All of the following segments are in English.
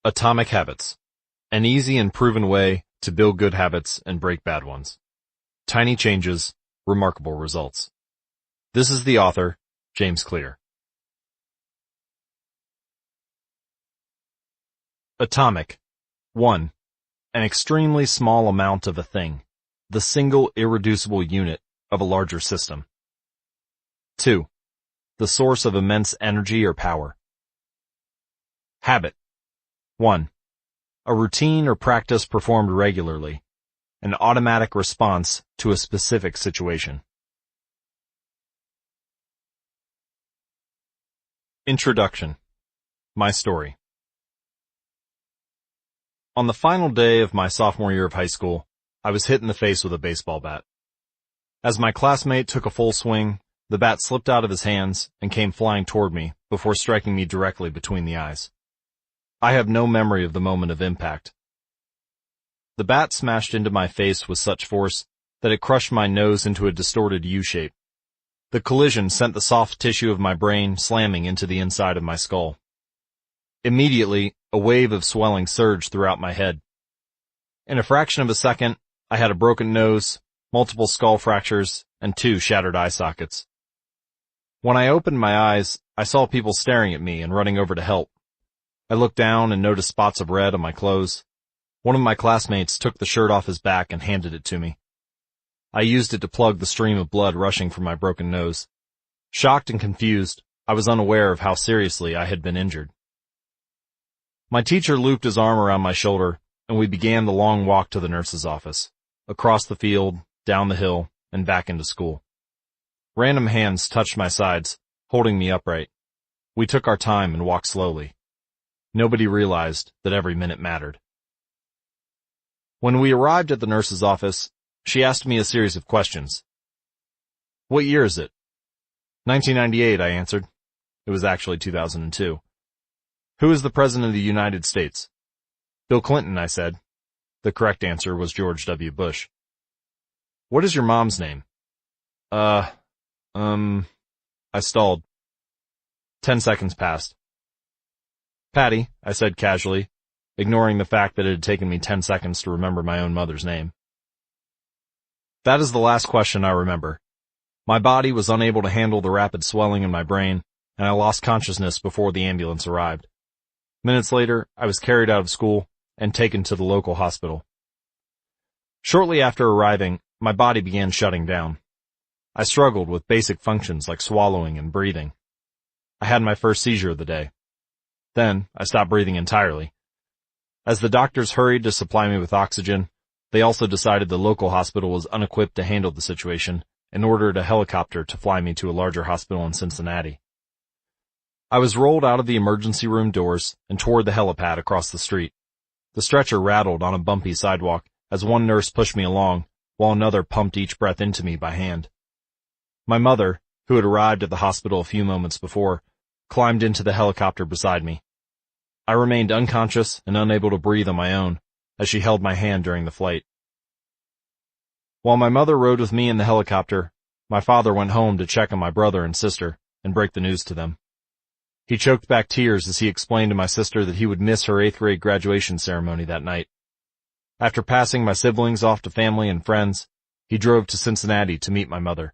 Atomic Habits. An easy and proven way to build good habits and break bad ones. Tiny changes, remarkable results. This is the author, James Clear. Atomic. 1. An extremely small amount of a thing, the single irreducible unit of a larger system. 2. The source of immense energy or power. Habit. 1. A routine or practice performed regularly, an automatic response to a specific situation. Introduction. My story. On the final day of my sophomore year of high school, I was hit in the face with a baseball bat. As my classmate took a full swing, the bat slipped out of his hands and came flying toward me before striking me directly between the eyes. I have no memory of the moment of impact. The bat smashed into my face with such force that it crushed my nose into a distorted U-shape. The collision sent the soft tissue of my brain slamming into the inside of my skull. Immediately, a wave of swelling surged throughout my head. In a fraction of a second, I had a broken nose, multiple skull fractures, and 2 shattered eye sockets. When I opened my eyes, I saw people staring at me and running over to help. I looked down and noticed spots of red on my clothes. One of my classmates took the shirt off his back and handed it to me. I used it to plug the stream of blood rushing from my broken nose. Shocked and confused, I was unaware of how seriously I had been injured. My teacher looped his arm around my shoulder, and we began the long walk to the nurse's office, across the field, down the hill, and back into school. Random hands touched my sides, holding me upright. We took our time and walked slowly. Nobody realized that every minute mattered. When we arrived at the nurse's office, she asked me a series of questions. "What year is it?" 1998, I answered. It was actually 2002. "Who is the President of the United States?" "Bill Clinton," I said. The correct answer was George W. Bush. "What is your mom's name?" I stalled. 10 seconds passed. "Patty," I said casually, ignoring the fact that it had taken me 10 seconds to remember my own mother's name. That is the last question I remember. My body was unable to handle the rapid swelling in my brain, and I lost consciousness before the ambulance arrived. Minutes later, I was carried out of school and taken to the local hospital. Shortly after arriving, my body began shutting down. I struggled with basic functions like swallowing and breathing. I had my first seizure of the day. Then, I stopped breathing entirely. As the doctors hurried to supply me with oxygen, they also decided the local hospital was unequipped to handle the situation and ordered a helicopter to fly me to a larger hospital in Cincinnati. I was rolled out of the emergency room doors and toward the helipad across the street. The stretcher rattled on a bumpy sidewalk as one nurse pushed me along, while another pumped each breath into me by hand. My mother, who had arrived at the hospital a few moments before, climbed into the helicopter beside me. I remained unconscious and unable to breathe on my own as she held my hand during the flight. While my mother rode with me in the helicopter, my father went home to check on my brother and sister and break the news to them. He choked back tears as he explained to my sister that he would miss her 8th grade graduation ceremony that night. After passing my siblings off to family and friends, he drove to Cincinnati to meet my mother.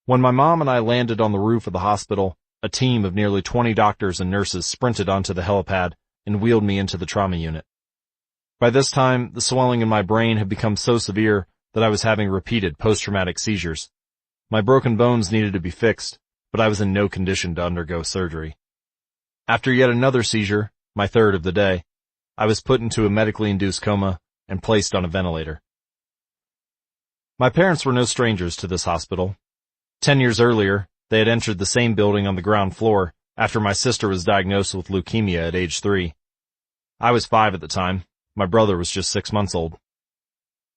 When my mom and I landed on the roof of the hospital, a team of nearly 20 doctors and nurses sprinted onto the helipad and wheeled me into the trauma unit. By this time, the swelling in my brain had become so severe that I was having repeated post-traumatic seizures. My broken bones needed to be fixed, but I was in no condition to undergo surgery. After yet another seizure, my 3rd of the day, I was put into a medically induced coma and placed on a ventilator. My parents were no strangers to this hospital. 10 years earlier, they had entered the same building on the ground floor after my sister was diagnosed with leukemia at age 3. I was 5 at the time. My brother was just 6 months old.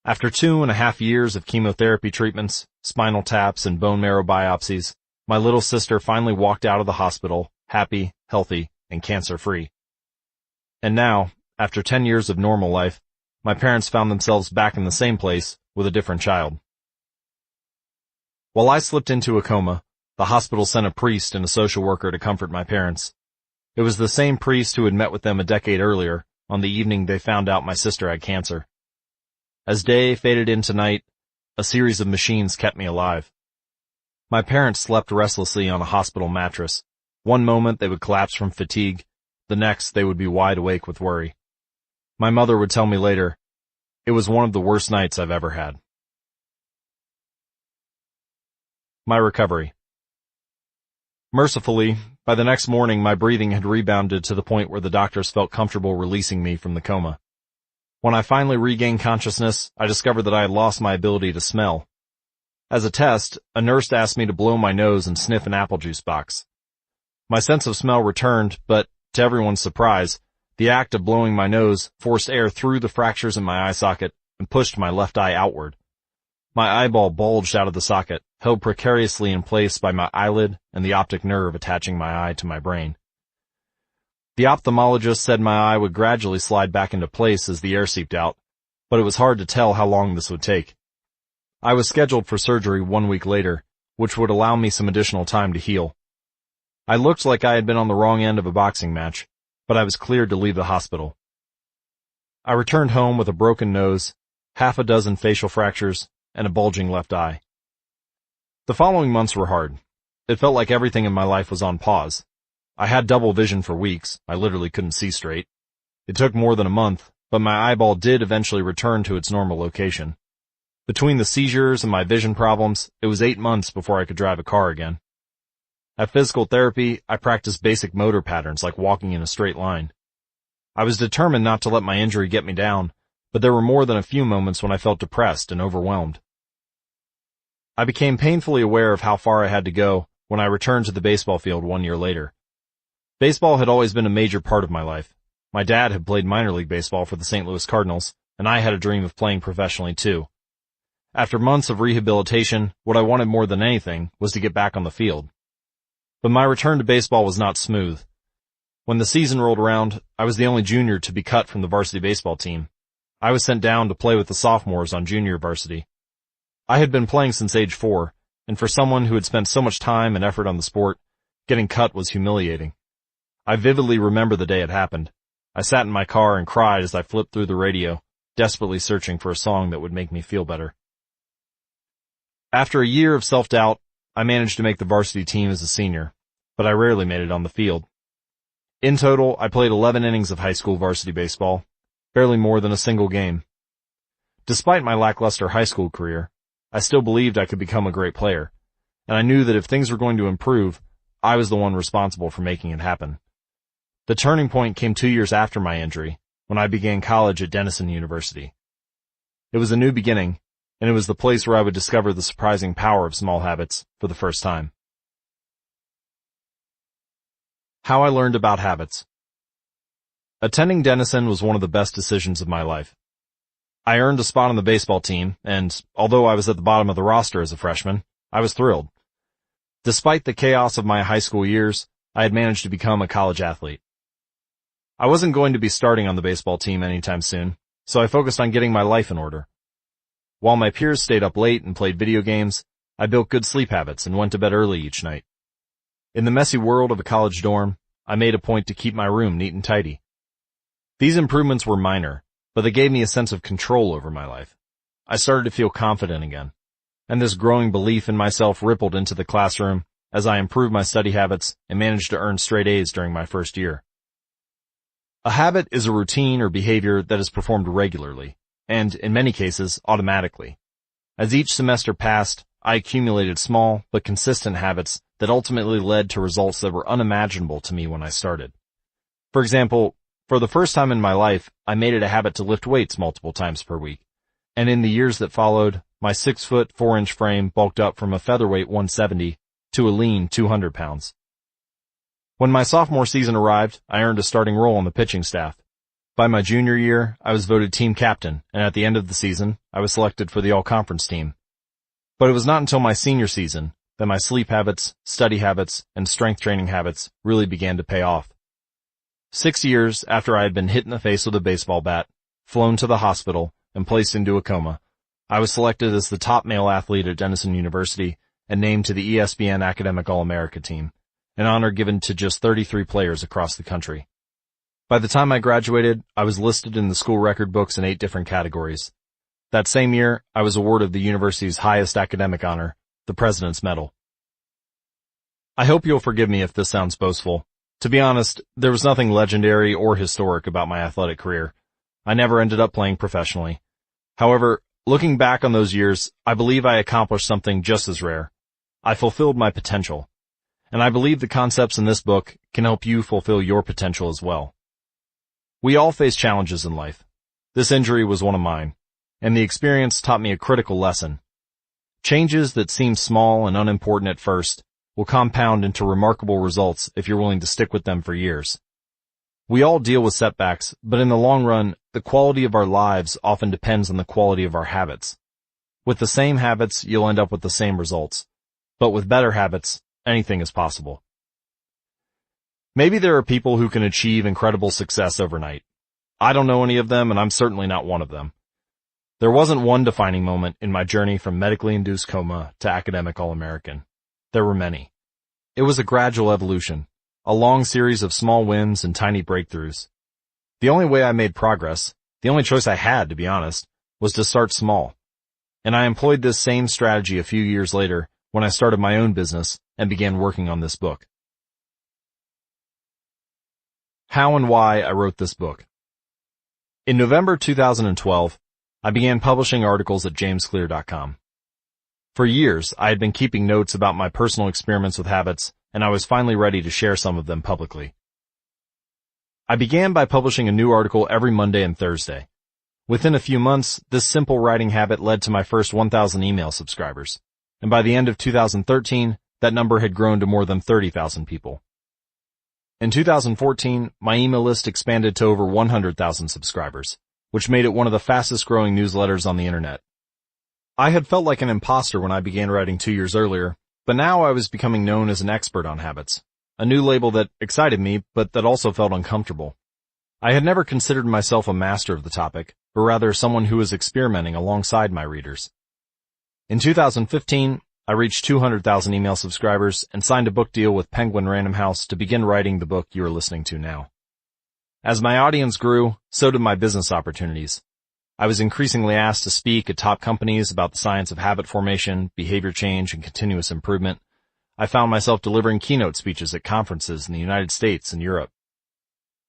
After 2.5 years of chemotherapy treatments, spinal taps, and bone marrow biopsies, my little sister finally walked out of the hospital, happy, healthy, and cancer-free. And now, after 10 years of normal life, my parents found themselves back in the same place with a different child. While I slipped into a coma, the hospital sent a priest and a social worker to comfort my parents. It was the same priest who had met with them a decade earlier, on the evening they found out my sister had cancer. As day faded into night, a series of machines kept me alive. My parents slept restlessly on a hospital mattress. One moment they would collapse from fatigue, the next they would be wide awake with worry. My mother would tell me later, "It was one of the worst nights I've ever had." My recovery. Mercifully, by the next morning my breathing had rebounded to the point where the doctors felt comfortable releasing me from the coma. When I finally regained consciousness, I discovered that I had lost my ability to smell. As a test, a nurse asked me to blow my nose and sniff an apple juice box. My sense of smell returned, but, to everyone's surprise, the act of blowing my nose forced air through the fractures in my eye socket and pushed my left eye outward. My eyeball bulged out of the socket, held precariously in place by my eyelid and the optic nerve attaching my eye to my brain. The ophthalmologist said my eye would gradually slide back into place as the air seeped out, but it was hard to tell how long this would take. I was scheduled for surgery 1 week later, which would allow me some additional time to heal. I looked like I had been on the wrong end of a boxing match, but I was cleared to leave the hospital. I returned home with a broken nose, half a dozen facial fractures, and a bulging left eye. The following months were hard. It felt like everything in my life was on pause. I had double vision for weeks. I literally couldn't see straight. It took more than a month, but my eyeball did eventually return to its normal location. Between the seizures and my vision problems, it was 8 months before I could drive a car again. At physical therapy, I practiced basic motor patterns like walking in a straight line. I was determined not to let my injury get me down, but there were more than a few moments when I felt depressed and overwhelmed. I became painfully aware of how far I had to go when I returned to the baseball field 1 year later. Baseball had always been a major part of my life. My dad had played minor league baseball for the St. Louis Cardinals, and I had a dream of playing professionally too. After months of rehabilitation, what I wanted more than anything was to get back on the field. But my return to baseball was not smooth. When the season rolled around, I was the only junior to be cut from the varsity baseball team. I was sent down to play with the sophomores on junior varsity. I had been playing since age 4, and for someone who had spent so much time and effort on the sport, getting cut was humiliating. I vividly remember the day it happened. I sat in my car and cried as I flipped through the radio, desperately searching for a song that would make me feel better. After a year of self-doubt, I managed to make the varsity team as a senior, but I rarely made it on the field. In total, I played 11 innings of high school varsity baseball, barely more than a single game. Despite my lackluster high school career, I still believed I could become a great player, and I knew that if things were going to improve, I was the one responsible for making it happen. The turning point came 2 years after my injury, when I began college at Denison University. It was a new beginning, and it was the place where I would discover the surprising power of small habits for the first time. How I learned about habits. Attending Denison was one of the best decisions of my life. I earned a spot on the baseball team, and although I was at the bottom of the roster as a freshman, I was thrilled. Despite the chaos of my high school years, I had managed to become a college athlete. I wasn't going to be starting on the baseball team anytime soon, so I focused on getting my life in order. While my peers stayed up late and played video games, I built good sleep habits and went to bed early each night. In the messy world of a college dorm, I made a point to keep my room neat and tidy. These improvements were minor, but they gave me a sense of control over my life. I started to feel confident again, and this growing belief in myself rippled into the classroom as I improved my study habits and managed to earn straight A's during my first year. A habit is a routine or behavior that is performed regularly, and in many cases, automatically. As each semester passed, I accumulated small but consistent habits that ultimately led to results that were unimaginable to me when I started. For example, for the first time in my life, I made it a habit to lift weights multiple times per week, and in the years that followed, my 6-foot 4-inch frame bulked up from a featherweight 170 to a lean 200 pounds. When my sophomore season arrived, I earned a starting role on the pitching staff. By my junior year, I was voted team captain, and at the end of the season, I was selected for the all-conference team. But it was not until my senior season that my sleep habits, study habits, and strength training habits really began to pay off. 6 years after I had been hit in the face with a baseball bat, flown to the hospital, and placed into a coma, I was selected as the top male athlete at Denison University and named to the ESPN Academic All-America team, an honor given to just 33 players across the country. By the time I graduated, I was listed in the school record books in 8 different categories. That same year, I was awarded the university's highest academic honor, the President's Medal. I hope you'll forgive me if this sounds boastful. To be honest, there was nothing legendary or historic about my athletic career. I never ended up playing professionally. However, looking back on those years, I believe I accomplished something just as rare. I fulfilled my potential. And I believe the concepts in this book can help you fulfill your potential as well. We all face challenges in life. This injury was one of mine, and the experience taught me a critical lesson. Changes that seem small and unimportant at first will compound into remarkable results if you're willing to stick with them for years. We all deal with setbacks, but in the long run, the quality of our lives often depends on the quality of our habits. With the same habits, you'll end up with the same results. But with better habits, anything is possible. Maybe there are people who can achieve incredible success overnight. I don't know any of them, and I'm certainly not one of them. There wasn't one defining moment in my journey from medically induced coma to academic All-American. There were many. It was a gradual evolution, a long series of small wins and tiny breakthroughs. The only way I made progress, the only choice I had, to be honest, was to start small. And I employed this same strategy a few years later when I started my own business and began working on this book. How and why I wrote this book. In November 2012, I began publishing articles at jamesclear.com. For years, I had been keeping notes about my personal experiments with habits, and I was finally ready to share some of them publicly. I began by publishing a new article every Monday and Thursday. Within a few months, this simple writing habit led to my first 1,000 email subscribers, and by the end of 2013, that number had grown to more than 30,000 people. In 2014, my email list expanded to over 100,000 subscribers, which made it one of the fastest-growing newsletters on the internet. I had felt like an imposter when I began writing 2 years earlier, but now I was becoming known as an expert on habits, a new label that excited me, but that also felt uncomfortable. I had never considered myself a master of the topic, but rather someone who was experimenting alongside my readers. In 2015, I reached 200,000 email subscribers and signed a book deal with Penguin Random House to begin writing the book you are listening to now. As my audience grew, so did my business opportunities. I was increasingly asked to speak at top companies about the science of habit formation, behavior change, and continuous improvement. I found myself delivering keynote speeches at conferences in the United States and Europe.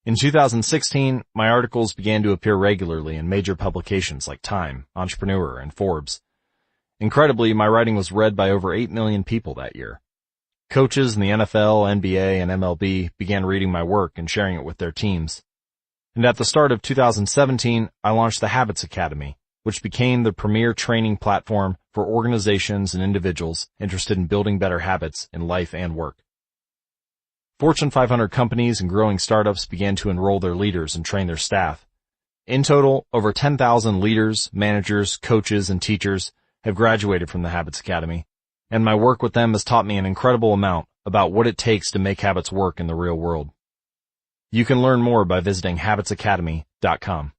In 2016, my articles began to appear regularly in major publications like Time, Entrepreneur, and Forbes. Incredibly, my writing was read by over 8 million people that year. Coaches in the NFL, NBA, and MLB began reading my work and sharing it with their teams. And at the start of 2017, I launched the Habits Academy, which became the premier training platform for organizations and individuals interested in building better habits in life and work. Fortune 500 companies and growing startups began to enroll their leaders and train their staff. In total, over 10,000 leaders, managers, coaches, and teachers have graduated from the Habits Academy, and my work with them has taught me an incredible amount about what it takes to make habits work in the real world. You can learn more by visiting habitsacademy.com.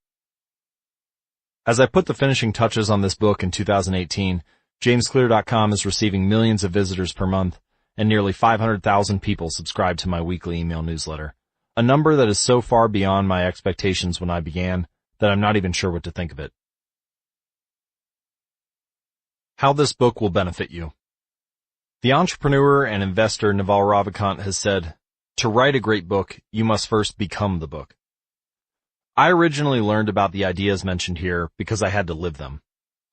As I put the finishing touches on this book in 2018, jamesclear.com is receiving millions of visitors per month, and nearly 500,000 people subscribe to my weekly email newsletter, a number that is so far beyond my expectations when I began that I'm not even sure what to think of it. How this book will benefit you. The entrepreneur and investor Naval Ravikant has said, "To write a great book, you must first become the book." I originally learned about the ideas mentioned here because I had to live them.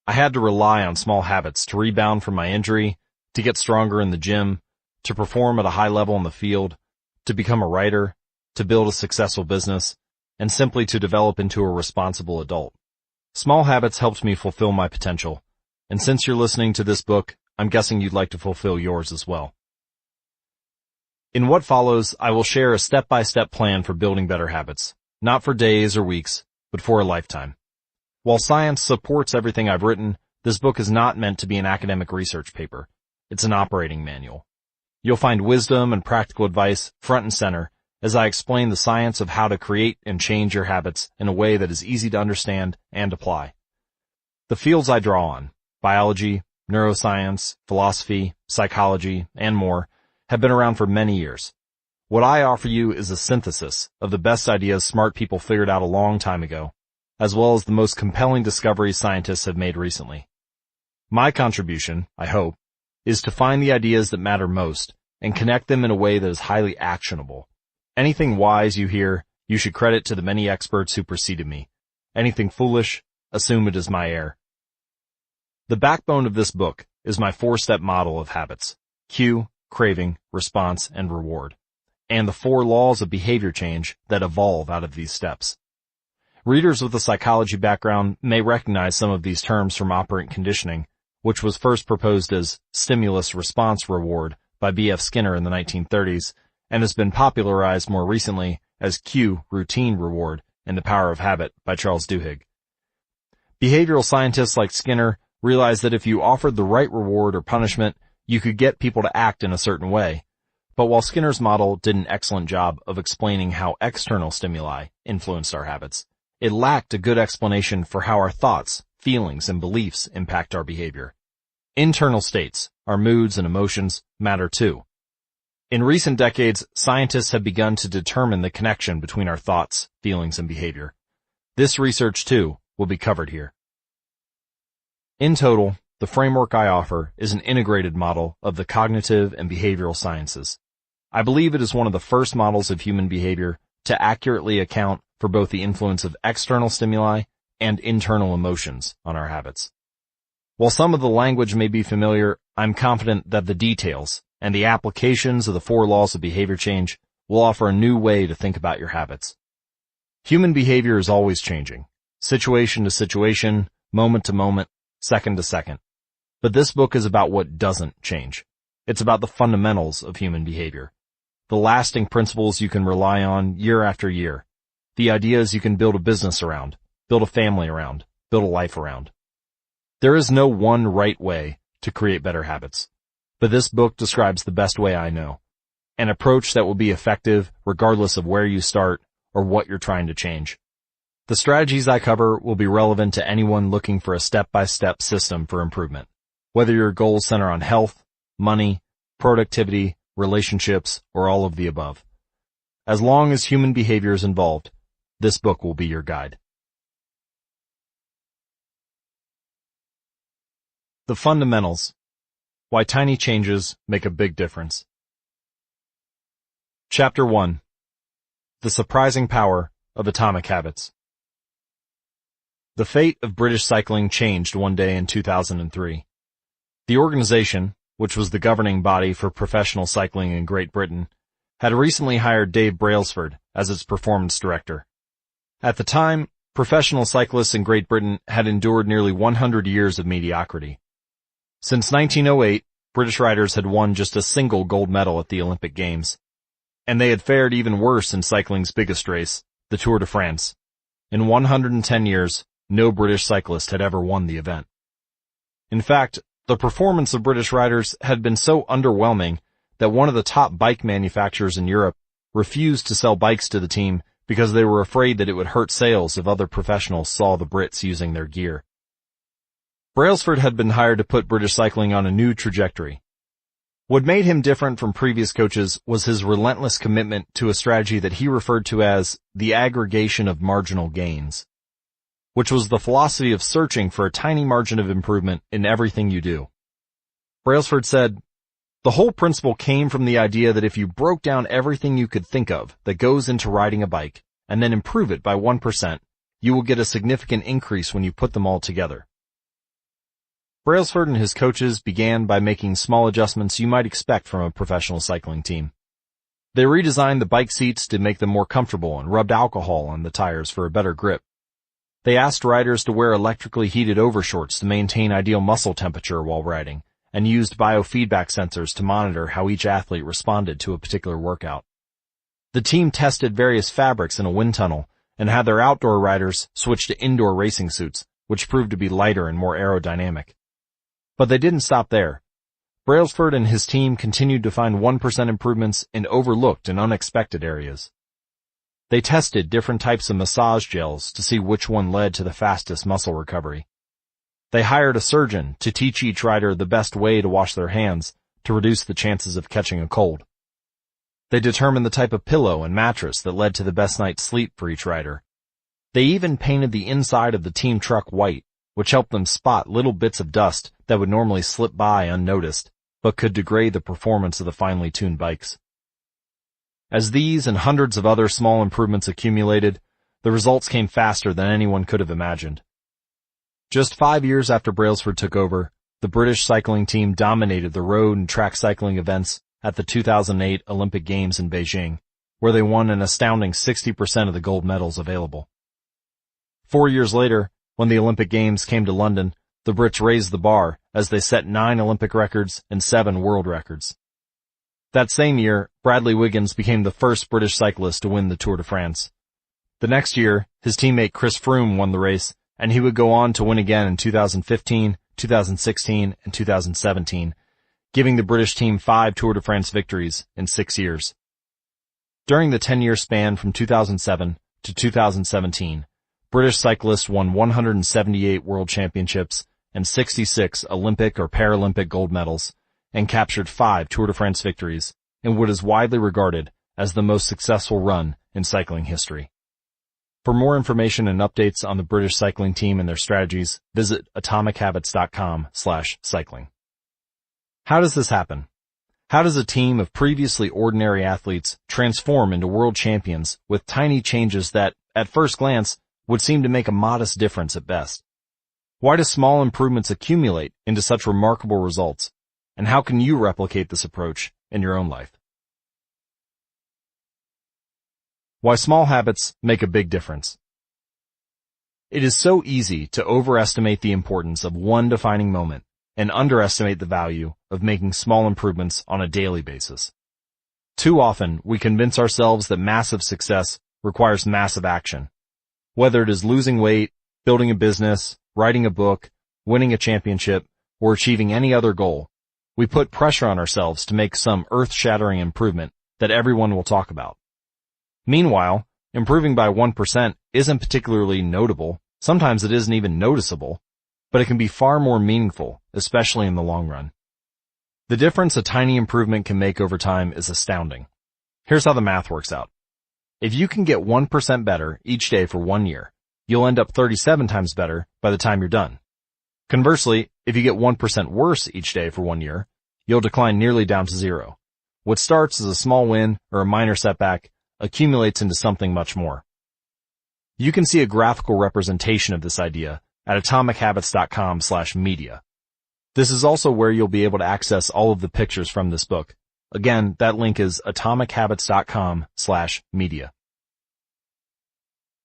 I had to rely on small habits to rebound from my injury, to get stronger in the gym, to perform at a high level in the field, to become a writer, to build a successful business, and simply to develop into a responsible adult. Small habits helped me fulfill my potential, and since you're listening to this book, I'm guessing you'd like to fulfill yours as well. In what follows, I will share a step-by-step plan for building better habits, not for days or weeks, but for a lifetime. While science supports everything I've written, this book is not meant to be an academic research paper. It's an operating manual. You'll find wisdom and practical advice front and center as I explain the science of how to create and change your habits in a way that is easy to understand and apply. The fields I draw on, biology, neuroscience, philosophy, psychology, and more, have been around for many years. What I offer you is a synthesis of the best ideas smart people figured out a long time ago, as well as the most compelling discoveries scientists have made recently. My contribution, I hope, is to find the ideas that matter most and connect them in a way that is highly actionable. Anything wise you hear, you should credit to the many experts who preceded me. Anything foolish, assume it is my error. The backbone of this book is my 4-step model of habits: cue, craving, response, and reward, and the 4 laws of behavior change that evolve out of these steps. Readers with a psychology background may recognize some of these terms from operant conditioning, which was first proposed as stimulus-response reward by B.F. Skinner in the 1930s, and has been popularized more recently as cue, routine reward, in The Power of Habit by Charles Duhigg. Behavioral scientists like Skinner realized that if you offered the right reward or punishment, you could get people to act in a certain way. But while Skinner's model did an excellent job of explaining how external stimuli influenced our habits, it lacked a good explanation for how our thoughts, feelings, and beliefs impact our behavior. Internal states, our moods and emotions, matter too. In recent decades, scientists have begun to determine the connection between our thoughts, feelings, and behavior. This research, too, will be covered here. In total, the framework I offer is an integrated model of the cognitive and behavioral sciences. I believe it is one of the first models of human behavior to accurately account for both the influence of external stimuli and internal emotions on our habits. While some of the language may be familiar, I'm confident that the details and the applications of the 4 laws of behavior change will offer a new way to think about your habits. Human behavior is always changing, situation to situation, moment to moment, second to second. But this book is about what doesn't change. It's about the fundamentals of human behavior, the lasting principles you can rely on year after year, the ideas you can build a business around, build a family around, build a life around. There is no one right way to create better habits, but this book describes the best way I know, an approach that will be effective regardless of where you start or what you're trying to change. The strategies I cover will be relevant to anyone looking for a step-by-step system for improvement, whether your goals center on health, money, productivity, relationships, or all of the above. As long as human behavior is involved, this book will be your guide. The fundamentals: why tiny changes make a big difference. Chapter 1. The surprising power of atomic habits. The fate of British cycling changed one day in 2003. The organization, which was the governing body for professional cycling in Great Britain, had recently hired Dave Brailsford as its performance director. At the time, professional cyclists in Great Britain had endured nearly 100 years of mediocrity. Since 1908, British riders had won just a single gold medal at the Olympic Games, and they had fared even worse in cycling's biggest race, the Tour de France. In 110 years, no British cyclist had ever won the event. In fact, the performance of British riders had been so underwhelming that one of the top bike manufacturers in Europe refused to sell bikes to the team because they were afraid that it would hurt sales if other professionals saw the Brits using their gear. Brailsford had been hired to put British cycling on a new trajectory. What made him different from previous coaches was his relentless commitment to a strategy that he referred to as the aggregation of marginal gains, which was the philosophy of searching for a tiny margin of improvement in everything you do. Brailsford said, "The whole principle came from the idea that if you broke down everything you could think of that goes into riding a bike and then improve it by 1%, you will get a significant increase when you put them all together." Brailsford and his coaches began by making small adjustments you might expect from a professional cycling team. They redesigned the bike seats to make them more comfortable and rubbed alcohol on the tires for a better grip. They asked riders to wear electrically heated overshorts to maintain ideal muscle temperature while riding, and used biofeedback sensors to monitor how each athlete responded to a particular workout. The team tested various fabrics in a wind tunnel and had their outdoor riders switch to indoor racing suits, which proved to be lighter and more aerodynamic. But they didn't stop there. Brailsford and his team continued to find 1% improvements in overlooked and unexpected areas. They tested different types of massage gels to see which one led to the fastest muscle recovery. They hired a surgeon to teach each rider the best way to wash their hands to reduce the chances of catching a cold. They determined the type of pillow and mattress that led to the best night's sleep for each rider. They even painted the inside of the team truck white, which helped them spot little bits of dust that would normally slip by unnoticed, but could degrade the performance of the finely tuned bikes. As these and hundreds of other small improvements accumulated, the results came faster than anyone could have imagined. Just 5 years after Brailsford took over, the British cycling team dominated the road and track cycling events at the 2008 Olympic Games in Beijing, where they won an astounding 60% of the gold medals available. 4 years later, when the Olympic Games came to London, the Brits raised the bar as they set 9 Olympic records and 7 world records. That same year, Bradley Wiggins became the first British cyclist to win the Tour de France. The next year, his teammate Chris Froome won the race, and he would go on to win again in 2015, 2016, and 2017, giving the British team 5 Tour de France victories in 6 years. During the 10-year span from 2007 to 2017, British cyclists won 178 world championships and 66 Olympic or Paralympic gold medals, and captured 5 Tour de France victories in what is widely regarded as the most successful run in cycling history. For more information and updates on the British cycling team and their strategies, visit atomichabits.com/cycling. How does this happen? How does a team of previously ordinary athletes transform into world champions with tiny changes that, at first glance, would seem to make a modest difference at best? Why do small improvements accumulate into such remarkable results? And how can you replicate this approach in your own life? Why small habits make a big difference. It is so easy to overestimate the importance of one defining moment and underestimate the value of making small improvements on a daily basis. Too often, we convince ourselves that massive success requires massive action. Whether it is losing weight, building a business, writing a book, winning a championship, or achieving any other goal, we put pressure on ourselves to make some earth-shattering improvement that everyone will talk about. Meanwhile, improving by 1% isn't particularly notable, sometimes it isn't even noticeable, but it can be far more meaningful, especially in the long run. The difference a tiny improvement can make over time is astounding. Here's how the math works out. If you can get 1% better each day for 1 year, you'll end up 37 times better by the time you're done. Conversely, if you get 1% worse each day for 1 year, you'll decline nearly down to 0. What starts as a small win or a minor setback accumulates into something much more. You can see a graphical representation of this idea at atomichabits.com/media. This is also where you'll be able to access all of the pictures from this book. Again, that link is atomichabits.com/media.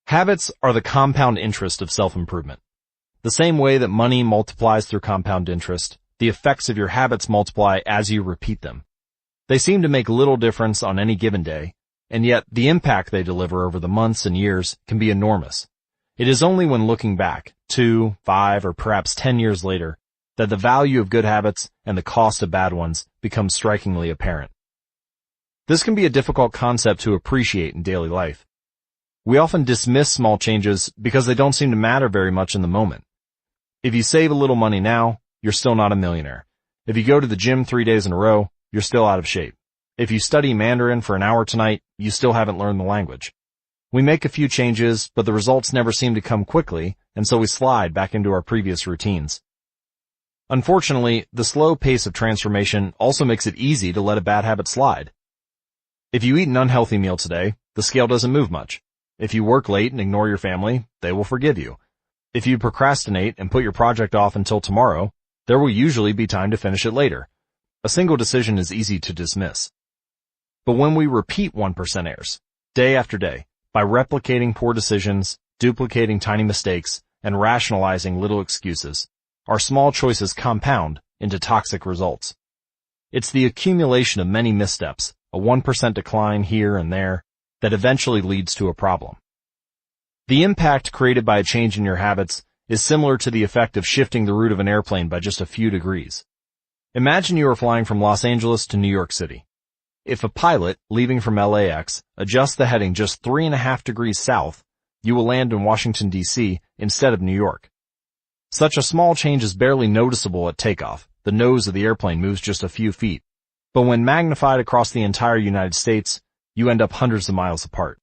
Habits are the compound interest of self-improvement. The same way that money multiplies through compound interest, the effects of your habits multiply as you repeat them. They seem to make little difference on any given day, and yet the impact they deliver over the months and years can be enormous. It is only when looking back, 2, 5, or perhaps 10 years later, that the value of good habits and the cost of bad ones becomes strikingly apparent. This can be a difficult concept to appreciate in daily life. We often dismiss small changes because they don't seem to matter very much in the moment. If you save a little money now, you're still not a millionaire. If you go to the gym 3 days in a row, you're still out of shape. If you study Mandarin for an hour tonight, you still haven't learned the language. We make a few changes, but the results never seem to come quickly, and so we slide back into our previous routines. Unfortunately, the slow pace of transformation also makes it easy to let a bad habit slide. If you eat an unhealthy meal today, the scale doesn't move much. If you work late and ignore your family, they will forgive you. If you procrastinate and put your project off until tomorrow, there will usually be time to finish it later. A single decision is easy to dismiss. But when we repeat 1% errors, day after day, by replicating poor decisions, duplicating tiny mistakes, and rationalizing little excuses, our small choices compound into toxic results. It's the accumulation of many missteps, a 1% decline here and there, that eventually leads to a problem. The impact created by a change in your habits is similar to the effect of shifting the route of an airplane by just a few degrees. Imagine you are flying from Los Angeles to New York City. If a pilot, leaving from LAX, adjusts the heading just 3.5 degrees south, you will land in Washington, D.C. instead of New York. Such a small change is barely noticeable at takeoff. The nose of the airplane moves just a few feet. But when magnified across the entire United States, you end up hundreds of miles apart.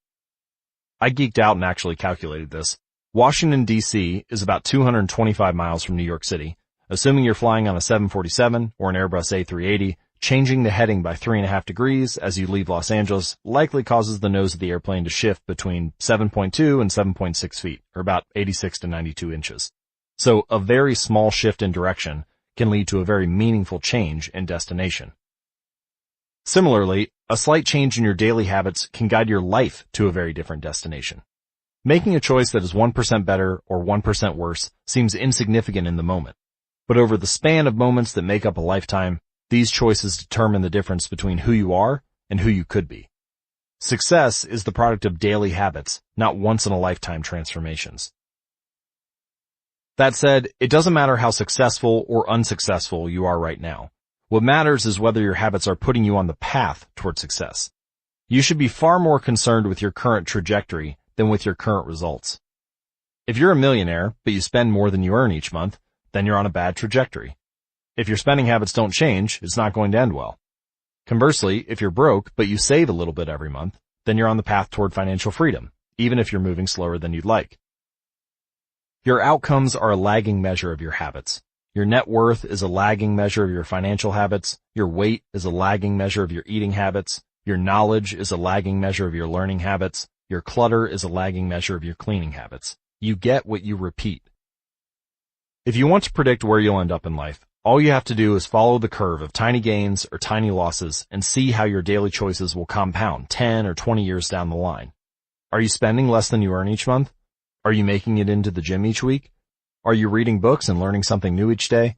I geeked out and actually calculated this. Washington, D.C. is about 225 miles from New York City. Assuming you're flying on a 747 or an Airbus A380, changing the heading by 3.5 degrees as you leave Los Angeles likely causes the nose of the airplane to shift between 7.2 and 7.6 feet, or about 86 to 92 inches. So a very small shift in direction can lead to a very meaningful change in destination. Similarly, a slight change in your daily habits can guide your life to a very different destination. Making a choice that is 1% better or 1% worse seems insignificant in the moment. But over the span of moments that make up a lifetime, these choices determine the difference between who you are and who you could be. Success is the product of daily habits, not once-in-a-lifetime transformations. That said, it doesn't matter how successful or unsuccessful you are right now. What matters is whether your habits are putting you on the path toward success. You should be far more concerned with your current trajectory than with your current results. If you're a millionaire, but you spend more than you earn each month, then you're on a bad trajectory. If your spending habits don't change, it's not going to end well. Conversely, if you're broke, but you save a little bit every month, then you're on the path toward financial freedom, even if you're moving slower than you'd like. Your outcomes are a lagging measure of your habits. Your net worth is a lagging measure of your financial habits. Your weight is a lagging measure of your eating habits. Your knowledge is a lagging measure of your learning habits. Your clutter is a lagging measure of your cleaning habits. You get what you repeat. If you want to predict where you'll end up in life, all you have to do is follow the curve of tiny gains or tiny losses and see how your daily choices will compound 10 or 20 years down the line. Are you spending less than you earn each month? Are you making it into the gym each week? Are you reading books and learning something new each day?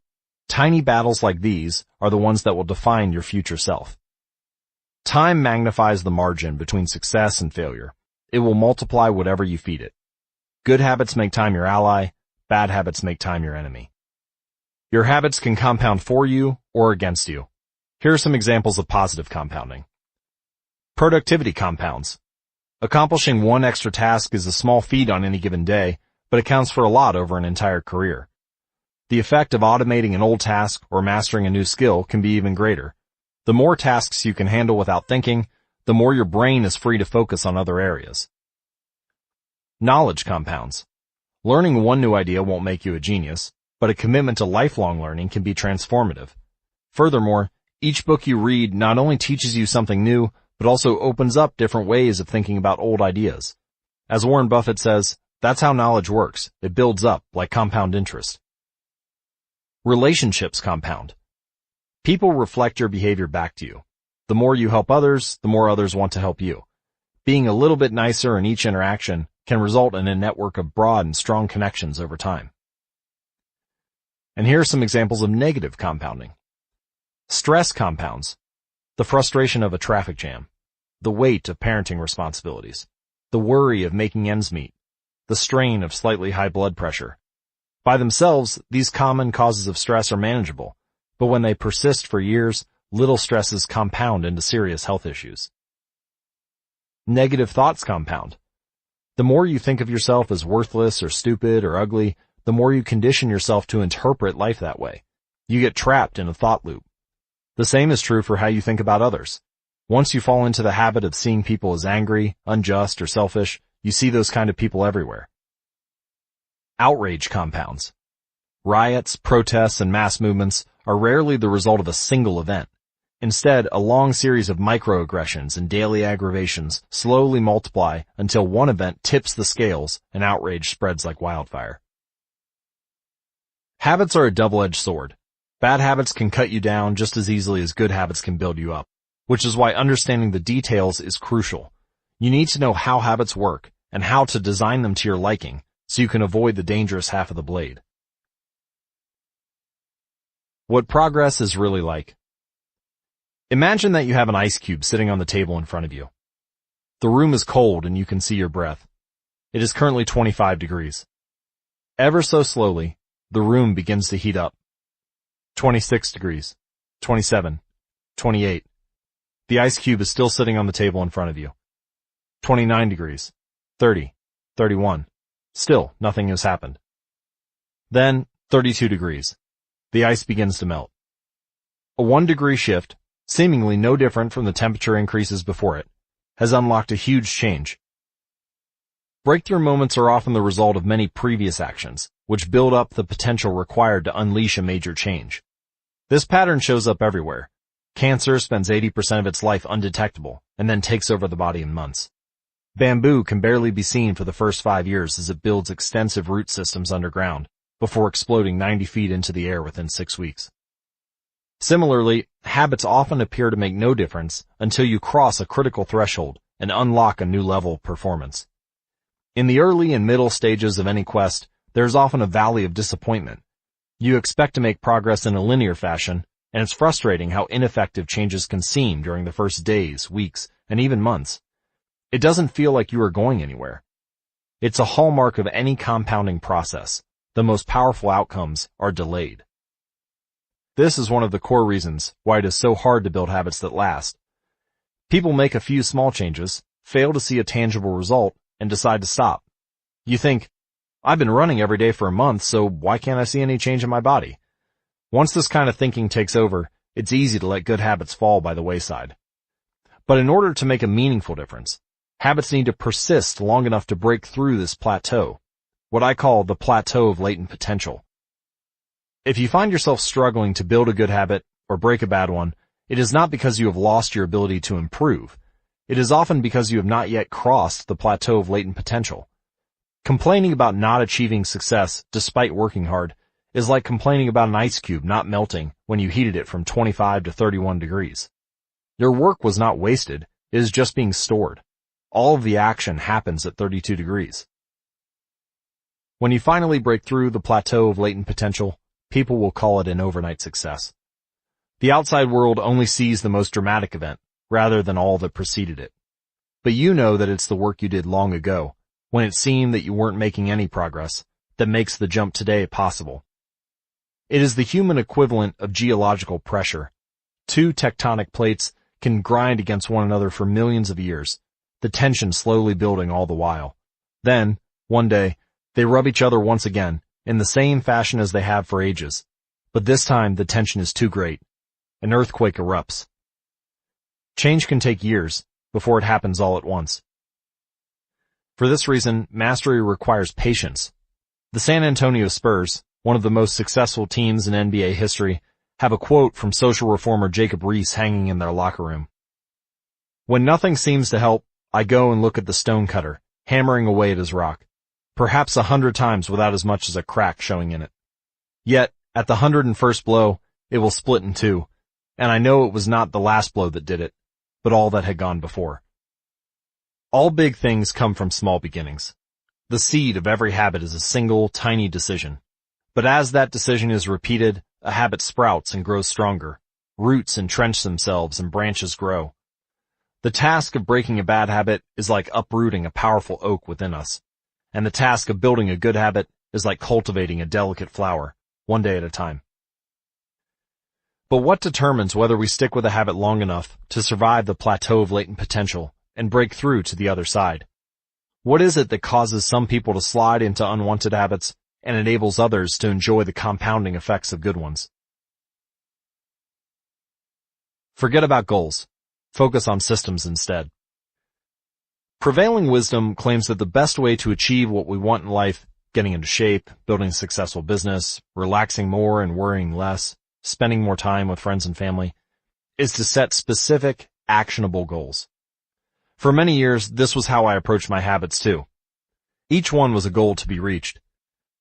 Tiny battles like these are the ones that will define your future self. Time magnifies the margin between success and failure. It will multiply whatever you feed it. Good habits make time your ally. Bad habits make time your enemy. Your habits can compound for you or against you. Here are some examples of positive compounding. Productivity compounds. Accomplishing one extra task is a small feat on any given day, but it counts for a lot over an entire career. The effect of automating an old task or mastering a new skill can be even greater. The more tasks you can handle without thinking, the more your brain is free to focus on other areas. Knowledge compounds. Learning one new idea won't make you a genius, but a commitment to lifelong learning can be transformative. Furthermore, each book you read not only teaches you something new, but also opens up different ways of thinking about old ideas. As Warren Buffett says, that's how knowledge works. It builds up like compound interest. Relationships compound. People reflect your behavior back to you. The more you help others, the more others want to help you. Being a little bit nicer in each interaction can result in a network of broad and strong connections over time. And here are some examples of negative compounding. Stress compounds. The frustration of a traffic jam, the weight of parenting responsibilities, the worry of making ends meet, the strain of slightly high blood pressure. By themselves, these common causes of stress are manageable, but when they persist for years, little stresses compound into serious health issues. Negative thoughts compound. The more you think of yourself as worthless or stupid or ugly, the more you condition yourself to interpret life that way. You get trapped in a thought loop. The same is true for how you think about others. Once you fall into the habit of seeing people as angry, unjust, or selfish, you see those kind of people everywhere. Outrage compounds. Riots, protests, and mass movements are rarely the result of a single event. Instead, a long series of microaggressions and daily aggravations slowly multiply until one event tips the scales and outrage spreads like wildfire. Habits are a double-edged sword. Bad habits can cut you down just as easily as good habits can build you up, which is why understanding the details is crucial. You need to know how habits work and how to design them to your liking so you can avoid the dangerous half of the blade. What progress is really like. Imagine that you have an ice cube sitting on the table in front of you. The room is cold and you can see your breath. It is currently 25 degrees. Ever so slowly, the room begins to heat up. 26 degrees, 27, 28. The ice cube is still sitting on the table in front of you. 29 degrees, 30, 31. Still, nothing has happened. Then, 32 degrees. The ice begins to melt. A 1 degree shift, seemingly no different from the temperature increases before it, has unlocked a huge change. Breakthrough moments are often the result of many previous actions, which build up the potential required to unleash a major change. This pattern shows up everywhere. Cancer spends 80% of its life undetectable and then takes over the body in months. Bamboo can barely be seen for the first 5 years as it builds extensive root systems underground, before exploding 90 feet into the air within 6 weeks. Similarly, habits often appear to make no difference until you cross a critical threshold and unlock a new level of performance. In the early and middle stages of any quest, there is often a valley of disappointment. You expect to make progress in a linear fashion, and it's frustrating how ineffective changes can seem during the first days, weeks, and even months. It doesn't feel like you are going anywhere. It's a hallmark of any compounding process. The most powerful outcomes are delayed. This is one of the core reasons why it is so hard to build habits that last. People make a few small changes, fail to see a tangible result, and decide to stop. You think, I've been running every day for a month, so why can't I see any change in my body? Once this kind of thinking takes over, it's easy to let good habits fall by the wayside. But in order to make a meaningful difference, habits need to persist long enough to break through this plateau, what I call the plateau of latent potential. If you find yourself struggling to build a good habit or break a bad one, it is not because you have lost your ability to improve. It is often because you have not yet crossed the plateau of latent potential. Complaining about not achieving success despite working hard is like complaining about an ice cube not melting when you heated it from 25 to 31 degrees. Your work was not wasted, it is just being stored. All of the action happens at 32 degrees. When you finally break through the plateau of latent potential, people will call it an overnight success. The outside world only sees the most dramatic event, rather than all that preceded it. But you know that it's the work you did long ago, when it seemed that you weren't making any progress, that makes the jump today possible. It is the human equivalent of geological pressure. Two tectonic plates can grind against one another for millions of years, the tension slowly building all the while. Then, one day, they rub each other once again, in the same fashion as they have for ages. But this time the tension is too great. An earthquake erupts. Change can take years, before it happens all at once. For this reason, mastery requires patience. The San Antonio Spurs, one of the most successful teams in NBA history, have a quote from social reformer Jacob Riis hanging in their locker room. When nothing seems to help, I go and look at the stonecutter, hammering away at his rock, perhaps 100 times without as much as a crack showing in it. Yet, at the 101st blow, it will split in two, and I know it was not the last blow that did it, but all that had gone before. All big things come from small beginnings. The seed of every habit is a single, tiny decision. But as that decision is repeated, a habit sprouts and grows stronger. Roots entrench themselves and branches grow. The task of breaking a bad habit is like uprooting a powerful oak within us. And the task of building a good habit is like cultivating a delicate flower, one day at a time. But what determines whether we stick with a habit long enough to survive the plateau of latent potential and break through to the other side? What is it that causes some people to slide into unwanted habits and enables others to enjoy the compounding effects of good ones? Forget about goals. Focus on systems instead. Prevailing wisdom claims that the best way to achieve what we want in life, getting into shape, building a successful business, relaxing more and worrying less, spending more time with friends and family, is to set specific, actionable goals. For many years, this was how I approached my habits too. Each one was a goal to be reached.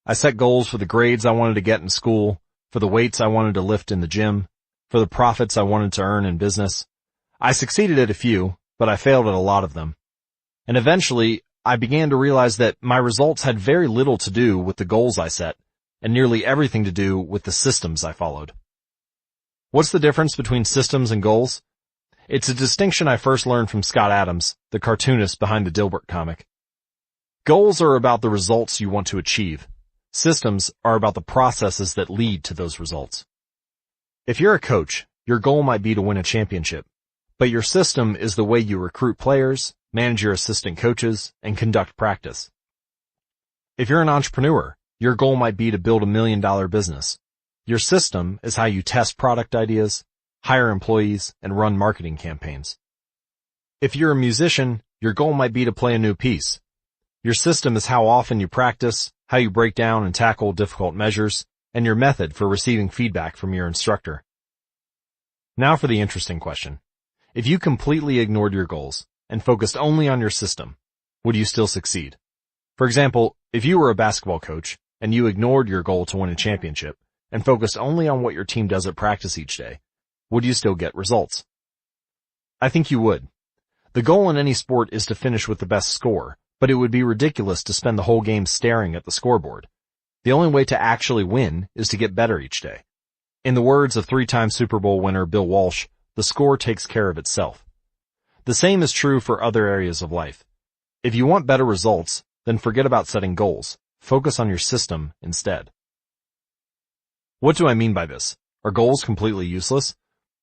I set goals for the grades I wanted to get in school, for the weights I wanted to lift in the gym, for the profits I wanted to earn in business. I succeeded at a few, but I failed at a lot of them. And eventually, I began to realize that my results had very little to do with the goals I set, and nearly everything to do with the systems I followed. What's the difference between systems and goals? It's a distinction I first learned from Scott Adams, the cartoonist behind the Dilbert comic. Goals are about the results you want to achieve. Systems are about the processes that lead to those results. If you're a coach, your goal might be to win a championship, but your system is the way you recruit players, manage your assistant coaches, and conduct practice. If you're an entrepreneur, your goal might be to build $1 million business. Your system is how you test product ideas, hire employees, and run marketing campaigns. If you're a musician, your goal might be to play a new piece. Your system is how often you practice, how you break down and tackle difficult measures, and your method for receiving feedback from your instructor. Now for the interesting question. If you completely ignored your goals and focused only on your system, would you still succeed? For example, if you were a basketball coach and you ignored your goal to win a championship and focused only on what your team does at practice each day, would you still get results? I think you would. The goal in any sport is to finish with the best score, but it would be ridiculous to spend the whole game staring at the scoreboard. The only way to actually win is to get better each day. In the words of three-time Super Bowl winner Bill Walsh, the score takes care of itself. The same is true for other areas of life. If you want better results, then forget about setting goals. Focus on your system instead. What do I mean by this? Are goals completely useless?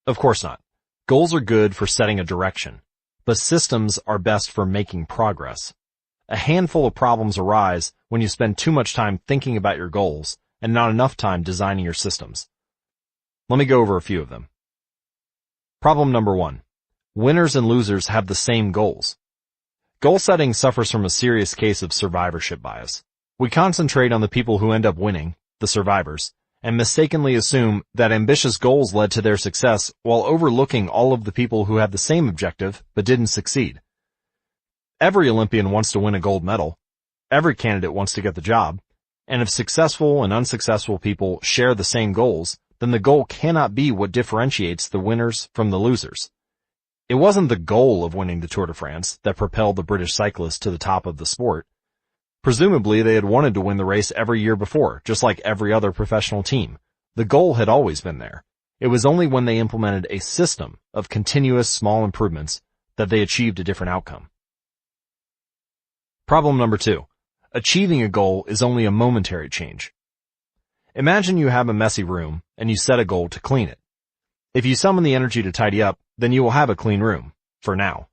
Of course not. Goals are good for setting a direction, but systems are best for making progress. A handful of problems arise when you spend too much time thinking about your goals and not enough time designing your systems. Let me go over a few of them. Problem number 1. Winners and losers have the same goals. Goal setting suffers from a serious case of survivorship bias. We concentrate on the people who end up winning, the survivors, and mistakenly assume that ambitious goals led to their success while overlooking all of the people who had the same objective but didn't succeed. Every Olympian wants to win a gold medal. Every candidate wants to get the job. And if successful and unsuccessful people share the same goals, then the goal cannot be what differentiates the winners from the losers. It wasn't the goal of winning the Tour de France that propelled the British cyclists to the top of the sport. Presumably, they had wanted to win the race every year before, just like every other professional team. The goal had always been there. It was only when they implemented a system of continuous small improvements that they achieved a different outcome. Problem number 2. Achieving a goal is only a momentary change. Imagine you have a messy room and you set a goal to clean it. If you summon the energy to tidy up, then you will have a clean room, for now.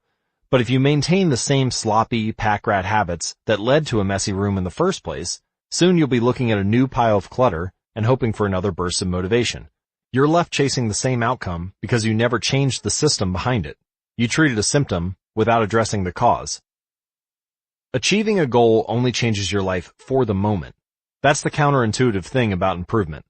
But if you maintain the same sloppy, pack-rat habits that led to a messy room in the first place, soon you'll be looking at a new pile of clutter and hoping for another burst of motivation. You're left chasing the same outcome because you never changed the system behind it. You treated a symptom without addressing the cause. Achieving a goal only changes your life for the moment. That's the counterintuitive thing about improvement.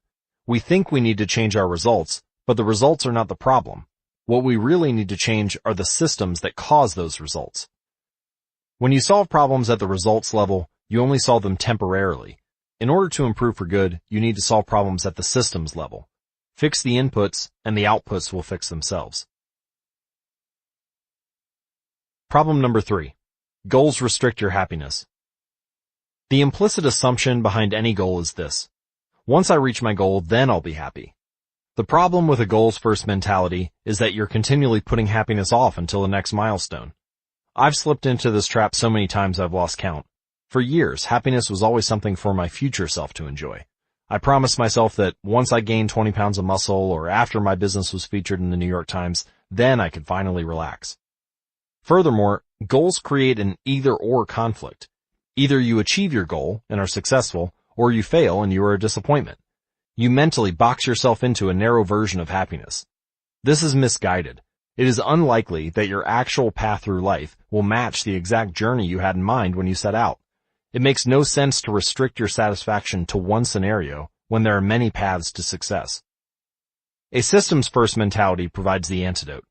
We think we need to change our results, but the results are not the problem. What we really need to change are the systems that cause those results. When you solve problems at the results level, you only solve them temporarily. In order to improve for good, you need to solve problems at the systems level. Fix the inputs, and the outputs will fix themselves. Problem number 3. Goals restrict your happiness. The implicit assumption behind any goal is this: once I reach my goal, then I'll be happy. The problem with a goals-first mentality is that you're continually putting happiness off until the next milestone. I've slipped into this trap so many times I've lost count. For years, happiness was always something for my future self to enjoy. I promised myself that once I gained 20 pounds of muscle or after my business was featured in the New York Times, then I could finally relax. Furthermore, goals create an either-or conflict. Either you achieve your goal and are successful, or you fail and you are a disappointment. You mentally box yourself into a narrow version of happiness. This is misguided. It is unlikely that your actual path through life will match the exact journey you had in mind when you set out. It makes no sense to restrict your satisfaction to one scenario when there are many paths to success. A systems-first mentality provides the antidote.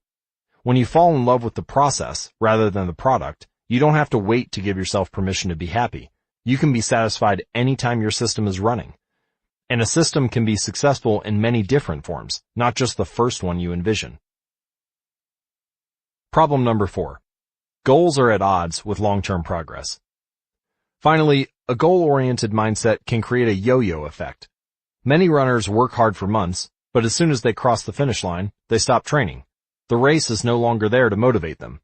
When you fall in love with the process rather than the product, you don't have to wait to give yourself permission to be happy. You can be satisfied anytime your system is running. And a system can be successful in many different forms, not just the first one you envision. Problem number 4. Goals are at odds with long-term progress. Finally, a goal-oriented mindset can create a yo-yo effect. Many runners work hard for months, but as soon as they cross the finish line, they stop training. The race is no longer there to motivate them.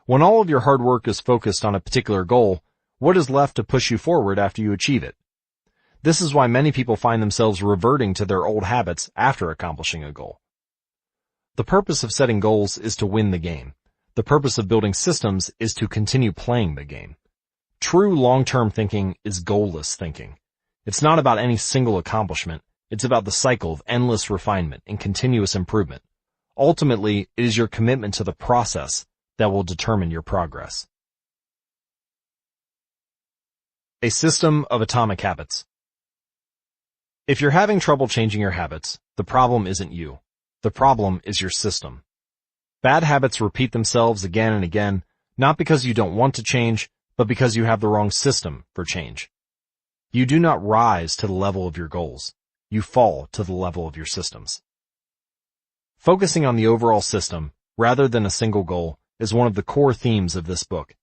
When all of your hard work is focused on a particular goal, what is left to push you forward after you achieve it? This is why many people find themselves reverting to their old habits after accomplishing a goal. The purpose of setting goals is to win the game. The purpose of building systems is to continue playing the game. True long-term thinking is goalless thinking. It's not about any single accomplishment. It's about the cycle of endless refinement and continuous improvement. Ultimately, it is your commitment to the process that will determine your progress. A system of atomic habits. If you're having trouble changing your habits, the problem isn't you. The problem is your system. Bad habits repeat themselves again and again, not because you don't want to change, but because you have the wrong system for change. You do not rise to the level of your goals. You fall to the level of your systems. Focusing on the overall system, rather than a single goal, is one of the core themes of this book.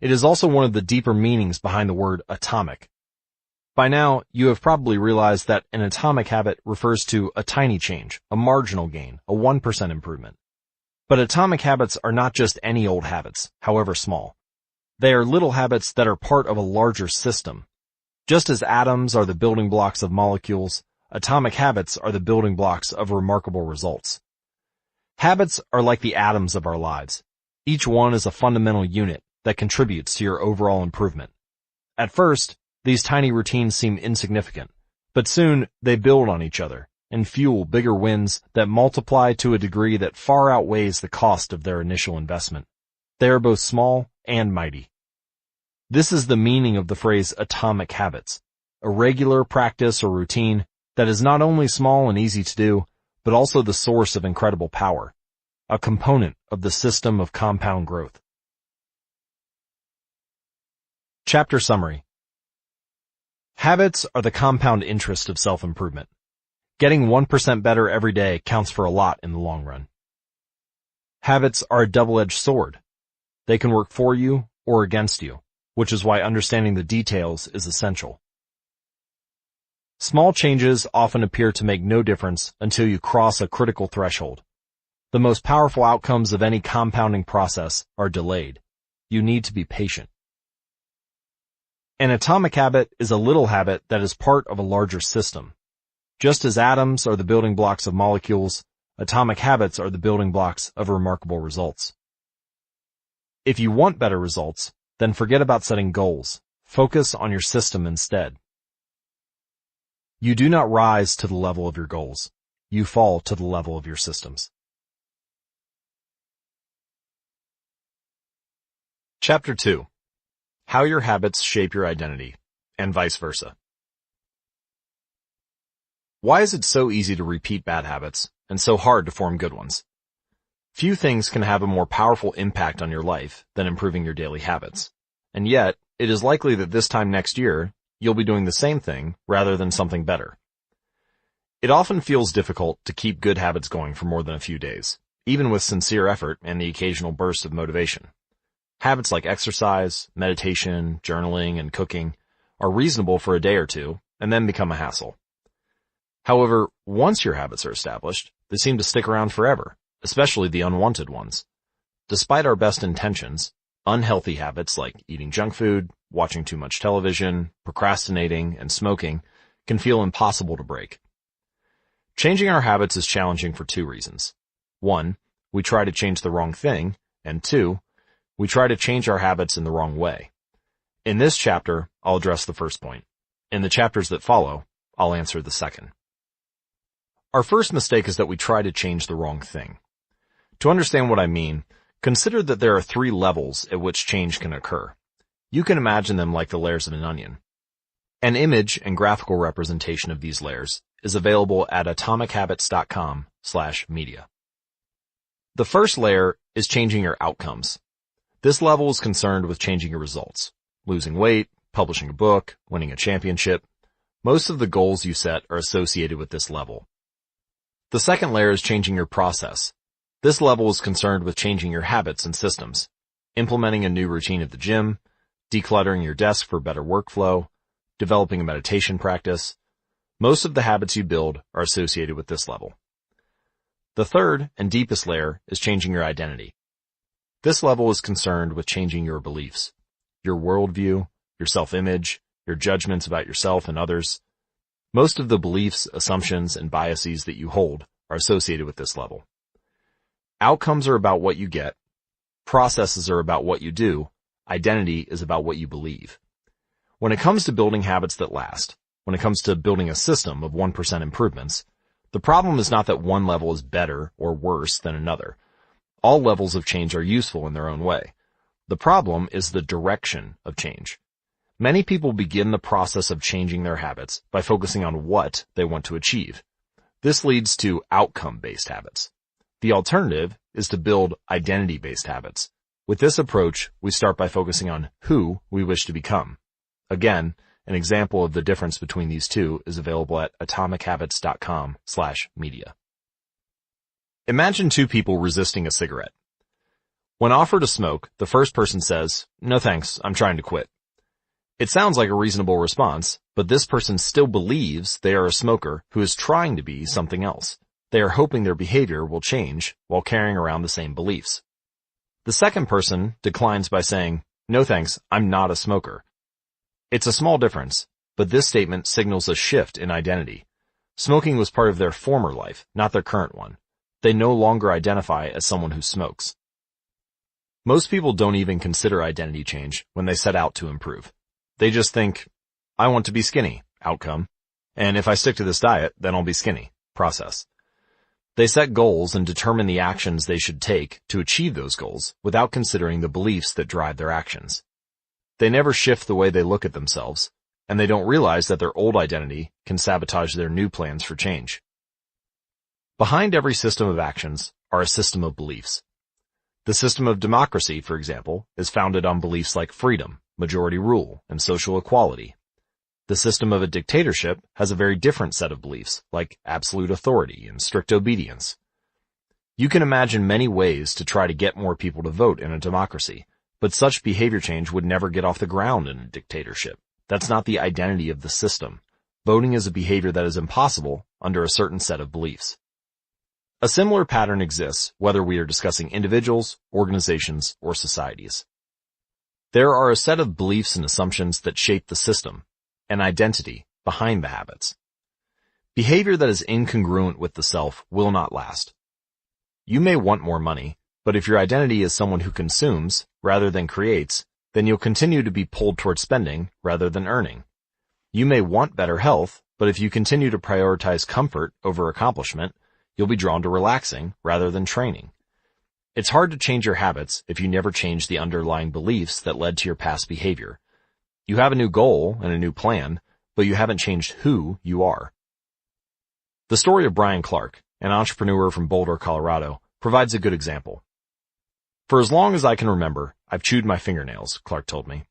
It is also one of the deeper meanings behind the word atomic. By now, you have probably realized that an atomic habit refers to a tiny change, a marginal gain, a 1% improvement. But atomic habits are not just any old habits, however small. They are little habits that are part of a larger system. Just as atoms are the building blocks of molecules, atomic habits are the building blocks of remarkable results. Habits are like the atoms of our lives. Each one is a fundamental unit that contributes to your overall improvement. At first, these tiny routines seem insignificant, but soon they build on each other and fuel bigger wins that multiply to a degree that far outweighs the cost of their initial investment. They are both small and mighty. This is the meaning of the phrase atomic habits, a regular practice or routine that is not only small and easy to do, but also the source of incredible power, a component of the system of compound growth. Chapter Summary. Habits are the compound interest of self-improvement. Getting 1% better every day counts for a lot in the long run. Habits are a double-edged sword. They can work for you or against you, which is why understanding the details is essential. Small changes often appear to make no difference until you cross a critical threshold. The most powerful outcomes of any compounding process are delayed. You need to be patient. An atomic habit is a little habit that is part of a larger system. Just as atoms are the building blocks of molecules, atomic habits are the building blocks of remarkable results. If you want better results, then forget about setting goals. Focus on your system instead. You do not rise to the level of your goals. You fall to the level of your systems. Chapter 2. How your habits shape your identity, and vice versa. Why is it so easy to repeat bad habits, and so hard to form good ones? Few things can have a more powerful impact on your life than improving your daily habits. And yet, it is likely that this time next year, you'll be doing the same thing rather than something better. It often feels difficult to keep good habits going for more than a few days, even with sincere effort and the occasional burst of motivation. Habits like exercise, meditation, journaling, and cooking are reasonable for a day or two and then become a hassle. However, once your habits are established, they seem to stick around forever, especially the unwanted ones. Despite our best intentions, unhealthy habits like eating junk food, watching too much television, procrastinating, and smoking can feel impossible to break. Changing our habits is challenging for two reasons. 1, we try to change the wrong thing, and 2, we try to change our habits in the wrong way. In this chapter, I'll address the first point. In the chapters that follow, I'll answer the second. Our first mistake is that we try to change the wrong thing. To understand what I mean, consider that there are 3 levels at which change can occur. You can imagine them like the layers of an onion. An image and graphical representation of these layers is available at atomichabits.com/media. The first layer is changing your outcomes. This level is concerned with changing your results. Losing weight, publishing a book, winning a championship. Most of the goals you set are associated with this level. The second layer is changing your process. This level is concerned with changing your habits and systems, implementing a new routine at the gym, decluttering your desk for better workflow, developing a meditation practice. Most of the habits you build are associated with this level. The third and deepest layer is changing your identity. This level is concerned with changing your beliefs, your worldview, your self-image, your judgments about yourself and others. Most of the beliefs, assumptions, and biases that you hold are associated with this level. Outcomes are about what you get. Processes are about what you do. Identity is about what you believe. When it comes to building habits that last, when it comes to building a system of 1% improvements, The problem is not that one level is better or worse than another. All levels of change are useful in their own way. The problem is the direction of change. Many people begin the process of changing their habits by focusing on what they want to achieve. This leads to outcome-based habits. The alternative is to build identity-based habits. With this approach, we start by focusing on who we wish to become. Again, an example of the difference between these two is available at atomichabits.com/media. Imagine two people resisting a cigarette. When offered a smoke, the first person says, "No thanks, I'm trying to quit." It sounds like a reasonable response, but this person still believes they are a smoker who is trying to be something else. They are hoping their behavior will change while carrying around the same beliefs. The second person declines by saying, "No thanks, I'm not a smoker." It's a small difference, but this statement signals a shift in identity. Smoking was part of their former life, not their current one. They no longer identify as someone who smokes. Most people don't even consider identity change when they set out to improve. They just think, I want to be skinny, outcome, and if I stick to this diet, then I'll be skinny, process. They set goals and determine the actions they should take to achieve those goals without considering the beliefs that drive their actions. They never shift the way they look at themselves, and they don't realize that their old identity can sabotage their new plans for change. Behind every system of actions are a system of beliefs. The system of democracy, for example, is founded on beliefs like freedom, majority rule, and social equality. The system of a dictatorship has a very different set of beliefs, like absolute authority and strict obedience. You can imagine many ways to try to get more people to vote in a democracy, but such behavior change would never get off the ground in a dictatorship. That's not the identity of the system. Voting is a behavior that is impossible under a certain set of beliefs. A similar pattern exists whether we are discussing individuals, organizations, or societies. There are a set of beliefs and assumptions that shape the system, an identity behind the habits. Behavior that is incongruent with the self will not last. You may want more money, but if your identity is someone who consumes rather than creates, then you'll continue to be pulled toward spending rather than earning. You may want better health, but if you continue to prioritize comfort over accomplishment, you'll be drawn to relaxing rather than training. It's hard to change your habits if you never change the underlying beliefs that led to your past behavior. You have a new goal and a new plan, but you haven't changed who you are. The story of Brian Clark, an entrepreneur from Boulder, Colorado, provides a good example. For as long as I can remember, I've chewed my fingernails, Clark told me.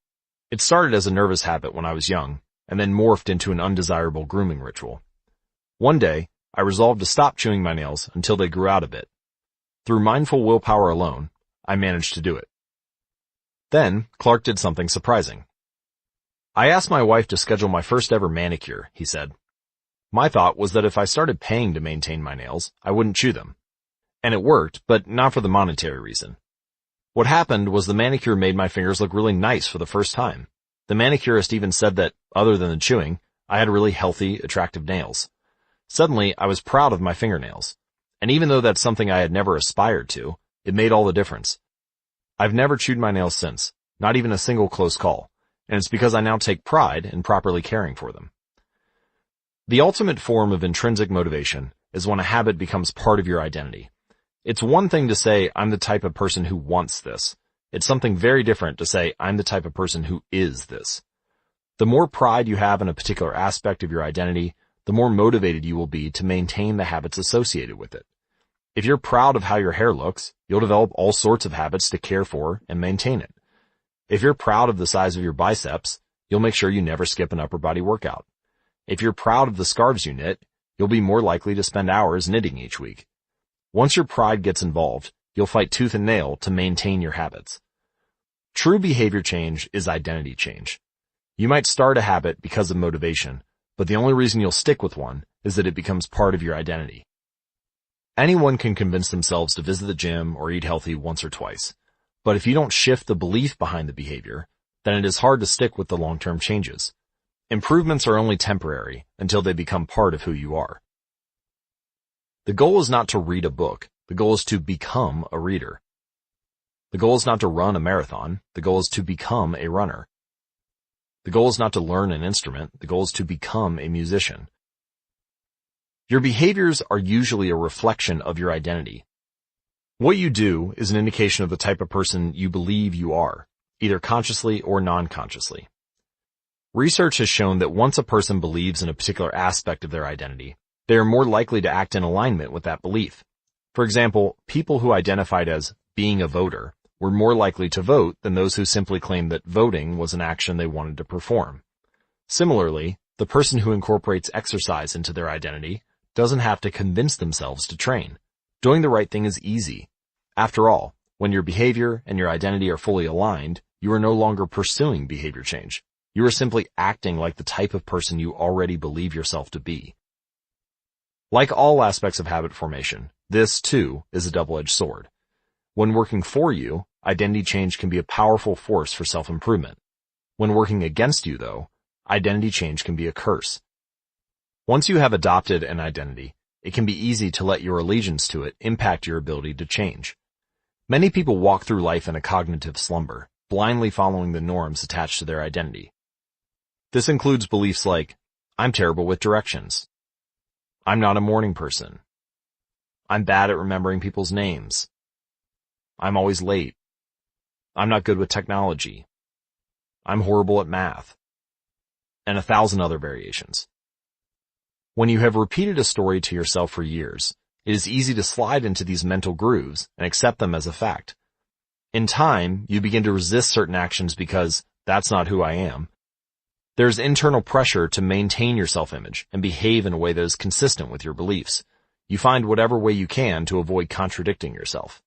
It started as a nervous habit when I was young, and then morphed into an undesirable grooming ritual. One day, I resolved to stop chewing my nails until they grew out a bit. Through mindful willpower alone, I managed to do it. Then, Clark did something surprising. I asked my wife to schedule my first ever manicure, he said. My thought was that if I started paying to maintain my nails, I wouldn't chew them. And it worked, but not for the monetary reason. What happened was the manicure made my fingers look really nice for the first time. The manicurist even said that, other than the chewing, I had really healthy, attractive nails. Suddenly, I was proud of my fingernails. And even though that's something I had never aspired to, it made all the difference. I've never chewed my nails since, not even a single close call, and it's because I now take pride in properly caring for them. The ultimate form of intrinsic motivation is when a habit becomes part of your identity. It's one thing to say, I'm the type of person who wants this. It's something very different to say, I'm the type of person who is this. The more pride you have in a particular aspect of your identity, the more motivated you will be to maintain the habits associated with it. If you're proud of how your hair looks, you'll develop all sorts of habits to care for and maintain it. If you're proud of the size of your biceps, you'll make sure you never skip an upper body workout. If you're proud of the scarves you knit, you'll be more likely to spend hours knitting each week. Once your pride gets involved, you'll fight tooth and nail to maintain your habits. True behavior change is identity change. You might start a habit because of motivation, but the only reason you'll stick with one is that it becomes part of your identity. Anyone can convince themselves to visit the gym or eat healthy once or twice, but if you don't shift the belief behind the behavior, then it is hard to stick with the long-term changes. Improvements are only temporary until they become part of who you are. The goal is not to read a book. The goal is to become a reader. The goal is not to run a marathon. The goal is to become a runner. The goal is not to learn an instrument. The goal is to become a musician. Your behaviors are usually a reflection of your identity. What you do is an indication of the type of person you believe you are, either consciously or non-consciously. Research has shown that once a person believes in a particular aspect of their identity, they are more likely to act in alignment with that belief. For example, people who identified as being a voter were more likely to vote than those who simply claimed that voting was an action they wanted to perform. Similarly, the person who incorporates exercise into their identity doesn't have to convince themselves to train. Doing the right thing is easy. After all, when your behavior and your identity are fully aligned, you are no longer pursuing behavior change. You are simply acting like the type of person you already believe yourself to be. Like all aspects of habit formation, this, too, is a double-edged sword. When working for you, identity change can be a powerful force for self-improvement. When working against you, though, identity change can be a curse. Once you have adopted an identity, it can be easy to let your allegiance to it impact your ability to change. Many people walk through life in a cognitive slumber, blindly following the norms attached to their identity. This includes beliefs like, I'm terrible with directions. I'm not a morning person. I'm bad at remembering people's names. I'm always late. I'm not good with technology. I'm horrible at math. And 1,000 other variations. When you have repeated a story to yourself for years, it is easy to slide into these mental grooves and accept them as a fact. In time, you begin to resist certain actions because that's not who I am. There's internal pressure to maintain your self-image and behave in a way that is consistent with your beliefs. You find whatever way you can to avoid contradicting yourself.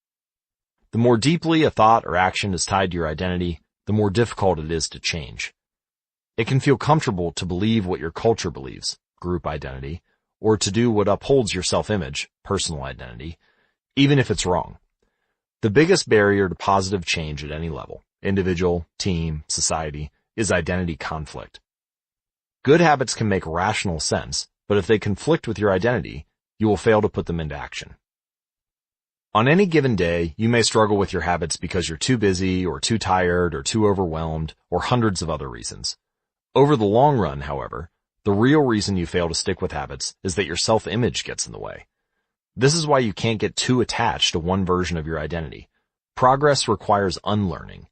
The more deeply a thought or action is tied to your identity, the more difficult it is to change. It can feel comfortable to believe what your culture believes, group identity, or to do what upholds your self-image, personal identity, even if it's wrong. The biggest barrier to positive change at any level, individual, team, society, is identity conflict. Good habits can make rational sense, but if they conflict with your identity, you will fail to put them into action. On any given day, you may struggle with your habits because you're too busy or too tired or too overwhelmed or hundreds of other reasons. Over the long run, however, the real reason you fail to stick with habits is that your self-image gets in the way. This is why you can't get too attached to one version of your identity. Progress requires unlearning.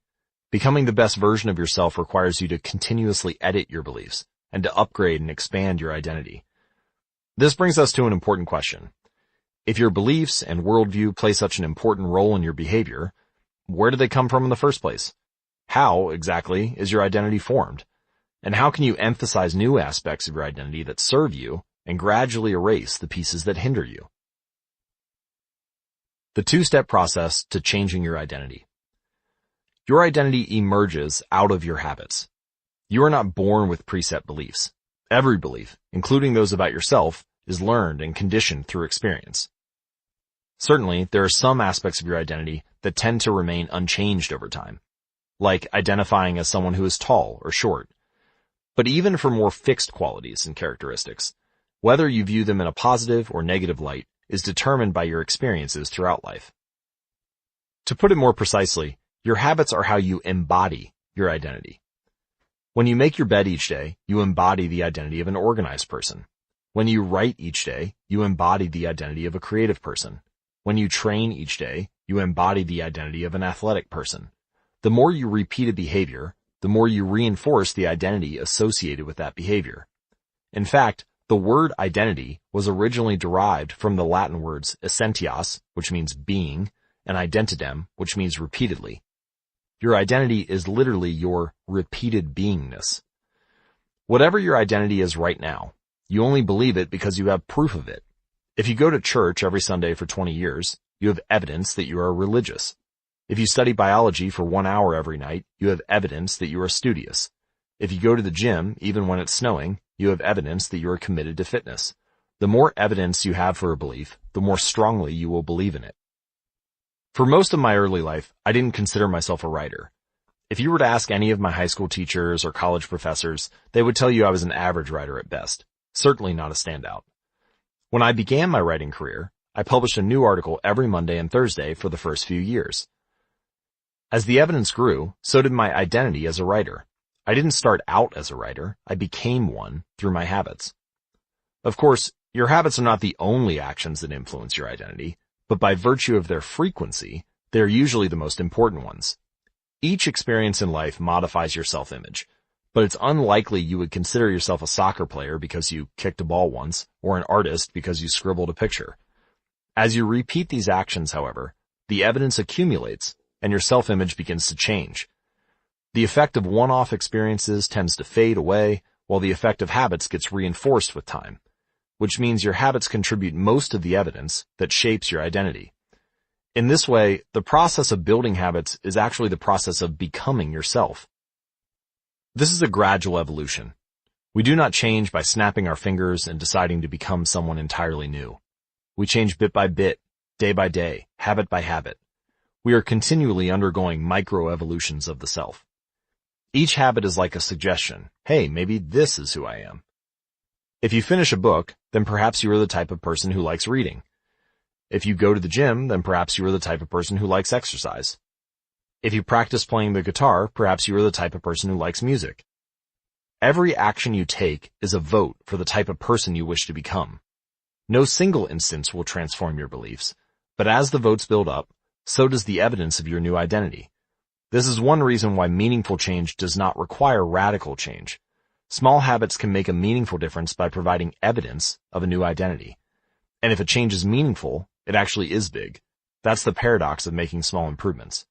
Becoming the best version of yourself requires you to continuously edit your beliefs and to upgrade and expand your identity. This brings us to an important question. If your beliefs and worldview play such an important role in your behavior, where do they come from in the first place? How, exactly, is your identity formed? And how can you emphasize new aspects of your identity that serve you and gradually erase the pieces that hinder you? The two-step process to changing your identity. Your identity emerges out of your habits. You are not born with preset beliefs. Every belief, including those about yourself, is learned and conditioned through experience. Certainly, there are some aspects of your identity that tend to remain unchanged over time, like identifying as someone who is tall or short. But even for more fixed qualities and characteristics, whether you view them in a positive or negative light is determined by your experiences throughout life. To put it more precisely, your habits are how you embody your identity. When you make your bed each day, you embody the identity of an organized person. When you write each day, you embody the identity of a creative person. When you train each day, you embody the identity of an athletic person. The more you repeat a behavior, the more you reinforce the identity associated with that behavior. In fact, the word identity was originally derived from the Latin words essentias, which means being, and identidem, which means repeatedly. Your identity is literally your repeated beingness. Whatever your identity is right now, you only believe it because you have proof of it. If you go to church every Sunday for 20 years, you have evidence that you are religious. If you study biology for 1 hour every night, you have evidence that you are studious. If you go to the gym, even when it's snowing, you have evidence that you are committed to fitness. The more evidence you have for a belief, the more strongly you will believe in it. For most of my early life, I didn't consider myself a writer. If you were to ask any of my high school teachers or college professors, they would tell you I was an average writer at best, certainly not a standout. When I began my writing career, I published a new article every Monday and Thursday for the first few years. As the evidence grew, so did my identity as a writer. I didn't start out as a writer, I became one through my habits. Of course, Your habits are not the only actions that influence your identity, but by virtue of their frequency, they're usually the most important ones. Each experience in life modifies your self-image, but it's unlikely you would consider yourself a soccer player because you kicked a ball once, or an artist because you scribbled a picture. As you repeat these actions, however, the evidence accumulates and your self-image begins to change. The effect of one-off experiences tends to fade away, while the effect of habits gets reinforced with time, which means your habits contribute most of the evidence that shapes your identity. In this way, the process of building habits is actually the process of becoming yourself. This is a gradual evolution. We do not change by snapping our fingers and deciding to become someone entirely new. We change bit by bit, day by day, habit by habit. We are continually undergoing micro-evolutions of the self. Each habit is like a suggestion. Hey, maybe this is who I am. If you finish a book, then perhaps you are the type of person who likes reading. If you go to the gym, then perhaps you are the type of person who likes exercise. If you practice playing the guitar, perhaps you are the type of person who likes music. Every action you take is a vote for the type of person you wish to become. No single instance will transform your beliefs, but as the votes build up, so does the evidence of your new identity. This is one reason why meaningful change does not require radical change. Small habits can make a meaningful difference by providing evidence of a new identity. And if a change is meaningful, it actually is big. That's the paradox of making small improvements.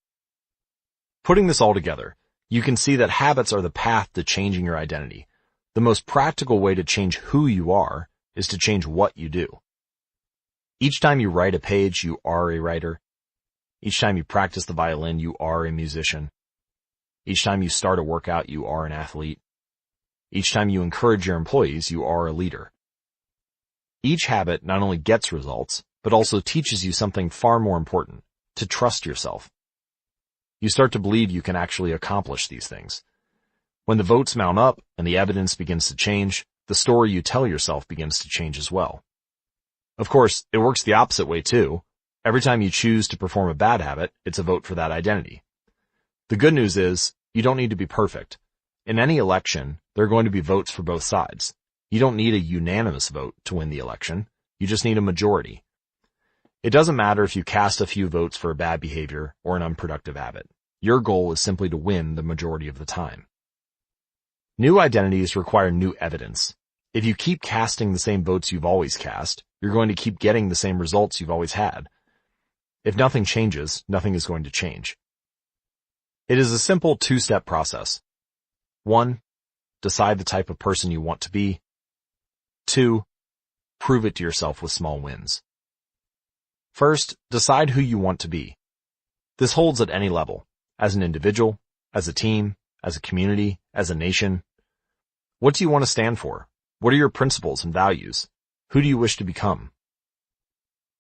Putting this all together, you can see that habits are the path to changing your identity. The most practical way to change who you are is to change what you do. Each time you write a page, you are a writer. Each time you practice the violin, you are a musician. Each time you start a workout, you are an athlete. Each time you encourage your employees, you are a leader. Each habit not only gets results, but also teaches you something far more important, to trust yourself. You start to believe you can actually accomplish these things. When the votes mount up and the evidence begins to change, the story you tell yourself begins to change as well. Of course, it works the opposite way too. Every time you choose to perform a bad habit, it's a vote for that identity. The good news is, you don't need to be perfect. In any election, there are going to be votes for both sides. You don't need a unanimous vote to win the election. You just need a majority. It doesn't matter if you cast a few votes for a bad behavior or an unproductive habit. Your goal is simply to win the majority of the time. New identities require new evidence. If you keep casting the same votes you've always cast, you're going to keep getting the same results you've always had. If nothing changes, nothing is going to change. It is a simple two-step process. 1. Decide the type of person you want to be. 2. Prove it to yourself with small wins. First, decide who you want to be. This holds at any level, as an individual, as a team, as a community, as a nation. What do you want to stand for? What are your principles and values? Who do you wish to become?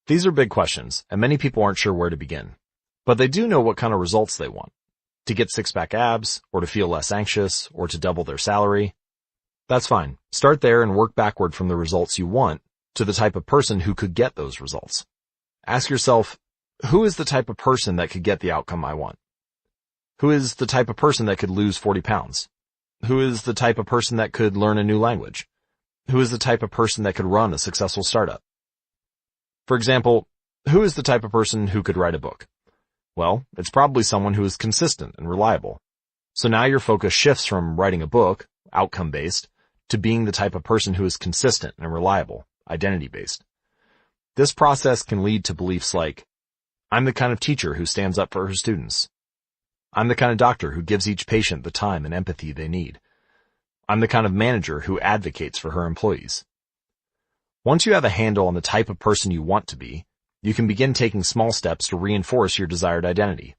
These are big questions, and many people aren't sure where to begin. But they do know what kind of results they want. To get six-pack abs, or to feel less anxious, or to double their salary. That's fine. Start there and work backward from the results you want to the type of person who could get those results. Ask yourself, who is the type of person that could get the outcome I want? Who is the type of person that could lose 40 pounds? Who is the type of person that could learn a new language? Who is the type of person that could run a successful startup? For example, who is the type of person who could write a book? Well, it's probably someone who is consistent and reliable. So now your focus shifts from writing a book, outcome-based, to being the type of person who is consistent and reliable, identity-based. This process can lead to beliefs like, I'm the kind of teacher who stands up for her students. I'm the kind of doctor who gives each patient the time and empathy they need. I'm the kind of manager who advocates for her employees. Once you have a handle on the type of person you want to be, you can begin taking small steps to reinforce your desired identity.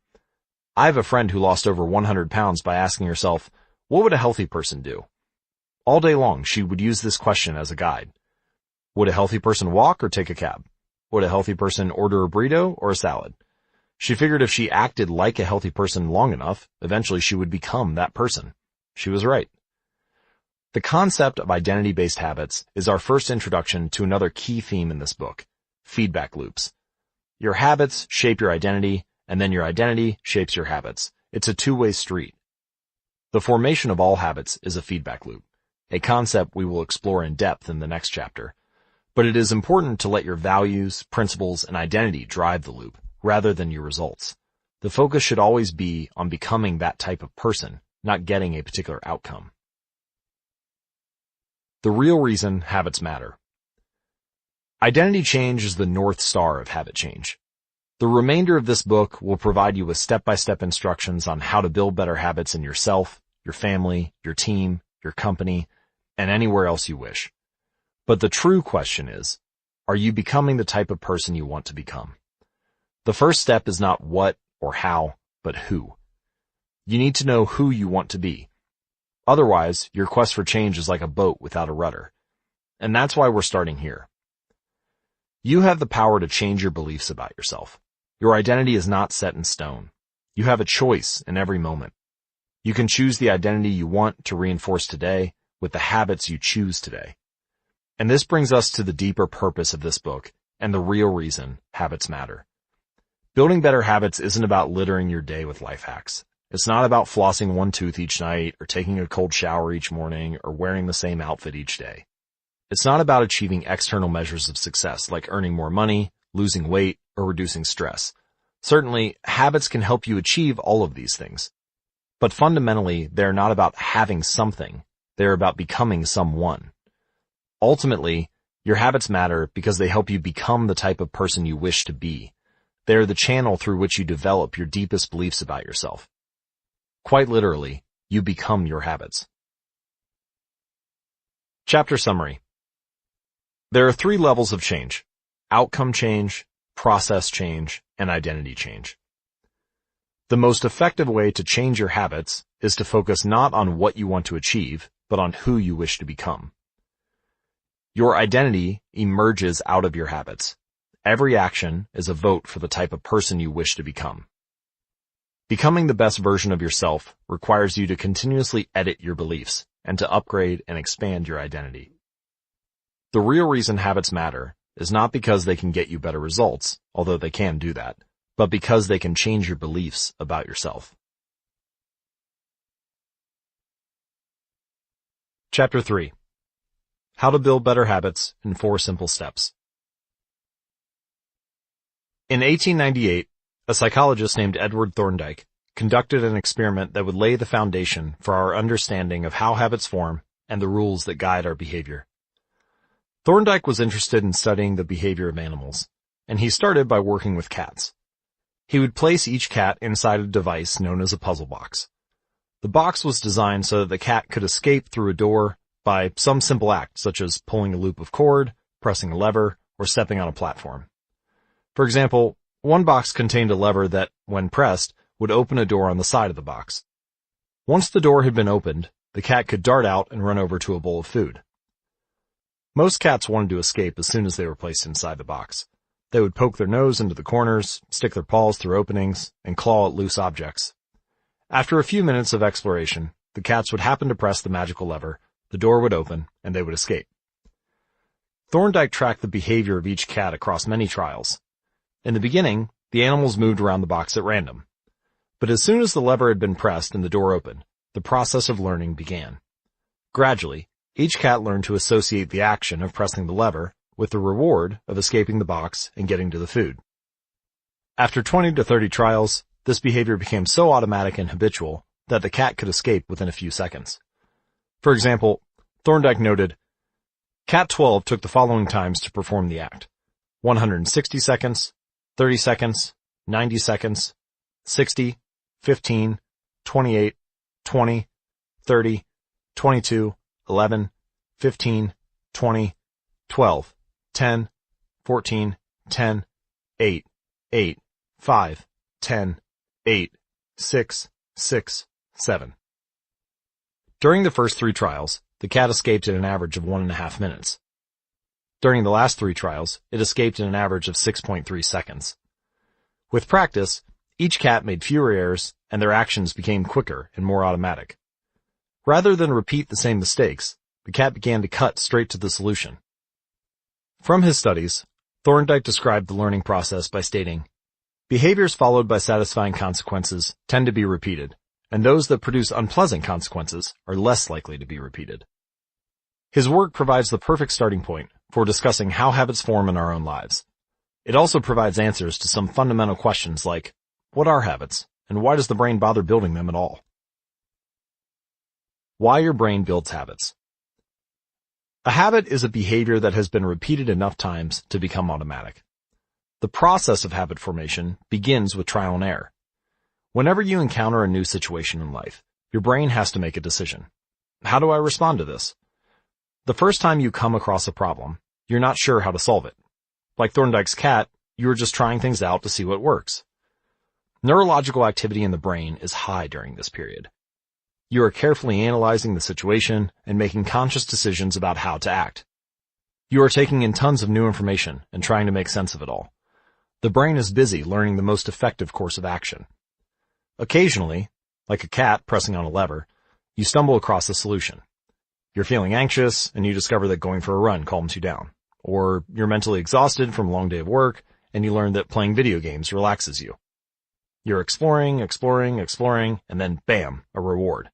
I have a friend who lost over 100 pounds by asking herself, what would a healthy person do? All day long, she would use this question as a guide. Would a healthy person walk or take a cab? Would a healthy person order a burrito or a salad? She figured if she acted like a healthy person long enough, eventually she would become that person. She was right. The concept of identity-based habits is our first introduction to another key theme in this book, feedback loops. Your habits shape your identity, and then your identity shapes your habits. It's a two-way street. The formation of all habits is a feedback loop, a concept we will explore in depth in the next chapter. But it is important to let your values, principles, and identity drive the loop, rather than your results. The focus should always be on becoming that type of person, not getting a particular outcome. The real reason habits matter. Identity change is the North Star of habit change. The remainder of this book will provide you with step-by-step instructions on how to build better habits in yourself, your family, your team, your company, and anywhere else you wish. But the true question is, are you becoming the type of person you want to become? The first step is not what or how, but who. You need to know who you want to be. Otherwise, your quest for change is like a boat without a rudder. And that's why we're starting here. You have the power to change your beliefs about yourself. Your identity is not set in stone. You have a choice in every moment. You can choose the identity you want to reinforce today with the habits you choose today. And this brings us to the deeper purpose of this book and the real reason habits matter. Building better habits isn't about littering your day with life hacks. It's not about flossing one tooth each night or taking a cold shower each morning or wearing the same outfit each day. It's not about achieving external measures of success like earning more money, losing weight, or reducing stress. Certainly, habits can help you achieve all of these things. But fundamentally, they're not about having something. They're about becoming someone. Ultimately, your habits matter because they help you become the type of person you wish to be. They're the channel through which you develop your deepest beliefs about yourself. Quite literally, you become your habits. Chapter summary. There are 3 levels of change: outcome change, process change, and identity change. The most effective way to change your habits is to focus not on what you want to achieve, but on who you wish to become. Your identity emerges out of your habits. Every action is a vote for the type of person you wish to become. Becoming the best version of yourself requires you to continuously edit your beliefs and to upgrade and expand your identity. The real reason habits matter is not because they can get you better results, although they can do that, but because they can change your beliefs about yourself. Chapter 3. How to build better habits in 4 simple steps. In 1898, a psychologist named Edward Thorndike conducted an experiment that would lay the foundation for our understanding of how habits form and the rules that guide our behavior. Thorndike was interested in studying the behavior of animals, and he started by working with cats. He would place each cat inside a device known as a puzzle box. The box was designed so that the cat could escape through a door by some simple act, such as pulling a loop of cord, pressing a lever, or stepping on a platform. For example, one box contained a lever that, when pressed, would open a door on the side of the box. Once the door had been opened, the cat could dart out and run over to a bowl of food. Most cats wanted to escape as soon as they were placed inside the box. They would poke their nose into the corners, stick their paws through openings, and claw at loose objects. After a few minutes of exploration, the cats would happen to press the magical lever, the door would open, and they would escape. Thorndike tracked the behavior of each cat across many trials. In the beginning, the animals moved around the box at random. But as soon as the lever had been pressed and the door opened, the process of learning began. Gradually, each cat learned to associate the action of pressing the lever with the reward of escaping the box and getting to the food. After 20 to 30 trials, this behavior became so automatic and habitual that the cat could escape within a few seconds. For example, Thorndike noted, Cat 12 took the following times to perform the act: 160 seconds, 30 seconds, 90 seconds, 60, 15, 28, 20, 30, 22, 11, 15, 20, 12, 10, 14, 10, 8, 8, 5, 10, 8, 6, 6, 7. During the first 3 trials, the cat escaped at an average of 1.5 minutes. During the last 3 trials, it escaped in an average of 6.3 seconds. With practice, each cat made fewer errors and their actions became quicker and more automatic. Rather than repeat the same mistakes, the cat began to cut straight to the solution. From his studies, Thorndike described the learning process by stating, behaviors followed by satisfying consequences tend to be repeated, and those that produce unpleasant consequences are less likely to be repeated. His work provides the perfect starting point for discussing how habits form in our own lives. It also provides answers to some fundamental questions like, what are habits, and why does the brain bother building them at all? Why your brain builds habits. A habit is a behavior that has been repeated enough times to become automatic. The process of habit formation begins with trial and error. Whenever you encounter a new situation in life, your brain has to make a decision. How do I respond to this? The first time you come across a problem, you're not sure how to solve it. Like Thorndike's cat, you are just trying things out to see what works. Neurological activity in the brain is high during this period. You are carefully analyzing the situation and making conscious decisions about how to act. You are taking in tons of new information and trying to make sense of it all. The brain is busy learning the most effective course of action. Occasionally, like a cat pressing on a lever, you stumble across a solution. You're feeling anxious and you discover that going for a run calms you down. Or you're mentally exhausted from a long day of work and you learn that playing video games relaxes you. You're exploring, and then bam, a reward.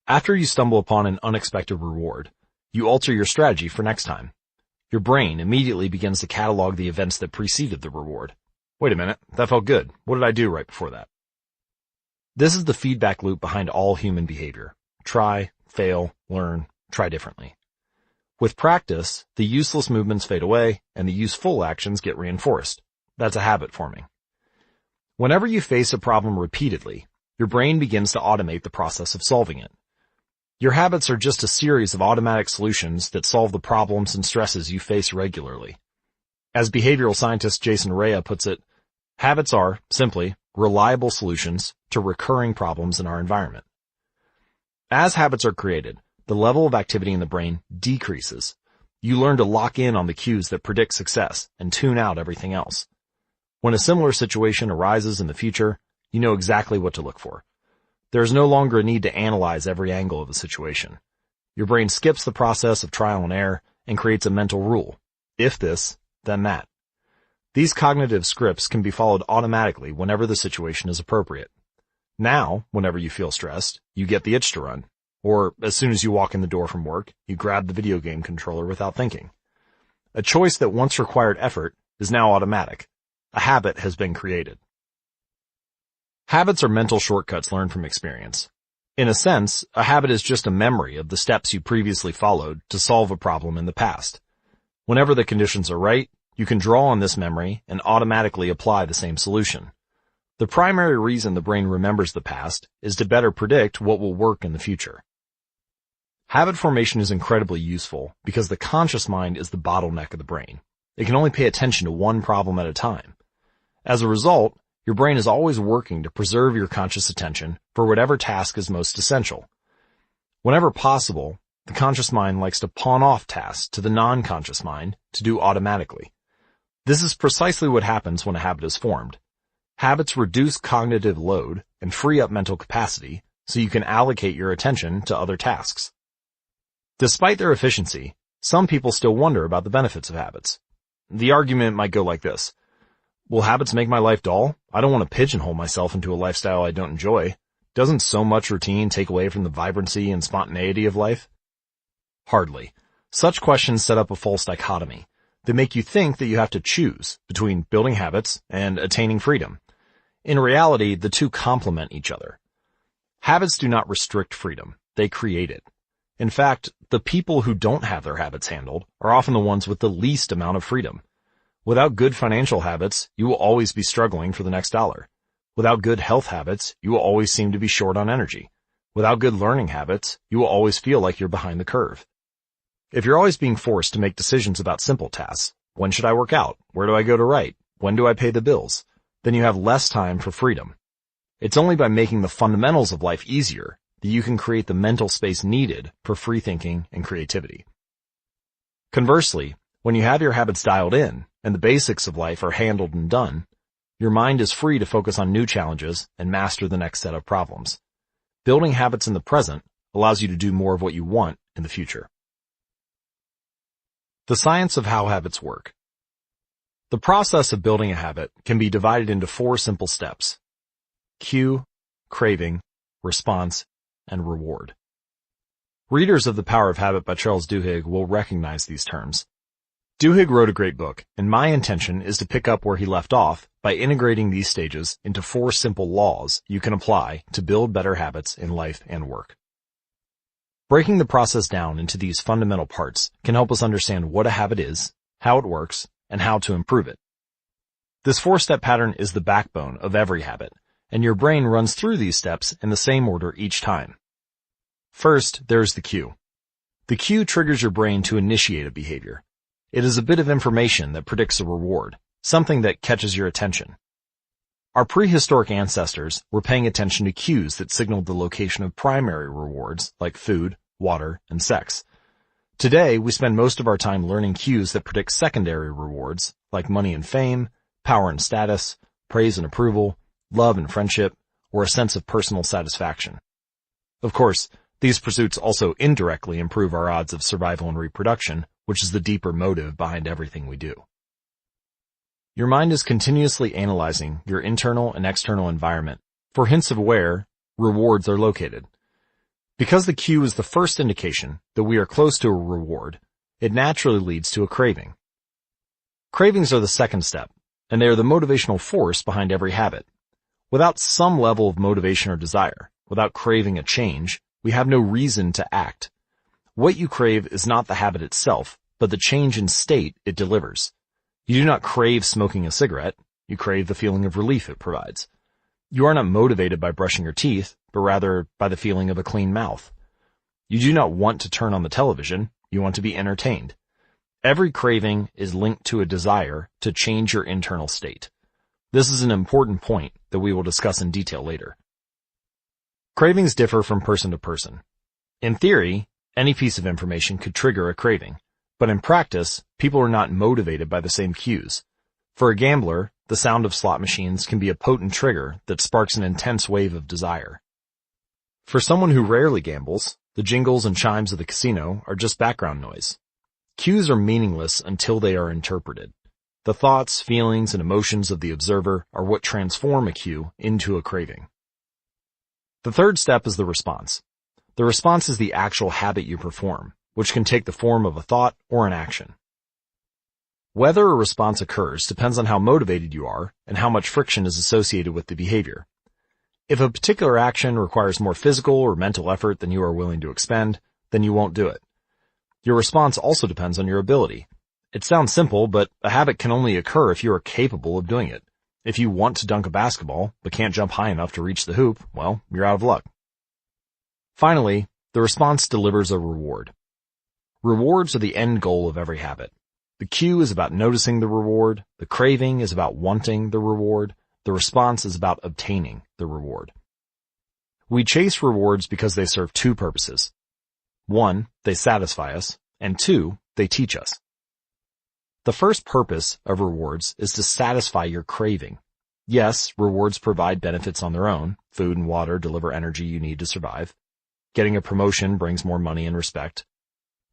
After you stumble upon an unexpected reward, you alter your strategy for next time. Your brain immediately begins to catalog the events that preceded the reward. Wait a minute, that felt good. What did I do right before that? This is the feedback loop behind all human behavior. Try, fail, learn, try differently. With practice, the useless movements fade away and the useful actions get reinforced. That's a habit forming. Whenever you face a problem repeatedly, your brain begins to automate the process of solving it. Your habits are just a series of automatic solutions that solve the problems and stresses you face regularly. As behavioral scientist Jason Rea puts it, habits are, simply, reliable solutions to recurring problems in our environment. As habits are created, the level of activity in the brain decreases. You learn to lock in on the cues that predict success and tune out everything else. When a similar situation arises in the future, you know exactly what to look for. There is no longer a need to analyze every angle of the situation. Your brain skips the process of trial and error and creates a mental rule. If this, then that. These cognitive scripts can be followed automatically whenever the situation is appropriate. Now, whenever you feel stressed, you get the itch to run. Or, as soon as you walk in the door from work, you grab the video game controller without thinking. A choice that once required effort is now automatic. A habit has been created. Habits are mental shortcuts learned from experience. In a sense, a habit is just a memory of the steps you previously followed to solve a problem in the past. Whenever the conditions are right, you can draw on this memory and automatically apply the same solution. The primary reason the brain remembers the past is to better predict what will work in the future. Habit formation is incredibly useful because the conscious mind is the bottleneck of the brain. It can only pay attention to one problem at a time. As a result, your brain is always working to preserve your conscious attention for whatever task is most essential. Whenever possible, the conscious mind likes to pawn off tasks to the non-conscious mind to do automatically. This is precisely what happens when a habit is formed. Habits reduce cognitive load and free up mental capacity so you can allocate your attention to other tasks. Despite their efficiency, some people still wonder about the benefits of habits. The argument might go like this. Will habits make my life dull? I don't want to pigeonhole myself into a lifestyle I don't enjoy. Doesn't so much routine take away from the vibrancy and spontaneity of life? Hardly. Such questions set up a false dichotomy. They make you think that you have to choose between building habits and attaining freedom. In reality, the two complement each other. Habits do not restrict freedom. They create it. In fact, the people who don't have their habits handled are often the ones with the least amount of freedom. Without good financial habits, you will always be struggling for the next dollar. Without good health habits, you will always seem to be short on energy. Without good learning habits, you will always feel like you're behind the curve. If you're always being forced to make decisions about simple tasks, when should I work out? Where do I go to write? When do I pay the bills? Then you have less time for freedom. It's only by making the fundamentals of life easier that you can create the mental space needed for free thinking and creativity. Conversely, when you have your habits dialed in and the basics of life are handled and done, your mind is free to focus on new challenges and master the next set of problems. Building habits in the present allows you to do more of what you want in the future. The science of how habits work. The process of building a habit can be divided into 4 simple steps: cue, craving, response, and reward. Readers of The Power of Habit by Charles Duhigg will recognize these terms. Duhigg wrote a great book, and my intention is to pick up where he left off by integrating these stages into 4 simple laws you can apply to build better habits in life and work. Breaking the process down into these fundamental parts can help us understand what a habit is, how it works, and how to improve it. This 4-step pattern is the backbone of every habit, and your brain runs through these steps in the same order each time. First, there's the cue. The cue triggers your brain to initiate a behavior. It is a bit of information that predicts a reward, something that catches your attention. Our prehistoric ancestors were paying attention to cues that signaled the location of primary rewards like food, water, and sex. Today, we spend most of our time learning cues that predict secondary rewards like money and fame, power and status, praise and approval, love and friendship, or a sense of personal satisfaction. Of course, these pursuits also indirectly improve our odds of survival and reproduction, which is the deeper motive behind everything we do. Your mind is continuously analyzing your internal and external environment for hints of where rewards are located. Because the cue is the first indication that we are close to a reward, it naturally leads to a craving. Cravings are the second step, and they are the motivational force behind every habit. Without some level of motivation or desire, without craving a change, we have no reason to act. What you crave is not the habit itself, but the change in state it delivers. You do not crave smoking a cigarette, you crave the feeling of relief it provides. You are not motivated by brushing your teeth, but rather by the feeling of a clean mouth. You do not want to turn on the television, you want to be entertained. Every craving is linked to a desire to change your internal state. This is an important point that we will discuss in detail later. Cravings differ from person to person. In theory, any piece of information could trigger a craving, but in practice, people are not motivated by the same cues. For a gambler, the sound of slot machines can be a potent trigger that sparks an intense wave of desire. For someone who rarely gambles, the jingles and chimes of the casino are just background noise. Cues are meaningless until they are interpreted. The thoughts, feelings, and emotions of the observer are what transform a cue into a craving. The third step is the response. The response is the actual habit you perform, which can take the form of a thought or an action. Whether a response occurs depends on how motivated you are and how much friction is associated with the behavior. If a particular action requires more physical or mental effort than you are willing to expend, then you won't do it. Your response also depends on your ability. It sounds simple, but a habit can only occur if you are capable of doing it. If you want to dunk a basketball, but can't jump high enough to reach the hoop, well, you're out of luck. Finally, the response delivers a reward. Rewards are the end goal of every habit. The cue is about noticing the reward, the craving is about wanting the reward, the response is about obtaining the reward. We chase rewards because they serve 2 purposes. 1, they satisfy us, and 2, they teach us. The first purpose of rewards is to satisfy your craving. Yes, rewards provide benefits on their own. Food and water deliver energy you need to survive. Getting a promotion brings more money and respect.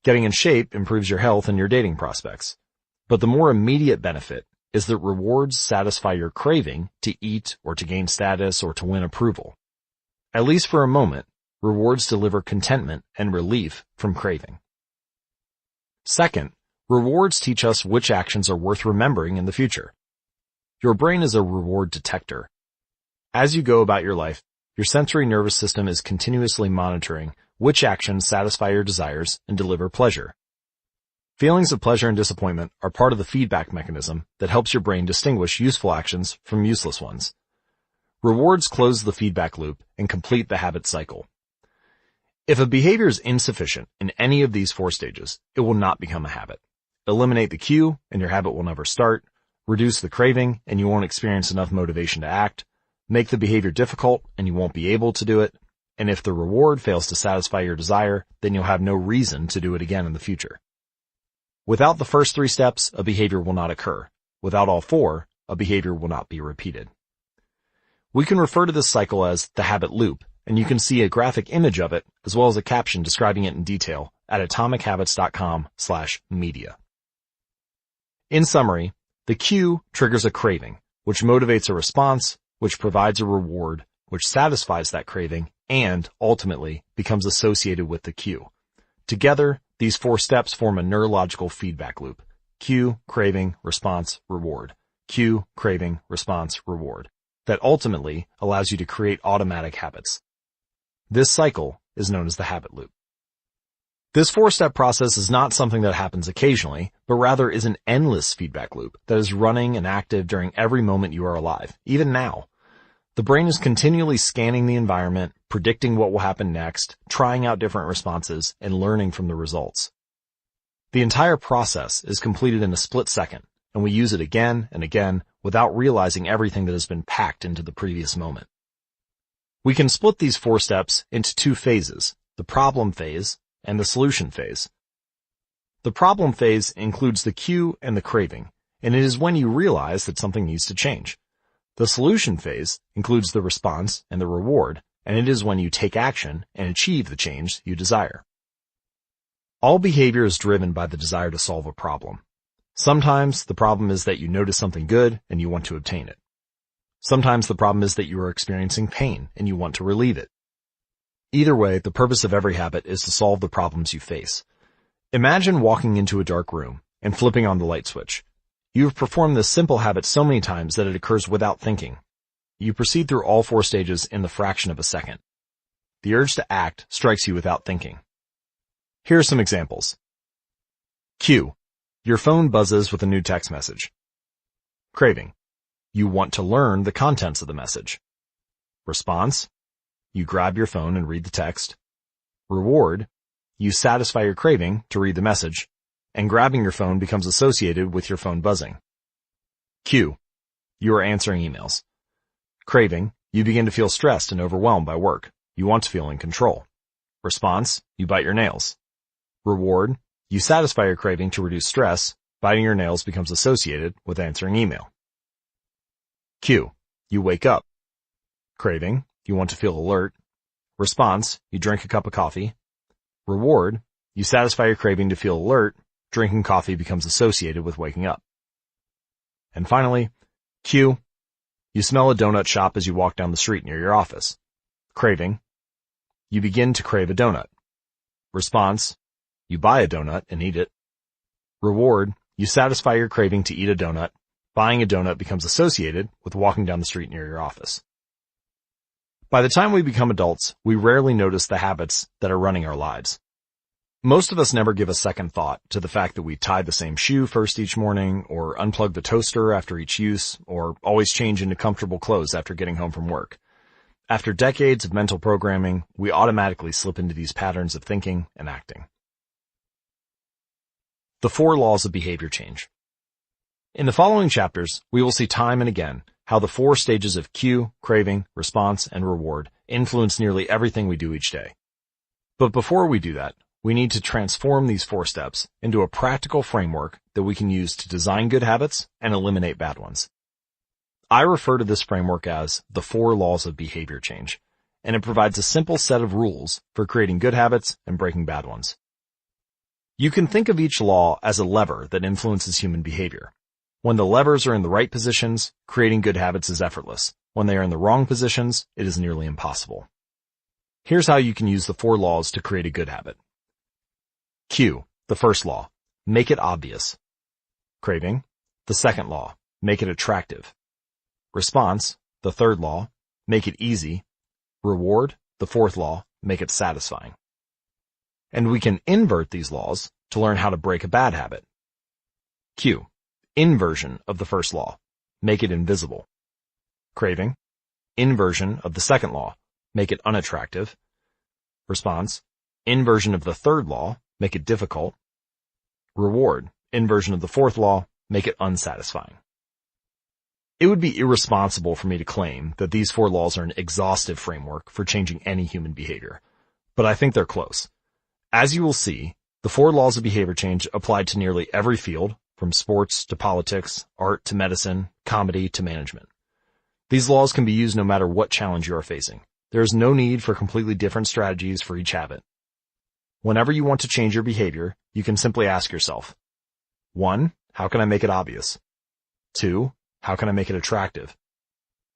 Getting in shape improves your health and your dating prospects. But the more immediate benefit is that rewards satisfy your craving to eat or to gain status or to win approval. At least for a moment, rewards deliver contentment and relief from craving. Second, rewards teach us which actions are worth remembering in the future. Your brain is a reward detector. As you go about your life, your sensory nervous system is continuously monitoring which actions satisfy your desires and deliver pleasure. Feelings of pleasure and disappointment are part of the feedback mechanism that helps your brain distinguish useful actions from useless ones. Rewards close the feedback loop and complete the habit cycle. If a behavior is insufficient in any of these 4 stages, it will not become a habit. Eliminate the cue and your habit will never start. Reduce the craving and you won't experience enough motivation to act. Make the behavior difficult and you won't be able to do it. And if the reward fails to satisfy your desire, then you'll have no reason to do it again in the future. Without the first 3 steps, a behavior will not occur. Without all 4, a behavior will not be repeated. We can refer to this cycle as the habit loop, and you can see a graphic image of it as well as a caption describing it in detail at atomichabits.com/media. In summary, the cue triggers a craving, which motivates a response, which provides a reward, which satisfies that craving, and ultimately becomes associated with the cue. Together, these 4 steps form a neurological feedback loop. cue, craving, response, reward. Cue, craving, response, reward. That ultimately allows you to create automatic habits. This cycle is known as the habit loop. This four-step process is not something that happens occasionally, but rather is an endless feedback loop that is running and active during every moment you are alive, even now. The brain is continually scanning the environment, predicting what will happen next, trying out different responses, and learning from the results. The entire process is completed in a split second, and we use it again and again without realizing everything that has been packed into the previous moment. We can split these four steps into two phases, the problem phase and the solution phase. The problem phase includes the cue and the craving, and it is when you realize that something needs to change. The solution phase includes the response and the reward, and it is when you take action and achieve the change you desire. All behavior is driven by the desire to solve a problem. Sometimes the problem is that you notice something good and you want to obtain it. Sometimes the problem is that you are experiencing pain and you want to relieve it. Either way, the purpose of every habit is to solve the problems you face. Imagine walking into a dark room and flipping on the light switch. You have performed this simple habit so many times that it occurs without thinking. You proceed through all four stages in the fraction of a second. The urge to act strikes you without thinking. Here are some examples. Cue. Your phone buzzes with a new text message. Craving. You want to learn the contents of the message. Response. You grab your phone and read the text. Reward. You satisfy your craving to read the message, and grabbing your phone becomes associated with your phone buzzing. Cue. You are answering emails. Craving. You begin to feel stressed and overwhelmed by work. You want to feel in control. Response. You bite your nails. Reward. You satisfy your craving to reduce stress. Biting your nails becomes associated with answering email. Cue. You wake up. Craving. You want to feel alert. Response. You drink a cup of coffee. Reward. You satisfy your craving to feel alert. Drinking coffee becomes associated with waking up. And finally, cue. You smell a donut shop as you walk down the street near your office. Craving. You begin to crave a donut. Response. You buy a donut and eat it. Reward. You satisfy your craving to eat a donut. Buying a donut becomes associated with walking down the street near your office. By the time we become adults, we rarely notice the habits that are running our lives. Most of us never give a second thought to the fact that we tie the same shoe first each morning, or unplug the toaster after each use, or always change into comfortable clothes after getting home from work. After decades of mental programming, we automatically slip into these patterns of thinking and acting. The 4 laws of behavior change. In the following chapters, we will see time and again how the 4 stages of cue, craving, response, and reward influence nearly everything we do each day. But before we do that, we need to transform these 4 steps into a practical framework that we can use to design good habits and eliminate bad ones. I refer to this framework as the 4 laws of behavior change, and it provides a simple set of rules for creating good habits and breaking bad ones. You can think of each law as a lever that influences human behavior. When the levers are in the right positions, creating good habits is effortless. When they are in the wrong positions, it is nearly impossible. Here's how you can use the 4 laws to create a good habit. Cue, the first law, make it obvious. Craving, the second law, make it attractive. Response, the third law, make it easy. Reward, the fourth law, make it satisfying. And we can invert these laws to learn how to break a bad habit. Cue, inversion of the first law, make it invisible. Craving, inversion of the second law, make it unattractive. Response, inversion of the third law, make it difficult. Reward, inversion of the fourth law, make it unsatisfying. It would be irresponsible for me to claim that these 4 laws are an exhaustive framework for changing any human behavior, but I think they're close. As you will see, the 4 laws of behavior change apply to nearly every field, from sports to politics, art to medicine, comedy to management. These laws can be used no matter what challenge you are facing. There is no need for completely different strategies for each habit. Whenever you want to change your behavior, you can simply ask yourself, 1. How can I make it obvious? 2. How can I make it attractive?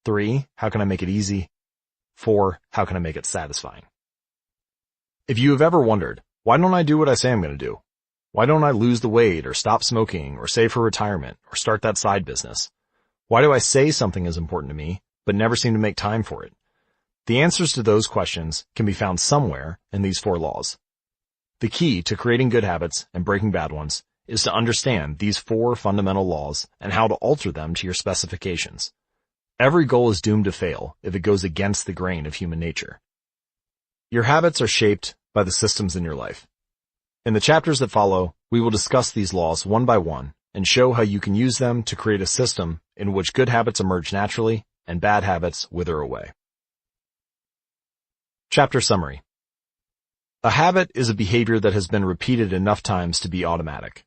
3. How can I make it easy? 4. How can I make it satisfying? If you have ever wondered, why don't I do what I say I'm going to do? Why don't I lose the weight or stop smoking or save for retirement or start that side business? Why do I say something is important to me, but never seem to make time for it? The answers to those questions can be found somewhere in these 4 laws. The key to creating good habits and breaking bad ones is to understand these 4 fundamental laws and how to alter them to your specifications. Every goal is doomed to fail if it goes against the grain of human nature. Your habits are shaped by the systems in your life. In the chapters that follow, we will discuss these laws one by one and show how you can use them to create a system in which good habits emerge naturally and bad habits wither away. Chapter Summary. A habit is a behavior that has been repeated enough times to be automatic.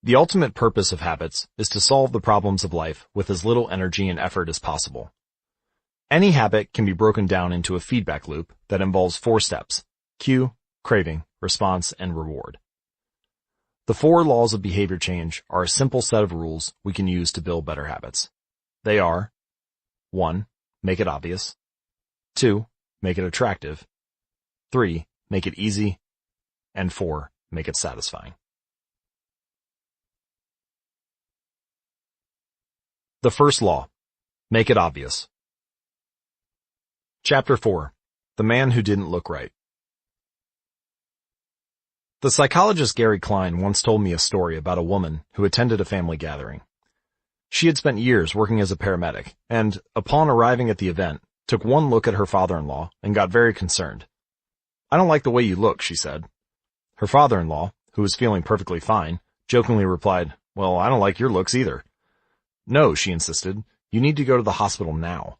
The ultimate purpose of habits is to solve the problems of life with as little energy and effort as possible. Any habit can be broken down into a feedback loop that involves 4 steps: cue, craving, response, and reward. The 4 laws of behavior change are a simple set of rules we can use to build better habits. They are: 1. Make it obvious. 2. Make it attractive. 3. Make it easy. And 4. Make it satisfying. The first law. Make it obvious. Chapter 4. The Man Who Didn't Look Right. The psychologist Gary Klein once told me a story about a woman who attended a family gathering. She had spent years working as a paramedic, and, upon arriving at the event, took one look at her father-in-law and got very concerned. "I don't like the way you look," she said. Her father-in-law, who was feeling perfectly fine, jokingly replied, "Well, I don't like your looks either." "No," she insisted, "you need to go to the hospital now."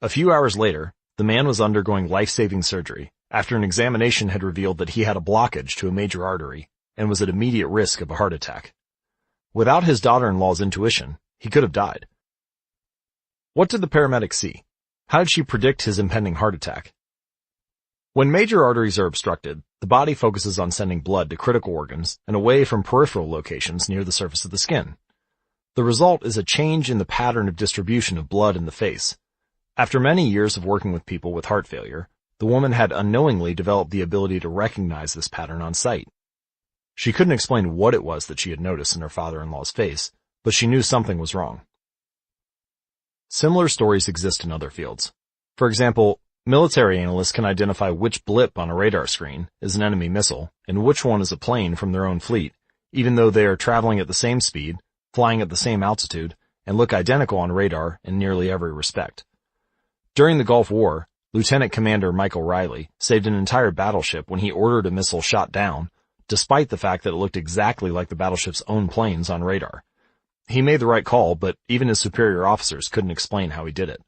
A few hours later, the man was undergoing life-saving surgery after an examination had revealed that he had a blockage to a major artery and was at immediate risk of a heart attack. Without his daughter-in-law's intuition, he could have died. What did the paramedic see? How did she predict his impending heart attack? When major arteries are obstructed, the body focuses on sending blood to critical organs and away from peripheral locations near the surface of the skin. The result is a change in the pattern of distribution of blood in the face. After many years of working with people with heart failure, the woman had unknowingly developed the ability to recognize this pattern on sight. She couldn't explain what it was that she had noticed in her father-in-law's face, but she knew something was wrong. Similar stories exist in other fields. For example, military analysts can identify which blip on a radar screen is an enemy missile and which one is a plane from their own fleet, even though they are traveling at the same speed, flying at the same altitude, and look identical on radar in nearly every respect. During the Gulf War, Lieutenant Commander Michael Riley saved an entire battleship when he ordered a missile shot down, despite the fact that it looked exactly like the battleship's own planes on radar. He made the right call, but even his superior officers couldn't explain how he did it.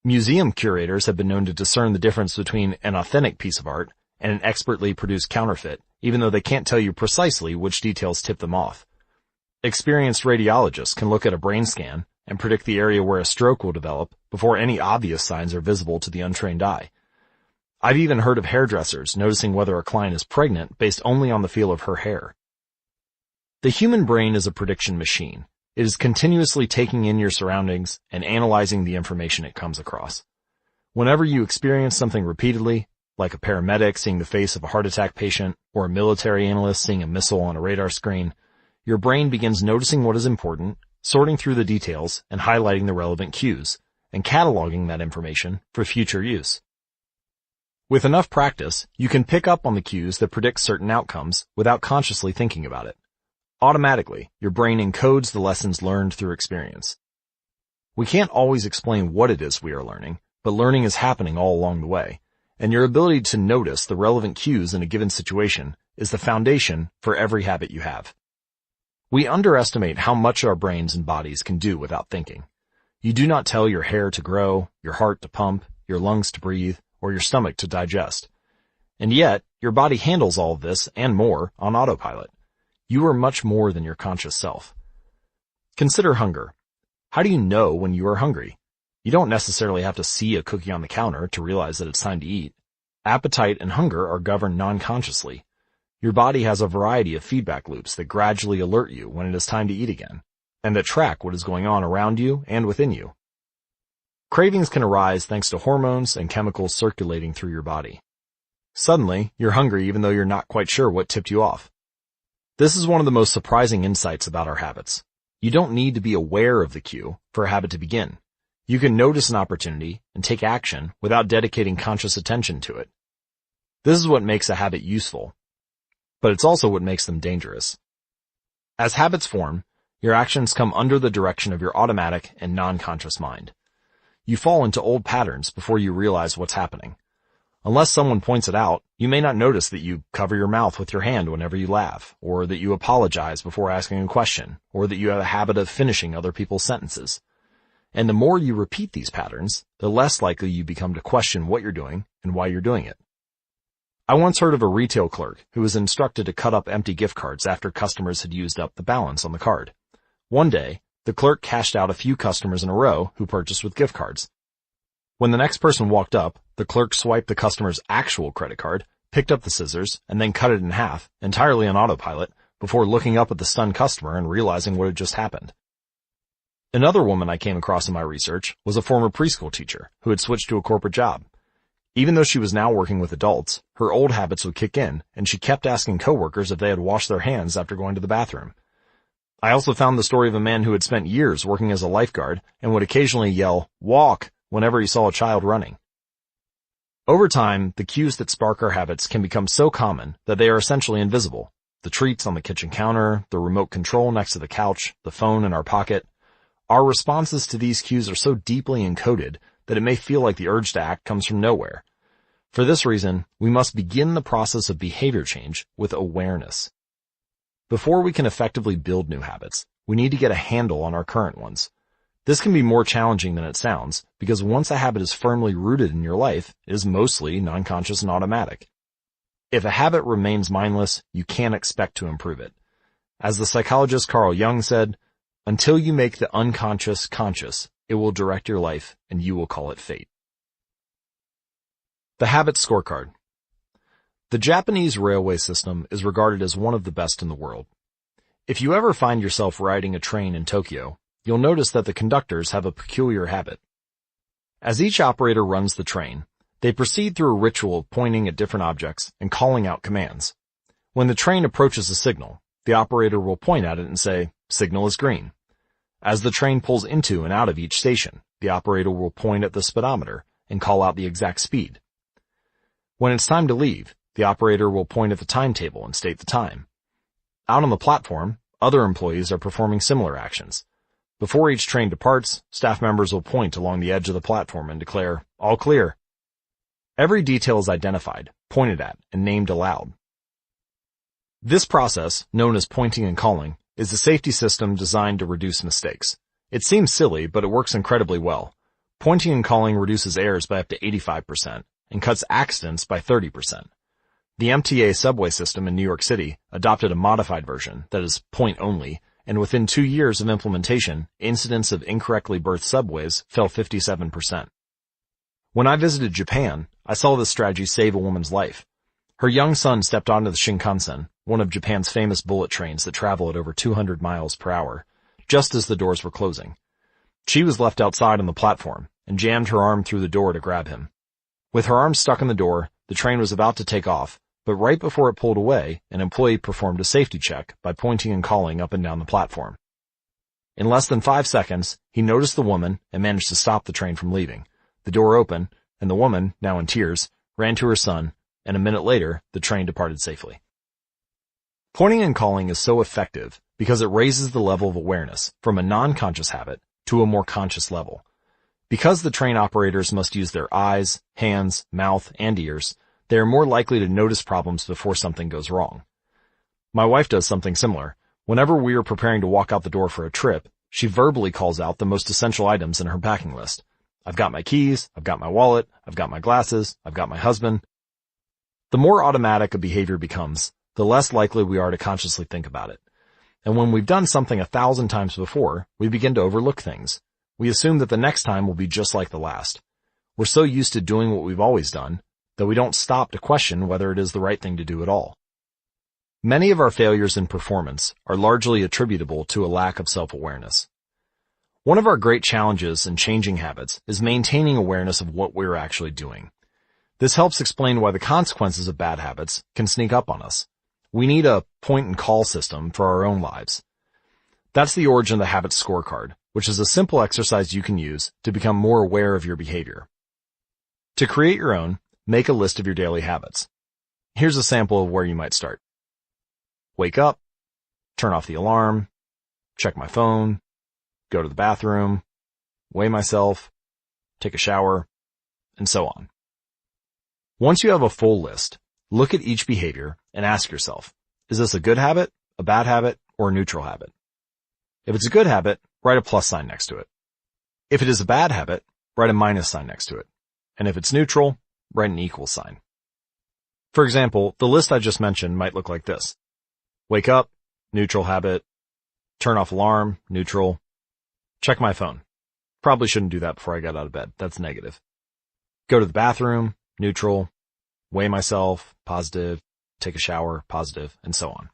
Museum curators have been known to discern the difference between an authentic piece of art and an expertly produced counterfeit, even though they can't tell you precisely which details tip them off. Experienced radiologists can look at a brain scan and predict the area where a stroke will develop before any obvious signs are visible to the untrained eye. I've even heard of hairdressers noticing whether a client is pregnant based only on the feel of her hair. The human brain is a prediction machine. It is continuously taking in your surroundings and analyzing the information it comes across. Whenever you experience something repeatedly, like a paramedic seeing the face of a heart attack patient or a military analyst seeing a missile on a radar screen, your brain begins noticing what is important, sorting through the details and highlighting the relevant cues, and cataloging that information for future use. With enough practice, you can pick up on the cues that predict certain outcomes without consciously thinking about it. Automatically, your brain encodes the lessons learned through experience. We can't always explain what it is we are learning, but learning is happening all along the way, and your ability to notice the relevant cues in a given situation is the foundation for every habit you have. We underestimate how much our brains and bodies can do without thinking. You do not tell your hair to grow, your heart to pump, your lungs to breathe, or your stomach to digest. And yet, your body handles all of this and more on autopilot. You are much more than your conscious self. Consider hunger. How do you know when you are hungry? You don't necessarily have to see a cookie on the counter to realize that it's time to eat. Appetite and hunger are governed non-consciously. Your body has a variety of feedback loops that gradually alert you when it is time to eat again, and that track what is going on around you and within you. Cravings can arise thanks to hormones and chemicals circulating through your body. Suddenly, you're hungry even though you're not quite sure what tipped you off. This is one of the most surprising insights about our habits. You don't need to be aware of the cue for a habit to begin. You can notice an opportunity and take action without dedicating conscious attention to it. This is what makes a habit useful, but it's also what makes them dangerous. As habits form, your actions come under the direction of your automatic and non-conscious mind. You fall into old patterns before you realize what's happening. Unless someone points it out, you may not notice that you cover your mouth with your hand whenever you laugh, or that you apologize before asking a question, or that you have a habit of finishing other people's sentences. And the more you repeat these patterns, the less likely you become to question what you're doing and why you're doing it. I once heard of a retail clerk who was instructed to cut up empty gift cards after customers had used up the balance on the card. One day, the clerk cashed out a few customers in a row who purchased with gift cards. When the next person walked up, the clerk swiped the customer's actual credit card, picked up the scissors, and then cut it in half, entirely on autopilot, before looking up at the stunned customer and realizing what had just happened. Another woman I came across in my research was a former preschool teacher who had switched to a corporate job. Even though she was now working with adults, her old habits would kick in, and she kept asking coworkers if they had washed their hands after going to the bathroom. I also found the story of a man who had spent years working as a lifeguard and would occasionally yell, "Walk!" whenever he saw a child running. Over time, the cues that spark our habits can become so common that they are essentially invisible. The treats on the kitchen counter, the remote control next to the couch, the phone in our pocket. Our responses to these cues are so deeply encoded that it may feel like the urge to act comes from nowhere. For this reason, we must begin the process of behavior change with awareness. Before we can effectively build new habits, we need to get a handle on our current ones. This can be more challenging than it sounds, because once a habit is firmly rooted in your life, it is mostly non-conscious and automatic. If a habit remains mindless, you can't expect to improve it. As the psychologist Carl Jung said, "Until you make the unconscious conscious, it will direct your life, and you will call it fate." The Habit Scorecard. The Japanese railway system is regarded as one of the best in the world. If you ever find yourself riding a train in Tokyo, you'll notice that the conductors have a peculiar habit. As each operator runs the train, they proceed through a ritual of pointing at different objects and calling out commands. When the train approaches a signal, the operator will point at it and say, "Signal is green." As the train pulls into and out of each station, the operator will point at the speedometer and call out the exact speed. When it's time to leave, the operator will point at the timetable and state the time. Out on the platform, other employees are performing similar actions. Before each train departs, staff members will point along the edge of the platform and declare, "All clear." Every detail is identified, pointed at, and named aloud. This process, known as pointing and calling, is a safety system designed to reduce mistakes. It seems silly, but it works incredibly well. Pointing and calling reduces errors by up to 85% and cuts accidents by 30%. The MTA subway system in New York City adopted a modified version that is point only, and within 2 years of implementation, incidents of incorrectly berthed subways fell 57%. When I visited Japan, I saw this strategy save a woman's life. Her young son stepped onto the Shinkansen, one of Japan's famous bullet trains that travel at over 200 miles per hour, just as the doors were closing. She was left outside on the platform and jammed her arm through the door to grab him. With her arm stuck in the door, the train was about to take off, but right before it pulled away, an employee performed a safety check by pointing and calling up and down the platform. In less than 5 seconds, he noticed the woman and managed to stop the train from leaving. The door opened, and the woman, now in tears, ran to her son, and a minute later, the train departed safely. Pointing and calling is so effective because it raises the level of awareness from a non-conscious habit to a more conscious level. Because the train operators must use their eyes, hands, mouth, and ears, they are more likely to notice problems before something goes wrong. My wife does something similar. Whenever we are preparing to walk out the door for a trip, she verbally calls out the most essential items in her packing list. "I've got my keys, I've got my wallet, I've got my glasses, I've got my husband." The more automatic a behavior becomes, the less likely we are to consciously think about it. And when we've done something 1,000 times before, we begin to overlook things. We assume that the next time will be just like the last. We're so used to doing what we've always done that we don't stop to question whether it is the right thing to do at all. Many of our failures in performance are largely attributable to a lack of self-awareness. One of our great challenges in changing habits is maintaining awareness of what we're actually doing. This helps explain why the consequences of bad habits can sneak up on us. We need a point-and-call system for our own lives. That's the origin of the habits scorecard, which is a simple exercise you can use to become more aware of your behavior. To create your own, make a list of your daily habits. Here's a sample of where you might start. Wake up, turn off the alarm, check my phone, go to the bathroom, weigh myself, take a shower, and so on. Once you have a full list, look at each behavior and ask yourself, is this a good habit, a bad habit, or a neutral habit? If it's a good habit, write a plus sign next to it. If it is a bad habit, write a minus sign next to it. And if it's neutral, write an equal sign. For example, the list I just mentioned might look like this. Wake up, neutral habit. Turn off alarm, neutral. Check my phone. Probably shouldn't do that before I got out of bed. That's negative. Go to the bathroom, neutral. Weigh myself, positive. Take a shower, positive, and so on.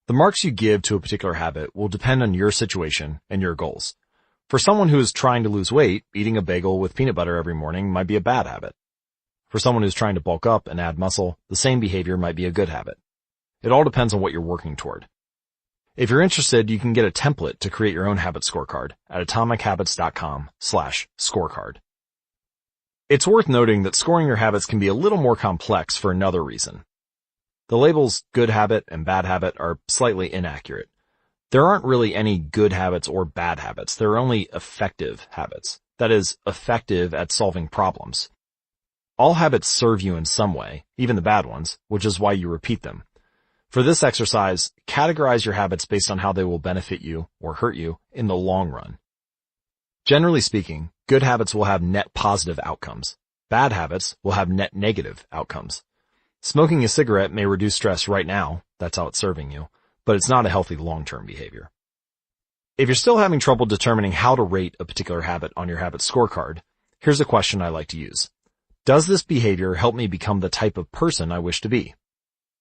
The marks you give to a particular habit will depend on your situation and your goals. For someone who is trying to lose weight, eating a bagel with peanut butter every morning might be a bad habit. For someone who's trying to bulk up and add muscle, the same behavior might be a good habit. It all depends on what you're working toward. If you're interested, you can get a template to create your own habit scorecard at atomichabits.com/scorecard. It's worth noting that scoring your habits can be a little more complex for another reason. The labels good habit and bad habit are slightly inaccurate. There aren't really any good habits or bad habits. There are only effective habits. That is, effective at solving problems. All habits serve you in some way, even the bad ones, which is why you repeat them. For this exercise, categorize your habits based on how they will benefit you or hurt you in the long run. Generally speaking, good habits will have net positive outcomes. Bad habits will have net negative outcomes. Smoking a cigarette may reduce stress right now, that's how it's serving you, but it's not a healthy long-term behavior. If you're still having trouble determining how to rate a particular habit on your habit scorecard, here's a question I like to use. Does this behavior help me become the type of person I wish to be?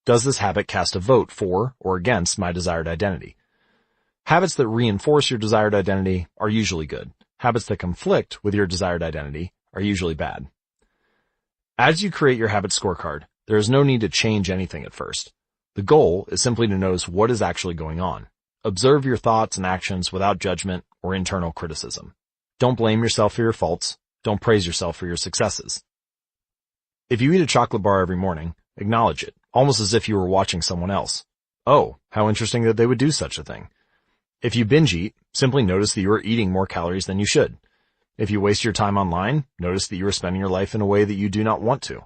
Does this habit cast a vote for or against my desired identity? Habits that reinforce your desired identity are usually good. Habits that conflict with your desired identity are usually bad. As you create your habit scorecard, there is no need to change anything at first. The goal is simply to notice what is actually going on. Observe your thoughts and actions without judgment or internal criticism. Don't blame yourself for your faults. Don't praise yourself for your successes. If you eat a chocolate bar every morning, acknowledge it, almost as if you were watching someone else. Oh, how interesting that they would do such a thing. If you binge eat, simply notice that you are eating more calories than you should. If you waste your time online, notice that you are spending your life in a way that you do not want to.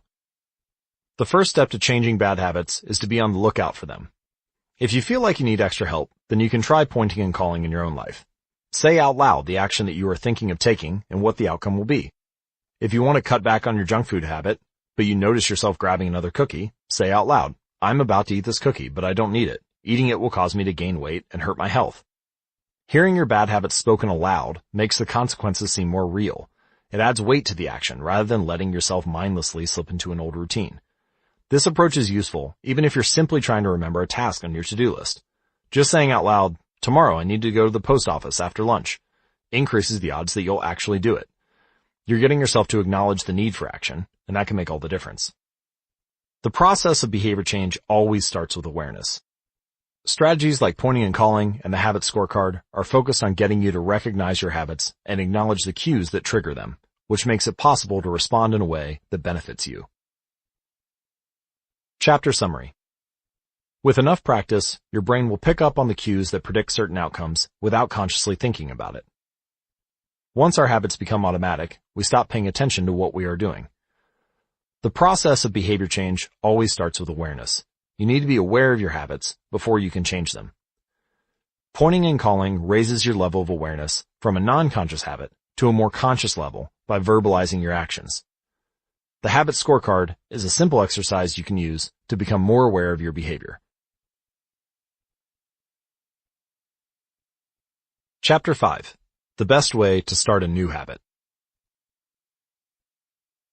The first step to changing bad habits is to be on the lookout for them. If you feel like you need extra help, then you can try pointing and calling in your own life. Say out loud the action that you are thinking of taking and what the outcome will be. If you want to cut back on your junk food habit, but you notice yourself grabbing another cookie, say out loud, I'm about to eat this cookie, but I don't need it. Eating it will cause me to gain weight and hurt my health. Hearing your bad habits spoken aloud makes the consequences seem more real. It adds weight to the action rather than letting yourself mindlessly slip into an old routine. This approach is useful even if you're simply trying to remember a task on your to-do list. Just saying out loud, tomorrow I need to go to the post office after lunch, increases the odds that you'll actually do it. You're getting yourself to acknowledge the need for action, and that can make all the difference. The process of behavior change always starts with awareness. Strategies like pointing and calling and the habit scorecard are focused on getting you to recognize your habits and acknowledge the cues that trigger them, which makes it possible to respond in a way that benefits you. Chapter summary. With enough practice, your brain will pick up on the cues that predict certain outcomes without consciously thinking about it. Once our habits become automatic, we stop paying attention to what we are doing. The process of behavior change always starts with awareness. You need to be aware of your habits before you can change them. Pointing and calling raises your level of awareness from a non-conscious habit to a more conscious level by verbalizing your actions. The habit scorecard is a simple exercise you can use to become more aware of your behavior. Chapter 5. The best way to start a new habit.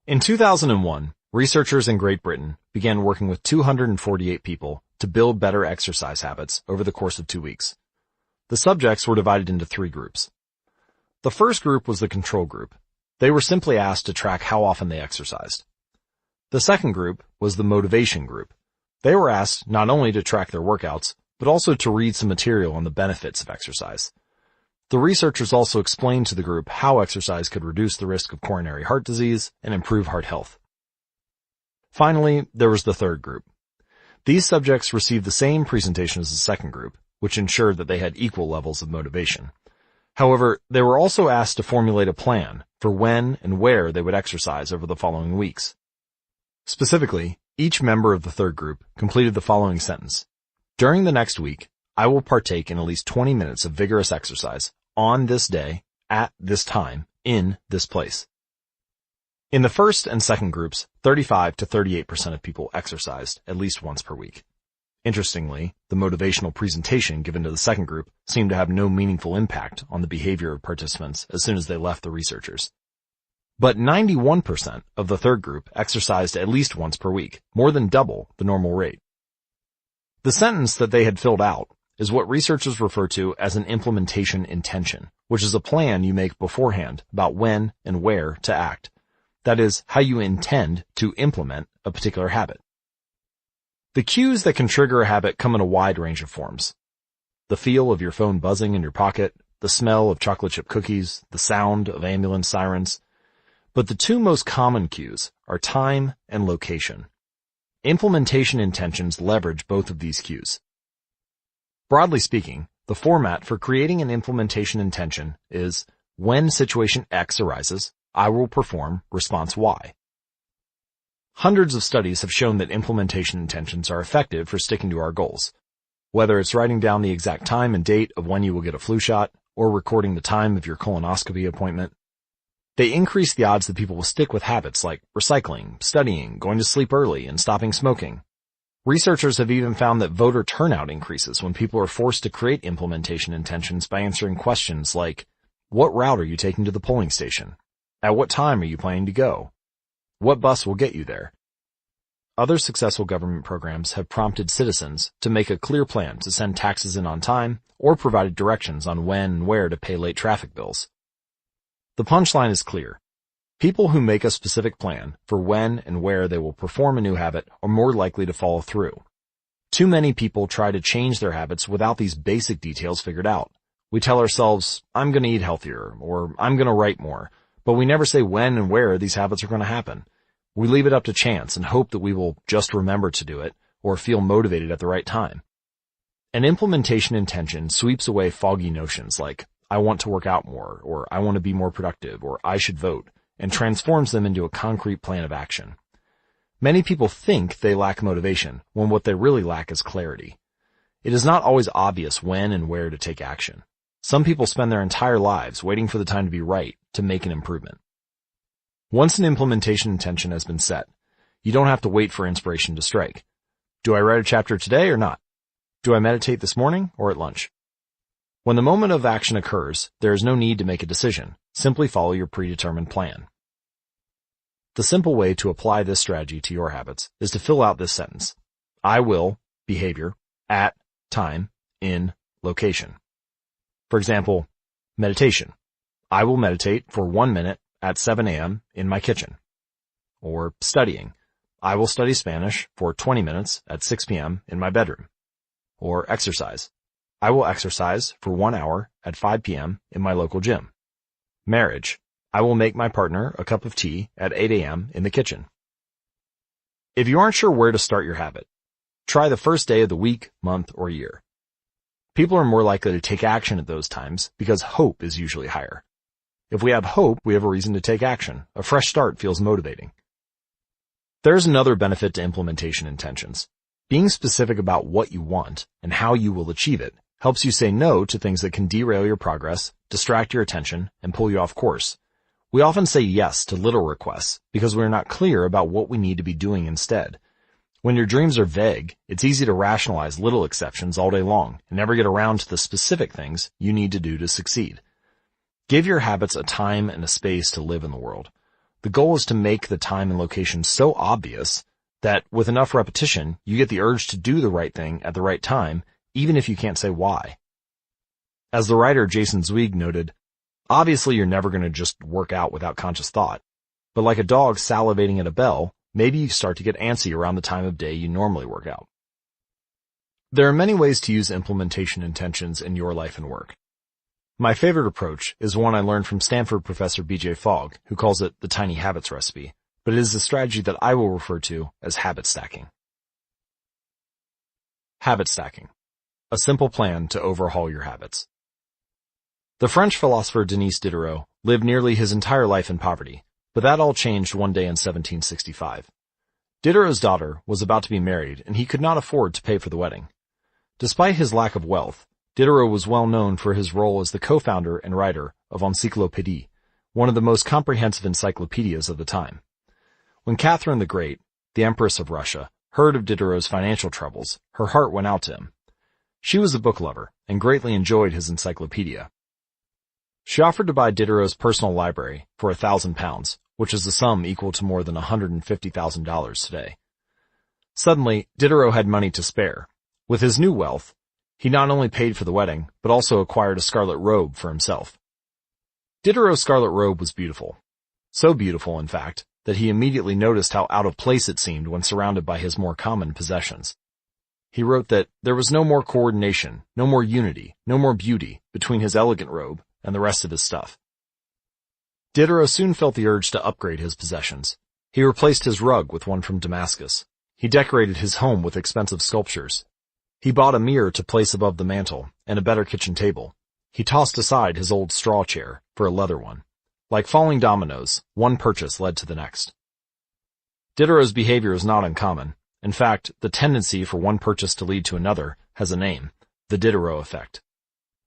In 2001, researchers in Great Britain began working with 248 people to build better exercise habits over the course of 2 weeks. The subjects were divided into 3 groups. The first group was the control group. They were simply asked to track how often they exercised. The second group was the motivation group. They were asked not only to track their workouts, but also to read some material on the benefits of exercise. The researchers also explained to the group how exercise could reduce the risk of coronary heart disease and improve heart health. Finally, there was the third group. These subjects received the same presentation as the second group, which ensured that they had equal levels of motivation. However, they were also asked to formulate a plan for when and where they would exercise over the following weeks. Specifically, each member of the third group completed the following sentence. During the next week, I will partake in at least 20 minutes of vigorous exercise on this day, at this time, in this place. In the first and second groups, 35 to 38% of people exercised at least once per week. Interestingly, the motivational presentation given to the second group seemed to have no meaningful impact on the behavior of participants as soon as they left the researchers. But 91% of the third group exercised at least once per week, more than double the normal rate. The sentence that they had filled out is what researchers refer to as an implementation intention, which is a plan you make beforehand about when and where to act. That is, how you intend to implement a particular habit. The cues that can trigger a habit come in a wide range of forms. The feel of your phone buzzing in your pocket, the smell of chocolate chip cookies, the sound of ambulance sirens. But the two most common cues are time and location. Implementation intentions leverage both of these cues. Broadly speaking, the format for creating an implementation intention is, when situation X arises, I will perform response Y. Hundreds of studies have shown that implementation intentions are effective for sticking to our goals. Whether it's writing down the exact time and date of when you will get a flu shot, or recording the time of your colonoscopy appointment, they increase the odds that people will stick with habits like recycling, studying, going to sleep early, and stopping smoking. Researchers have even found that voter turnout increases when people are forced to create implementation intentions by answering questions like, what route are you taking to the polling station? At what time are you planning to go? What bus will get you there? Other successful government programs have prompted citizens to make a clear plan to send taxes in on time or provided directions on when and where to pay late traffic bills. The punchline is clear. People who make a specific plan for when and where they will perform a new habit are more likely to follow through. Too many people try to change their habits without these basic details figured out. We tell ourselves, I'm going to eat healthier, or I'm going to write more, but we never say when and where these habits are going to happen. We leave it up to chance and hope that we will just remember to do it or feel motivated at the right time. An implementation intention sweeps away foggy notions like, I want to work out more, or I want to be more productive, or I should vote, and transforms them into a concrete plan of action. Many people think they lack motivation when what they really lack is clarity. It is not always obvious when and where to take action. Some people spend their entire lives waiting for the time to be right to make an improvement. Once an implementation intention has been set, you don't have to wait for inspiration to strike. Do I write a chapter today or not? Do I meditate this morning or at lunch? When the moment of action occurs, there is no need to make a decision. Simply follow your predetermined plan. The simple way to apply this strategy to your habits is to fill out this sentence. I will, behavior, at, time, in, location. For example, meditation. I will meditate for 1 minute at 7 a.m. in my kitchen. Or studying. I will study Spanish for 20 minutes at 6 p.m. in my bedroom. Or exercise. I will exercise for 1 hour at 5 p.m. in my local gym. Marriage. I will make my partner a cup of tea at 8 a.m. in the kitchen. If you aren't sure where to start your habit, try the first day of the week, month, or year. People are more likely to take action at those times because hope is usually higher. If we have hope, we have a reason to take action. A fresh start feels motivating. There's another benefit to implementation intentions. Being specific about what you want and how you will achieve it helps you say no to things that can derail your progress, distract your attention, and pull you off course. We often say yes to little requests because we are not clear about what we need to be doing instead. When your dreams are vague, it's easy to rationalize little exceptions all day long and never get around to the specific things you need to do to succeed. Give your habits a time and a space to live in the world. The goal is to make the time and location so obvious that with enough repetition, you get the urge to do the right thing at the right time, even if you can't say why. As the writer Jason Zweig noted, obviously you're never going to just work out without conscious thought. But like a dog salivating at a bell, maybe you start to get antsy around the time of day you normally work out. There are many ways to use implementation intentions in your life and work. My favorite approach is one I learned from Stanford professor B.J. Fogg, who calls it the tiny habits recipe, but it is a strategy that I will refer to as habit stacking. Habit stacking. A simple plan to overhaul your habits. The French philosopher Denis Diderot lived nearly his entire life in poverty, but that all changed one day in 1765. Diderot's daughter was about to be married, and he could not afford to pay for the wedding. Despite his lack of wealth, Diderot was well known for his role as the co-founder and writer of Encyclopédie, one of the most comprehensive encyclopedias of the time. When Catherine the Great, the Empress of Russia, heard of Diderot's financial troubles, her heart went out to him. She was a book lover and greatly enjoyed his encyclopedia. She offered to buy Diderot's personal library for £1,000, which is a sum equal to more than $150,000 today. Suddenly, Diderot had money to spare. With his new wealth, he not only paid for the wedding, but also acquired a scarlet robe for himself. Diderot's scarlet robe was beautiful. So beautiful, in fact, that he immediately noticed how out of place it seemed when surrounded by his more common possessions. He wrote that there was no more coordination, no more unity, no more beauty between his elegant robe and the rest of his stuff. Diderot soon felt the urge to upgrade his possessions. He replaced his rug with one from Damascus. He decorated his home with expensive sculptures. He bought a mirror to place above the mantel and a better kitchen table. He tossed aside his old straw chair for a leather one. Like falling dominoes, one purchase led to the next. Diderot's behavior is not uncommon. In fact, the tendency for one purchase to lead to another has a name, the Diderot effect.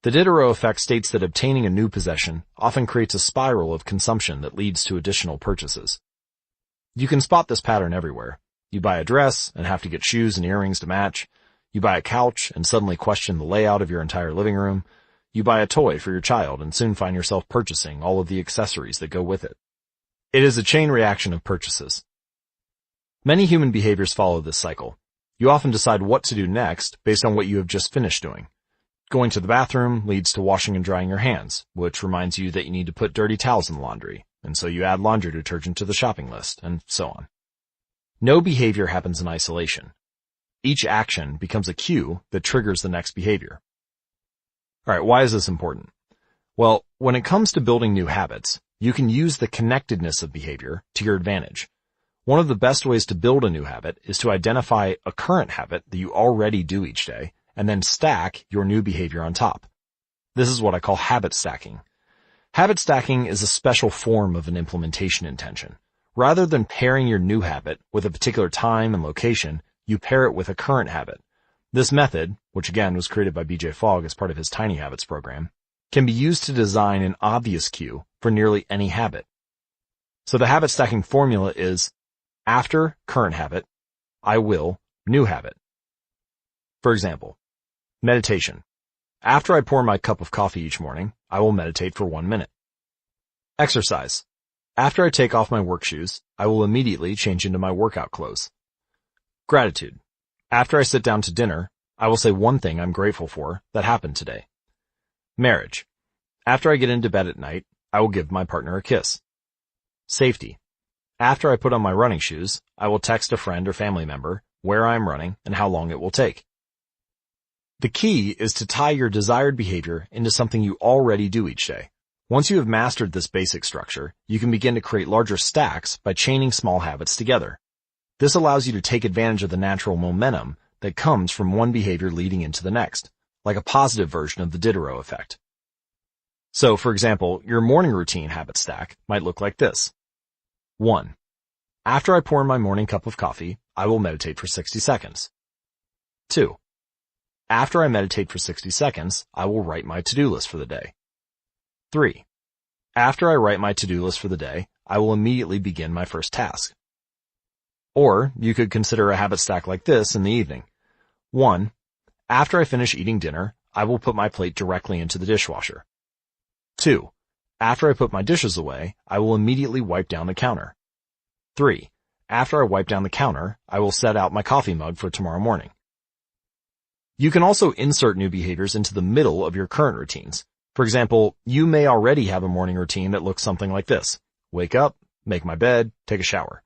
The Diderot effect states that obtaining a new possession often creates a spiral of consumption that leads to additional purchases. You can spot this pattern everywhere. You buy a dress and have to get shoes and earrings to match. You buy a couch and suddenly question the layout of your entire living room. You buy a toy for your child and soon find yourself purchasing all of the accessories that go with it. It is a chain reaction of purchases. Many human behaviors follow this cycle. You often decide what to do next based on what you have just finished doing. Going to the bathroom leads to washing and drying your hands, which reminds you that you need to put dirty towels in the laundry, and so you add laundry detergent to the shopping list, and so on. No behavior happens in isolation. Each action becomes a cue that triggers the next behavior. Alright, why is this important? Well, when it comes to building new habits, you can use the connectedness of behavior to your advantage. One of the best ways to build a new habit is to identify a current habit that you already do each day, and then stack your new behavior on top. This is what I call habit stacking. Habit stacking is a special form of an implementation intention. Rather than pairing your new habit with a particular time and location, you pair it with a current habit. This method, which again was created by B.J. Fogg as part of his Tiny Habits program, can be used to design an obvious cue for nearly any habit. So the habit stacking formula is after current habit, I will new habit. For example, meditation. After I pour my cup of coffee each morning, I will meditate for 1 minute. Exercise. After I take off my work shoes, I will immediately change into my workout clothes. Gratitude. After I sit down to dinner, I will say one thing I'm grateful for that happened today. Marriage. After I get into bed at night, I will give my partner a kiss. Safety. After I put on my running shoes, I will text a friend or family member where I am running and how long it will take. The key is to tie your desired behavior into something you already do each day. Once you have mastered this basic structure, you can begin to create larger stacks by chaining small habits together. This allows you to take advantage of the natural momentum that comes from one behavior leading into the next, like a positive version of the Diderot effect. So, for example, your morning routine habit stack might look like this. 1. After I pour in my morning cup of coffee, I will meditate for 60 seconds. 2. After I meditate for 60 seconds, I will write my to-do list for the day. 3. After I write my to-do list for the day, I will immediately begin my first task. Or you could consider a habit stack like this in the evening. 1. After I finish eating dinner, I will put my plate directly into the dishwasher. 2. After I put my dishes away, I will immediately wipe down the counter. 3. After I wipe down the counter, I will set out my coffee mug for tomorrow morning. You can also insert new behaviors into the middle of your current routines. For example, you may already have a morning routine that looks something like this. Wake up, make my bed, take a shower.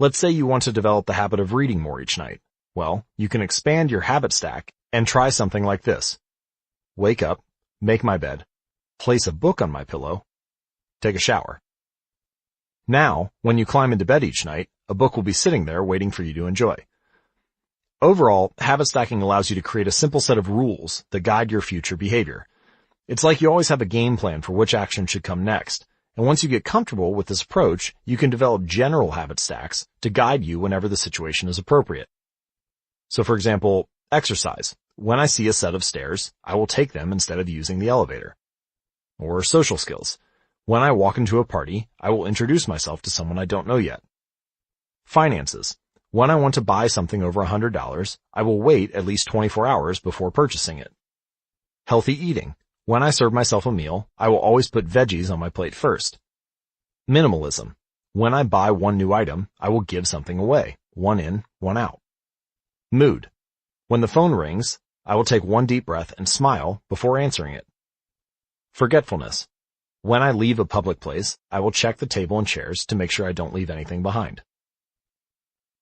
Let's say you want to develop the habit of reading more each night. Well, you can expand your habit stack and try something like this. Wake up, make my bed, place a book on my pillow, take a shower. Now, when you climb into bed each night, a book will be sitting there waiting for you to enjoy. Overall, habit stacking allows you to create a simple set of rules that guide your future behavior. It's like you always have a game plan for which action should come next, and once you get comfortable with this approach, you can develop general habit stacks to guide you whenever the situation is appropriate. So for example, exercise. When I see a set of stairs, I will take them instead of using the elevator. Or social skills. When I walk into a party, I will introduce myself to someone I don't know yet. Finances. When I want to buy something over $100, I will wait at least 24 hours before purchasing it. Healthy eating. When I serve myself a meal, I will always put veggies on my plate first. Minimalism. When I buy one new item, I will give something away, one in, one out. Mood. When the phone rings, I will take one deep breath and smile before answering it. Forgetfulness. When I leave a public place, I will check the table and chairs to make sure I don't leave anything behind.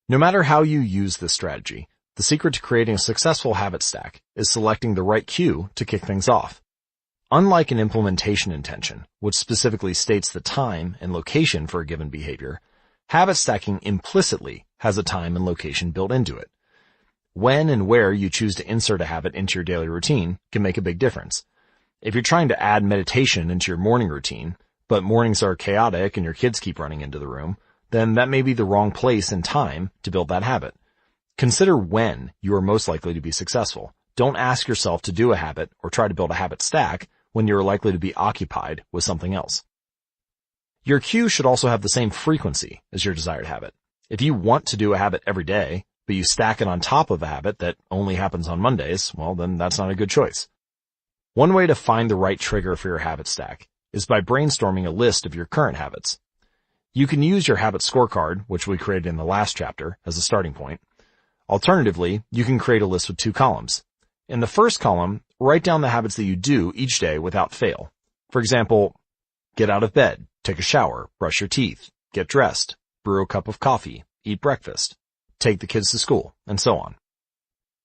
No matter how you use this strategy, the secret to creating a successful habit stack is selecting the right cue to kick things off. Unlike an implementation intention, which specifically states the time and location for a given behavior, habit stacking implicitly has a time and location built into it. When and where you choose to insert a habit into your daily routine can make a big difference. If you're trying to add meditation into your morning routine, but mornings are chaotic and your kids keep running into the room, then that may be the wrong place and time to build that habit. Consider when you are most likely to be successful. Don't ask yourself to do a habit or try to build a habit stack when you are likely to be occupied with something else. Your cue should also have the same frequency as your desired habit. If you want to do a habit every day, but you stack it on top of a habit that only happens on Mondays, well, then that's not a good choice. One way to find the right trigger for your habit stack is by brainstorming a list of your current habits. You can use your habit scorecard, which we created in the last chapter, as a starting point. Alternatively, you can create a list with 2 columns. In the first column, write down the habits that you do each day without fail. For example, get out of bed, take a shower, brush your teeth, get dressed, brew a cup of coffee, eat breakfast, take the kids to school, and so on.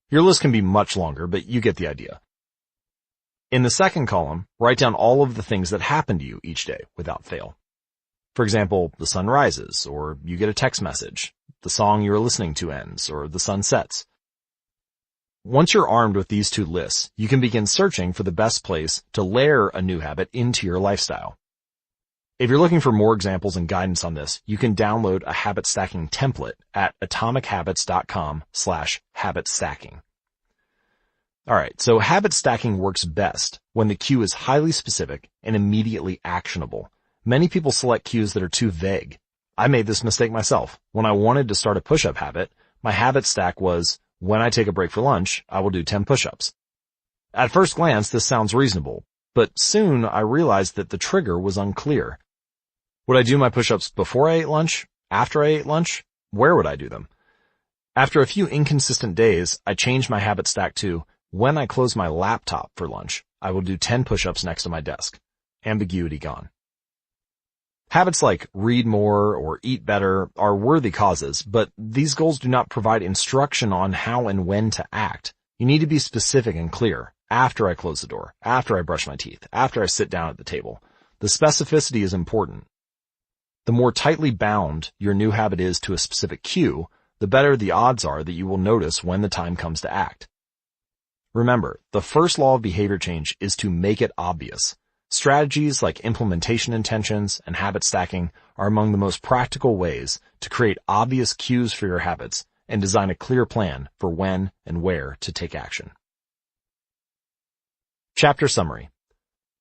Your list can be much longer, but you get the idea. In the second column, write down all of the things that happen to you each day without fail. For example, the sun rises, or you get a text message, the song you are listening to ends, or the sun sets. Once you're armed with these 2 lists, you can begin searching for the best place to layer a new habit into your lifestyle. If you're looking for more examples and guidance on this, you can download a habit stacking template at atomichabits.com/habit stacking. Alright, so habit stacking works best when the cue is highly specific and immediately actionable. Many people select cues that are too vague. I made this mistake myself. When I wanted to start a push-up habit, my habit stack was, when I take a break for lunch, I will do 10 push-ups. At first glance, this sounds reasonable, but soon I realized that the trigger was unclear. Would I do my push-ups before I ate lunch? After I ate lunch? Where would I do them? After a few inconsistent days, I changed my habit stack to, when I close my laptop for lunch, I will do 10 push-ups next to my desk. Ambiguity gone. Habits like read more or eat better are worthy causes, but these goals do not provide instruction on how and when to act. You need to be specific and clear. After I close the door, after I brush my teeth, after I sit down at the table. The specificity is important. The more tightly bound your new habit is to a specific cue, the better the odds are that you will notice when the time comes to act. Remember, the first law of behavior change is to make it obvious. Strategies like implementation intentions and habit stacking are among the most practical ways to create obvious cues for your habits and design a clear plan for when and where to take action. Chapter summary.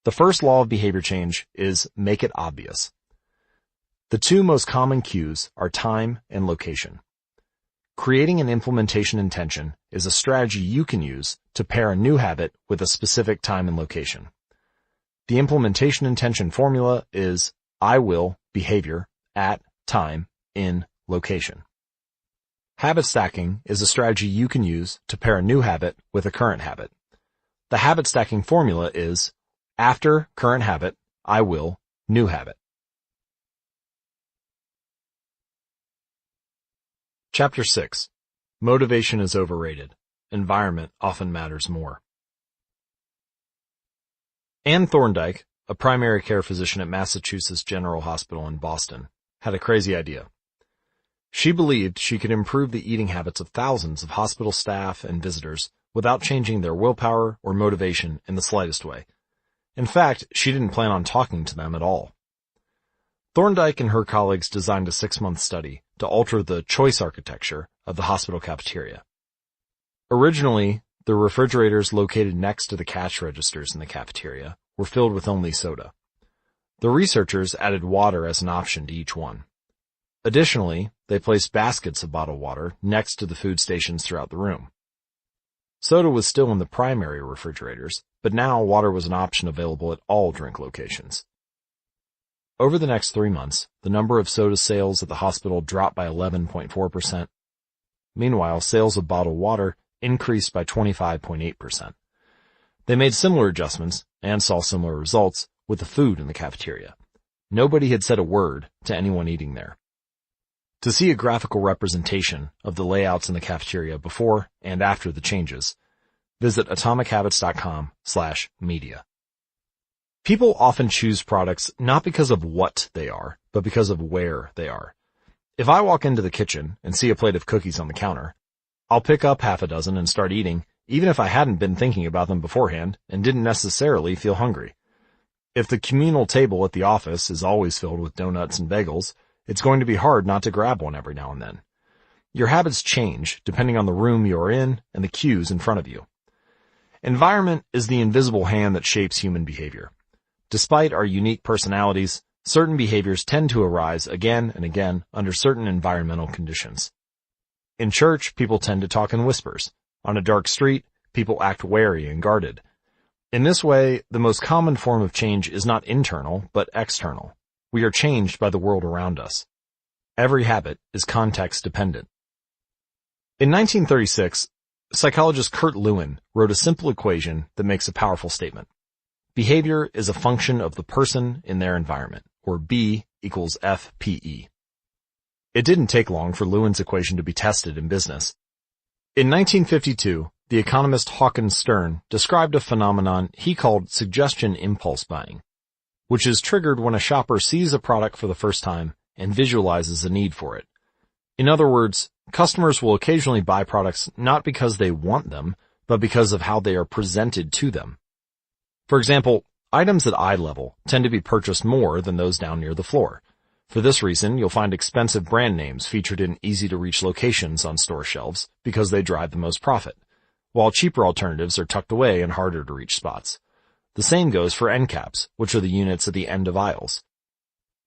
The first law of behavior change is make it obvious. The 2 most common cues are time and location. Creating an implementation intention is a strategy you can use to pair a new habit with a specific time and location. The implementation intention formula is I will behavior at time in location. Habit stacking is a strategy you can use to pair a new habit with a current habit. The habit stacking formula is after current habit, I will new habit. Chapter 6. Motivation is overrated. Environment often matters more. Anne Thorndike, a primary care physician at Massachusetts General Hospital in Boston, had a crazy idea. She believed she could improve the eating habits of thousands of hospital staff and visitors without changing their willpower or motivation in the slightest way. In fact, she didn't plan on talking to them at all. Thorndike and her colleagues designed a 6-month study to alter the choice architecture of the hospital cafeteria. Originally, the refrigerators located next to the cash registers in the cafeteria were filled with only soda. The researchers added water as an option to each one. Additionally, they placed baskets of bottled water next to the food stations throughout the room. Soda was still in the primary refrigerators, but now water was an option available at all drink locations. Over the next 3 months, the number of soda sales at the hospital dropped by 11.4%. Meanwhile, sales of bottled water increased by 25.8%. They made similar adjustments and saw similar results with the food in the cafeteria. Nobody had said a word to anyone eating there. To see a graphical representation of the layouts in the cafeteria before and after the changes, visit atomichabits.com/media. People often choose products not because of what they are, but because of where they are. If I walk into the kitchen and see a plate of cookies on the counter, I'll pick up half a dozen and start eating, even if I hadn't been thinking about them beforehand and didn't necessarily feel hungry. If the communal table at the office is always filled with donuts and bagels, it's going to be hard not to grab one every now and then. Your habits change depending on the room you are in and the cues in front of you. Environment is the invisible hand that shapes human behavior. Despite our unique personalities, certain behaviors tend to arise again and again under certain environmental conditions. In church, people tend to talk in whispers. On a dark street, people act wary and guarded. In this way, the most common form of change is not internal, but external. We are changed by the world around us. Every habit is context dependent. In 1936, psychologist Kurt Lewin wrote a simple equation that makes a powerful statement. Behavior is a function of the person in their environment, or B equals FPE. It didn't take long for Lewin's equation to be tested in business. In 1952, the economist Hawkins Stern described a phenomenon he called suggestion impulse buying, which is triggered when a shopper sees a product for the first time and visualizes a need for it. In other words, customers will occasionally buy products not because they want them, but because of how they are presented to them. For example, items at eye level tend to be purchased more than those down near the floor. For this reason, you'll find expensive brand names featured in easy-to-reach locations on store shelves because they drive the most profit, while cheaper alternatives are tucked away in harder-to-reach spots. The same goes for end caps, which are the units at the end of aisles.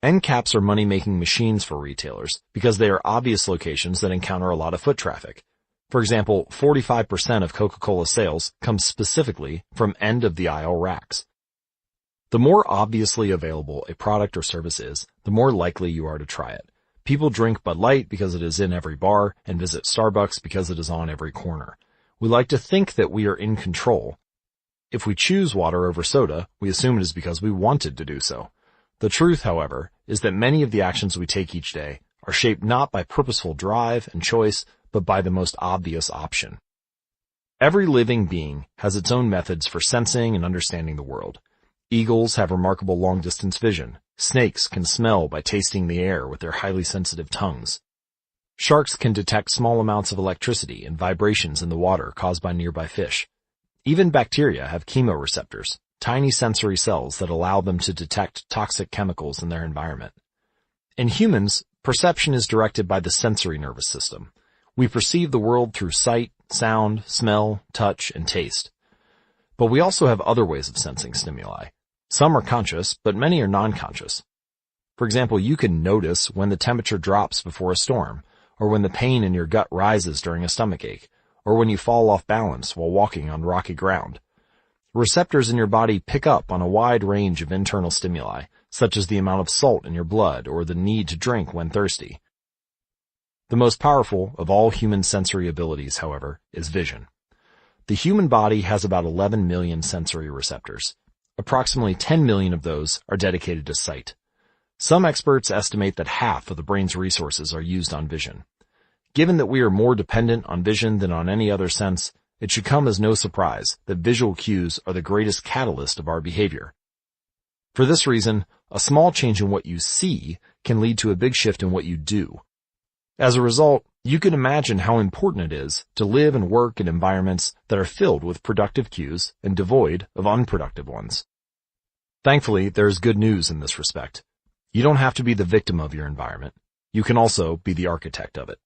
End caps are money-making machines for retailers because they are obvious locations that encounter a lot of foot traffic. For example, 45% of Coca-Cola sales come specifically from end-of-the-aisle racks. The more obviously available a product or service is, the more likely you are to try it. People drink Bud Light because it is in every bar and visit Starbucks because it is on every corner. We like to think that we are in control. If we choose water over soda, we assume it is because we wanted to do so. The truth, however, is that many of the actions we take each day are shaped not by purposeful drive and choice, but by the most obvious option. Every living being has its own methods for sensing and understanding the world. Eagles have remarkable long-distance vision. Snakes can smell by tasting the air with their highly sensitive tongues. Sharks can detect small amounts of electricity and vibrations in the water caused by nearby fish. Even bacteria have chemoreceptors, tiny sensory cells that allow them to detect toxic chemicals in their environment. In humans, perception is directed by the sensory nervous system. We perceive the world through sight, sound, smell, touch, and taste. But we also have other ways of sensing stimuli. Some are conscious, but many are non-conscious. For example, you can notice when the temperature drops before a storm, or when the pain in your gut rises during a stomachache, or when you fall off balance while walking on rocky ground. Receptors in your body pick up on a wide range of internal stimuli, such as the amount of salt in your blood or the need to drink when thirsty. The most powerful of all human sensory abilities, however, is vision. The human body has about 11 million sensory receptors. Approximately 10 million of those are dedicated to sight. Some experts estimate that half of the brain's resources are used on vision. Given that we are more dependent on vision than on any other sense, it should come as no surprise that visual cues are the greatest catalyst of our behavior. For this reason, a small change in what you see can lead to a big shift in what you do. As a result, you can imagine how important it is to live and work in environments that are filled with productive cues and devoid of unproductive ones. Thankfully, there is good news in this respect. You don't have to be the victim of your environment. You can also be the architect of it.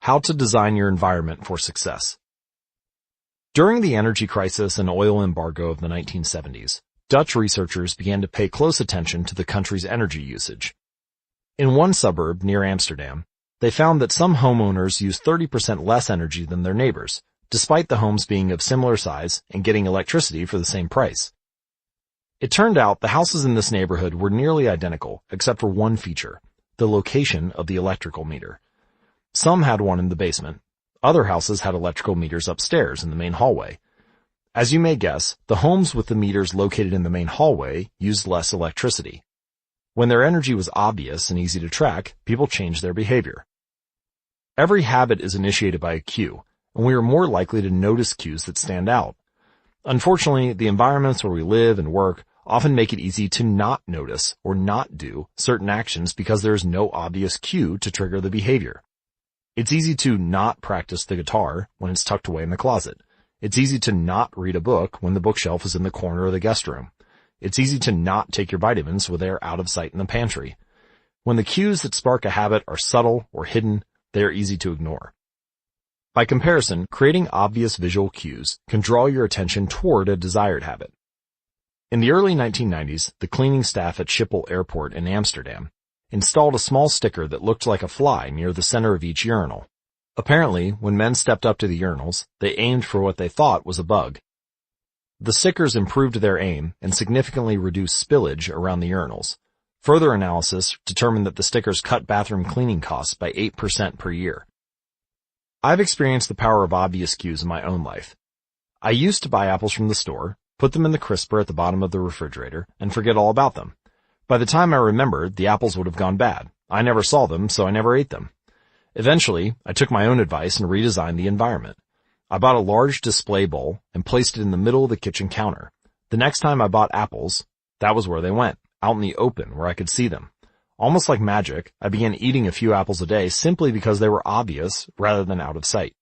How to design your environment for success. During the energy crisis and oil embargo of the 1970s, Dutch researchers began to pay close attention to the country's energy usage. In one suburb near Amsterdam, they found that some homeowners used 30% less energy than their neighbors, despite the homes being of similar size and getting electricity for the same price. It turned out the houses in this neighborhood were nearly identical, except for one feature, the location of the electrical meter. Some had one in the basement. Other houses had electrical meters upstairs in the main hallway. As you may guess, the homes with the meters located in the main hallway used less electricity. When their energy was obvious and easy to track, people changed their behavior. Every habit is initiated by a cue, and we are more likely to notice cues that stand out. Unfortunately, the environments where we live and work often make it easy to not notice or not do certain actions because there is no obvious cue to trigger the behavior. It's easy to not practice the guitar when it's tucked away in the closet. It's easy to not read a book when the bookshelf is in the corner of the guest room. It's easy to not take your vitamins when they're out of sight in the pantry. When the cues that spark a habit are subtle or hidden, they are easy to ignore. By comparison, creating obvious visual cues can draw your attention toward a desired habit. In the early 1990s, the cleaning staff at Schiphol Airport in Amsterdam installed a small sticker that looked like a fly near the center of each urinal. Apparently, when men stepped up to the urinals, they aimed for what they thought was a bug. The stickers improved their aim and significantly reduced spillage around the urinals. Further analysis determined that the stickers cut bathroom cleaning costs by 8% per year. I've experienced the power of obvious cues in my own life. I used to buy apples from the store, put them in the crisper at the bottom of the refrigerator, and forget all about them. By the time I remembered, the apples would have gone bad. I never saw them, so I never ate them. Eventually, I took my own advice and redesigned the environment. I bought a large display bowl and placed it in the middle of the kitchen counter. The next time I bought apples, that was where they went, out in the open where I could see them. Almost like magic, I began eating a few apples a day simply because they were obvious rather than out of sight.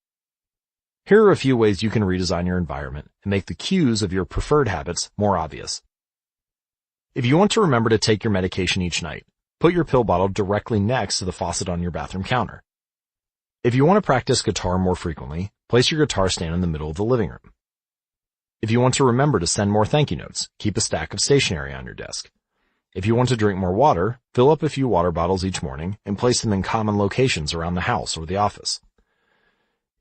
Here are a few ways you can redesign your environment and make the cues of your preferred habits more obvious. If you want to remember to take your medication each night, put your pill bottle directly next to the faucet on your bathroom counter. If you want to practice guitar more frequently, place your guitar stand in the middle of the living room. If you want to remember to send more thank you notes, keep a stack of stationery on your desk. If you want to drink more water, fill up a few water bottles each morning and place them in common locations around the house or the office.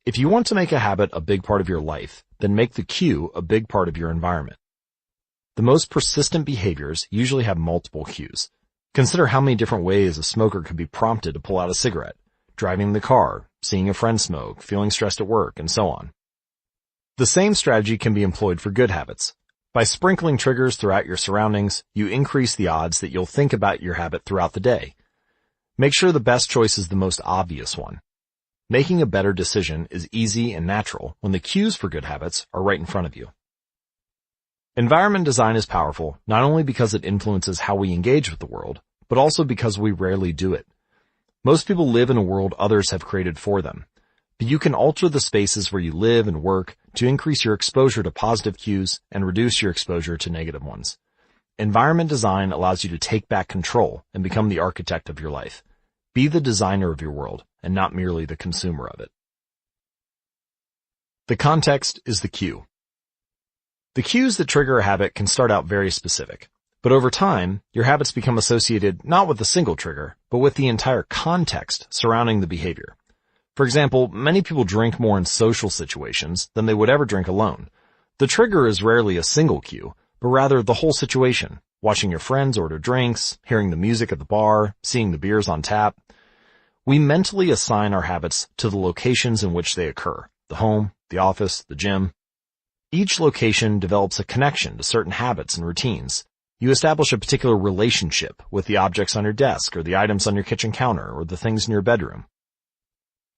If you want to make a habit a big part of your life, then make the cue a big part of your environment. The most persistent behaviors usually have multiple cues. Consider how many different ways a smoker could be prompted to pull out a cigarette: driving the car, seeing a friend smoke, feeling stressed at work, and so on. The same strategy can be employed for good habits. By sprinkling triggers throughout your surroundings, you increase the odds that you'll think about your habit throughout the day. Make sure the best choice is the most obvious one. Making a better decision is easy and natural when the cues for good habits are right in front of you. Environment design is powerful not only because it influences how we engage with the world, but also because we rarely do it. Most people live in a world others have created for them, but you can alter the spaces where you live and work to increase your exposure to positive cues and reduce your exposure to negative ones. Environment design allows you to take back control and become the architect of your life. Be the designer of your world and not merely the consumer of it. The context is the cue. The cues that trigger a habit can start out very specific, but over time, your habits become associated not with a single trigger, but with the entire context surrounding the behavior. For example, many people drink more in social situations than they would ever drink alone. The trigger is rarely a single cue, but rather the whole situation: watching your friends order drinks, hearing the music at the bar, seeing the beers on tap. We mentally assign our habits to the locations in which they occur: the home, the office, the gym. Each location develops a connection to certain habits and routines. You establish a particular relationship with the objects on your desk or the items on your kitchen counter or the things in your bedroom.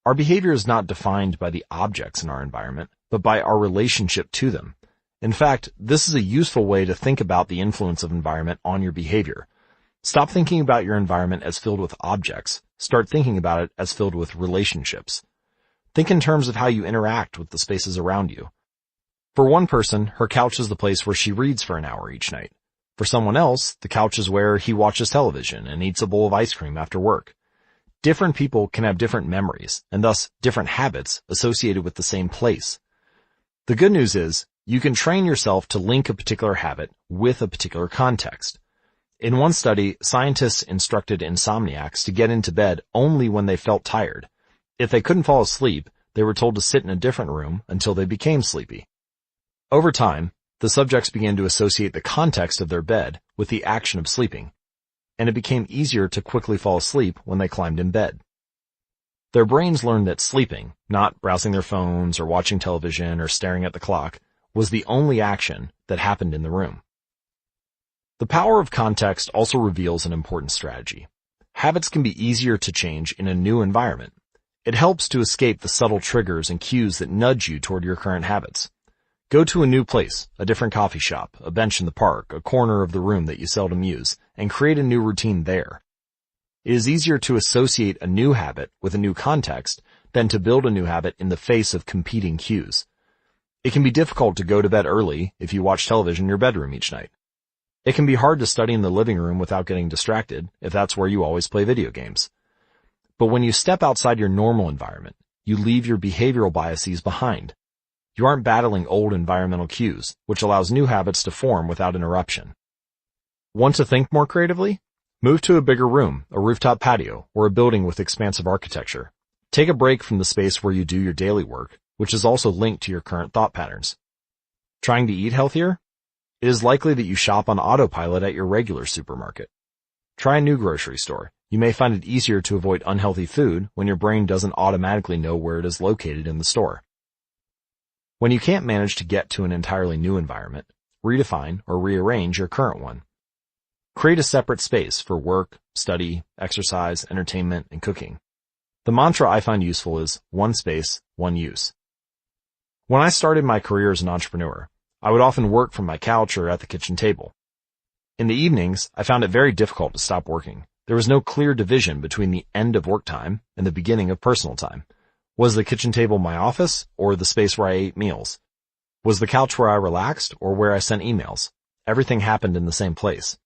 Our behavior is not defined by the objects in our environment, but by our relationship to them. In fact, this is a useful way to think about the influence of environment on your behavior. Stop thinking about your environment as filled with objects. Start thinking about it as filled with relationships. Think in terms of how you interact with the spaces around you. For one person, her couch is the place where she reads for an hour each night. For someone else, the couch is where he watches television and eats a bowl of ice cream after work. Different people can have different memories, and thus different habits associated with the same place. The good news is, you can train yourself to link a particular habit with a particular context. In one study, scientists instructed insomniacs to get into bed only when they felt tired. If they couldn't fall asleep, they were told to sit in a different room until they became sleepy. Over time, the subjects began to associate the context of their bed with the action of sleeping, and it became easier to quickly fall asleep when they climbed in bed. Their brains learned that sleeping, not browsing their phones or watching television or staring at the clock, was the only action that happened in the room. The power of context also reveals an important strategy. Habits can be easier to change in a new environment. It helps to escape the subtle triggers and cues that nudge you toward your current habits. Go to a new place, a different coffee shop, a bench in the park, a corner of the room that you seldom use, and create a new routine there. It is easier to associate a new habit with a new context than to build a new habit in the face of competing cues. It can be difficult to go to bed early if you watch television in your bedroom each night. It can be hard to study in the living room without getting distracted if that's where you always play video games. But when you step outside your normal environment, you leave your behavioral biases behind. You aren't battling old environmental cues, which allows new habits to form without interruption. Want to think more creatively? Move to a bigger room, a rooftop patio, or a building with expansive architecture. Take a break from the space where you do your daily work, which is also linked to your current thought patterns. Trying to eat healthier? It is likely that you shop on autopilot at your regular supermarket. Try a new grocery store. You may find it easier to avoid unhealthy food when your brain doesn't automatically know where it is located in the store. When you can't manage to get to an entirely new environment, redefine or rearrange your current one. Create a separate space for work, study, exercise, entertainment, and cooking. The mantra I find useful is one space, one use. When I started my career as an entrepreneur, I would often work from my couch or at the kitchen table. In the evenings, I found it very difficult to stop working. There was no clear division between the end of work time and the beginning of personal time. Was the kitchen table my office or the space where I ate meals? Was the couch where I relaxed or where I sent emails? Everything happened in the same place.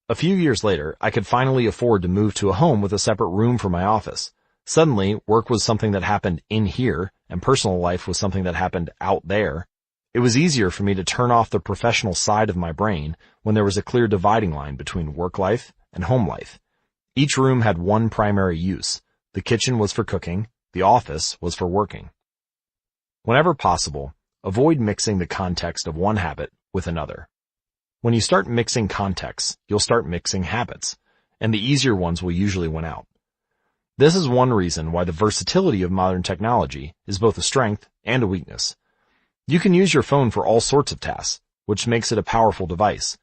A few years later, I could finally afford to move to a home with a separate room for my office. Suddenly, work was something that happened in here, and personal life was something that happened out there. It was easier for me to turn off the professional side of my brain when there was a clear dividing line between work life and home life. Each room had one primary use. The kitchen was for cooking, the office was for working. Whenever possible, avoid mixing the context of one habit with another. When you start mixing contexts, you'll start mixing habits, and the easier ones will usually win out. This is one reason why the versatility of modern technology is both a strength and a weakness. You can use your phone for all sorts of tasks, which makes it a powerful device.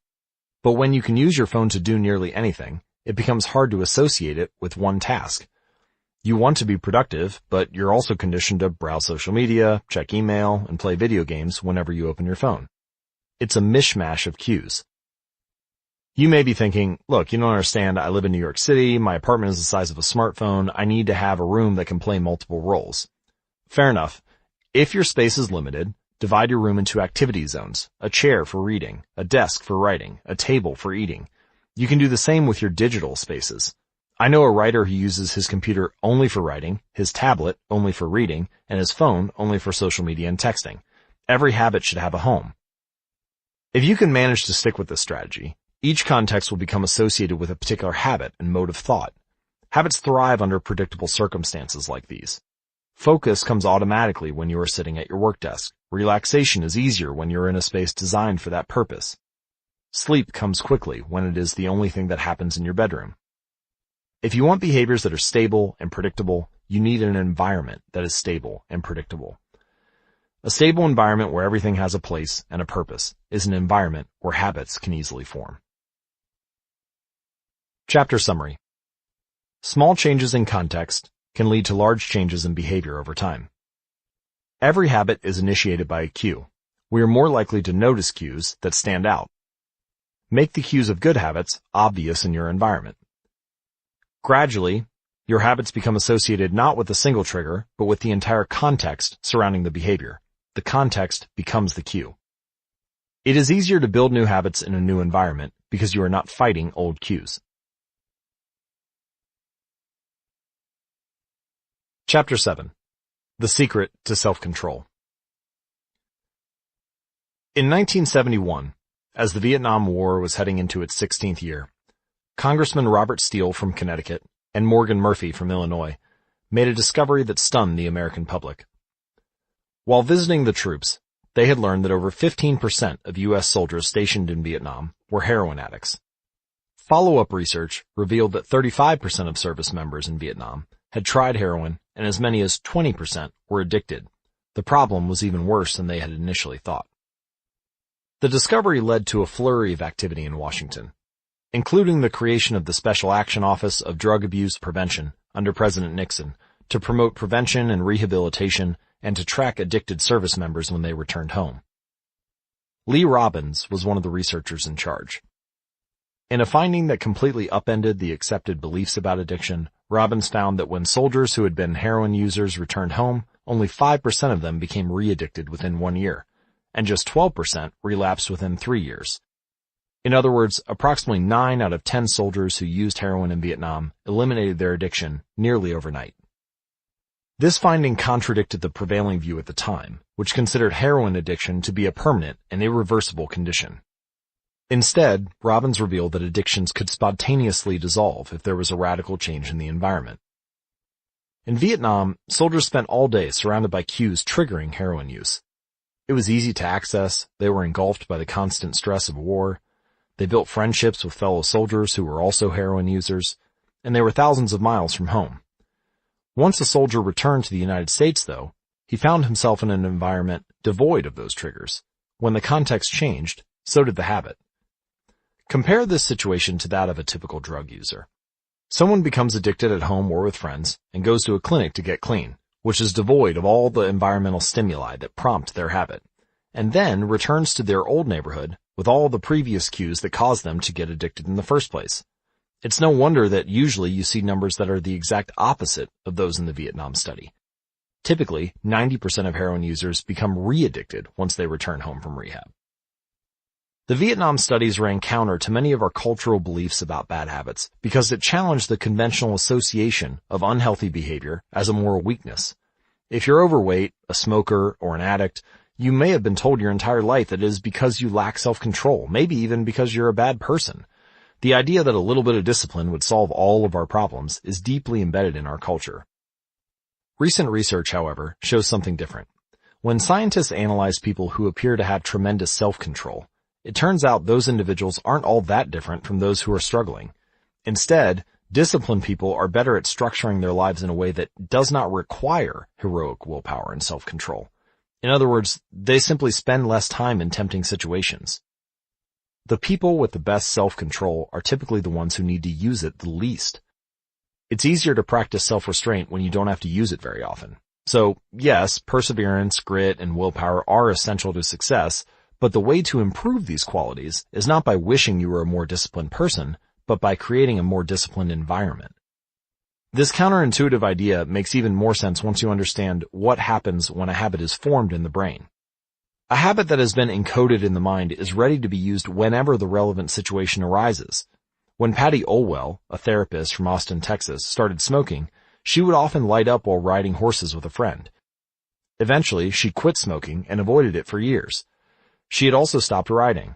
But when you can use your phone to do nearly anything, it becomes hard to associate it with one task. You want to be productive, but you're also conditioned to browse social media, check email, and play video games whenever you open your phone. It's a mishmash of cues. You may be thinking, look, you don't understand, I live in New York City, my apartment is the size of a smartphone, I need to have a room that can play multiple roles. Fair enough. If your space is limited, divide your room into activity zones, a chair for reading, a desk for writing, a table for eating. You can do the same with your digital spaces. I know a writer who uses his computer only for writing, his tablet only for reading, and his phone only for social media and texting. Every habit should have a home. If you can manage to stick with this strategy, each context will become associated with a particular habit and mode of thought. Habits thrive under predictable circumstances like these. Focus comes automatically when you are sitting at your work desk. Relaxation is easier when you're in a space designed for that purpose. Sleep comes quickly when it is the only thing that happens in your bedroom. If you want behaviors that are stable and predictable, you need an environment that is stable and predictable. A stable environment where everything has a place and a purpose is an environment where habits can easily form. Chapter summary. Small changes in context can lead to large changes in behavior over time. Every habit is initiated by a cue. We are more likely to notice cues that stand out. Make the cues of good habits obvious in your environment. Gradually, your habits become associated not with a single trigger, but with the entire context surrounding the behavior. The context becomes the cue. It is easier to build new habits in a new environment because you are not fighting old cues. Chapter 7. The Secret to Self-Control. In 1971, as the Vietnam War was heading into its 16th year, Congressman Robert Steele from Connecticut and Morgan Murphy from Illinois made a discovery that stunned the American public. While visiting the troops, they had learned that over 15% of U.S. soldiers stationed in Vietnam were heroin addicts. Follow-up research revealed that 35% of service members in Vietnam had tried heroin and as many as 20% were addicted. The problem was even worse than they had initially thought. The discovery led to a flurry of activity in Washington, including the creation of the Special Action Office of Drug Abuse Prevention under President Nixon to promote prevention and rehabilitation and to track addicted service members when they returned home. Lee Robbins was one of the researchers in charge. In a finding that completely upended the accepted beliefs about addiction, Robbins found that when soldiers who had been heroin users returned home, only 5% of them became re-addicted within 1 year, and just 12% relapsed within 3 years. In other words, approximately 9 out of 10 soldiers who used heroin in Vietnam eliminated their addiction nearly overnight. This finding contradicted the prevailing view at the time, which considered heroin addiction to be a permanent and irreversible condition. Instead, Robbins revealed that addictions could spontaneously dissolve if there was a radical change in the environment. In Vietnam, soldiers spent all day surrounded by cues triggering heroin use. It was easy to access, they were engulfed by the constant stress of war, they built friendships with fellow soldiers who were also heroin users, and they were thousands of miles from home. Once a soldier returned to the United States, though, he found himself in an environment devoid of those triggers. When the context changed, so did the habit. Compare this situation to that of a typical drug user. Someone becomes addicted at home or with friends and goes to a clinic to get clean, which is devoid of all the environmental stimuli that prompt their habit, and then returns to their old neighborhood with all the previous cues that caused them to get addicted in the first place. It's no wonder that usually you see numbers that are the exact opposite of those in the Vietnam study. Typically, 90% of heroin users become re-addicted once they return home from rehab. The Vietnam studies ran counter to many of our cultural beliefs about bad habits because it challenged the conventional association of unhealthy behavior as a moral weakness. If you're overweight, a smoker, or an addict, you may have been told your entire life that it is because you lack self-control, maybe even because you're a bad person. The idea that a little bit of discipline would solve all of our problems is deeply embedded in our culture. Recent research, however, shows something different. When scientists analyze people who appear to have tremendous self-control, it turns out those individuals aren't all that different from those who are struggling. Instead, disciplined people are better at structuring their lives in a way that does not require heroic willpower and self-control. In other words, they simply spend less time in tempting situations. The people with the best self-control are typically the ones who need to use it the least. It's easier to practice self-restraint when you don't have to use it very often. So, yes, perseverance, grit, and willpower are essential to success, but the way to improve these qualities is not by wishing you were a more disciplined person, but by creating a more disciplined environment. This counterintuitive idea makes even more sense once you understand what happens when a habit is formed in the brain. A habit that has been encoded in the mind is ready to be used whenever the relevant situation arises. When Patty Olwell, a therapist from Austin, Texas, started smoking, she would often light up while riding horses with a friend. Eventually, she quit smoking and avoided it for years. She had also stopped riding.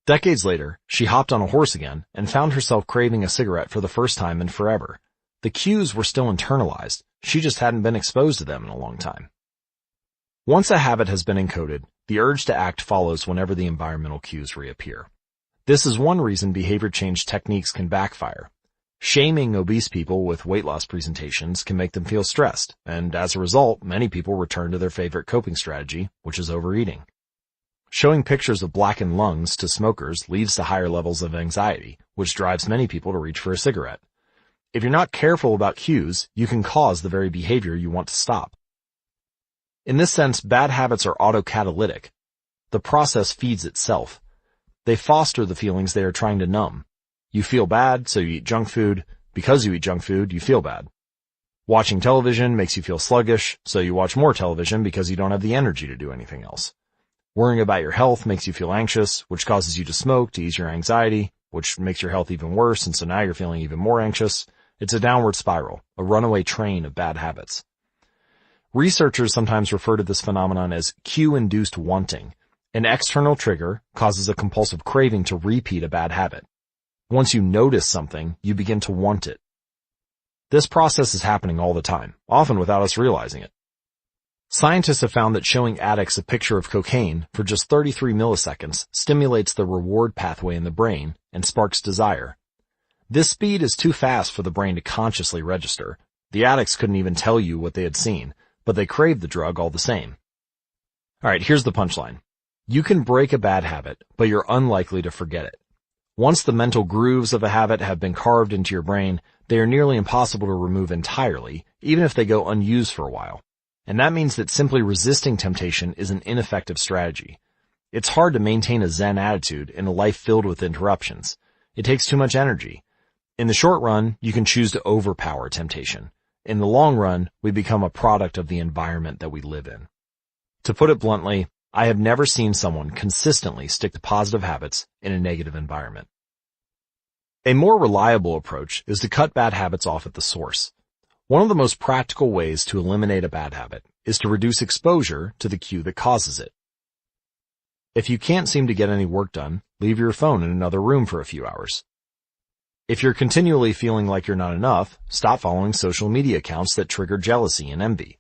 Decades later, she hopped on a horse again and found herself craving a cigarette for the first time in forever. The cues were still internalized. She just hadn't been exposed to them in a long time. Once a habit has been encoded, the urge to act follows whenever the environmental cues reappear. This is one reason behavior change techniques can backfire. Shaming obese people with weight loss presentations can make them feel stressed, and as a result, many people return to their favorite coping strategy, which is overeating. Showing pictures of blackened lungs to smokers leads to higher levels of anxiety, which drives many people to reach for a cigarette. If you're not careful about cues, you can cause the very behavior you want to stop. In this sense, bad habits are autocatalytic. The process feeds itself. They foster the feelings they are trying to numb. You feel bad, so you eat junk food. Because you eat junk food, you feel bad. Watching television makes you feel sluggish, so you watch more television because you don't have the energy to do anything else. Worrying about your health makes you feel anxious, which causes you to smoke to ease your anxiety, which makes your health even worse, and so now you're feeling even more anxious. It's a downward spiral, a runaway train of bad habits. Researchers sometimes refer to this phenomenon as cue-induced wanting. An external trigger causes a compulsive craving to repeat a bad habit. Once you notice something, you begin to want it. This process is happening all the time, often without us realizing it. Scientists have found that showing addicts a picture of cocaine for just 33 milliseconds stimulates the reward pathway in the brain and sparks desire. This speed is too fast for the brain to consciously register. The addicts couldn't even tell you what they had seen, but they craved the drug all the same. Alright, here's the punchline. You can break a bad habit, but you're unlikely to forget it. Once the mental grooves of a habit have been carved into your brain, they are nearly impossible to remove entirely, even if they go unused for a while. And that means that simply resisting temptation is an ineffective strategy. It's hard to maintain a Zen attitude in a life filled with interruptions. It takes too much energy. In the short run, you can choose to overpower temptation. In the long run, we become a product of the environment that we live in. To put it bluntly, I have never seen someone consistently stick to positive habits in a negative environment. A more reliable approach is to cut bad habits off at the source. One of the most practical ways to eliminate a bad habit is to reduce exposure to the cue that causes it. If you can't seem to get any work done, leave your phone in another room for a few hours. If you're continually feeling like you're not enough, stop following social media accounts that trigger jealousy and envy.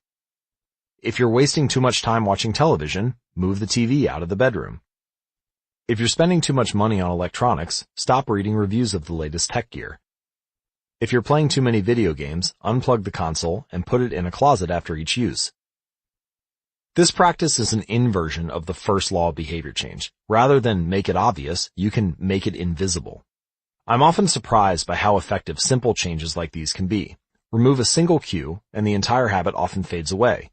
If you're wasting too much time watching television, move the TV out of the bedroom. If you're spending too much money on electronics, stop reading reviews of the latest tech gear. If you're playing too many video games, unplug the console and put it in a closet after each use. This practice is an inversion of the first law of behavior change. Rather than make it obvious, you can make it invisible. I'm often surprised by how effective simple changes like these can be. Remove a single cue, and the entire habit often fades away.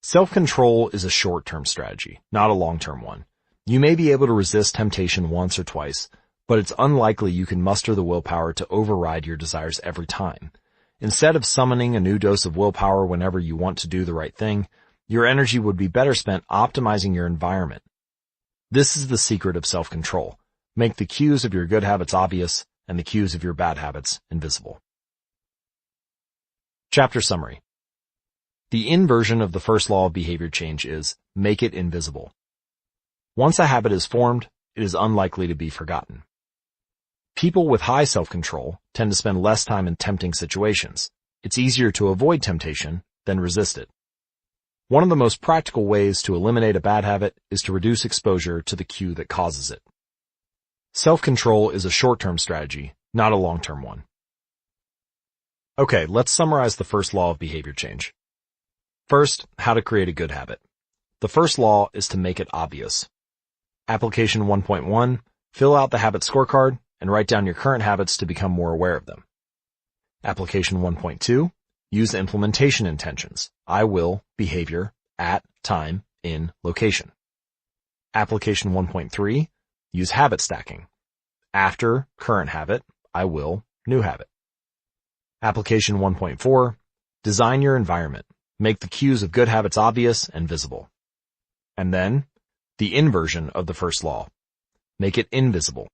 Self-control is a short-term strategy, not a long-term one. You may be able to resist temptation once or twice, but it's unlikely you can muster the willpower to override your desires every time. Instead of summoning a new dose of willpower whenever you want to do the right thing, your energy would be better spent optimizing your environment. This is the secret of self-control. Make the cues of your good habits obvious and the cues of your bad habits invisible. Chapter summary. The inversion of the first law of behavior change is make it invisible. Once a habit is formed, it is unlikely to be forgotten. People with high self-control tend to spend less time in tempting situations. It's easier to avoid temptation than resist it. One of the most practical ways to eliminate a bad habit is to reduce exposure to the cue that causes it. Self-control is a short-term strategy, not a long-term one. Okay, let's summarize the first law of behavior change. First, how to create a good habit. The first law is to make it obvious. Application 1.1, fill out the habit scorecard and write down your current habits to become more aware of them. Application 1.2, use implementation intentions. I will, behavior, at, time, in, location. Application 1.3, use habit stacking. After, current habit, I will, new habit. Application 1.4, design your environment. Make the cues of good habits obvious and visible. And then, the inversion of the first law. Make it invisible.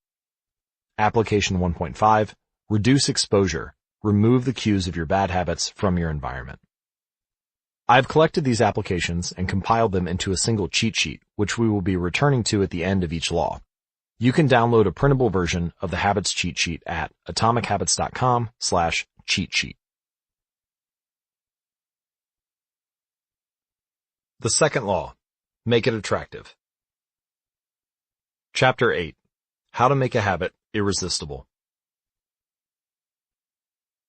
Application 1.5, reduce exposure. Remove the cues of your bad habits from your environment. I've collected these applications and compiled them into a single cheat sheet, which we will be returning to at the end of each law. You can download a printable version of the habits cheat sheet at atomichabits.com/cheat sheet. The second law, make it attractive. Chapter 8, how to make a habit irresistible.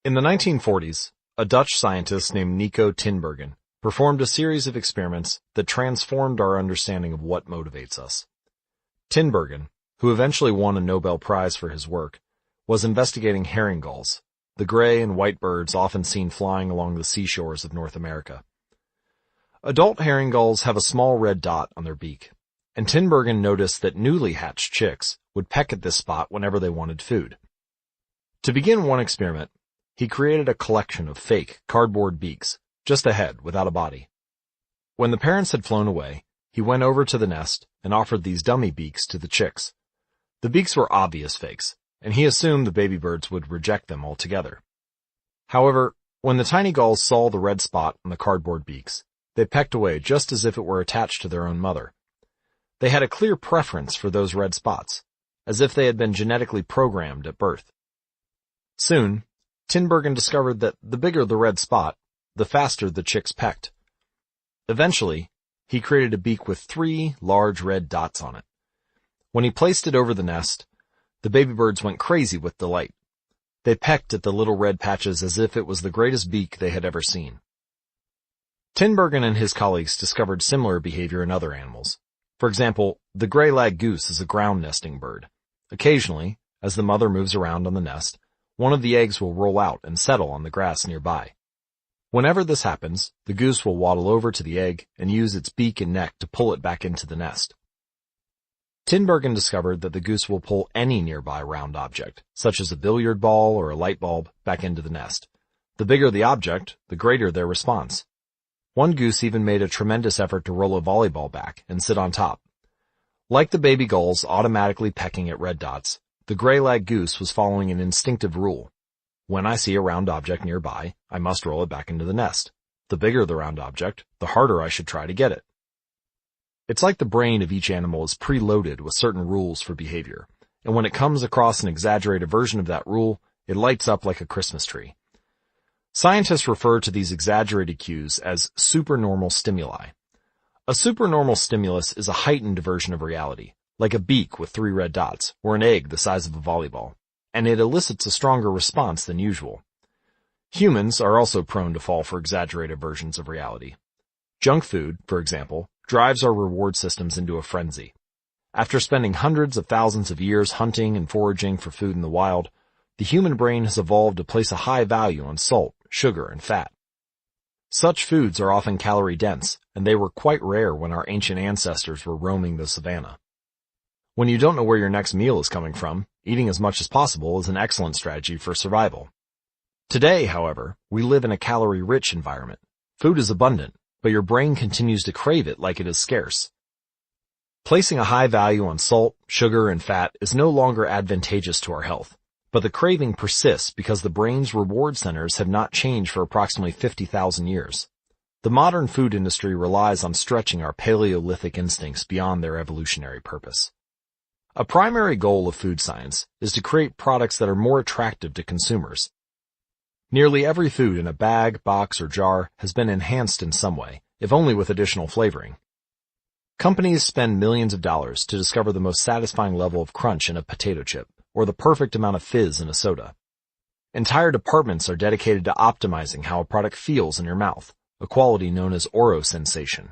In the 1940s, a Dutch scientist named Nico Tinbergen performed a series of experiments that transformed our understanding of what motivates us. Tinbergen, who eventually won a Nobel Prize for his work, was investigating herring gulls, the gray and white birds often seen flying along the seashores of North America. Adult herring gulls have a small red dot on their beak, and Tinbergen noticed that newly hatched chicks would peck at this spot whenever they wanted food. To begin one experiment, he created a collection of fake cardboard beaks, just a head without a body. When the parents had flown away, he went over to the nest and offered these dummy beaks to the chicks. The beaks were obvious fakes, and he assumed the baby birds would reject them altogether. However, when the tiny gulls saw the red spot on the cardboard beaks, they pecked away just as if it were attached to their own mother. They had a clear preference for those red spots, as if they had been genetically programmed at birth. Soon, Tinbergen discovered that the bigger the red spot, the faster the chicks pecked. Eventually, he created a beak with 3 large red dots on it. When he placed it over the nest, the baby birds went crazy with delight. They pecked at the little red patches as if it was the greatest beak they had ever seen. Tinbergen and his colleagues discovered similar behavior in other animals. For example, the gray-lag goose is a ground-nesting bird. Occasionally, as the mother moves around on the nest, one of the eggs will roll out and settle on the grass nearby. Whenever this happens, the goose will waddle over to the egg and use its beak and neck to pull it back into the nest. Tinbergen discovered that the goose will pull any nearby round object, such as a billiard ball or a light bulb, back into the nest. The bigger the object, the greater their response. One goose even made a tremendous effort to roll a volleyball back and sit on top. Like the baby gulls automatically pecking at red dots, the gray-lag goose was following an instinctive rule. When I see a round object nearby, I must roll it back into the nest. The bigger the round object, the harder I should try to get it. It's like the brain of each animal is preloaded with certain rules for behavior, and when it comes across an exaggerated version of that rule, it lights up like a Christmas tree. Scientists refer to these exaggerated cues as supernormal stimuli. A supernormal stimulus is a heightened version of reality, like a beak with 3 red dots, or an egg the size of a volleyball, and it elicits a stronger response than usual. Humans are also prone to fall for exaggerated versions of reality. Junk food, for example, drives our reward systems into a frenzy. After spending hundreds of thousands of years hunting and foraging for food in the wild, the human brain has evolved to place a high value on salt, sugar, and fat. Such foods are often calorie-dense, and they were quite rare when our ancient ancestors were roaming the savannah. When you don't know where your next meal is coming from, eating as much as possible is an excellent strategy for survival. Today, however, we live in a calorie-rich environment. Food is abundant, but your brain continues to crave it like it is scarce. Placing a high value on salt, sugar, and fat is no longer advantageous to our health, but the craving persists because the brain's reward centers have not changed for approximately 50,000 years. The modern food industry relies on stretching our Paleolithic instincts beyond their evolutionary purpose. A primary goal of food science is to create products that are more attractive to consumers. Nearly every food in a bag, box, or jar has been enhanced in some way, if only with additional flavoring. Companies spend millions of dollars to discover the most satisfying level of crunch in a potato chip, or the perfect amount of fizz in a soda. Entire departments are dedicated to optimizing how a product feels in your mouth, a quality known as orosensation.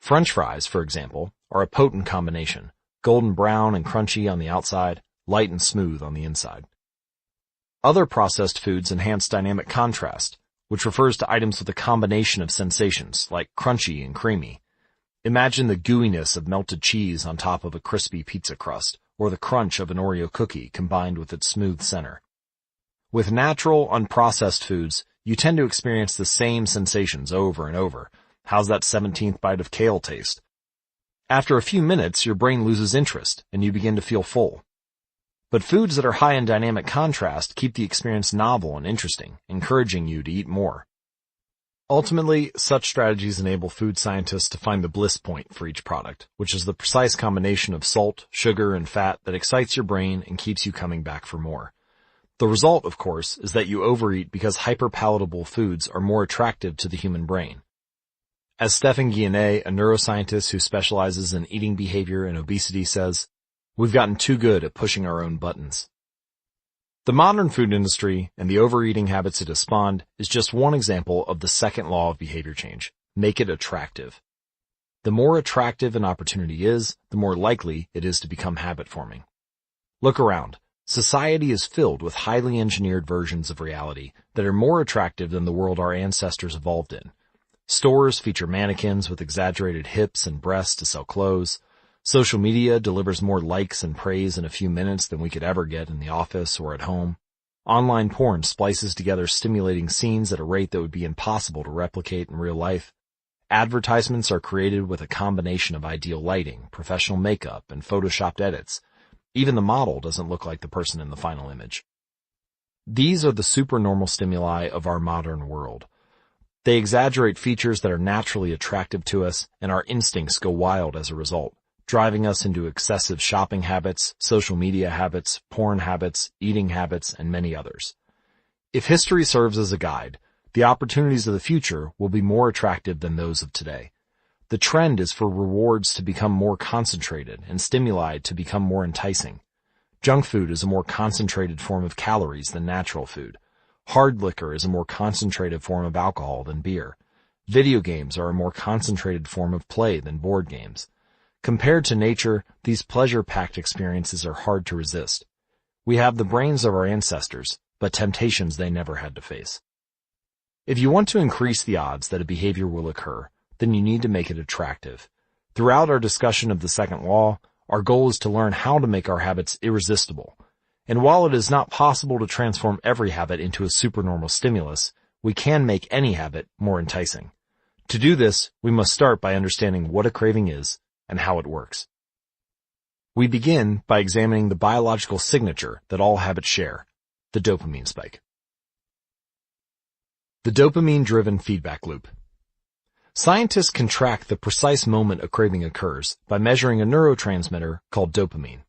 French fries, for example, are a potent combination, golden brown and crunchy on the outside, light and smooth on the inside. Other processed foods enhance dynamic contrast, which refers to items with a combination of sensations, like crunchy and creamy. Imagine the gooiness of melted cheese on top of a crispy pizza crust, or the crunch of an Oreo cookie combined with its smooth center. With natural, unprocessed foods, you tend to experience the same sensations over and over. How's that 17th bite of kale taste? After a few minutes, your brain loses interest, and you begin to feel full. But foods that are high in dynamic contrast keep the experience novel and interesting, encouraging you to eat more. Ultimately, such strategies enable food scientists to find the bliss point for each product, which is the precise combination of salt, sugar, and fat that excites your brain and keeps you coming back for more. The result, of course, is that you overeat because hyperpalatable foods are more attractive to the human brain. As Stephan Guyenet, a neuroscientist who specializes in eating behavior and obesity, says, "We've gotten too good at pushing our own buttons." The modern food industry and the overeating habits it has spawned is just one example of the second law of behavior change. Make it attractive. The more attractive an opportunity is, the more likely it is to become habit-forming. Look around. Society is filled with highly engineered versions of reality that are more attractive than the world our ancestors evolved in. Stores feature mannequins with exaggerated hips and breasts to sell clothes. Social media delivers more likes and praise in a few minutes than we could ever get in the office or at home. Online porn splices together stimulating scenes at a rate that would be impossible to replicate in real life. Advertisements are created with a combination of ideal lighting, professional makeup, and photoshopped edits. Even the model doesn't look like the person in the final image. These are the supernormal stimuli of our modern world. They exaggerate features that are naturally attractive to us, and our instincts go wild as a result, driving us into excessive shopping habits, social media habits, porn habits, eating habits, and many others. If history serves as a guide, the opportunities of the future will be more attractive than those of today. The trend is for rewards to become more concentrated and stimuli to become more enticing. Junk food is a more concentrated form of calories than natural food. Hard liquor is a more concentrated form of alcohol than beer. Video games are a more concentrated form of play than board games. Compared to nature, these pleasure-packed experiences are hard to resist. We have the brains of our ancestors, but temptations they never had to face. If you want to increase the odds that a behavior will occur, then you need to make it attractive. Throughout our discussion of the second law, our goal is to learn how to make our habits irresistible. And while it is not possible to transform every habit into a supernormal stimulus, we can make any habit more enticing. To do this, we must start by understanding what a craving is and how it works. We begin by examining the biological signature that all habits share, the dopamine spike. The dopamine-driven feedback loop. Scientists can track the precise moment a craving occurs by measuring a neurotransmitter called dopamine.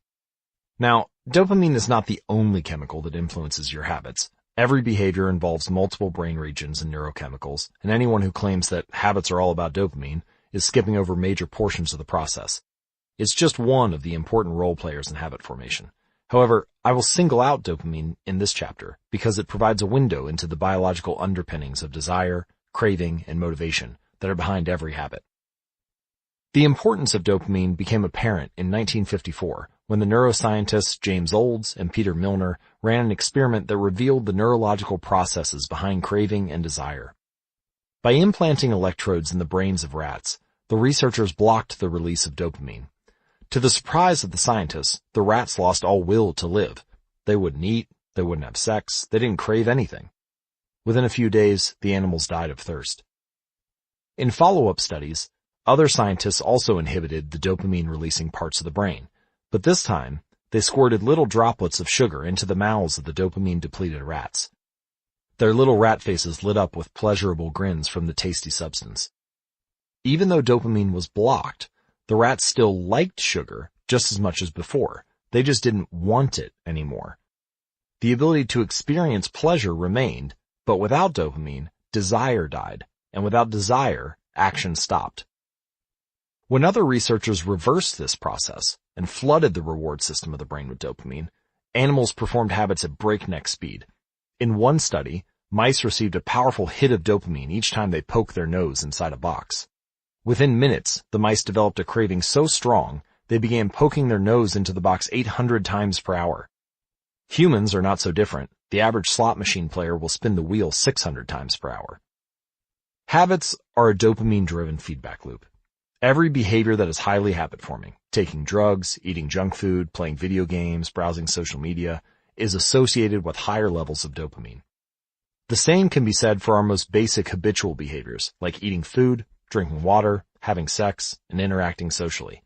Now, dopamine is not the only chemical that influences your habits. Every behavior involves multiple brain regions and neurochemicals, and anyone who claims that habits are all about dopamine is skipping over major portions of the process. It's just one of the important role players in habit formation. However, I will single out dopamine in this chapter because it provides a window into the biological underpinnings of desire, craving, and motivation that are behind every habit. The importance of dopamine became apparent in 1954 when the neuroscientists James Olds and Peter Milner ran an experiment that revealed the neurological processes behind craving and desire. By implanting electrodes in the brains of rats, the researchers blocked the release of dopamine. To the surprise of the scientists, the rats lost all will to live. They wouldn't eat, they wouldn't have sex, they didn't crave anything. Within a few days, the animals died of thirst. In follow-up studies, other scientists also inhibited the dopamine-releasing parts of the brain, but this time, they squirted little droplets of sugar into the mouths of the dopamine-depleted rats. Their little rat faces lit up with pleasurable grins from the tasty substance. Even though dopamine was blocked, the rats still liked sugar just as much as before. They just didn't want it anymore. The ability to experience pleasure remained, but without dopamine, desire died, and without desire, action stopped. When other researchers reversed this process and flooded the reward system of the brain with dopamine, animals performed habits at breakneck speed. In one study, mice received a powerful hit of dopamine each time they poked their nose inside a box. Within minutes, the mice developed a craving so strong, they began poking their nose into the box 800 times per hour. Humans are not so different. The average slot machine player will spin the wheel 600 times per hour. Habits are a dopamine-driven feedback loop. Every behavior that is highly habit-forming, taking drugs, eating junk food, playing video games, browsing social media, is associated with higher levels of dopamine. The same can be said for our most basic habitual behaviors, like eating food, drinking water, having sex, and interacting socially.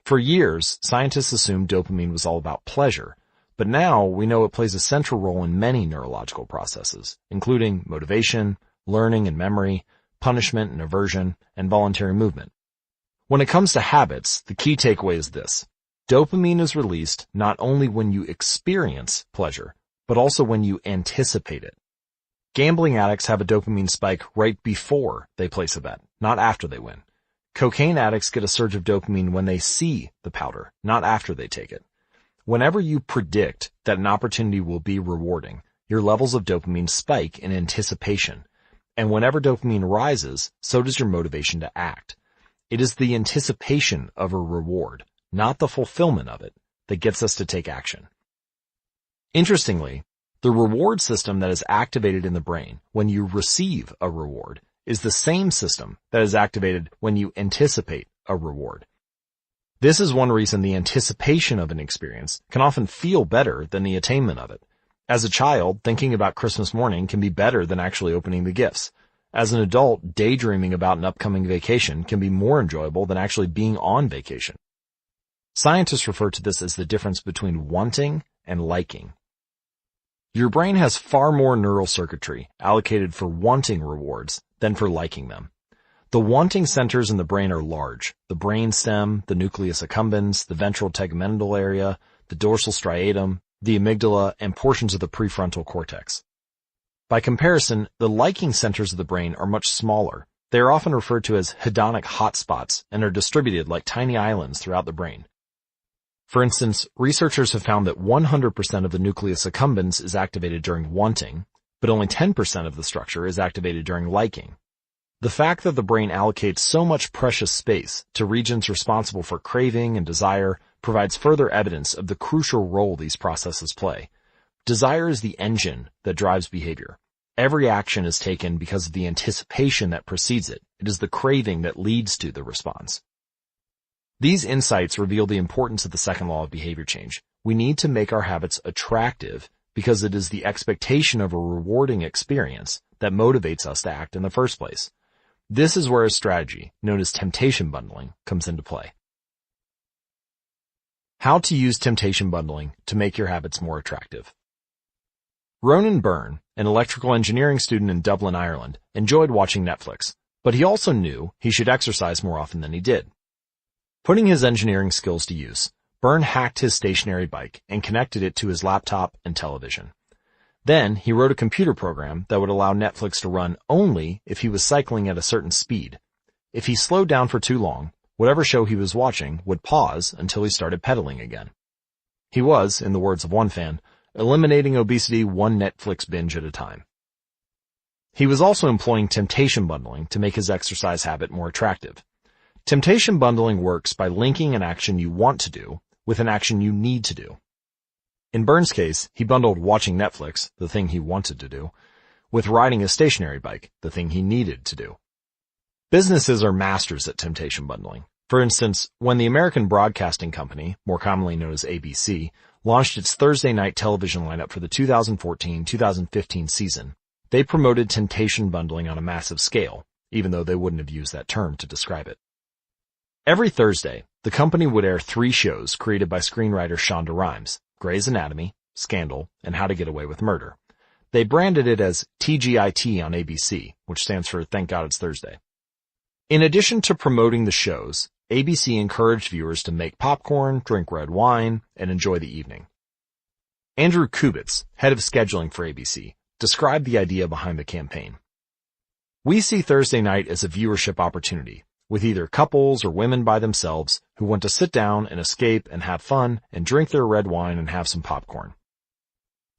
For years, scientists assumed dopamine was all about pleasure, but now we know it plays a central role in many neurological processes, including motivation, learning and memory, punishment and aversion, and voluntary movement. When it comes to habits, the key takeaway is this. Dopamine is released not only when you experience pleasure, but also when you anticipate it. Gambling addicts have a dopamine spike right before they place a bet, not after they win. Cocaine addicts get a surge of dopamine when they see the powder, not after they take it. Whenever you predict that an opportunity will be rewarding, your levels of dopamine spike in anticipation. And whenever dopamine rises, so does your motivation to act. It is the anticipation of a reward, not the fulfillment of it, that gets us to take action. Interestingly, the reward system that is activated in the brain when you receive a reward is the same system that is activated when you anticipate a reward. This is one reason the anticipation of an experience can often feel better than the attainment of it. As a child, thinking about Christmas morning can be better than actually opening the gifts. As an adult, daydreaming about an upcoming vacation can be more enjoyable than actually being on vacation. Scientists refer to this as the difference between wanting and liking. Your brain has far more neural circuitry allocated for wanting rewards than for liking them. The wanting centers in the brain are large: the brainstem, the nucleus accumbens, the ventral tegmental area, the dorsal striatum, the amygdala, and portions of the prefrontal cortex. By comparison, the liking centers of the brain are much smaller. They are often referred to as hedonic hotspots and are distributed like tiny islands throughout the brain. For instance, researchers have found that 100% of the nucleus accumbens is activated during wanting, but only 10% of the structure is activated during liking. The fact that the brain allocates so much precious space to regions responsible for craving and desire provides further evidence of the crucial role these processes play. Desire is the engine that drives behavior. Every action is taken because of the anticipation that precedes it. It is the craving that leads to the response. These insights reveal the importance of the second law of behavior change. We need to make our habits attractive because it is the expectation of a rewarding experience that motivates us to act in the first place. This is where a strategy, known as temptation bundling, comes into play. How to use temptation bundling to make your habits more attractive. Ronan Byrne, an electrical engineering student in Dublin, Ireland, enjoyed watching Netflix, but he also knew he should exercise more often than he did. Putting his engineering skills to use, Byrne hacked his stationary bike and connected it to his laptop and television. Then he wrote a computer program that would allow Netflix to run only if he was cycling at a certain speed. If he slowed down for too long, whatever show he was watching would pause until he started pedaling again. He was, in the words of one fan, eliminating obesity one Netflix binge at a time. He was also employing temptation bundling to make his exercise habit more attractive. Temptation bundling works by linking an action you want to do with an action you need to do. In Byrne's case, he bundled watching Netflix, the thing he wanted to do, with riding a stationary bike, the thing he needed to do. Businesses are masters at temptation bundling. For instance, when the American Broadcasting Company, more commonly known as ABC, launched its Thursday night television lineup for the 2014-2015 season, they promoted temptation bundling on a massive scale, even though they wouldn't have used that term to describe it. Every Thursday, the company would air 3 shows created by screenwriter Shonda Rhimes: Grey's Anatomy, Scandal, and How to Get Away with Murder. They branded it as TGIT on ABC, which stands for Thank God It's Thursday. In addition to promoting the shows, ABC encouraged viewers to make popcorn, drink red wine, and enjoy the evening. Andrew Kubitz, head of scheduling for ABC, described the idea behind the campaign. "We see Thursday night as a viewership opportunity, with either couples or women by themselves who want to sit down and escape and have fun and drink their red wine and have some popcorn."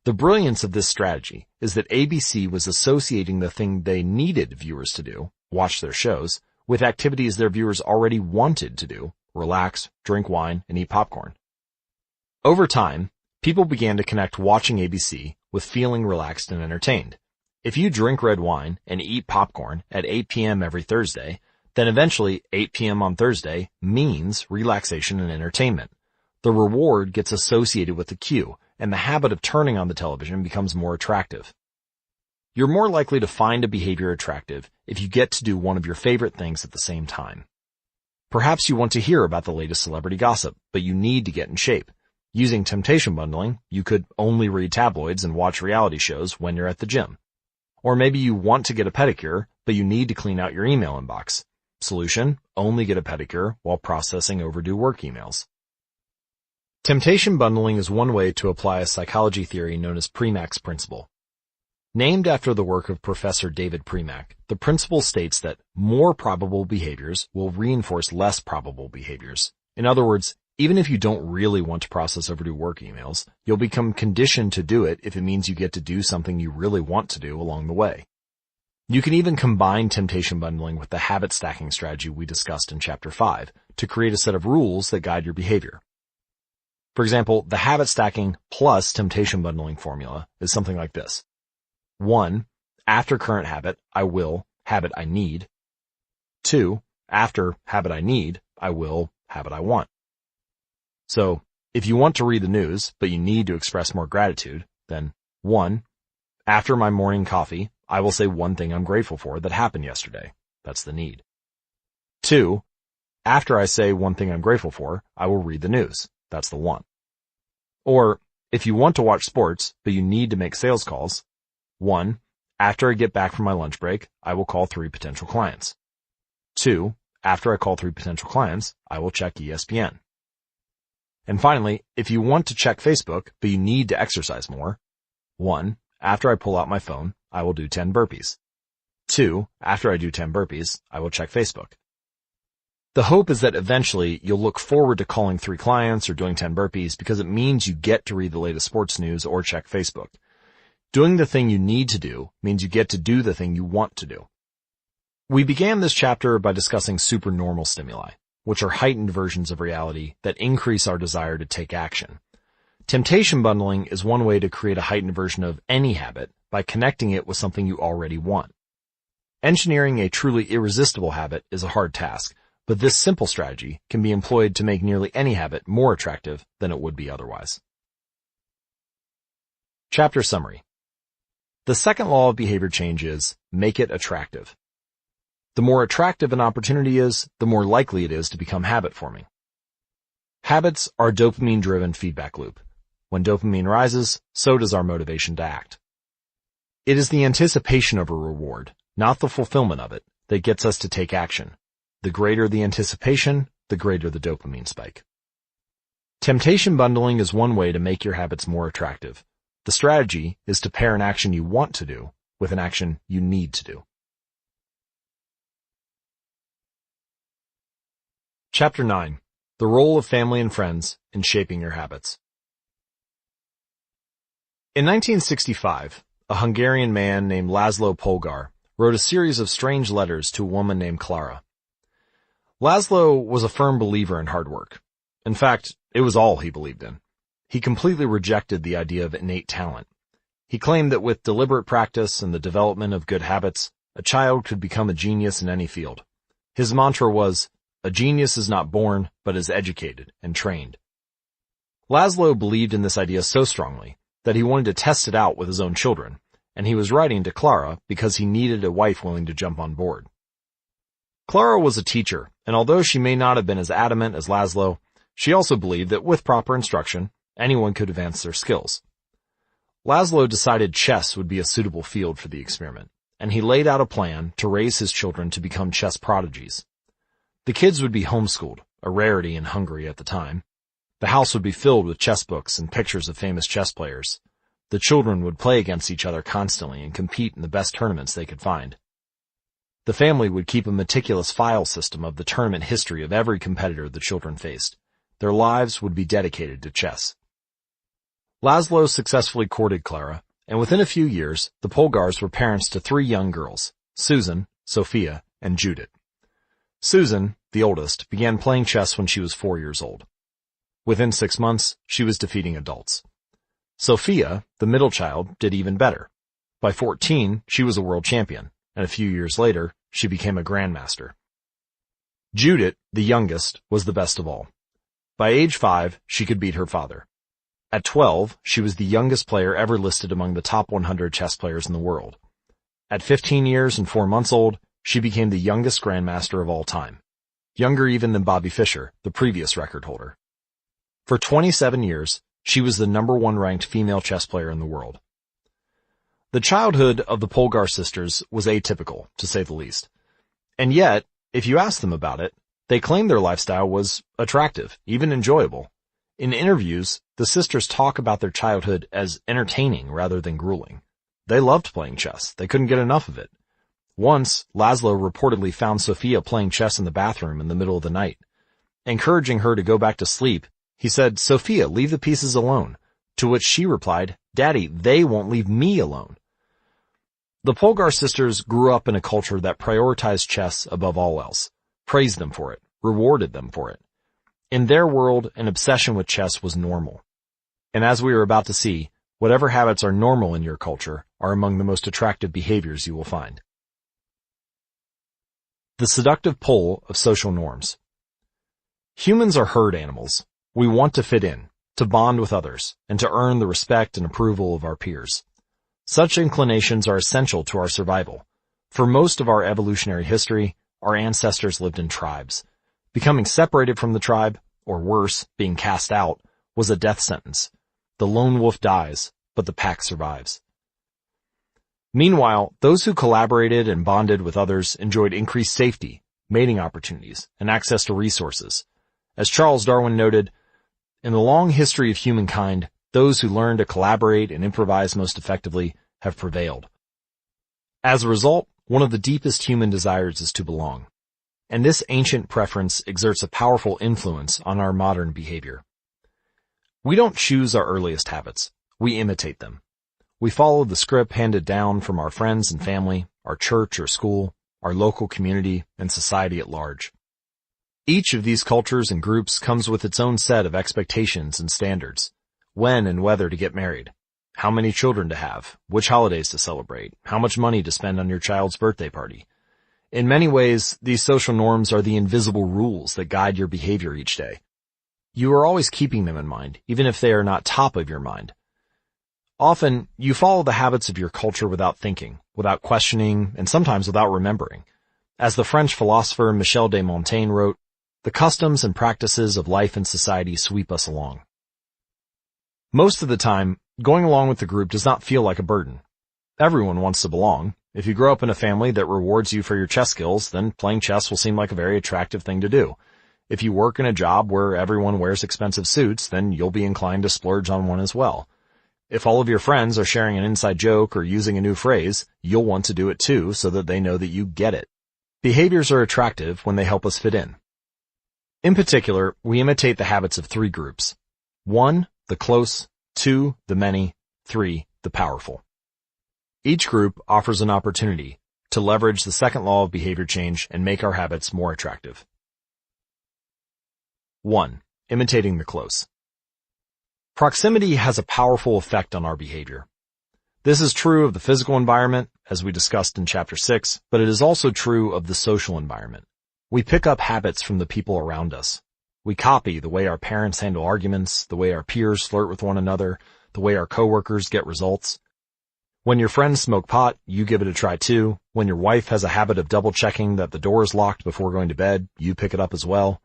The brilliance of this strategy is that ABC was associating the thing they needed viewers to do, watch their shows, with activities their viewers already wanted to do, relax, drink wine, and eat popcorn. Over time, people began to connect watching ABC with feeling relaxed and entertained. If you drink red wine and eat popcorn at 8 p.m. every Thursday, then eventually 8 p.m. on Thursday means relaxation and entertainment. The reward gets associated with the cue, and the habit of turning on the television becomes more attractive. You're more likely to find a behavior attractive if you get to do one of your favorite things at the same time. Perhaps you want to hear about the latest celebrity gossip, but you need to get in shape. Using temptation bundling, you could only read tabloids and watch reality shows when you're at the gym. Or maybe you want to get a pedicure, but you need to clean out your email inbox. Solution: only get a pedicure while processing overdue work emails. Temptation bundling is one way to apply a psychology theory known as Premack's principle. Named after the work of Professor David Premack, the principle states that more probable behaviors will reinforce less probable behaviors. In other words, Even if you don't really want to process overdue work emails, you'll become conditioned to do it if it means you get to do something you really want to do along the way. You can even combine temptation bundling with the habit stacking strategy we discussed in Chapter 5 to create a set of rules that guide your behavior. For example, the habit stacking plus temptation bundling formula is something like this. 1. After current habit, I will habit I need. 2. After habit I need, I will habit I want. So, if you want to read the news, but you need to express more gratitude, then 1. After my morning coffee, I will say one thing I'm grateful for that happened yesterday. That's the need. 2. After I say one thing I'm grateful for, I will read the news. That's the want. Or, if you want to watch sports, but you need to make sales calls, 1. After I get back from my lunch break, I will call 3 potential clients. 2. After I call 3 potential clients, I will check ESPN. And finally, if you want to check Facebook, but you need to exercise more, 1. After I pull out my phone, I will do 10 burpees. 2. After I do 10 burpees, I will check Facebook. The hope is that eventually you'll look forward to calling 3 clients or doing 10 burpees because it means you get to read the latest sports news or check Facebook. Doing the thing you need to do means you get to do the thing you want to do. We began this chapter by discussing supernormal stimuli, which are heightened versions of reality that increase our desire to take action. Temptation bundling is one way to create a heightened version of any habit by connecting it with something you already want. Engineering a truly irresistible habit is a hard task, but this simple strategy can be employed to make nearly any habit more attractive than it would be otherwise. Chapter summary. The second law of behavior change is, make it attractive. The more attractive an opportunity is, the more likely it is to become habit-forming. Habits are a dopamine-driven feedback loop. When dopamine rises, so does our motivation to act. It is the anticipation of a reward, not the fulfillment of it, that gets us to take action. The greater the anticipation, the greater the dopamine spike. Temptation bundling is one way to make your habits more attractive. The strategy is to pair an action you want to do with an action you need to do. Chapter 9. The role of family and friends in shaping your habits. In 1965, a Hungarian man named Laszlo Polgar wrote a series of strange letters to a woman named Clara. Laszlo was a firm believer in hard work. In fact, it was all he believed in. He completely rejected the idea of innate talent. He claimed that with deliberate practice and the development of good habits, a child could become a genius in any field. His mantra was, "A genius is not born, but is educated and trained." Laszlo believed in this idea so strongly that he wanted to test it out with his own children, and he was writing to Clara because he needed a wife willing to jump on board. Clara was a teacher, and although she may not have been as adamant as Laszlo, she also believed that with proper instruction, anyone could advance their skills. Laszlo decided chess would be a suitable field for the experiment, and he laid out a plan to raise his children to become chess prodigies. The kids would be homeschooled, a rarity in Hungary at the time. The house would be filled with chess books and pictures of famous chess players. The children would play against each other constantly and compete in the best tournaments they could find. The family would keep a meticulous file system of the tournament history of every competitor the children faced. Their lives would be dedicated to chess. Laszlo successfully courted Clara, and within a few years, the Polgars were parents to 3 young girls, Susan, Sophia, and Judith. Susan, the oldest, began playing chess when she was 4 years old. Within 6 months, she was defeating adults. Sophia, the middle child, did even better. By 14, she was a world champion, and a few years later, she became a grandmaster. Judith, the youngest, was the best of all. By age 5, she could beat her father. At 12, she was the youngest player ever listed among the top 100 chess players in the world. At 15 years and 4 months old, she became the youngest grandmaster of all time. Younger even than Bobby Fischer, the previous record holder. For 27 years, she was the #1 ranked female chess player in the world. The childhood of the Polgar sisters was atypical, to say the least. And yet, if you ask them about it, they claim their lifestyle was attractive, even enjoyable. In interviews, the sisters talk about their childhood as entertaining rather than grueling. They loved playing chess. They couldn't get enough of it. Once, Laszlo reportedly found Sophia playing chess in the bathroom in the middle of the night. Encouraging her to go back to sleep, he said, "Sophia, leave the pieces alone." To which she replied, "Daddy, they won't leave me alone." The Polgar sisters grew up in a culture that prioritized chess above all else, praised them for it, rewarded them for it. In their world, an obsession with chess was normal. And as we are about to see, whatever habits are normal in your culture are among the most attractive behaviors you will find. The seductive pull of social norms. Humans are herd animals. We want to fit in, to bond with others, and to earn the respect and approval of our peers. Such inclinations are essential to our survival. For most of our evolutionary history, our ancestors lived in tribes. Becoming separated from the tribe, or worse, being cast out, was a death sentence. The lone wolf dies, but the pack survives. Meanwhile, those who collaborated and bonded with others enjoyed increased safety, mating opportunities, and access to resources. As Charles Darwin noted, "In the long history of humankind, those who learn to collaborate and improvise most effectively have prevailed." As a result, one of the deepest human desires is to belong. And this ancient preference exerts a powerful influence on our modern behavior. We don't choose our earliest habits. We imitate them. We follow the script handed down from our friends and family, our church or school, our local community, and society at large. Each of these cultures and groups comes with its own set of expectations and standards. When and whether to get married, how many children to have, which holidays to celebrate, how much money to spend on your child's birthday party. In many ways, these social norms are the invisible rules that guide your behavior each day. You are always keeping them in mind, even if they are not top of your mind. Often, you follow the habits of your culture without thinking, without questioning, and sometimes without remembering. As the French philosopher Michel de Montaigne wrote, "The customs and practices of life and society sweep us along." Most of the time, going along with the group does not feel like a burden. Everyone wants to belong. If you grow up in a family that rewards you for your chess skills, then playing chess will seem like a very attractive thing to do. If you work in a job where everyone wears expensive suits, then you'll be inclined to splurge on one as well. If all of your friends are sharing an inside joke or using a new phrase, you'll want to do it too so that they know that you get it. Behaviors are attractive when they help us fit in. In particular, we imitate the habits of three groups. 1, the close, 2, the many, 3, the powerful. Each group offers an opportunity to leverage the second law of behavior change and make our habits more attractive. 1. Imitating the close. Proximity has a powerful effect on our behavior. This is true of the physical environment, as we discussed in Chapter 6, but it is also true of the social environment. We pick up habits from the people around us. We copy the way our parents handle arguments, the way our peers flirt with one another, the way our coworkers get results. When your friends smoke pot, you give it a try too. When your wife has a habit of double-checking that the door is locked before going to bed, you pick it up as well.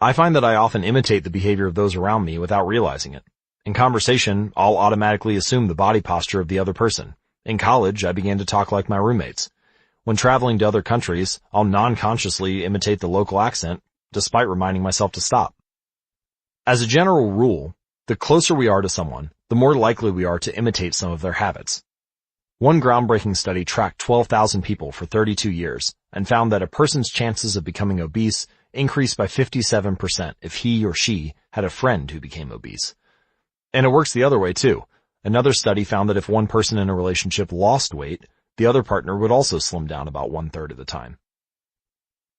I find that I often imitate the behavior of those around me without realizing it. In conversation, I'll automatically assume the body posture of the other person. In college, I began to talk like my roommates. When traveling to other countries, I'll non-consciously imitate the local accent, despite reminding myself to stop. As a general rule, the closer we are to someone, the more likely we are to imitate some of their habits. One groundbreaking study tracked 12,000 people for 32 years and found that a person's chances of becoming obese increased by 57% if he or she had a friend who became obese. And it works the other way too. Another study found that if one person in a relationship lost weight, the other partner would also slim down about 1/3 of the time.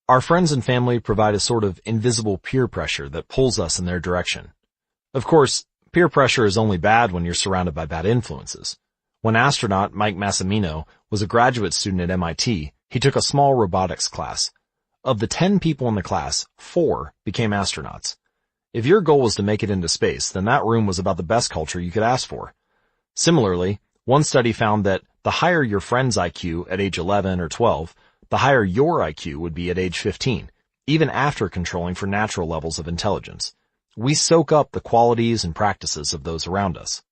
Our friends and family provide a sort of invisible peer pressure that pulls us in their direction. Of course, peer pressure is only bad when you're surrounded by bad influences. When astronaut Mike Massimino was a graduate student at MIT, he took a small robotics class. Of the 10 people in the class, 4 became astronauts. If your goal was to make it into space, then that room was about the best culture you could ask for. Similarly, one study found that the higher your friend's IQ at age 11 or 12, the higher your IQ would be at age 15, even after controlling for natural levels of intelligence. We soak up the qualities and practices of those around us.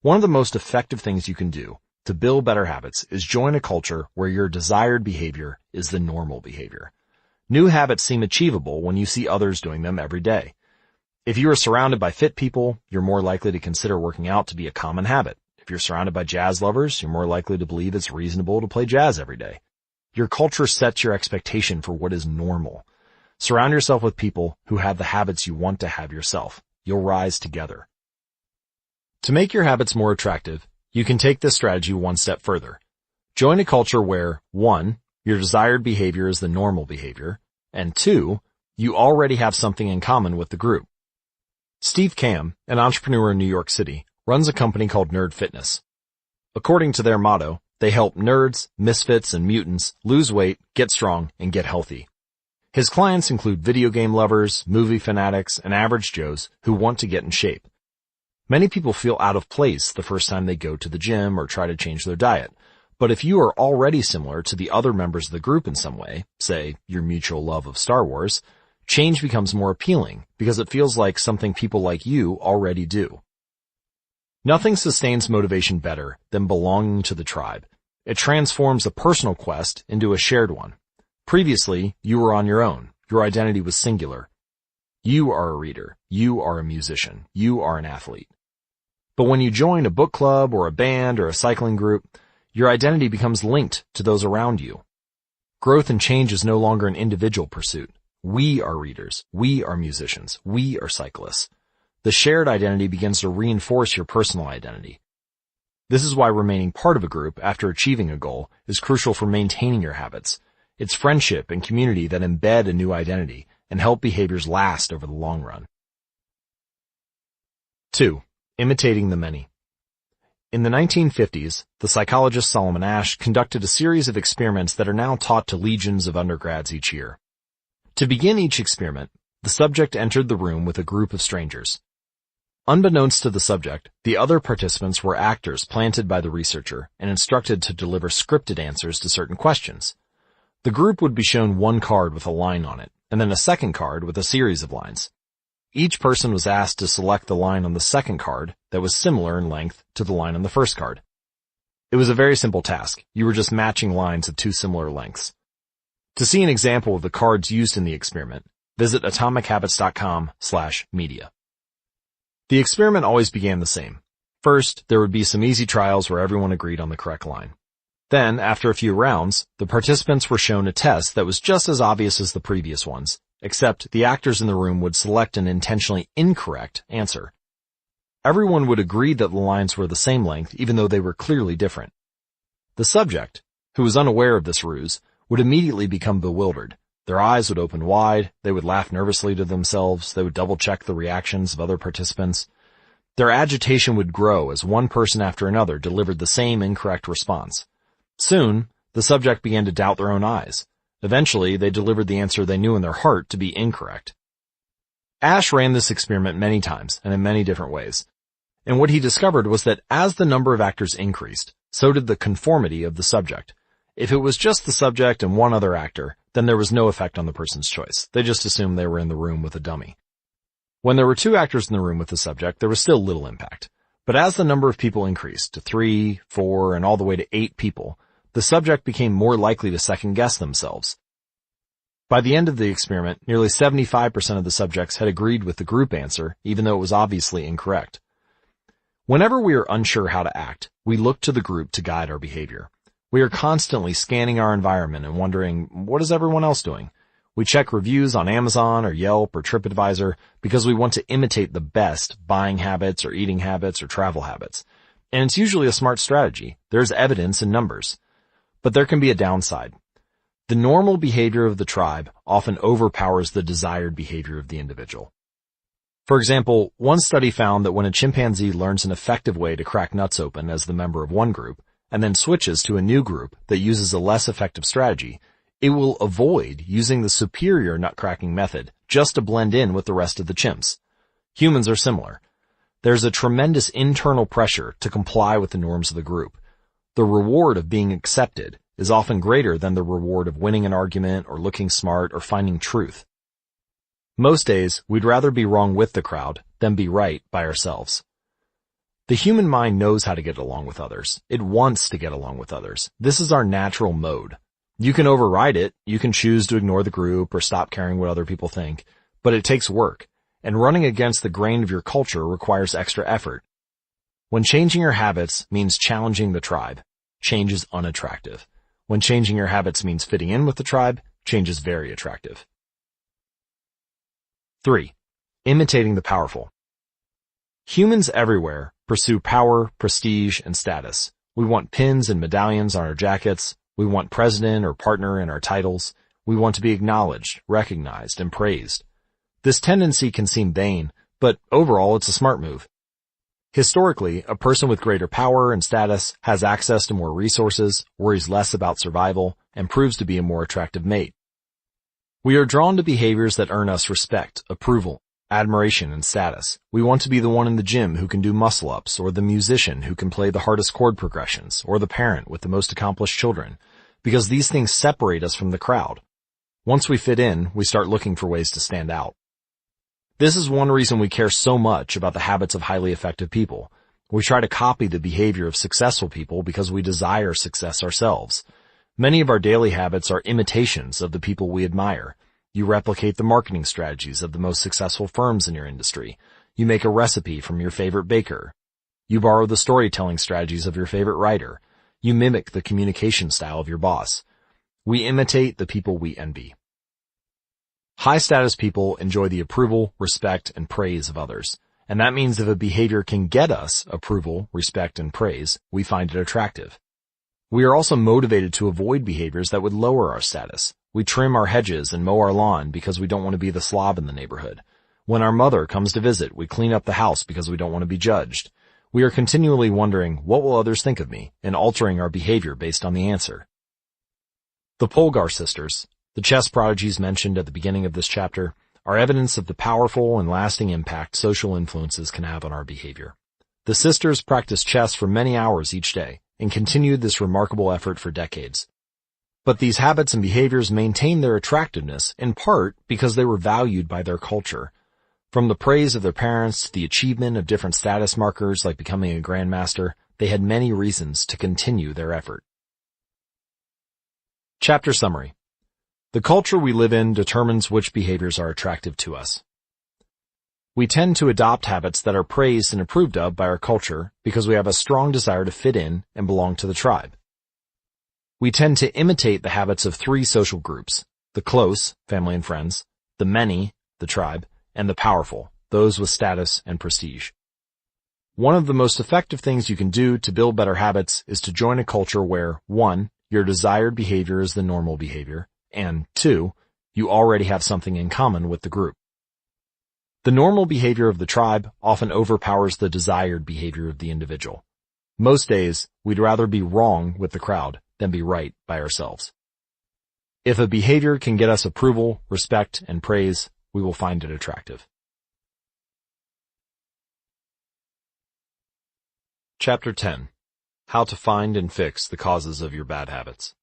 One of the most effective things you can do to build better habits is join a culture where your desired behavior is the normal behavior. New habits seem achievable when you see others doing them every day. If you are surrounded by fit people, you're more likely to consider working out to be a common habit. If you're surrounded by jazz lovers, you're more likely to believe it's reasonable to play jazz every day. Your culture sets your expectation for what is normal. Surround yourself with people who have the habits you want to have yourself. You'll rise together. To make your habits more attractive, you can take this strategy one step further. Join a culture where 1. Your desired behavior is the normal behavior, and 2. You already have something in common with the group. Steve Kam, an entrepreneur in New York City, runs a company called Nerd Fitness. According to their motto, they help nerds, misfits, and mutants lose weight, get strong, and get healthy. His clients include video game lovers, movie fanatics, and average Joes who want to get in shape. Many people feel out of place the first time they go to the gym or try to change their diet. But if you are already similar to the other members of the group in some way, say your mutual love of Star Wars, change becomes more appealing because it feels like something people like you already do. Nothing sustains motivation better than belonging to the tribe. It transforms a personal quest into a shared one. Previously, you were on your own. Your identity was singular. You are a reader. You are a musician. You are an athlete. But when you join a book club or a band or a cycling group, your identity becomes linked to those around you. Growth and change is no longer an individual pursuit. We are readers. We are musicians. We are cyclists. The shared identity begins to reinforce your personal identity. This is why remaining part of a group after achieving a goal is crucial for maintaining your habits. It's friendship and community that embed a new identity and help behaviors last over the long run. 2. Imitating the many. In the 1950s, the psychologist Solomon Asch conducted a series of experiments that are now taught to legions of undergrads each year. To begin each experiment, the subject entered the room with a group of strangers. Unbeknownst to the subject, the other participants were actors planted by the researcher and instructed to deliver scripted answers to certain questions. The group would be shown one card with a line on it, and then a second card with a series of lines. Each person was asked to select the line on the second card that was similar in length to the line on the first card. It was a very simple task. You were just matching lines of two similar lengths. To see an example of the cards used in the experiment, visit atomichabits.com/media. The experiment always began the same. First, there would be some easy trials where everyone agreed on the correct line. Then, after a few rounds, the participants were shown a test that was just as obvious as the previous ones, except the actors in the room would select an intentionally incorrect answer. Everyone would agree that the lines were the same length, even though they were clearly different. The subject, who was unaware of this ruse, would immediately become bewildered. Their eyes would open wide, they would laugh nervously to themselves, they would double-check the reactions of other participants. Their agitation would grow as one person after another delivered the same incorrect response. Soon, the subject began to doubt their own eyes. Eventually, they delivered the answer they knew in their heart to be incorrect. Asch ran this experiment many times and in many different ways. And what he discovered was that as the number of actors increased, so did the conformity of the subject. If it was just the subject and one other actor, then there was no effect on the person's choice. They just assumed they were in the room with a dummy. When there were two actors in the room with the subject, there was still little impact. But as the number of people increased to 3, 4, and all the way to 8 people, the subject became more likely to second-guess themselves. By the end of the experiment, nearly 75% of the subjects had agreed with the group answer, even though it was obviously incorrect. Whenever we are unsure how to act, we look to the group to guide our behavior. We are constantly scanning our environment and wondering, what is everyone else doing? We check reviews on Amazon or Yelp or TripAdvisor because we want to imitate the best buying habits or eating habits or travel habits. And it's usually a smart strategy. There's evidence in numbers. But there can be a downside. The normal behavior of the tribe often overpowers the desired behavior of the individual. For example, one study found that when a chimpanzee learns an effective way to crack nuts open as the member of one group, and then switches to a new group that uses a less effective strategy, it will avoid using the superior nut-cracking method just to blend in with the rest of the chimps. Humans are similar. There's a tremendous internal pressure to comply with the norms of the group. The reward of being accepted is often greater than the reward of winning an argument or looking smart or finding truth. Most days, we'd rather be wrong with the crowd than be right by ourselves. The human mind knows how to get along with others. It wants to get along with others. This is our natural mode. You can override it. You can choose to ignore the group or stop caring what other people think, but it takes work, and running against the grain of your culture requires extra effort. When changing your habits means challenging the tribe, change is unattractive. When changing your habits means fitting in with the tribe, change is very attractive. 3. Imitating the powerful. Humans everywhere pursue power, prestige, and status. We want pins and medallions on our jackets. We want president or partner in our titles. We want to be acknowledged, recognized, and praised. This tendency can seem vain, but overall it's a smart move. Historically, a person with greater power and status has access to more resources, worries less about survival, and proves to be a more attractive mate. We are drawn to behaviors that earn us respect, approval, admiration, and status. We want to be the one in the gym who can do muscle-ups, or the musician who can play the hardest chord progressions, or the parent with the most accomplished children, because these things separate us from the crowd. Once we fit in, we start looking for ways to stand out. This is one reason we care so much about the habits of highly effective people. We try to copy the behavior of successful people because we desire success ourselves. Many of our daily habits are imitations of the people we admire. You replicate the marketing strategies of the most successful firms in your industry. You make a recipe from your favorite baker. You borrow the storytelling strategies of your favorite writer. You mimic the communication style of your boss. We imitate the people we envy. High-status people enjoy the approval, respect, and praise of others. And that means if a behavior can get us approval, respect, and praise, we find it attractive. We are also motivated to avoid behaviors that would lower our status. We trim our hedges and mow our lawn because we don't want to be the slob in the neighborhood. When our mother comes to visit, we clean up the house because we don't want to be judged. We are continually wondering, what will others think of me, and altering our behavior based on the answer. The Polgar sisters, the chess prodigies mentioned at the beginning of this chapter, are evidence of the powerful and lasting impact social influences can have on our behavior. The sisters practiced chess for many hours each day and continued this remarkable effort for decades. But these habits and behaviors maintained their attractiveness in part because they were valued by their culture. From the praise of their parents to the achievement of different status markers like becoming a grandmaster, they had many reasons to continue their effort. Chapter summary. The culture we live in determines which behaviors are attractive to us. We tend to adopt habits that are praised and approved of by our culture because we have a strong desire to fit in and belong to the tribe. We tend to imitate the habits of three social groups: the close, family and friends, the many, the tribe, and the powerful, those with status and prestige. One of the most effective things you can do to build better habits is to join a culture where, 1, your desired behavior is the normal behavior, and 2, you already have something in common with the group. The normal behavior of the tribe often overpowers the desired behavior of the individual. Most days, we'd rather be wrong with the crowd than be right by ourselves. If a behavior can get us approval, respect, and praise, we will find it attractive. Chapter 10. How to find and fix the causes of your bad habits.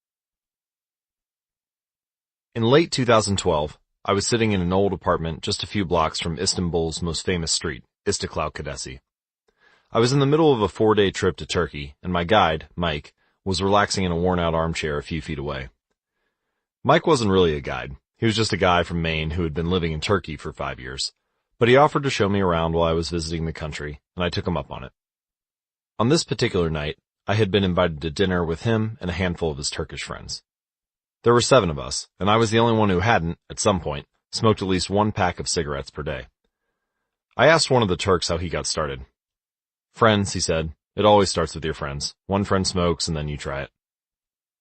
In late 2012, I was sitting in an old apartment just a few blocks from Istanbul's most famous street, Istiklal Caddesi. I was in the middle of a 4-day trip to Turkey, and my guide, Mike, was relaxing in a worn-out armchair a few feet away. Mike wasn't really a guide. He was just a guy from Maine who had been living in Turkey for 5 years, but he offered to show me around while I was visiting the country, and I took him up on it. On this particular night, I had been invited to dinner with him and a handful of his Turkish friends. There were 7 of us, and I was the only one who hadn't, at some point, smoked at least 1 pack of cigarettes per day. I asked one of the Turks how he got started. "Friends," he said. "It always starts with your friends. One friend smokes and then you try it."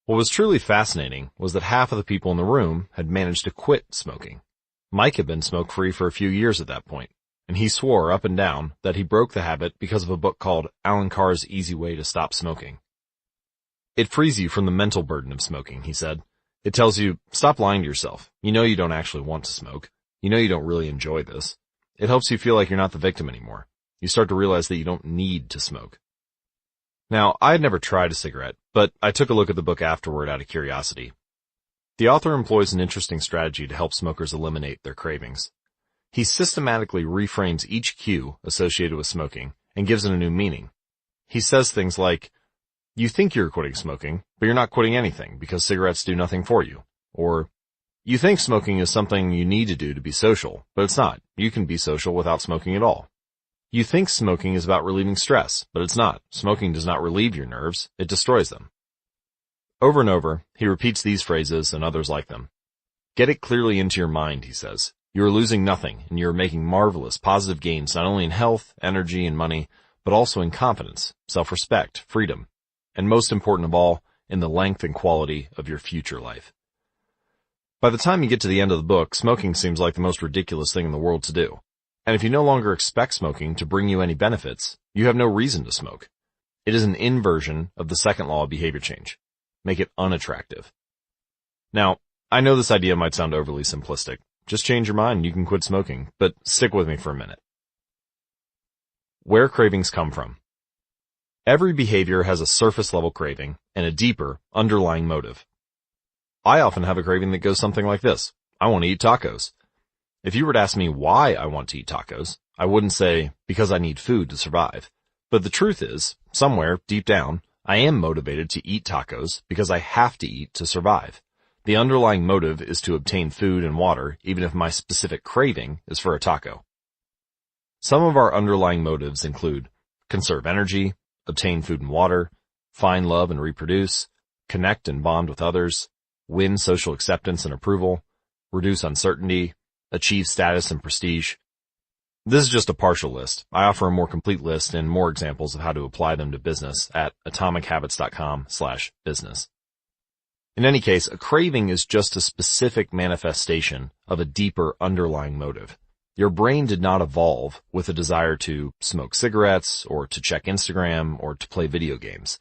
What was truly fascinating was that half of the people in the room had managed to quit smoking. Mike had been smoke-free for a few years at that point, and he swore up and down that he broke the habit because of a book called Alan Carr's Easy Way to Stop Smoking. "It frees you from the mental burden of smoking," he said. "It tells you, stop lying to yourself. You know you don't actually want to smoke. You know you don't really enjoy this. It helps you feel like you're not the victim anymore. You start to realize that you don't need to smoke." Now, I had never tried a cigarette, but I took a look at the book afterward out of curiosity. The author employs an interesting strategy to help smokers eliminate their cravings. He systematically reframes each cue associated with smoking and gives it a new meaning. He says things like, "You think you're quitting smoking, but you're not quitting anything because cigarettes do nothing for you." Or, "You think smoking is something you need to do to be social, but it's not. You can be social without smoking at all." "You think smoking is about relieving stress, but it's not. Smoking does not relieve your nerves, it destroys them." Over and over, he repeats these phrases and others like them. "Get it clearly into your mind," he says. You are losing nothing, and you are making marvelous, positive gains not only in health, energy, and money, but also in confidence, self-respect, freedom, and most important of all, in the length and quality of your future life. By the time you get to the end of the book, smoking seems like the most ridiculous thing in the world to do. And if you no longer expect smoking to bring you any benefits, you have no reason to smoke. It is an inversion of the second law of behavior change. Make it unattractive. Now, I know this idea might sound overly simplistic. Just change your mind and you can quit smoking, but stick with me for a minute. Where cravings come from. Every behavior has a surface-level craving and a deeper, underlying motive. I often have a craving that goes something like this. I want to eat tacos. If you were to ask me why I want to eat tacos, I wouldn't say, because I need food to survive. But the truth is, somewhere, deep down, I am motivated to eat tacos because I have to eat to survive. The underlying motive is to obtain food and water, even if my specific craving is for a taco. Some of our underlying motives include conserve energy, obtain food and water, find love and reproduce, connect and bond with others, win social acceptance and approval, reduce uncertainty, achieve status and prestige. This is just a partial list. I offer a more complete list and more examples of how to apply them to business at atomichabits.com/business. In any case, a craving is just a specific manifestation of a deeper underlying motive. Your brain did not evolve with a desire to smoke cigarettes or to check Instagram or to play video games.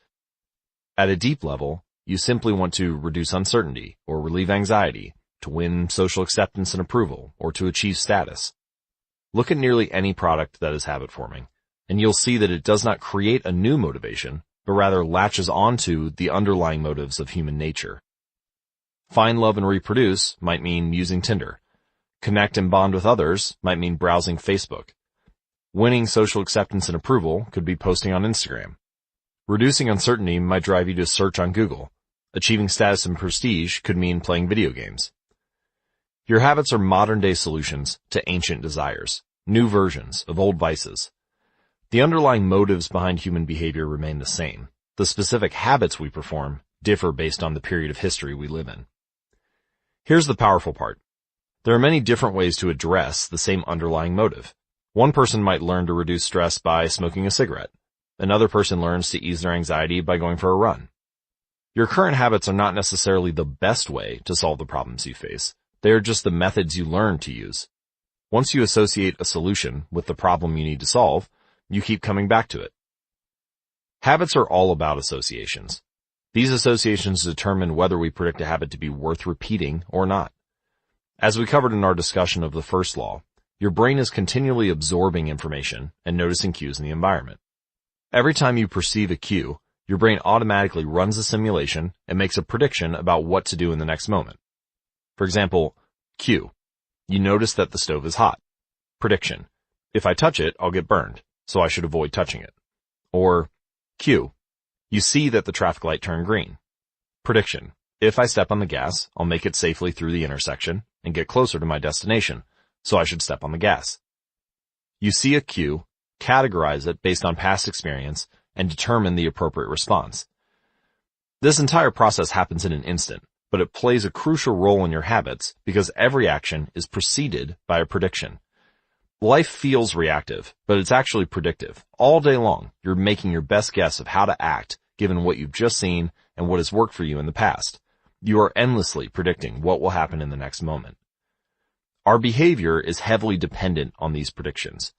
At a deep level, you simply want to reduce uncertainty or relieve anxiety, to win social acceptance and approval, or to achieve status. Look at nearly any product that is habit-forming, and you'll see that it does not create a new motivation, but rather latches onto the underlying motives of human nature. Find love and reproduce might mean using Tinder. Connect and bond with others might mean browsing Facebook. Winning social acceptance and approval could be posting on Instagram. Reducing uncertainty might drive you to search on Google. Achieving status and prestige could mean playing video games. Your habits are modern-day solutions to ancient desires, new versions of old vices. The underlying motives behind human behavior remain the same. The specific habits we perform differ based on the period of history we live in. Here's the powerful part. There are many different ways to address the same underlying motive. One person might learn to reduce stress by smoking a cigarette. Another person learns to ease their anxiety by going for a run. Your current habits are not necessarily the best way to solve the problems you face. They are just the methods you learn to use. Once you associate a solution with the problem you need to solve, you keep coming back to it. Habits are all about associations. These associations determine whether we predict a habit to be worth repeating or not. As we covered in our discussion of the first law, your brain is continually absorbing information and noticing cues in the environment. Every time you perceive a cue, your brain automatically runs a simulation and makes a prediction about what to do in the next moment. For example, cue. You notice that the stove is hot. Prediction. If I touch it, I'll get burned, so I should avoid touching it. Or cue. You see that the traffic light turned green. Prediction. If I step on the gas, I'll make it safely through the intersection and get closer to my destination, so I should step on the gas. You see a cue, categorize it based on past experience, and determine the appropriate response. This entire process happens in an instant, but it plays a crucial role in your habits because every action is preceded by a prediction. Life feels reactive, but it's actually predictive. All day long, you're making your best guess of how to act given what you've just seen and what has worked for you in the past. You are endlessly predicting what will happen in the next moment. Our behavior is heavily dependent on these predictions.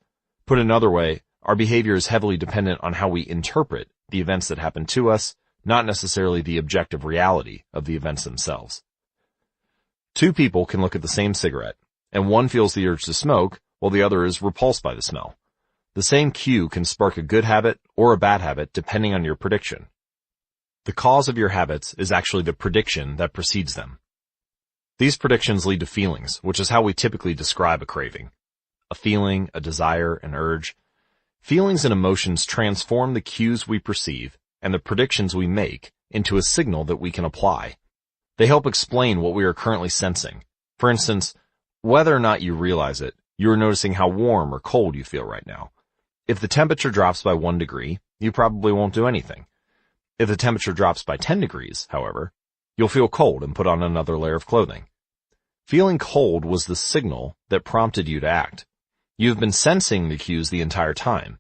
Put another way, our behavior is heavily dependent on how we interpret the events that happen to us, not necessarily the objective reality of the events themselves. Two people can look at the same cigarette, and one feels the urge to smoke, while the other is repulsed by the smell. The same cue can spark a good habit or a bad habit depending on your prediction. The cause of your habits is actually the prediction that precedes them. These predictions lead to feelings, which is how we typically describe a craving. A feeling, a desire, an urge. Feelings and emotions transform the cues we perceive and the predictions we make into a signal that we can apply. They help explain what we are currently sensing. For instance, whether or not you realize it, you are noticing how warm or cold you feel right now. If the temperature drops by 1 degree, you probably won't do anything. If the temperature drops by 10 degrees, however, you'll feel cold and put on another layer of clothing. Feeling cold was the signal that prompted you to act. You have been sensing the cues the entire time,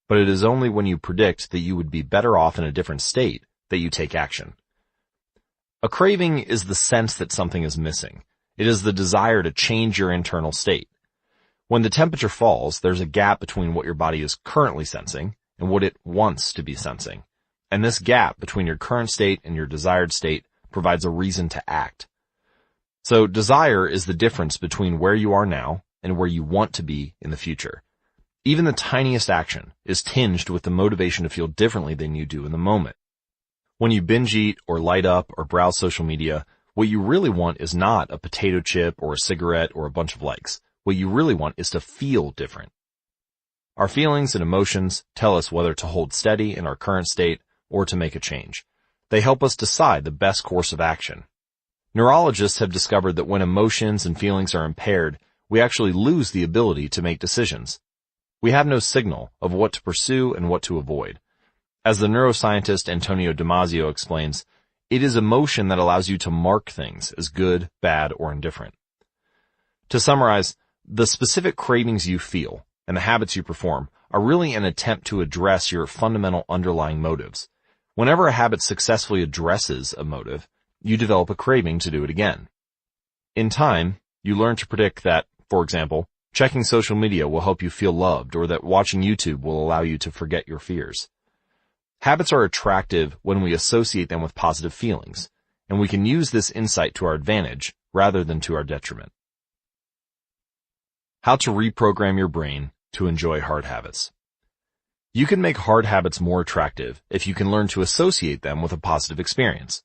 but it is only when you predict that you would be better off in a different state that you take action. A craving is the sense that something is missing. It is the desire to change your internal state. When the temperature falls, there's a gap between what your body is currently sensing and what it wants to be sensing. And this gap between your current state and your desired state provides a reason to act. So desire is the difference between where you are now and where you want to be in the future. Even the tiniest action is tinged with the motivation to feel differently than you do in the moment. When you binge eat or light up or browse social media, what you really want is not a potato chip or a cigarette or a bunch of likes. What you really want is to feel different. Our feelings and emotions tell us whether to hold steady in our current state or to make a change. They help us decide the best course of action. Neurologists have discovered that when emotions and feelings are impaired, we actually lose the ability to make decisions. We have no signal of what to pursue and what to avoid. As the neuroscientist Antonio Damasio explains, it is emotion that allows you to mark things as good, bad, or indifferent. To summarize, the specific cravings you feel and the habits you perform are really an attempt to address your fundamental underlying motives. Whenever a habit successfully addresses a motive, you develop a craving to do it again. In time, you learn to predict that, for example, checking social media will help you feel loved, or that watching YouTube will allow you to forget your fears. Habits are attractive when we associate them with positive feelings, and we can use this insight to our advantage rather than to our detriment. How to reprogram your brain to enjoy hard habits. You can make hard habits more attractive if you can learn to associate them with a positive experience.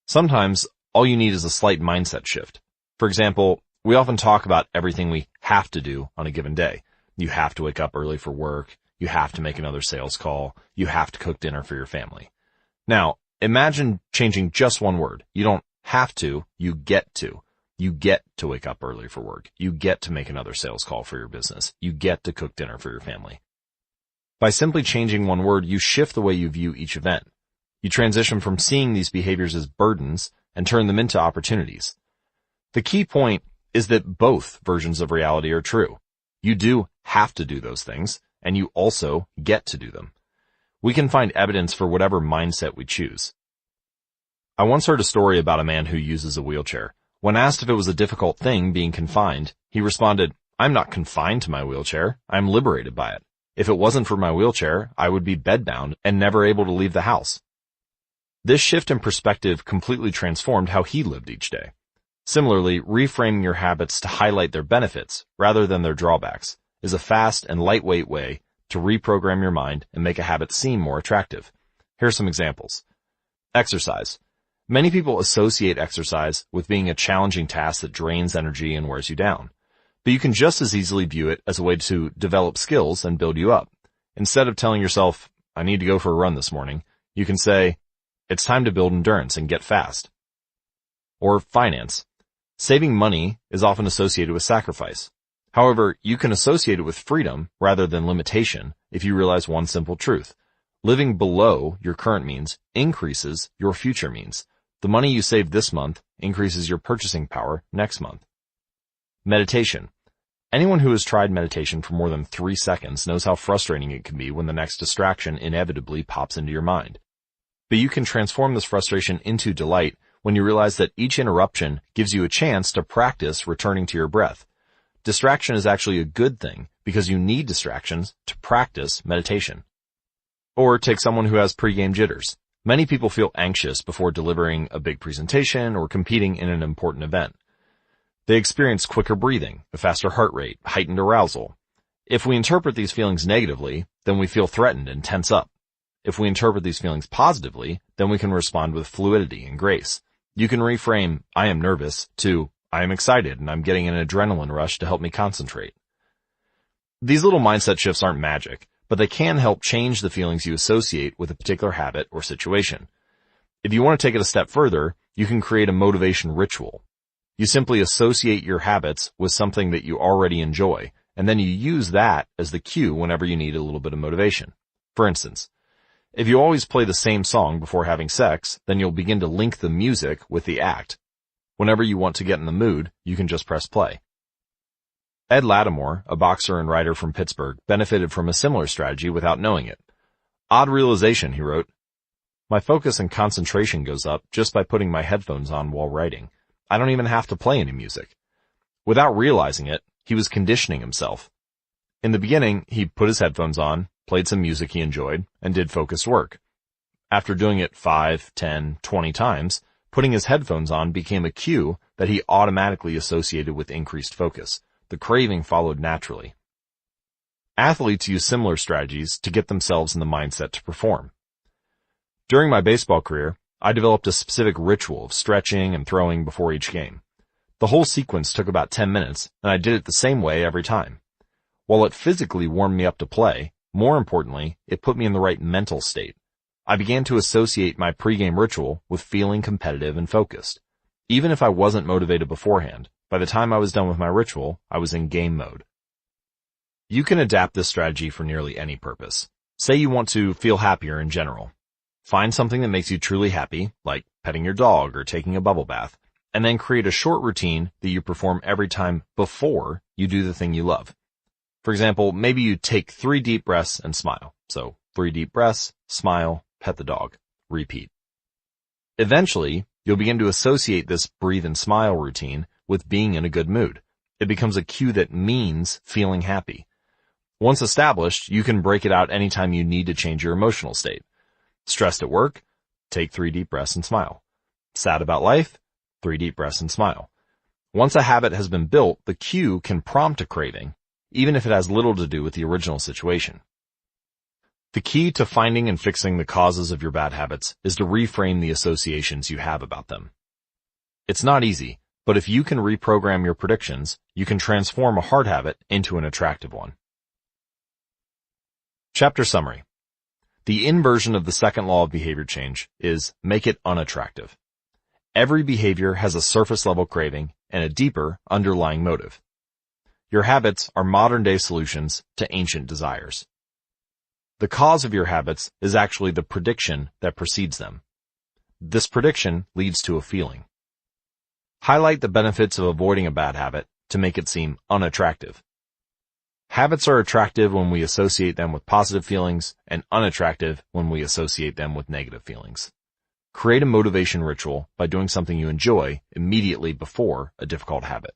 Sometimes, all you need is a slight mindset shift. For example, we often talk about everything we have to do on a given day. You have to wake up early for work. You have to make another sales call. You have to cook dinner for your family. Now, imagine changing just one word. You don't have to, you get to. You get to wake up early for work. You get to make another sales call for your business. You get to cook dinner for your family. By simply changing one word, you shift the way you view each event. You transition from seeing these behaviors as burdens and turn them into opportunities. The key point is that both versions of reality are true. You do have to do those things, and you also get to do them. We can find evidence for whatever mindset we choose. I once heard a story about a man who uses a wheelchair. When asked if it was a difficult thing being confined, he responded, "I'm not confined to my wheelchair. I'm liberated by it. If it wasn't for my wheelchair, I would be bedbound and never able to leave the house." This shift in perspective completely transformed how he lived each day. Similarly, reframing your habits to highlight their benefits rather than their drawbacks is a fast and lightweight way to reprogram your mind and make a habit seem more attractive. Here are some examples. Exercise. Many people associate exercise with being a challenging task that drains energy and wears you down. But you can just as easily view it as a way to develop skills and build you up. Instead of telling yourself, "I need to go for a run this morning," you can say, "It's time to build endurance and get fast." Or finance. Saving money is often associated with sacrifice. However, you can associate it with freedom rather than limitation if you realize one simple truth. Living below your current means increases your future means. The money you save this month increases your purchasing power next month. Meditation. Anyone who has tried meditation for more than 3 seconds knows how frustrating it can be when the next distraction inevitably pops into your mind. But you can transform this frustration into delight when you realize that each interruption gives you a chance to practice returning to your breath. Distraction is actually a good thing because you need distractions to practice meditation. Or take someone who has pregame jitters. Many people feel anxious before delivering a big presentation or competing in an important event. They experience quicker breathing, a faster heart rate, heightened arousal. If we interpret these feelings negatively, then we feel threatened and tense up. If we interpret these feelings positively, then we can respond with fluidity and grace. You can reframe, "I am nervous," to, "I am excited and I'm getting an adrenaline rush to help me concentrate." These little mindset shifts aren't magic, but they can help change the feelings you associate with a particular habit or situation. If you want to take it a step further, you can create a motivation ritual. You simply associate your habits with something that you already enjoy, and then you use that as the cue whenever you need a little bit of motivation. For instance, if you always play the same song before having sex, then you'll begin to link the music with the act. Whenever you want to get in the mood, you can just press play. Ed Lattimore, a boxer and writer from Pittsburgh, benefited from a similar strategy without knowing it. Odd realization, he wrote. My focus and concentration goes up just by putting my headphones on while writing. I don't even have to play any music. Without realizing it, he was conditioning himself. In the beginning, he put his headphones on, played some music he enjoyed, and did focused work. After doing it 5, 10, 20 times, putting his headphones on became a cue that he automatically associated with increased focus. The craving followed naturally. Athletes use similar strategies to get themselves in the mindset to perform. During my baseball career, I developed a specific ritual of stretching and throwing before each game. The whole sequence took about 10 minutes, and I did it the same way every time. While it physically warmed me up to play, more importantly, it put me in the right mental state. I began to associate my pregame ritual with feeling competitive and focused. Even if I wasn't motivated beforehand, by the time I was done with my ritual, I was in game mode. You can adapt this strategy for nearly any purpose. Say you want to feel happier in general. Find something that makes you truly happy, like petting your dog or taking a bubble bath, and then create a short routine that you perform every time before you do the thing you love. For example, maybe you take 3 deep breaths and smile. So 3 deep breaths, smile, pet the dog, repeat. Eventually, you'll begin to associate this breathe and smile routine with being in a good mood. It becomes a cue that means feeling happy. Once established, you can break it out anytime you need to change your emotional state. Stressed at work? Take 3 deep breaths and smile. Sad about life? 3 deep breaths and smile. Once a habit has been built, the cue can prompt a craving, even if it has little to do with the original situation. The key to finding and fixing the causes of your bad habits is to reframe the associations you have about them. It's not easy, but if you can reprogram your predictions, you can transform a hard habit into an attractive one. Chapter summary. The inversion of the second law of behavior change is make it unattractive. Every behavior has a surface-level craving and a deeper underlying motive. Your habits are modern-day solutions to ancient desires. The cause of your habits is actually the prediction that precedes them. This prediction leads to a feeling. Highlight the benefits of avoiding a bad habit to make it seem unattractive. Habits are attractive when we associate them with positive feelings and unattractive when we associate them with negative feelings. Create a motivation ritual by doing something you enjoy immediately before a difficult habit.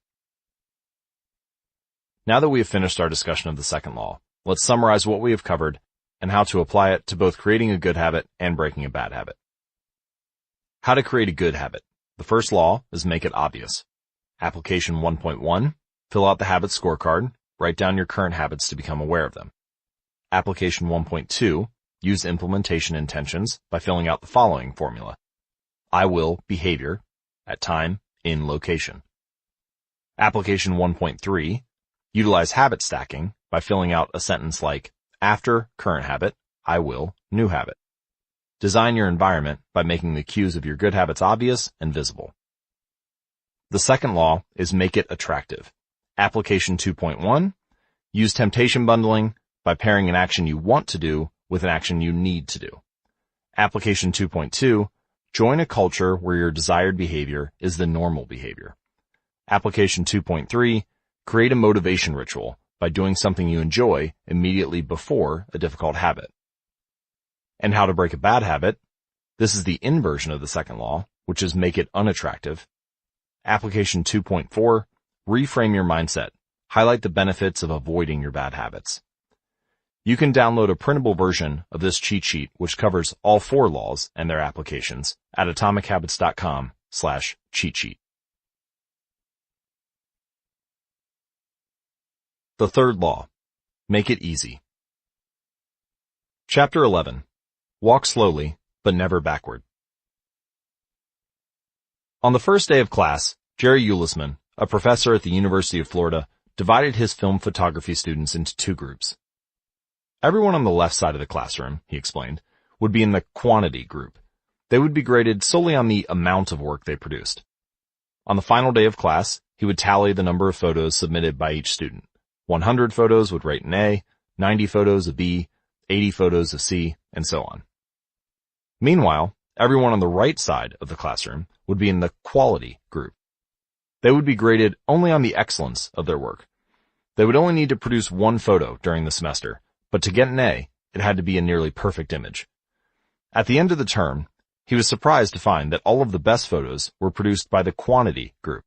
Now that we have finished our discussion of the second law, let's summarize what we have covered and how to apply it to both creating a good habit and breaking a bad habit. How to create a good habit. The first law is make it obvious. Application 1.1, fill out the habit scorecard, write down your current habits to become aware of them. Application 1.2, use implementation intentions by filling out the following formula. I will behavior at time in location. Application 1.3, utilize habit stacking by filling out a sentence like after current habit, I will new habit. Design your environment by making the cues of your good habits obvious and visible. The second law is make it attractive. Application 2.1, use temptation bundling by pairing an action you want to do with an action you need to do. Application 2.2, join a culture where your desired behavior is the normal behavior. Application 2.3, create a motivation ritual by doing something you enjoy immediately before a difficult habit. And how to break a bad habit. This is the inversion of the second law, which is make it unattractive. Application 2.4, reframe your mindset. Highlight the benefits of avoiding your bad habits. You can download a printable version of this cheat sheet, which covers all 4 laws and their applications at atomichabits.com/cheat sheet. The third law, make it easy. Chapter 11, walk slowly, but never backward. On the first day of class, Jerry Ulisman, a professor at the University of Florida, divided his film photography students into 2 groups. Everyone on the left side of the classroom, he explained, would be in the quantity group. They would be graded solely on the amount of work they produced. On the final day of class, he would tally the number of photos submitted by each student. 100 photos would rate an A, 90 photos a B, 80 photos a C, and so on. Meanwhile, everyone on the right side of the classroom would be in the quality group. They would be graded only on the excellence of their work. They would only need to produce one photo during the semester, but to get an A, it had to be a nearly perfect image. At the end of the term, he was surprised to find that all of the best photos were produced by the quantity group.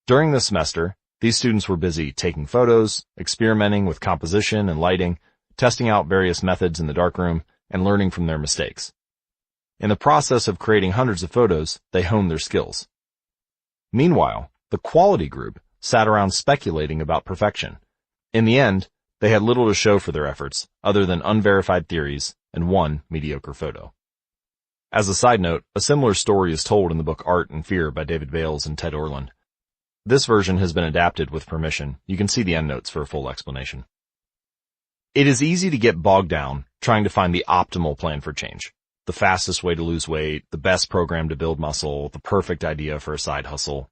During the semester, these students were busy taking photos, experimenting with composition and lighting, testing out various methods in the darkroom, and learning from their mistakes. In the process of creating hundreds of photos, they honed their skills. Meanwhile, the quality group sat around speculating about perfection. In the end, they had little to show for their efforts, other than unverified theories and one mediocre photo. As a side note, a similar story is told in the book Art and Fear by David Bales and Ted Orland. This version has been adapted with permission. You can see the endnotes for a full explanation. It is easy to get bogged down trying to find the optimal plan for change. The fastest way to lose weight, the best program to build muscle, the perfect idea for a side hustle.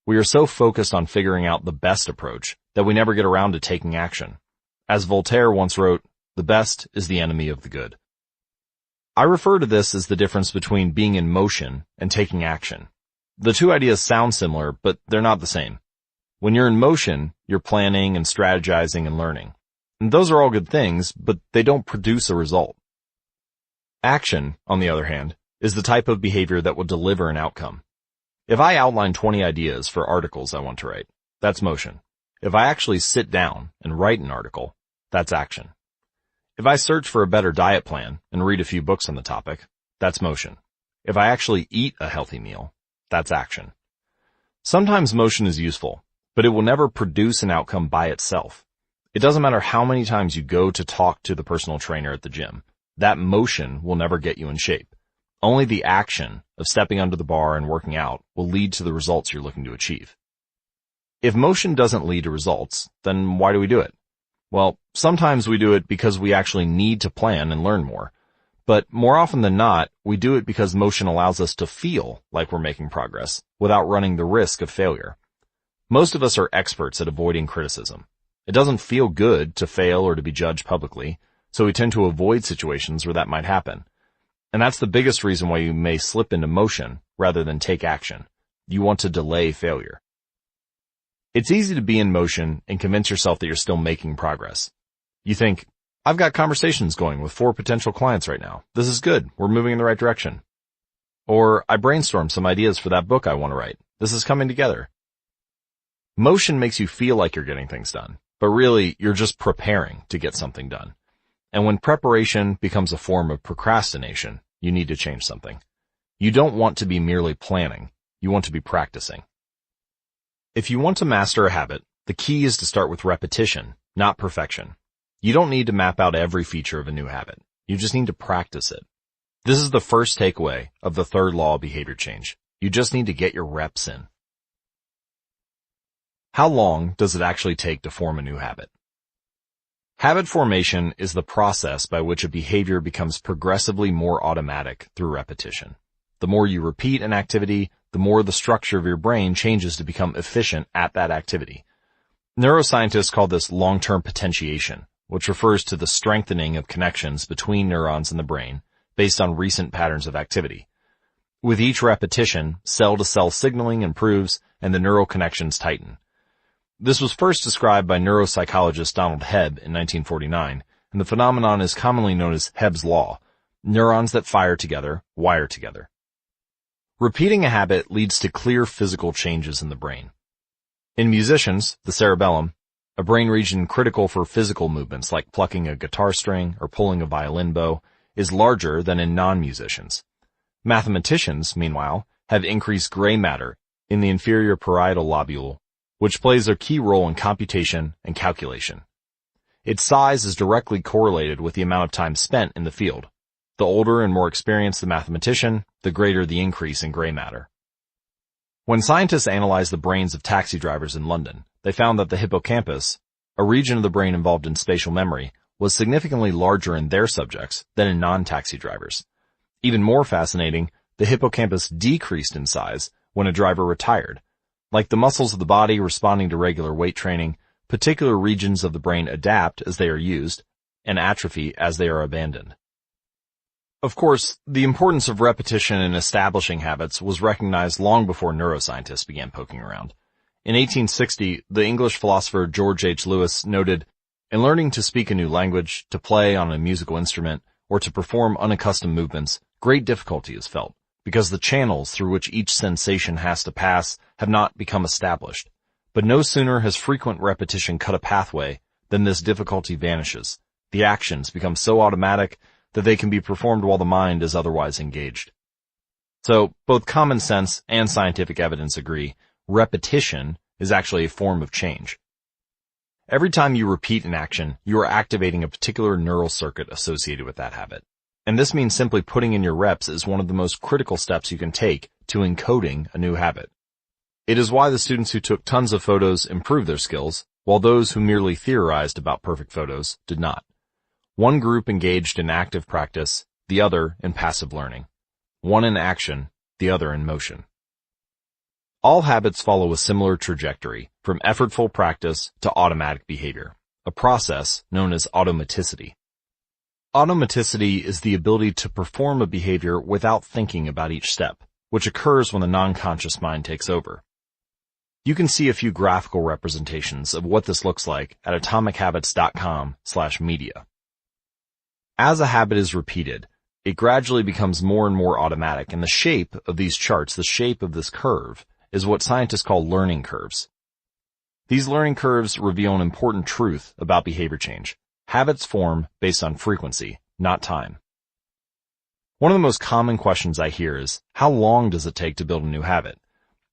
We are so focused on figuring out the best approach that we never get around to taking action. As Voltaire once wrote, "The best is the enemy of the good." I refer to this as the difference between being in motion and taking action. The two ideas sound similar, but they're not the same. When you're in motion, you're planning and strategizing and learning. And those are all good things, but they don't produce a result. Action, on the other hand, is the type of behavior that will deliver an outcome. If I outline 20 ideas for articles I want to write, that's motion. If I actually sit down and write an article, that's action. If I search for a better diet plan and read a few books on the topic, that's motion. If I actually eat a healthy meal, that's action. Sometimes motion is useful, but it will never produce an outcome by itself. It doesn't matter how many times you go to talk to the personal trainer at the gym. That motion will never get you in shape. Only the action of stepping under the bar and working out will lead to the results you're looking to achieve. If motion doesn't lead to results, then why do we do it? Well, sometimes we do it because we actually need to plan and learn more. But more often than not, we do it because motion allows us to feel like we're making progress without running the risk of failure. Most of us are experts at avoiding criticism. It doesn't feel good to fail or to be judged publicly, so we tend to avoid situations where that might happen. And that's the biggest reason why you may slip into motion rather than take action. You want to delay failure. It's easy to be in motion and convince yourself that you're still making progress. You think, I've got conversations going with 4 potential clients right now. This is good. We're moving in the right direction. Or I brainstormed some ideas for that book I want to write. This is coming together. Motion makes you feel like you're getting things done, but really you're just preparing to get something done. And when preparation becomes a form of procrastination, you need to change something. You don't want to be merely planning. You want to be practicing. If you want to master a habit, the key is to start with repetition, not perfection. You don't need to map out every feature of a new habit. You just need to practice it. This is the first takeaway of the third law of behavior change. You just need to get your reps in. How long does it actually take to form a new habit? Habit formation is the process by which a behavior becomes progressively more automatic through repetition. The more you repeat an activity, the more the structure of your brain changes to become efficient at that activity. Neuroscientists call this long-term potentiation, which refers to the strengthening of connections between neurons in the brain based on recent patterns of activity. With each repetition, cell-to-cell signaling improves and the neural connections tighten. This was first described by neuropsychologist Donald Hebb in 1949, and the phenomenon is commonly known as Hebb's law. Neurons that fire together wire together. Repeating a habit leads to clear physical changes in the brain. In musicians, the cerebellum, a brain region critical for physical movements like plucking a guitar string or pulling a violin bow, is larger than in non-musicians. Mathematicians, meanwhile, have increased gray matter in the inferior parietal lobule, which plays a key role in computation and calculation. Its size is directly correlated with the amount of time spent in the field. The older and more experienced the mathematician, the greater the increase in gray matter. When scientists analyzed the brains of taxi drivers in London, they found that the hippocampus, a region of the brain involved in spatial memory, was significantly larger in their subjects than in non-taxi drivers. Even more fascinating, the hippocampus decreased in size when a driver retired. Like the muscles of the body responding to regular weight training, particular regions of the brain adapt as they are used and atrophy as they are abandoned. Of course, the importance of repetition in establishing habits was recognized long before neuroscientists began poking around. In 1860, the English philosopher George H. Lewis noted, "In learning to speak a new language, to play on a musical instrument, or to perform unaccustomed movements, great difficulty is felt, because the channels through which each sensation has to pass have not become established. But no sooner has frequent repetition cut a pathway than this difficulty vanishes. The actions become so automatic that they can be performed while the mind is otherwise engaged." So, both common sense and scientific evidence agree, repetition is actually a form of change. Every time you repeat an action, you are activating a particular neural circuit associated with that habit. And this means simply putting in your reps is one of the most critical steps you can take to encoding a new habit. It is why the students who took tons of photos improved their skills, while those who merely theorized about perfect photos did not. One group engaged in active practice, the other in passive learning. One in action, the other in motion. All habits follow a similar trajectory, from effortful practice to automatic behavior, a process known as automaticity. Automaticity is the ability to perform a behavior without thinking about each step, which occurs when the non-conscious mind takes over. You can see a few graphical representations of what this looks like at atomichabits.com/media. As a habit is repeated, it gradually becomes more and more automatic, and the shape of these charts, the shape of this curve, is what scientists call learning curves. These learning curves reveal an important truth about behavior change. Habits form based on frequency, not time. One of the most common questions I hear is, how long does it take to build a new habit?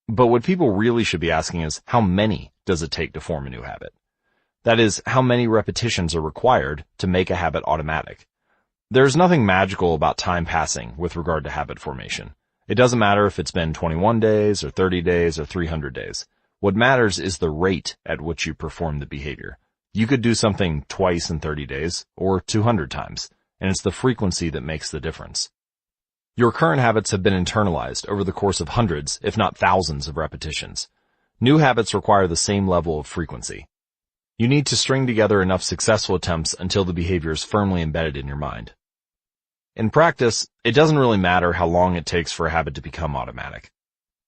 But what people really should be asking is, how many does it take to form a new habit? That is, how many repetitions are required to make a habit automatic? There's nothing magical about time passing with regard to habit formation. It doesn't matter if it's been 21 days or 30 days or 300 days. What matters is the rate at which you perform the behavior. You could do something twice in 30 days or 200 times, and it's the frequency that makes the difference. Your current habits have been internalized over the course of hundreds, if not thousands, of repetitions. New habits require the same level of frequency. You need to string together enough successful attempts until the behavior is firmly embedded in your mind. In practice, it doesn't really matter how long it takes for a habit to become automatic.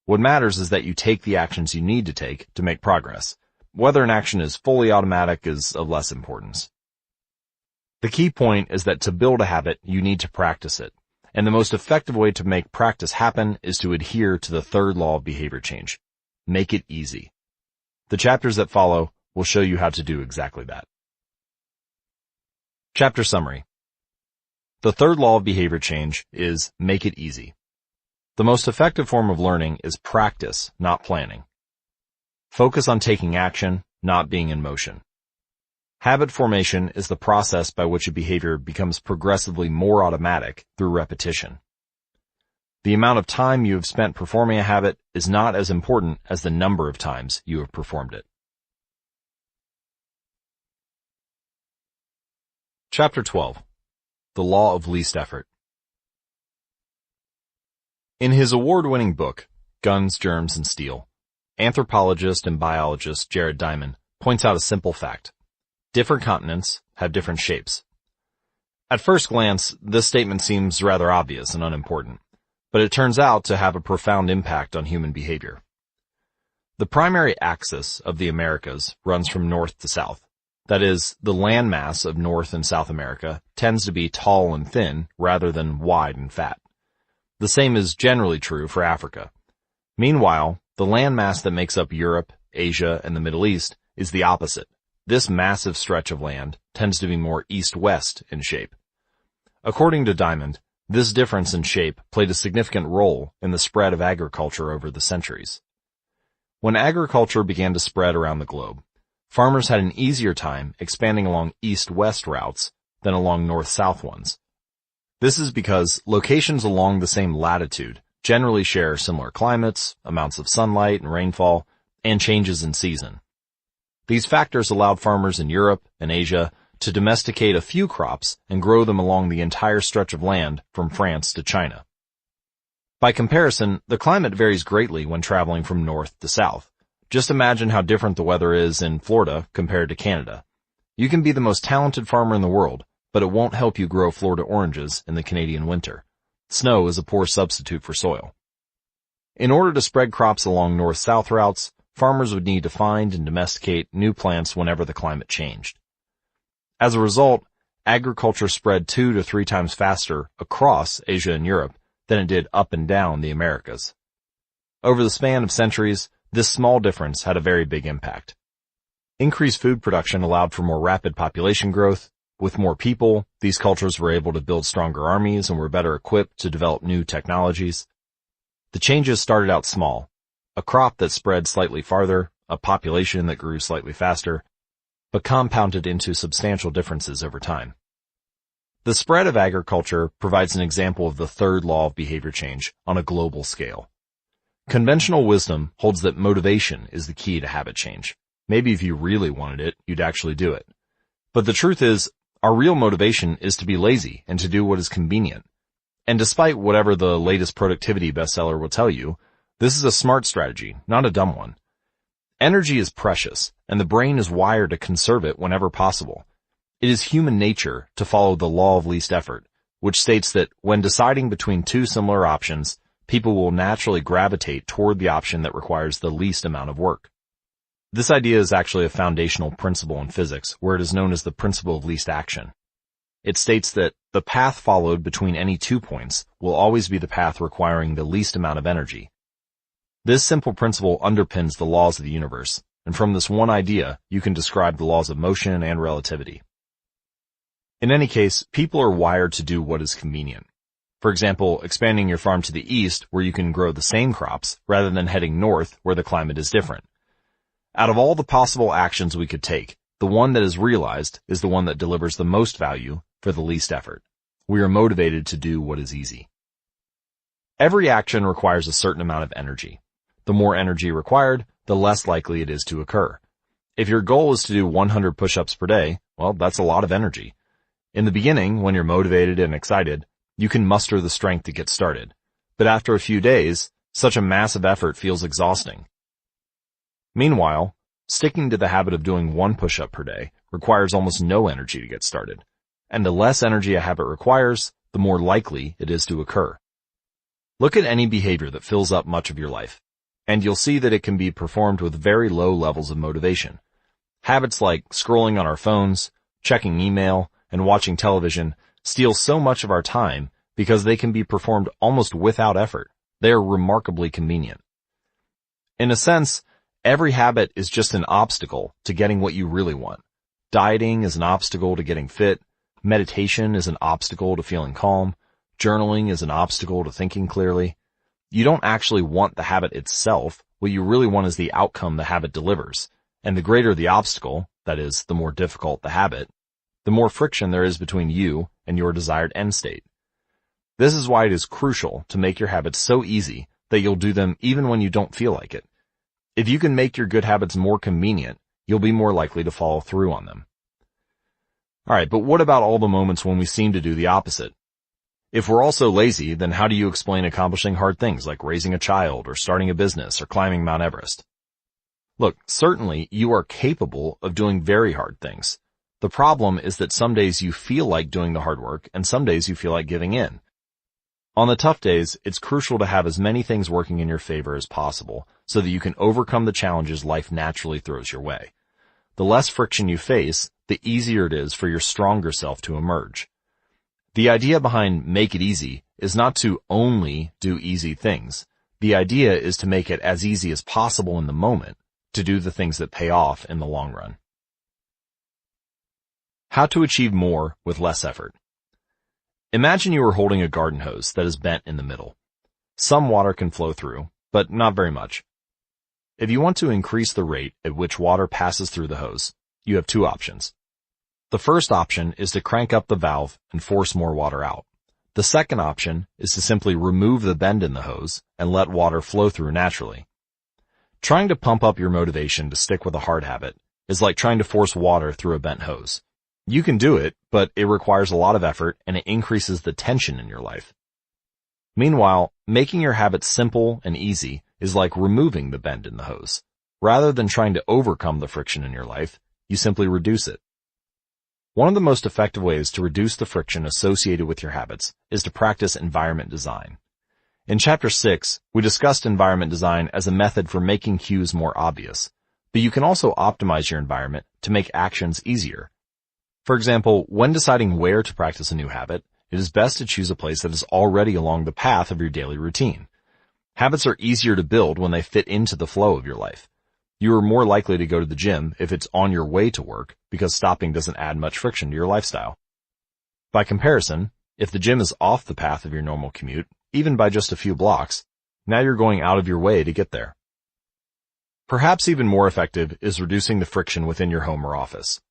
What matters is that you take the actions you need to take to make progress. Whether an action is fully automatic is of less importance. The key point is that to build a habit, you need to practice it. And the most effective way to make practice happen is to adhere to the third law of behavior change. Make it easy. The chapters that follow will show you how to do exactly that. Chapter summary. The third law of behavior change is make it easy. The most effective form of learning is practice, not planning. Focus on taking action, not being in motion. Habit formation is the process by which a behavior becomes progressively more automatic through repetition. The amount of time you have spent performing a habit is not as important as the number of times you have performed it. Chapter 12. The Law of Least Effort. In his award-winning book, Guns, Germs, and Steel, anthropologist and biologist Jared Diamond points out a simple fact. Different continents have different shapes. At first glance, this statement seems rather obvious and unimportant, but it turns out to have a profound impact on human behavior. The primary axis of the Americas runs from north to south. That is, the landmass of North and South America tends to be tall and thin rather than wide and fat. The same is generally true for Africa. Meanwhile, the landmass that makes up Europe, Asia, and the Middle East is the opposite. This massive stretch of land tends to be more east-west in shape. According to Diamond, this difference in shape played a significant role in the spread of agriculture over the centuries. When agriculture began to spread around the globe, farmers had an easier time expanding along east-west routes than along north-south ones. This is because locations along the same latitude generally share similar climates, amounts of sunlight and rainfall, and changes in season. These factors allowed farmers in Europe and Asia to domesticate a few crops and grow them along the entire stretch of land from France to China. By comparison, the climate varies greatly when traveling from north to south. Just imagine how different the weather is in Florida compared to Canada. You can be the most talented farmer in the world, but it won't help you grow Florida oranges in the Canadian winter. Snow is a poor substitute for soil. In order to spread crops along north-south routes, farmers would need to find and domesticate new plants whenever the climate changed. As a result, agriculture spread 2 to 3 times faster across Asia and Europe than it did up and down the Americas. Over the span of centuries, this small difference had a very big impact. Increased food production allowed for more rapid population growth. With more people, these cultures were able to build stronger armies and were better equipped to develop new technologies. The changes started out small: a crop that spread slightly farther, a population that grew slightly faster, but compounded into substantial differences over time. The spread of agriculture provides an example of the third law of behavior change on a global scale. Conventional wisdom holds that motivation is the key to habit change. Maybe if you really wanted it, you'd actually do it. But the truth is, our real motivation is to be lazy and to do what is convenient. And despite whatever the latest productivity bestseller will tell you, this is a smart strategy, not a dumb one. Energy is precious, and the brain is wired to conserve it whenever possible. It is human nature to follow the law of least effort, which states that when deciding between two similar options, people will naturally gravitate toward the option that requires the least amount of work. This idea is actually a foundational principle in physics, where it is known as the principle of least action. It states that the path followed between any 2 points will always be the path requiring the least amount of energy. This simple principle underpins the laws of the universe, and from this one idea, you can describe the laws of motion and relativity. In any case, people are wired to do what is convenient. For example, expanding your farm to the east where you can grow the same crops, rather than heading north where the climate is different. Out of all the possible actions we could take, the one that is realized is the one that delivers the most value for the least effort. We are motivated to do what is easy. Every action requires a certain amount of energy. The more energy required, the less likely it is to occur. If your goal is to do 100 push-ups per day, well, that's a lot of energy. In the beginning, when you're motivated and excited, you can muster the strength to get started. But after a few days, such a massive effort feels exhausting. Meanwhile, sticking to the habit of doing 1 push-up per day requires almost no energy to get started. And the less energy a habit requires, the more likely it is to occur. Look at any behavior that fills up much of your life, and you'll see that it can be performed with very low levels of motivation. Habits like scrolling on our phones, checking email, and watching television steal so much of our time because they can be performed almost without effort. They are remarkably convenient. In a sense, every habit is just an obstacle to getting what you really want. Dieting is an obstacle to getting fit. Meditation is an obstacle to feeling calm. Journaling is an obstacle to thinking clearly. You don't actually want the habit itself. What you really want is the outcome the habit delivers. And the greater the obstacle, that is, the more difficult the habit, the more friction there is between you and your desired end state. This is why it is crucial to make your habits so easy that you'll do them even when you don't feel like it. If you can make your good habits more convenient, you'll be more likely to follow through on them. Alright, but what about all the moments when we seem to do the opposite? If we're all so lazy, then how do you explain accomplishing hard things like raising a child or starting a business or climbing Mount Everest? Look, certainly you are capable of doing very hard things. The problem is that some days you feel like doing the hard work and some days you feel like giving in. On the tough days, it's crucial to have as many things working in your favor as possible so that you can overcome the challenges life naturally throws your way. The less friction you face, the easier it is for your stronger self to emerge. The idea behind make it easy is not to only do easy things. The idea is to make it as easy as possible in the moment to do the things that pay off in the long run. How to achieve more with less effort. Imagine you are holding a garden hose that is bent in the middle. Some water can flow through, but not very much. If you want to increase the rate at which water passes through the hose, you have 2 options. The first option is to crank up the valve and force more water out. The second option is to simply remove the bend in the hose and let water flow through naturally. Trying to pump up your motivation to stick with a hard habit is like trying to force water through a bent hose. You can do it, but it requires a lot of effort and it increases the tension in your life. Meanwhile, making your habits simple and easy is like removing the bend in the hose. Rather than trying to overcome the friction in your life, you simply reduce it. One of the most effective ways to reduce the friction associated with your habits is to practice environment design. In Chapter 6, we discussed environment design as a method for making cues more obvious, but you can also optimize your environment to make actions easier. For example, when deciding where to practice a new habit, it is best to choose a place that is already along the path of your daily routine. Habits are easier to build when they fit into the flow of your life. You are more likely to go to the gym if it's on your way to work because stopping doesn't add much friction to your lifestyle. By comparison, if the gym is off the path of your normal commute, even by just a few blocks, now you're going out of your way to get there. Perhaps even more effective is reducing the friction within your home or office.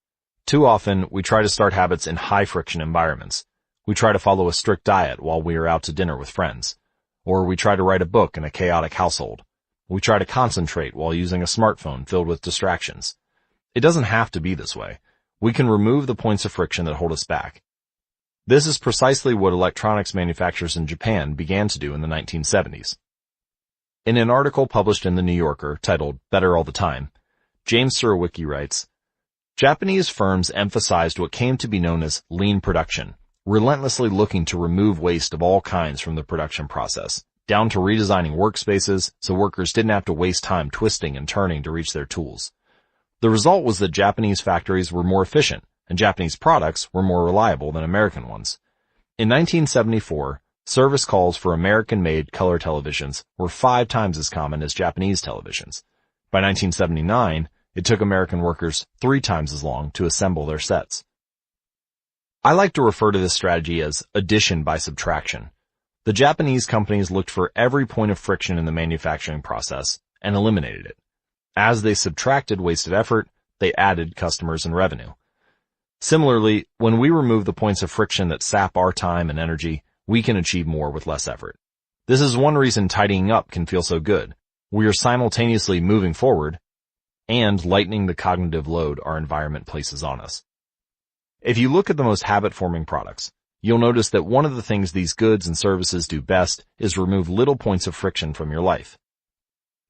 Too often, we try to start habits in high-friction environments. We try to follow a strict diet while we are out to dinner with friends. Or we try to write a book in a chaotic household. We try to concentrate while using a smartphone filled with distractions. It doesn't have to be this way. We can remove the points of friction that hold us back. This is precisely what electronics manufacturers in Japan began to do in the 1970s. In an article published in The New Yorker titled Better All the Time, James Surowiecki writes, Japanese firms emphasized what came to be known as lean production, relentlessly looking to remove waste of all kinds from the production process, down to redesigning workspaces so workers didn't have to waste time twisting and turning to reach their tools. The result was that Japanese factories were more efficient, and Japanese products were more reliable than American ones. In 1974, service calls for American-made color televisions were 5 times as common as Japanese televisions. By 1979, it took American workers 3 times as long to assemble their sets. I like to refer to this strategy as addition by subtraction. The Japanese companies looked for every point of friction in the manufacturing process and eliminated it. As they subtracted wasted effort, they added customers and revenue. Similarly, when we remove the points of friction that sap our time and energy, we can achieve more with less effort. This is one reason tidying up can feel so good. We are simultaneously moving forward and lightening the cognitive load our environment places on us. If you look at the most habit-forming products, you'll notice that one of the things these goods and services do best is remove little points of friction from your life.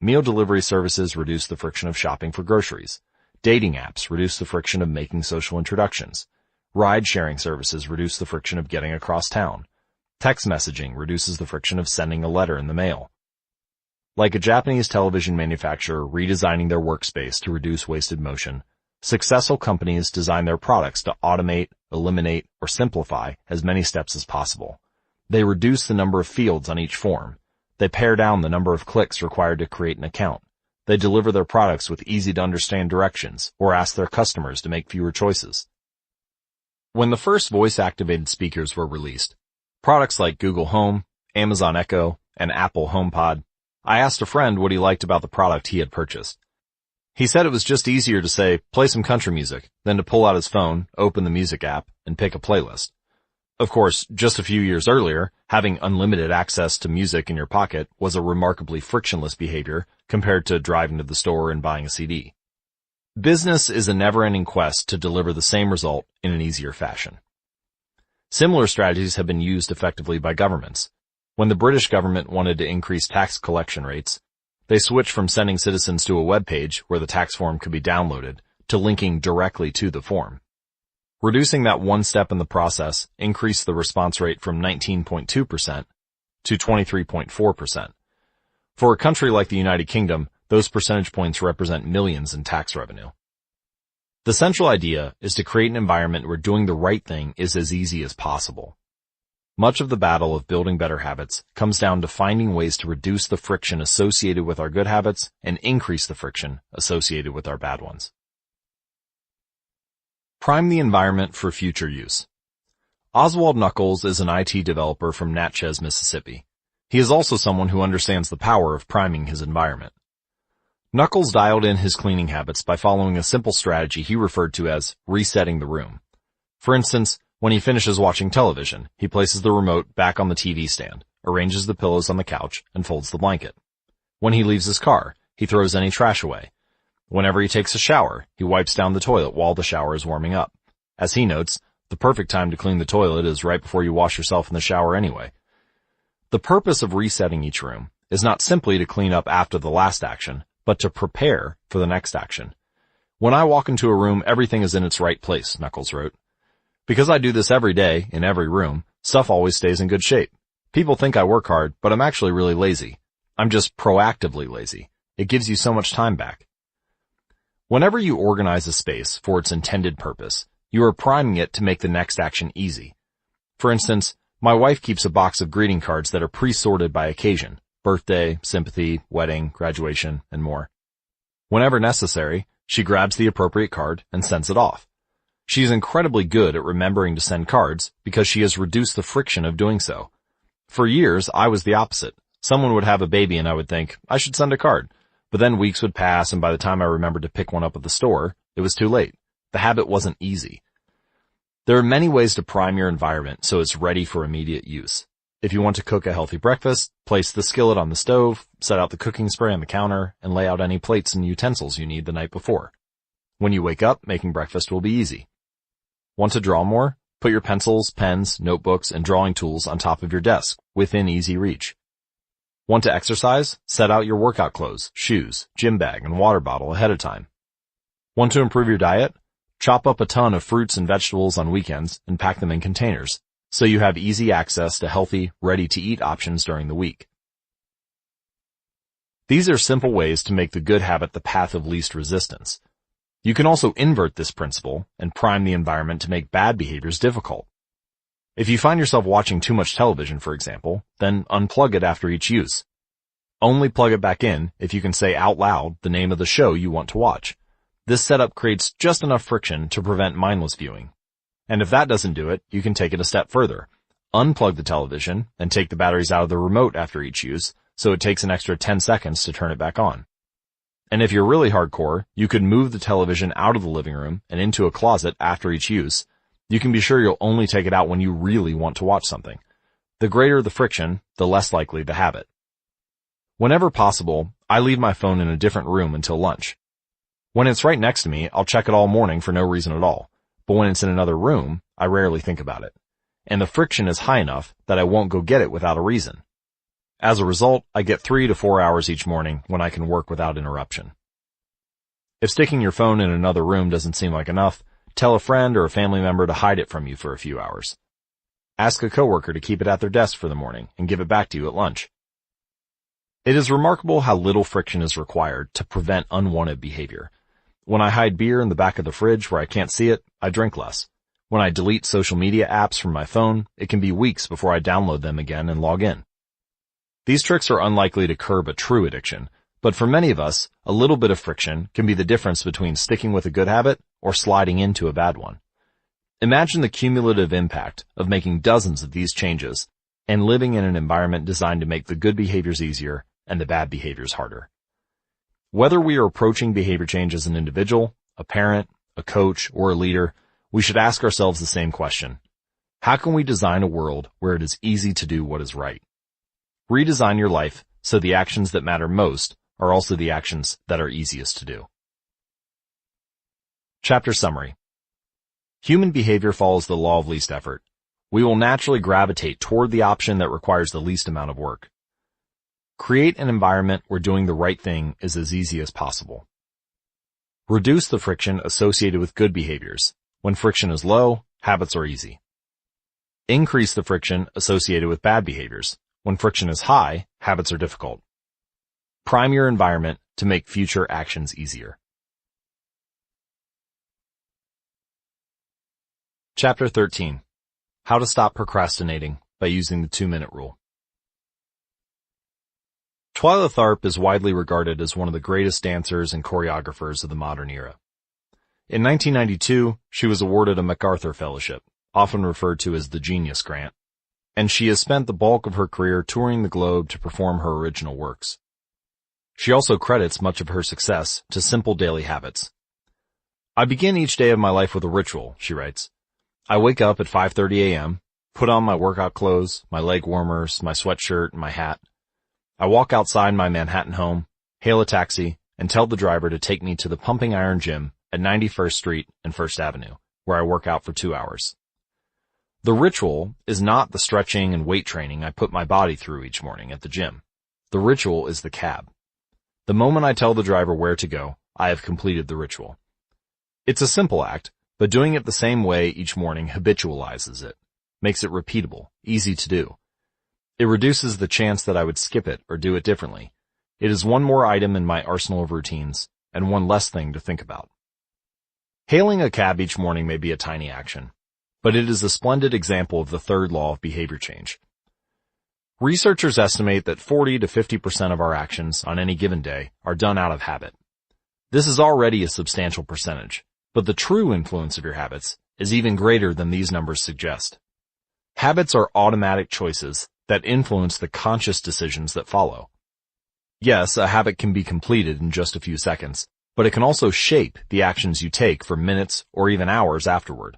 Meal delivery services reduce the friction of shopping for groceries. Dating apps reduce the friction of making social introductions. Ride-sharing services reduce the friction of getting across town. Text messaging reduces the friction of sending a letter in the mail. Like a Japanese television manufacturer redesigning their workspace to reduce wasted motion, successful companies design their products to automate, eliminate, or simplify as many steps as possible. They reduce the number of fields on each form. They pare down the number of clicks required to create an account. They deliver their products with easy-to-understand directions or ask their customers to make fewer choices. When the first voice-activated speakers were released, products like Google Home, Amazon Echo, and Apple HomePod, I asked a friend what he liked about the product he had purchased. He said it was just easier to say, play some country music, than to pull out his phone, open the music app, and pick a playlist. Of course, just a few years earlier, having unlimited access to music in your pocket was a remarkably frictionless behavior compared to driving to the store and buying a CD. Business is a never-ending quest to deliver the same result in an easier fashion. Similar strategies have been used effectively by governments. When the British government wanted to increase tax collection rates, they switched from sending citizens to a web page where the tax form could be downloaded to linking directly to the form. Reducing that one step in the process increased the response rate from 19.2% to 23.4%. For a country like the United Kingdom, those percentage points represent millions in tax revenue. The central idea is to create an environment where doing the right thing is as easy as possible. Much of the battle of building better habits comes down to finding ways to reduce the friction associated with our good habits and increase the friction associated with our bad ones. Prime the environment for future use. Oswald Knuckles is an IT developer from Natchez, Mississippi. He is also someone who understands the power of priming his environment. Knuckles dialed in his cleaning habits by following a simple strategy he referred to as resetting the room. For instance, when he finishes watching television, he places the remote back on the TV stand, arranges the pillows on the couch, and folds the blanket. When he leaves his car, he throws any trash away. Whenever he takes a shower, he wipes down the toilet while the shower is warming up. As he notes, the perfect time to clean the toilet is right before you wash yourself in the shower anyway. The purpose of resetting each room is not simply to clean up after the last action, but to prepare for the next action. When I walk into a room, everything is in its right place, Knuckles wrote. Because I do this every day, in every room, stuff always stays in good shape. People think I work hard, but I'm actually really lazy. I'm just proactively lazy. It gives you so much time back. Whenever you organize a space for its intended purpose, you are priming it to make the next action easy. For instance, my wife keeps a box of greeting cards that are pre-sorted by occasion: birthday, sympathy, wedding, graduation, and more. Whenever necessary, she grabs the appropriate card and sends it off. She is incredibly good at remembering to send cards because she has reduced the friction of doing so. For years, I was the opposite. Someone would have a baby and I would think, I should send a card. But then weeks would pass, and by the time I remembered to pick one up at the store, it was too late. The habit wasn't easy. There are many ways to prime your environment so it's ready for immediate use. If you want to cook a healthy breakfast, place the skillet on the stove, set out the cooking spray on the counter, and lay out any plates and utensils you need the night before. When you wake up, making breakfast will be easy. Want to draw more? Put your pencils, pens, notebooks, and drawing tools on top of your desk, within easy reach. Want to exercise? Set out your workout clothes, shoes, gym bag, and water bottle ahead of time. Want to improve your diet? Chop up a ton of fruits and vegetables on weekends and pack them in containers, so you have easy access to healthy, ready-to-eat options during the week. These are simple ways to make the good habit the path of least resistance. You can also invert this principle and prime the environment to make bad behaviors difficult. If you find yourself watching too much television, for example, then unplug it after each use. Only plug it back in if you can say out loud the name of the show you want to watch. This setup creates just enough friction to prevent mindless viewing. And if that doesn't do it, you can take it a step further. Unplug the television and take the batteries out of the remote after each use, so it takes an extra 10 seconds to turn it back on. And if you're really hardcore, you could move the television out of the living room and into a closet after each use. You can be sure you'll only take it out when you really want to watch something. The greater the friction, the less likely the habit. Whenever possible, I leave my phone in a different room until lunch. When it's right next to me, I'll check it all morning for no reason at all. But when it's in another room, I rarely think about it. And the friction is high enough that I won't go get it without a reason. As a result, I get 3 to 4 hours each morning when I can work without interruption. If sticking your phone in another room doesn't seem like enough, tell a friend or a family member to hide it from you for a few hours. Ask a coworker to keep it at their desk for the morning and give it back to you at lunch. It is remarkable how little friction is required to prevent unwanted behavior. When I hide beer in the back of the fridge where I can't see it, I drink less. When I delete social media apps from my phone, it can be weeks before I download them again and log in. These tricks are unlikely to curb a true addiction, but for many of us, a little bit of friction can be the difference between sticking with a good habit or sliding into a bad one. Imagine the cumulative impact of making dozens of these changes and living in an environment designed to make the good behaviors easier and the bad behaviors harder. Whether we are approaching behavior change as an individual, a parent, a coach, or a leader, we should ask ourselves the same question. How can we design a world where it is easy to do what is right? Redesign your life so the actions that matter most are also the actions that are easiest to do. Chapter summary. Human behavior follows the law of least effort. We will naturally gravitate toward the option that requires the least amount of work. Create an environment where doing the right thing is as easy as possible. Reduce the friction associated with good behaviors. When friction is low, habits are easy. Increase the friction associated with bad behaviors. When friction is high, habits are difficult. Prime your environment to make future actions easier. Chapter 13. How to stop procrastinating by using the 2-minute rule. Twyla Tharp is widely regarded as one of the greatest dancers and choreographers of the modern era. In 1992, she was awarded a MacArthur Fellowship, often referred to as the Genius Grant, and she has spent the bulk of her career touring the globe to perform her original works. She also credits much of her success to simple daily habits. I begin each day of my life with a ritual, she writes. I wake up at 5:30 a.m., put on my workout clothes, my leg warmers, my sweatshirt, and my hat. I walk outside my Manhattan home, hail a taxi, and tell the driver to take me to the Pumping Iron Gym at 91st Street and 1st Avenue, where I work out for 2 hours. The ritual is not the stretching and weight training I put my body through each morning at the gym. The ritual is the cab. The moment I tell the driver where to go, I have completed the ritual. It's a simple act, but doing it the same way each morning habitualizes it, makes it repeatable, easy to do. It reduces the chance that I would skip it or do it differently. It is one more item in my arsenal of routines, and one less thing to think about. Hailing a cab each morning may be a tiny action, but it is a splendid example of the third law of behavior change. Researchers estimate that 40 to 50% of our actions on any given day are done out of habit. This is already a substantial percentage, but the true influence of your habits is even greater than these numbers suggest. Habits are automatic choices that influence the conscious decisions that follow. Yes, a habit can be completed in just a few seconds, but it can also shape the actions you take for minutes or even hours afterward.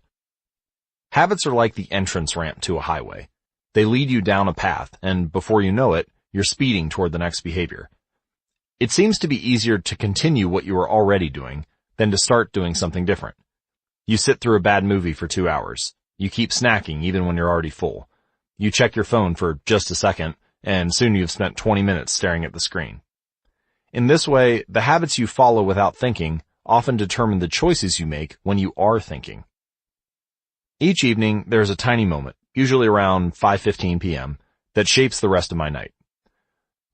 Habits are like the entrance ramp to a highway. They lead you down a path, and before you know it, you're speeding toward the next behavior. It seems to be easier to continue what you are already doing than to start doing something different. You sit through a bad movie for 2 hours. You keep snacking even when you're already full. You check your phone for just a second, and soon you've spent 20 minutes staring at the screen. In this way, the habits you follow without thinking often determine the choices you make when you are thinking. Each evening, there is a tiny moment, usually around 5:15 p.m., that shapes the rest of my night.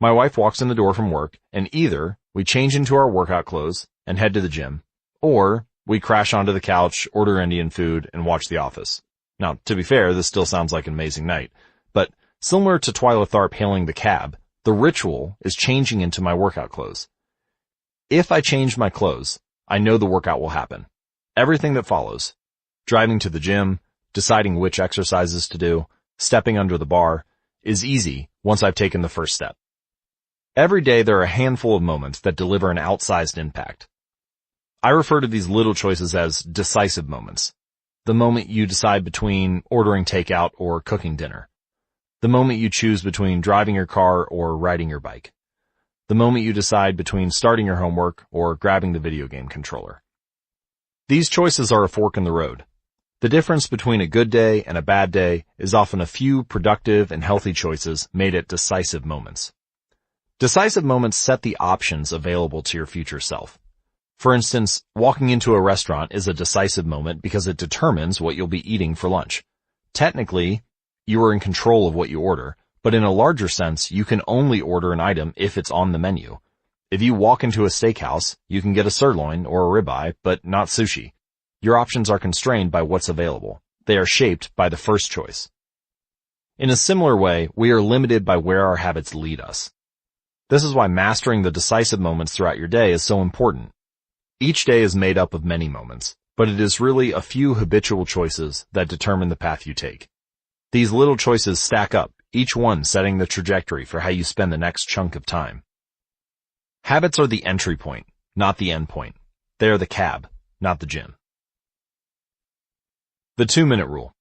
My wife walks in the door from work, and either we change into our workout clothes and head to the gym, or we crash onto the couch, order Indian food, and watch The Office. Now, to be fair, this still sounds like an amazing night, but similar to Twyla Tharp hailing the cab, the ritual is changing into my workout clothes. If I change my clothes, I know the workout will happen. Everything that follows, driving to the gym, deciding which exercises to do, stepping under the bar, is easy once I've taken the first step. Every day there are a handful of moments that deliver an outsized impact. I refer to these little choices as decisive moments. The moment you decide between ordering takeout or cooking dinner. The moment you choose between driving your car or riding your bike. The moment you decide between starting your homework or grabbing the video game controller. These choices are a fork in the road. The difference between a good day and a bad day is often a few productive and healthy choices made at decisive moments. Decisive moments set the options available to your future self. For instance, walking into a restaurant is a decisive moment because it determines what you'll be eating for lunch. Technically, you are in control of what you order, but in a larger sense, you can only order an item if it's on the menu. If you walk into a steakhouse, you can get a sirloin or a ribeye, but not sushi. Your options are constrained by what's available. They are shaped by the first choice. In a similar way, we are limited by where our habits lead us. This is why mastering the decisive moments throughout your day is so important. Each day is made up of many moments, but it is really a few habitual choices that determine the path you take. These little choices stack up, each one setting the trajectory for how you spend the next chunk of time. Habits are the entry point, not the end point. They are the cab, not the gym. The 2-minute rule.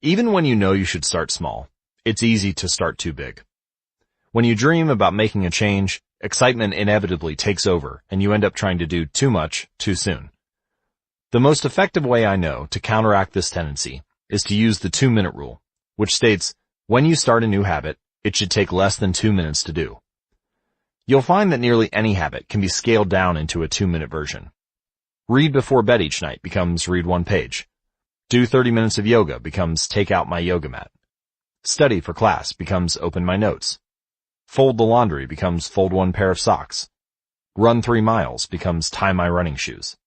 Even when you know you should start small, it's easy to start too big. When you dream about making a change, excitement inevitably takes over and you end up trying to do too much too soon. The most effective way I know to counteract this tendency is to use the 2-minute rule, which states, when you start a new habit, it should take less than 2 minutes to do. You'll find that nearly any habit can be scaled down into a 2-minute version. Read before bed each night becomes read 1 page. Do 30 minutes of yoga becomes take out my yoga mat. Study for class becomes open my notes. Fold the laundry becomes fold 1 pair of socks. Run 3 miles becomes tie my running shoes.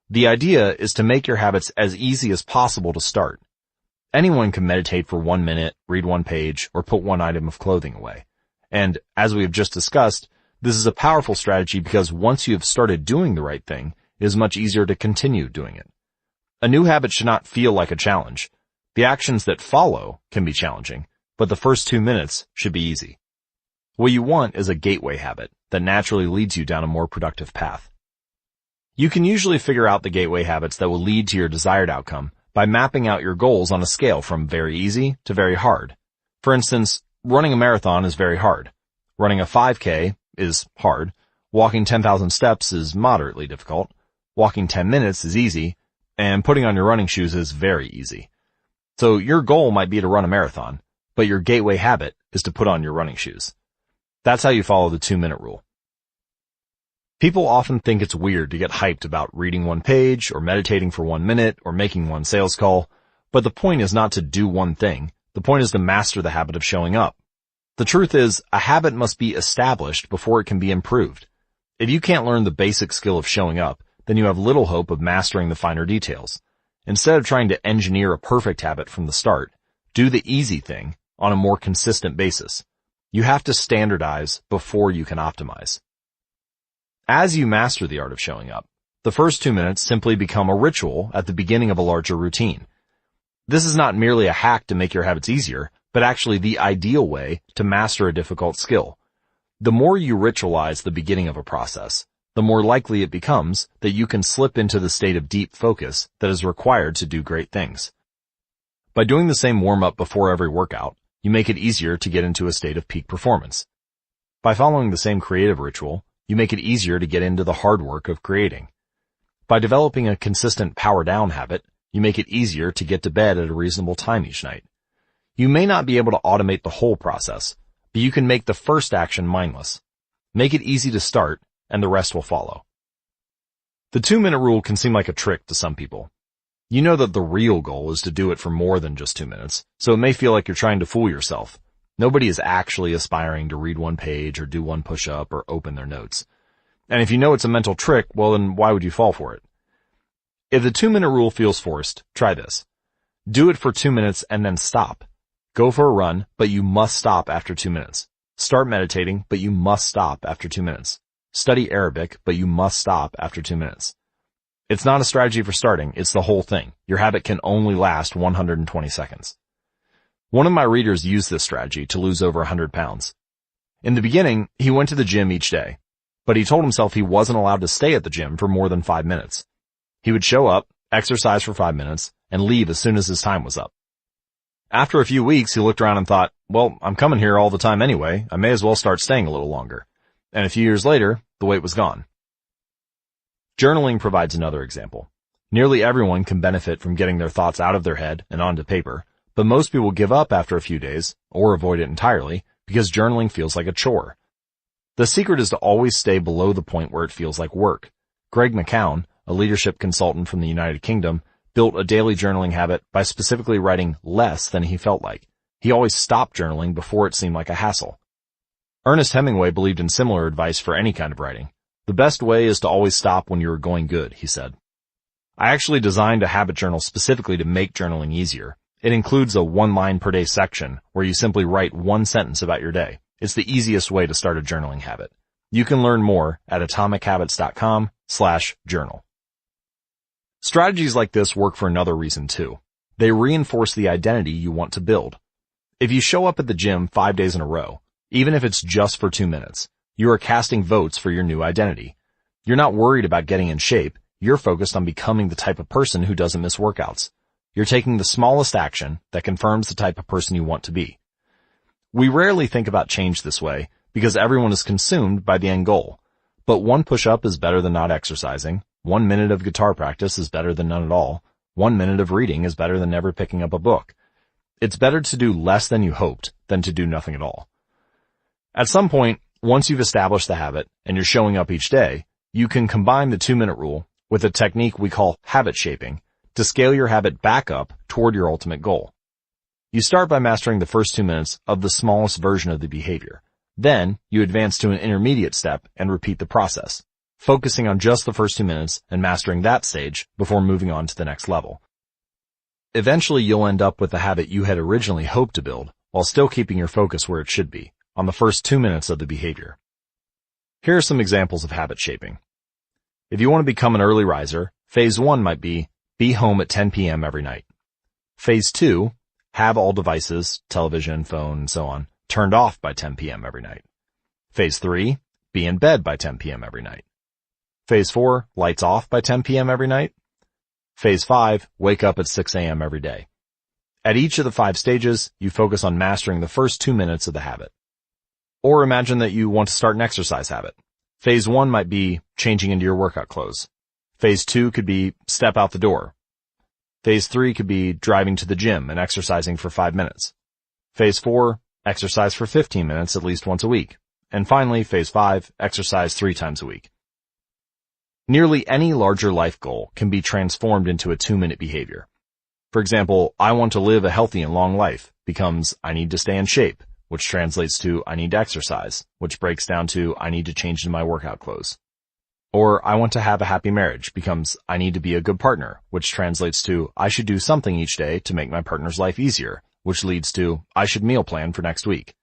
The idea is to make your habits as easy as possible to start. Anyone can meditate for 1 minute, read 1 page, or put 1 item of clothing away. And, as we have just discussed, this is a powerful strategy because once you have started doing the right thing, it is much easier to continue doing it. A new habit should not feel like a challenge. The actions that follow can be challenging, but the first 2 minutes should be easy. What you want is a gateway habit that naturally leads you down a more productive path. You can usually figure out the gateway habits that will lead to your desired outcome by mapping out your goals on a scale from very easy to very hard. For instance, running a marathon is very hard. Running a 5K is hard. Walking 10,000 steps is moderately difficult. Walking 10 minutes is easy. And putting on your running shoes is very easy. So your goal might be to run a marathon, but your gateway habit is to put on your running shoes. That's how you follow the 2-minute rule. People often think it's weird to get hyped about reading one page, or meditating for 1 minute, or making one sales call, but the point is not to do one thing. The point is to master the habit of showing up. The truth is, a habit must be established before it can be improved. If you can't learn the basic skill of showing up, then you have little hope of mastering the finer details. Instead of trying to engineer a perfect habit from the start, do the easy thing on a more consistent basis. You have to standardize before you can optimize. As you master the art of showing up, the first 2 minutes simply become a ritual at the beginning of a larger routine. This is not merely a hack to make your habits easier, but actually the ideal way to master a difficult skill. The more you ritualize the beginning of a process, the more likely it becomes that you can slip into the state of deep focus that is required to do great things. By doing the same warm-up before every workout, you make it easier to get into a state of peak performance. By following the same creative ritual, you make it easier to get into the hard work of creating. By developing a consistent power down habit, you make it easier to get to bed at a reasonable time each night. You may not be able to automate the whole process, but you can make the first action mindless. Make it easy to start, and the rest will follow. The 2-minute rule can seem like a trick to some people. You know that the real goal is to do it for more than just 2 minutes, so it may feel like you're trying to fool yourself. Nobody is actually aspiring to read one page or do one push-up or open their notes. And if you know it's a mental trick, well then why would you fall for it? If the 2-minute rule feels forced, try this. Do it for 2 minutes and then stop. Go for a run, but you must stop after 2 minutes. Start meditating, but you must stop after 2 minutes. Study Arabic, but you must stop after 2 minutes. It's not a strategy for starting, it's the whole thing. Your habit can only last 120 seconds. One of my readers used this strategy to lose over 100 pounds. In the beginning, he went to the gym each day, but he told himself he wasn't allowed to stay at the gym for more than 5 minutes. He would show up, exercise for 5 minutes, and leave as soon as his time was up. After a few weeks, he looked around and thought, well, I'm coming here all the time anyway, I may as well start staying a little longer. And a few years later, the weight was gone. Journaling provides another example. Nearly everyone can benefit from getting their thoughts out of their head and onto paper, but most people give up after a few days, or avoid it entirely, because journaling feels like a chore. The secret is to always stay below the point where it feels like work. Greg McCown, a leadership consultant from the United Kingdom, built a daily journaling habit by specifically writing less than he felt like. He always stopped journaling before it seemed like a hassle. Ernest Hemingway believed in similar advice for any kind of writing. The best way is to always stop when you are going good, he said. I actually designed a habit journal specifically to make journaling easier. It includes a 1-line per day section where you simply write 1 sentence about your day. It's the easiest way to start a journaling habit. You can learn more at atomichabits.com/journal. Strategies like this work for another reason too. They reinforce the identity you want to build. If you show up at the gym 5 days in a row, even if it's just for 2 minutes, you are casting votes for your new identity. You're not worried about getting in shape. You're focused on becoming the type of person who doesn't miss workouts. You're taking the smallest action that confirms the type of person you want to be. We rarely think about change this way because everyone is consumed by the end goal. But 1 push-up is better than not exercising. 1 minute of guitar practice is better than none at all. 1 minute of reading is better than never picking up a book. It's better to do less than you hoped than to do nothing at all. At some point, once you've established the habit and you're showing up each day, you can combine the 2-minute rule with a technique we call habit shaping to scale your habit back up toward your ultimate goal. You start by mastering the first 2 minutes of the smallest version of the behavior. Then, you advance to an intermediate step and repeat the process, focusing on just the first 2 minutes and mastering that stage before moving on to the next level. Eventually, you'll end up with the habit you had originally hoped to build while still keeping your focus where it should be, on the first 2 minutes of the behavior. Here are some examples of habit shaping. If you want to become an early riser, phase 1 might be home at 10 p.m. every night. Phase 2, have all devices, television, phone, and so on, turned off by 10 p.m. every night. Phase 3, be in bed by 10 p.m. every night. Phase 4, lights off by 10 p.m. every night. Phase 5, wake up at 6 a.m. every day. At each of the 5 stages, you focus on mastering the first 2 minutes of the habit. Or imagine that you want to start an exercise habit. Phase 1 might be changing into your workout clothes. Phase 2 could be step out the door. Phase 3 could be driving to the gym and exercising for 5 minutes. Phase 4, exercise for 15 minutes at least once a week. And finally, phase 5, exercise 3 times a week. Nearly any larger life goal can be transformed into a 2-minute behavior. For example, I want to live a healthy and long life becomes I need to stay in shape, which translates to I need to exercise, which breaks down to I need to change into my workout clothes. Or I want to have a happy marriage becomes I need to be a good partner, which translates to I should do something each day to make my partner's life easier, which leads to I should meal plan for next week.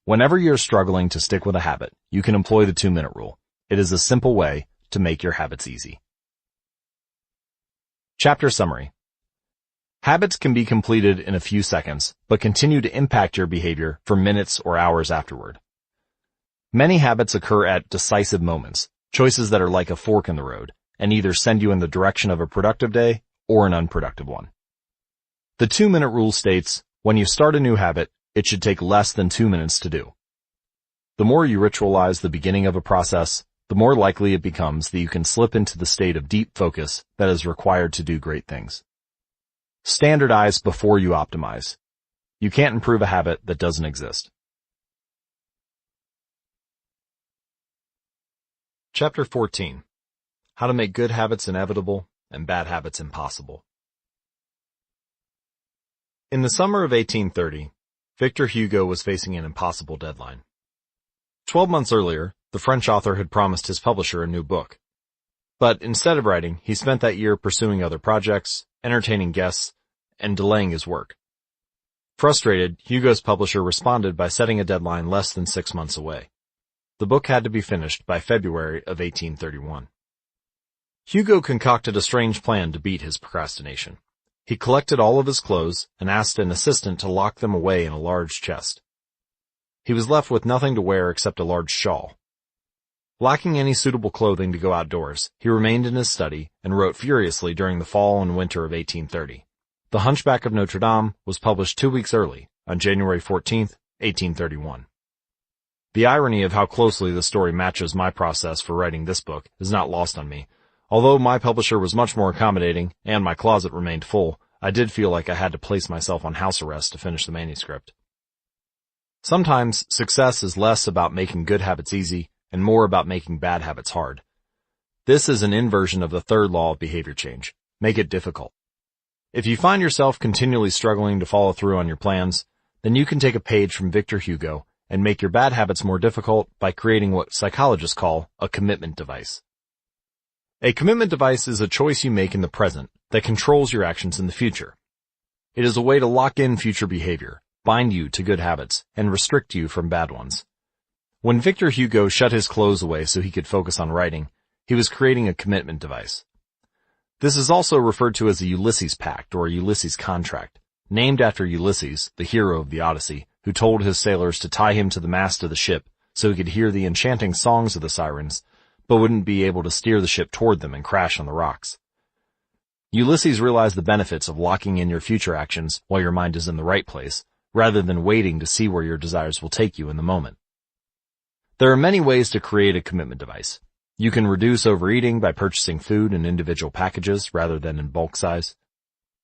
Whenever you're struggling to stick with a habit, you can employ the 2-minute rule. It is a simple way to make your habits easy. Chapter summary. Habits can be completed in a few seconds, but continue to impact your behavior for minutes or hours afterward. Many habits occur at decisive moments, choices that are like a fork in the road, and either send you in the direction of a productive day or an unproductive one. The 2-minute rule states, when you start a new habit, it should take less than 2 minutes to do. The more you ritualize the beginning of a process, the more likely it becomes that you can slip into the state of deep focus that is required to do great things. Standardize before you optimize. You can't improve a habit that doesn't exist. Chapter 14. How to make good habits inevitable and bad habits impossible. In the summer of 1830, Victor Hugo was facing an impossible deadline. 12 months earlier, the French author had promised his publisher a new book. But instead of writing, he spent that year pursuing other projects, entertaining guests, and delaying his work. Frustrated, Hugo's publisher responded by setting a deadline less than 6 months away. The book had to be finished by February of 1831. Hugo concocted a strange plan to beat his procrastination. He collected all of his clothes and asked an assistant to lock them away in a large chest. He was left with nothing to wear except a large shawl. Lacking any suitable clothing to go outdoors, he remained in his study and wrote furiously during the fall and winter of 1830. The Hunchback of Notre Dame was published 2 weeks early, on January 14, 1831. The irony of how closely the story matches my process for writing this book is not lost on me. Although my publisher was much more accommodating and my closet remained full, I did feel like I had to place myself on house arrest to finish the manuscript. Sometimes success is less about making good habits easy and more about making bad habits hard. This is an inversion of the third law of behavior change. Make it difficult. If you find yourself continually struggling to follow through on your plans, then you can take a page from Victor Hugo and make your bad habits more difficult by creating what psychologists call a commitment device. A commitment device is a choice you make in the present that controls your actions in the future. It is a way to lock in future behavior, bind you to good habits, and restrict you from bad ones. When Victor Hugo shut his clothes away so he could focus on writing, he was creating a commitment device. This is also referred to as a Ulysses Pact or Ulysses Contract, named after Ulysses, the hero of the Odyssey, who told his sailors to tie him to the mast of the ship so he could hear the enchanting songs of the sirens, but wouldn't be able to steer the ship toward them and crash on the rocks. Ulysses realized the benefits of locking in your future actions while your mind is in the right place, rather than waiting to see where your desires will take you in the moment. There are many ways to create a commitment device. You can reduce overeating by purchasing food in individual packages rather than in bulk size.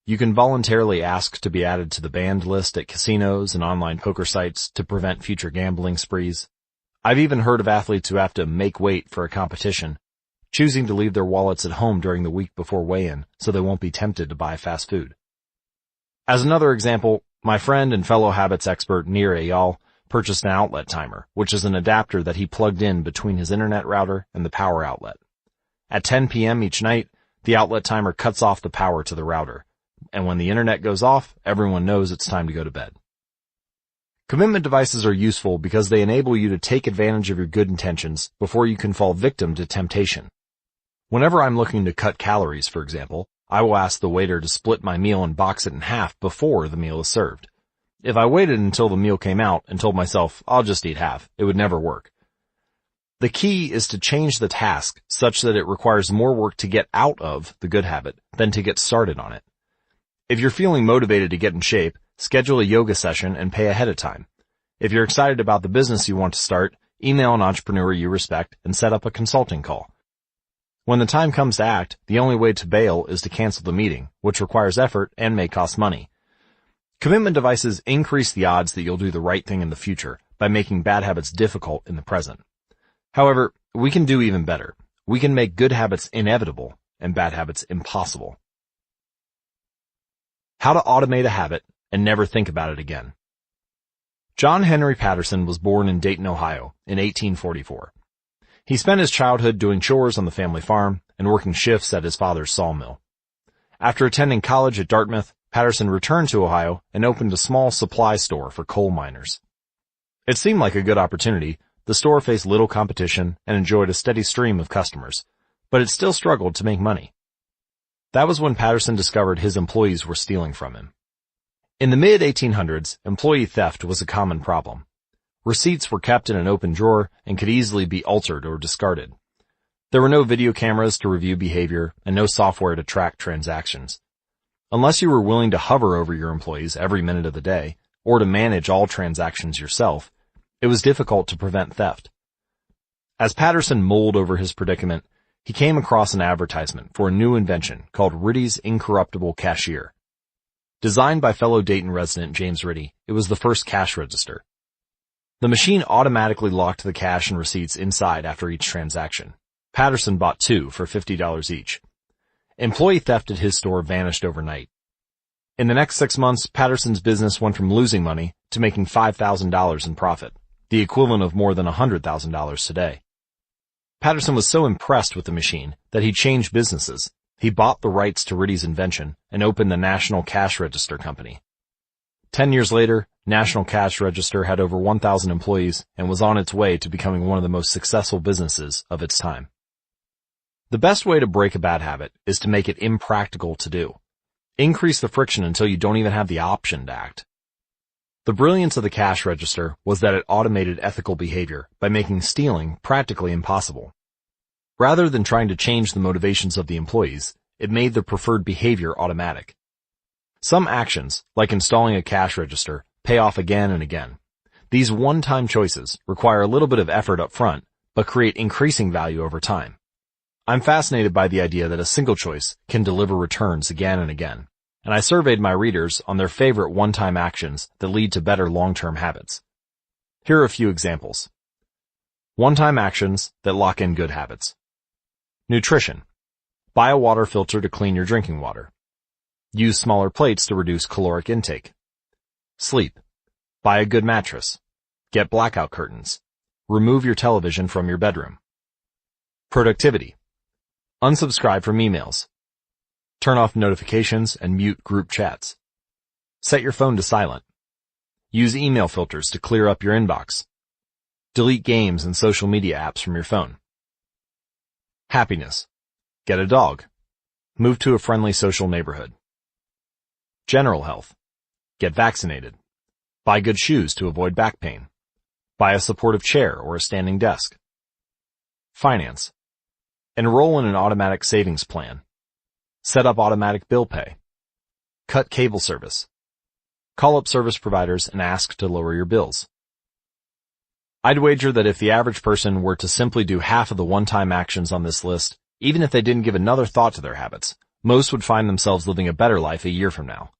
You can voluntarily ask to be added to the banned list at casinos and online poker sites to prevent future gambling sprees. I've even heard of athletes who have to make weight for a competition, choosing to leave their wallets at home during the week before weigh-in so they won't be tempted to buy fast food. As another example, my friend and fellow habits expert Nir Eyal purchased an outlet timer, which is an adapter that he plugged in between his internet router and the power outlet. At 10 p.m. each night, the outlet timer cuts off the power to the router, and when the internet goes off, everyone knows it's time to go to bed. Commitment devices are useful because they enable you to take advantage of your good intentions before you can fall victim to temptation. Whenever I'm looking to cut calories, for example, I will ask the waiter to split my meal and box it in half before the meal is served. If I waited until the meal came out and told myself, I'll just eat half, it would never work. The key is to change the task such that it requires more work to get out of the good habit than to get started on it. If you're feeling motivated to get in shape, schedule a yoga session and pay ahead of time. If you're excited about the business you want to start, email an entrepreneur you respect and set up a consulting call. When the time comes to act, the only way to bail is to cancel the meeting, which requires effort and may cost money. Commitment devices increase the odds that you'll do the right thing in the future by making bad habits difficult in the present. However, we can do even better. we can make good habits inevitable and bad habits impossible. How to automate a habit and never think about it again. John Henry Patterson was born in Dayton, Ohio in 1844. He spent his childhood doing chores on the family farm and working shifts at his father's sawmill. After attending college at Dartmouth, Patterson returned to Ohio and opened a small supply store for coal miners. It seemed like a good opportunity. The store faced little competition and enjoyed a steady stream of customers, but it still struggled to make money. That was when Patterson discovered his employees were stealing from him. In the mid-1800s, employee theft was a common problem. Receipts were kept in an open drawer and could easily be altered or discarded. There were no video cameras to review behavior and no software to track transactions. Unless you were willing to hover over your employees every minute of the day, or to manage all transactions yourself, it was difficult to prevent theft. As Patterson mulled over his predicament, he came across an advertisement for a new invention called Ritty's Incorruptible Cashier. Designed by fellow Dayton resident James Ritty, it was the first cash register. The machine automatically locked the cash and receipts inside after each transaction. Patterson bought two for $50 each. Employee theft at his store vanished overnight. In the next 6 months, Patterson's business went from losing money to making $5,000 in profit, the equivalent of more than $100,000 today. Patterson was so impressed with the machine that he changed businesses. He bought the rights to Ritty's invention and opened the National Cash Register Company. 10 years later, National Cash Register had over 1,000 employees and was on its way to becoming one of the most successful businesses of its time. The best way to break a bad habit is to make it impractical to do. Increase the friction until you don't even have the option to act. The brilliance of the cash register was that it automated ethical behavior by making stealing practically impossible. Rather than trying to change the motivations of the employees, it made the preferred behavior automatic. Some actions, like installing a cash register, pay off again and again. These one-time choices require a little bit of effort up front, but create increasing value over time. I'm fascinated by the idea that a single choice can deliver returns again and again, and I surveyed my readers on their favorite one-time actions that lead to better long-term habits. Here are a few examples. One-time actions that lock in good habits. Nutrition. Buy a water filter to clean your drinking water. Use smaller plates to reduce caloric intake. Sleep. Buy a good mattress. Get blackout curtains. Remove your television from your bedroom. Productivity. Unsubscribe from emails. Turn off notifications and mute group chats. Set your phone to silent. Use email filters to clear up your inbox. Delete games and social media apps from your phone. Happiness. Get a dog. Move to a friendly social neighborhood. General health. Get vaccinated. Buy good shoes to avoid back pain. Buy a supportive chair or a standing desk. Finance. Enroll in an automatic savings plan. Set up automatic bill pay. Cut cable service. Call up service providers and ask to lower your bills. I'd wager that if the average person were to simply do half of the one-time actions on this list, even if they didn't give another thought to their habits, most would find themselves living a better life a year from now.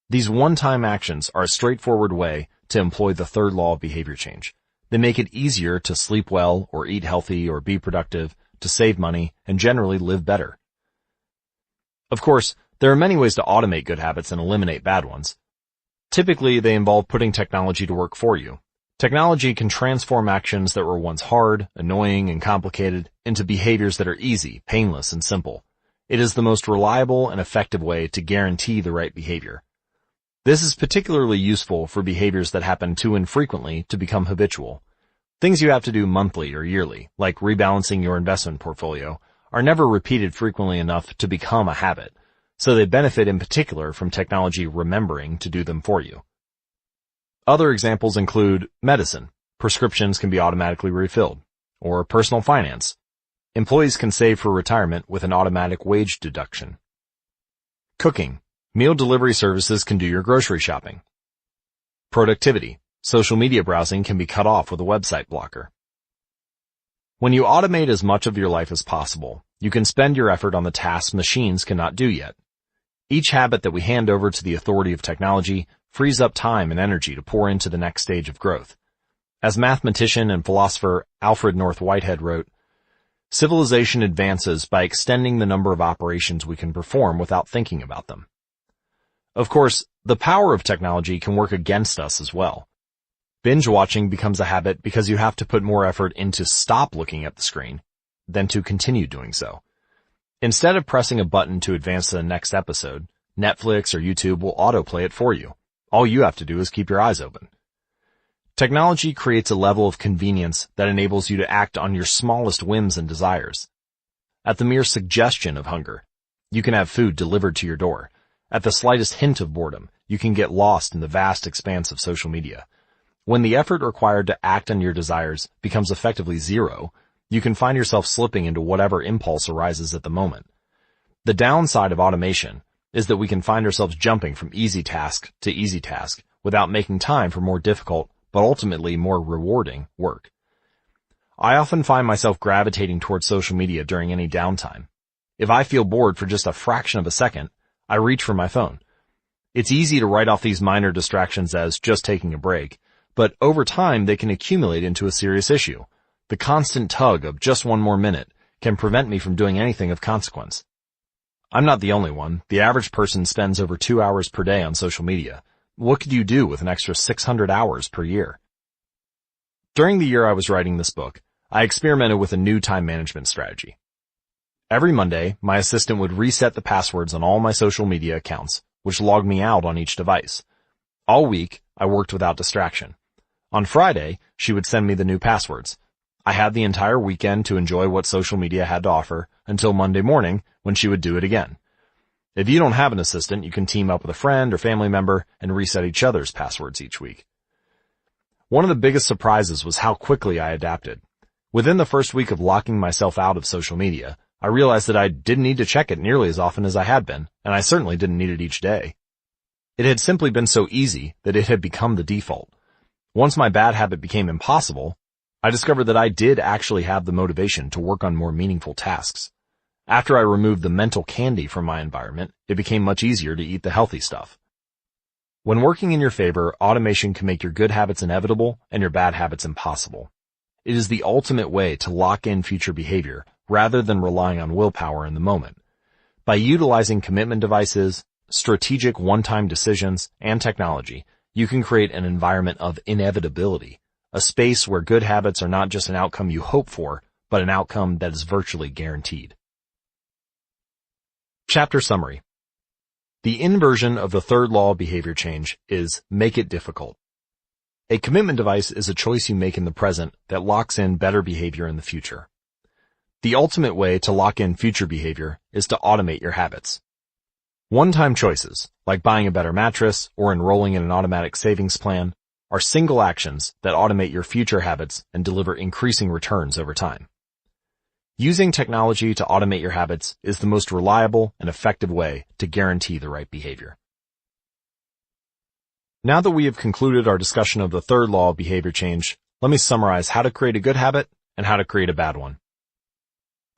These one-time actions are a straightforward way to employ the third law of behavior change. They make it easier to sleep well or eat healthy or be productive, to save money, and generally live better. Of course, there are many ways to automate good habits and eliminate bad ones. Typically, they involve putting technology to work for you. Technology can transform actions that were once hard, annoying, and complicated into behaviors that are easy, painless, and simple. It is the most reliable and effective way to guarantee the right behavior. This is particularly useful for behaviors that happen too infrequently to become habitual. Things you have to do monthly or yearly, like rebalancing your investment portfolio, are never repeated frequently enough to become a habit, so they benefit in particular from technology remembering to do them for you. Other examples include medicine. Prescriptions can be automatically refilled. Or personal finance. Employees can save for retirement with an automatic wage deduction. Cooking. Meal delivery services can do your grocery shopping. Productivity. Social media browsing can be cut off with a website blocker. When you automate as much of your life as possible, you can spend your effort on the tasks machines cannot do yet. Each habit that we hand over to the authority of technology frees up time and energy to pour into the next stage of growth. As mathematician and philosopher Alfred North Whitehead wrote, Civilization advances by extending the number of operations we can perform without thinking about them. Of course, the power of technology can work against us as well. Binge watching becomes a habit because you have to put more effort into stop looking at the screen than to continue doing so. Instead of pressing a button to advance to the next episode, Netflix or YouTube will autoplay it for you. All you have to do is keep your eyes open. Technology creates a level of convenience that enables you to act on your smallest whims and desires. At the mere suggestion of hunger, you can have food delivered to your door. At the slightest hint of boredom, you can get lost in the vast expanse of social media. When the effort required to act on your desires becomes effectively zero, you can find yourself slipping into whatever impulse arises at the moment. The downside of automation is that we can find ourselves jumping from easy task to easy task without making time for more difficult, but ultimately more rewarding work. I often find myself gravitating towards social media during any downtime. If I feel bored for just a fraction of a second, I reach for my phone. It's easy to write off these minor distractions as just taking a break, but over time they can accumulate into a serious issue. The constant tug of just one more minute can prevent me from doing anything of consequence. I'm not the only one. The average person spends over 2 hours per day on social media. What could you do with an extra 600 hours per year? During the year I was writing this book, I experimented with a new time management strategy. Every Monday, my assistant would reset the passwords on all my social media accounts, which logged me out on each device. All week, I worked without distraction. On Friday, she would send me the new passwords. I had the entire weekend to enjoy what social media had to offer until Monday morning when she would do it again. If you don't have an assistant, you can team up with a friend or family member and reset each other's passwords each week. One of the biggest surprises was how quickly I adapted. Within the first week of locking myself out of social media, I realized that I didn't need to check it nearly as often as I had been, and I certainly didn't need it each day. It had simply been so easy that it had become the default. Once my bad habit became impossible, I discovered that I did actually have the motivation to work on more meaningful tasks. After I removed the mental candy from my environment, it became much easier to eat the healthy stuff. When working in your favor, automation can make your good habits inevitable and your bad habits impossible. It is the ultimate way to lock in future behavior rather than relying on willpower in the moment. By utilizing commitment devices, strategic one-time decisions, and technology, you can create an environment of inevitability, a space where good habits are not just an outcome you hope for, but an outcome that is virtually guaranteed. Chapter Summary. The inversion of the third law of behavior change is make it difficult. A commitment device is a choice you make in the present that locks in better behavior in the future. The ultimate way to lock in future behavior is to automate your habits. One-time choices, like buying a better mattress or enrolling in an automatic savings plan, are single actions that automate your future habits and deliver increasing returns over time. Using technology to automate your habits is the most reliable and effective way to guarantee the right behavior. Now that we have concluded our discussion of the third law of behavior change, let me summarize how to create a good habit and how to create a bad one.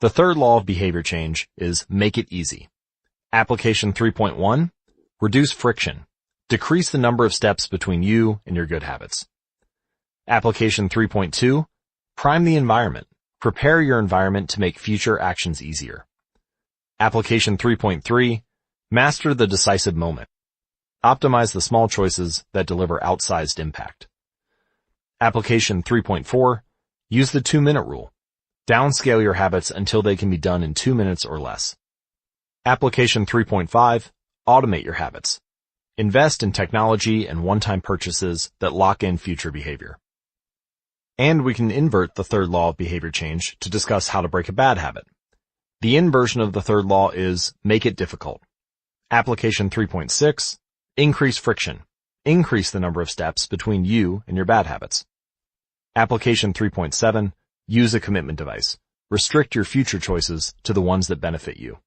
The third law of behavior change is make it easy. Application 3.1, reduce friction. Decrease the number of steps between you and your good habits. Application 3.2, prime the environment. Prepare your environment to make future actions easier. Application 3.3, master the decisive moment. Optimize the small choices that deliver outsized impact. Application 3.4, use the 2-minute rule. Downscale your habits until they can be done in 2 minutes or less. Application 3.5, automate your habits. Invest in technology and one-time purchases that lock in future behavior. And we can invert the third law of behavior change to discuss how to break a bad habit. The inversion of the third law is make it difficult. Application 3.6, increase friction. Increase the number of steps between you and your bad habits. Application 3.7, use a commitment device. Restrict your future choices to the ones that benefit you.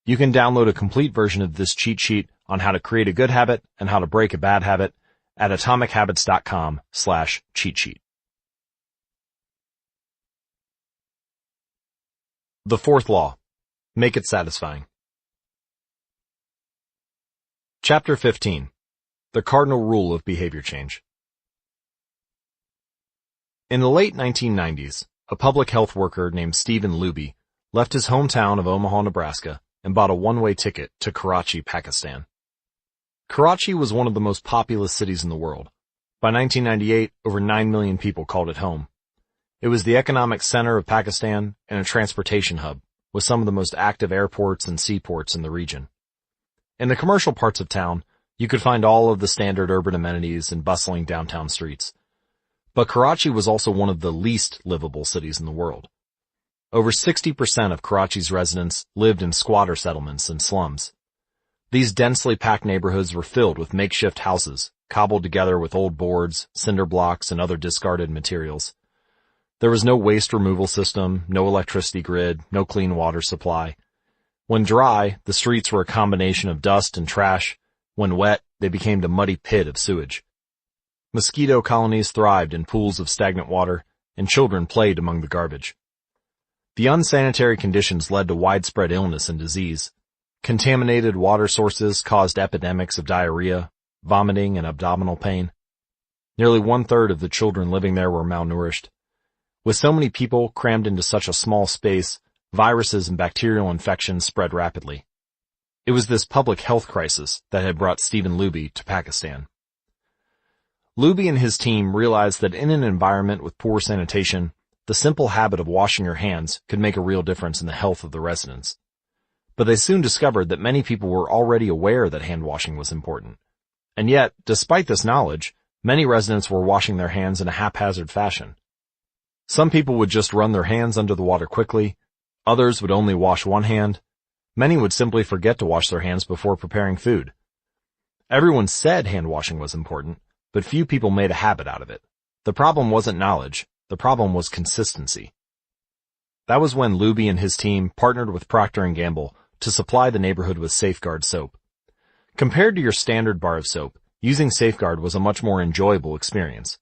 You can download a complete version of this cheat sheet on how to create a good habit and how to break a bad habit at atomichabits.com/cheat sheet. The fourth law, make it satisfying. Chapter 15, the cardinal rule of behavior change. In the late 1990s, A public health worker named Stephen Luby left his hometown of Omaha, Nebraska, and bought a one-way ticket to Karachi, Pakistan. Karachi was one of the most populous cities in the world. By 1998, over 9 million people called it home. It was the economic center of Pakistan and a transportation hub, with some of the most active airports and seaports in the region. In the commercial parts of town, you could find all of the standard urban amenities and bustling downtown streets. But Karachi was also one of the least livable cities in the world. Over 60% of Karachi's residents lived in squatter settlements and slums. These densely packed neighborhoods were filled with makeshift houses, cobbled together with old boards, cinder blocks, and other discarded materials. There was no waste removal system, no electricity grid, no clean water supply. When dry, the streets were a combination of dust and trash. When wet, they became the muddy pit of sewage. Mosquito colonies thrived in pools of stagnant water, and children played among the garbage. The unsanitary conditions led to widespread illness and disease. Contaminated water sources caused epidemics of diarrhea, vomiting, and abdominal pain. Nearly 1/3 of the children living there were malnourished. With so many people crammed into such a small space, viruses and bacterial infections spread rapidly. It was this public health crisis that had brought Stephen Luby to Pakistan. Luby and his team realized that in an environment with poor sanitation, the simple habit of washing your hands could make a real difference in the health of the residents. But they soon discovered that many people were already aware that hand washing was important. And yet, despite this knowledge, many residents were washing their hands in a haphazard fashion. Some people would just run their hands under the water quickly. Others would only wash one hand. Many would simply forget to wash their hands before preparing food. Everyone said hand washing was important, but few people made a habit out of it. The problem wasn't knowledge. The problem was consistency. That was when Luby and his team partnered with Procter & Gamble to supply the neighborhood with Safeguard soap. Compared to your standard bar of soap, using Safeguard was a much more enjoyable experience.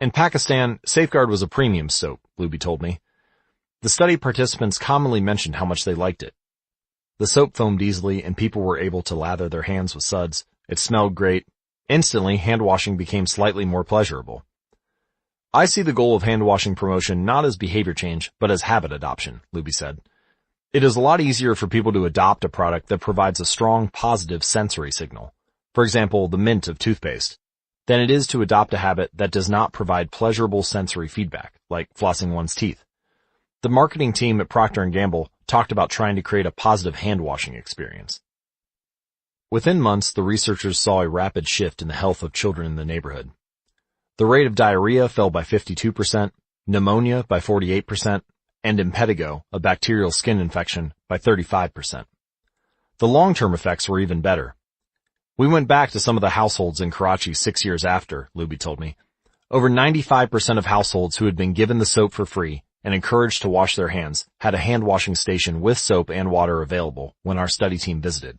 In Pakistan, Safeguard was a premium soap, Luby told me. The study participants commonly mentioned how much they liked it. The soap foamed easily and people were able to lather their hands with suds. It smelled great. Instantly, hand washing became slightly more pleasurable. I see the goal of hand washing promotion not as behavior change, but as habit adoption, Luby said. It is a lot easier for people to adopt a product that provides a strong positive sensory signal, for example, the mint of toothpaste, than it is to adopt a habit that does not provide pleasurable sensory feedback, like flossing one's teeth. The marketing team at Procter & Gamble talked about trying to create a positive hand-washing experience. Within months, the researchers saw a rapid shift in the health of children in the neighborhood. The rate of diarrhea fell by 52%, pneumonia by 48%, and impetigo, a bacterial skin infection, by 35%. The long-term effects were even better. We went back to some of the households in Karachi 6 years after, Luby told me. Over 95% of households who had been given the soap for free and encouraged to wash their hands had a hand-washing station with soap and water available when our study team visited.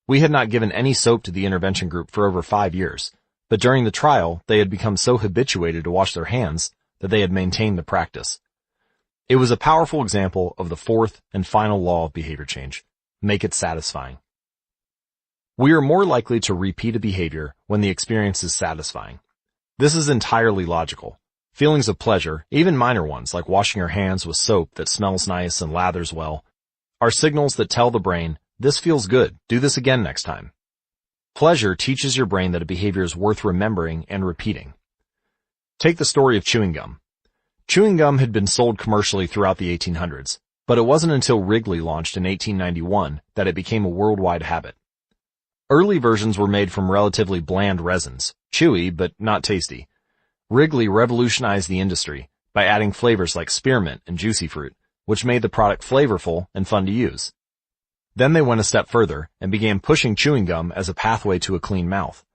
We had not given any soap to the intervention group for over 5 years, but during the trial, they had become so habituated to wash their hands that they had maintained the practice. It was a powerful example of the fourth and final law of behavior change. Make it satisfying. We are more likely to repeat a behavior when the experience is satisfying. This is entirely logical. Feelings of pleasure, even minor ones like washing your hands with soap that smells nice and lathers well, are signals that tell the brain, this feels good, do this again next time. Pleasure teaches your brain that a behavior is worth remembering and repeating. Take the story of chewing gum. Chewing gum had been sold commercially throughout the 1800s, but it wasn't until Wrigley launched in 1891 that it became a worldwide habit. Early versions were made from relatively bland resins, chewy but not tasty. Wrigley revolutionized the industry by adding flavors like spearmint and juicy fruit, which made the product flavorful and fun to use. Then they went a step further and began pushing chewing gum as a pathway to a clean mouth.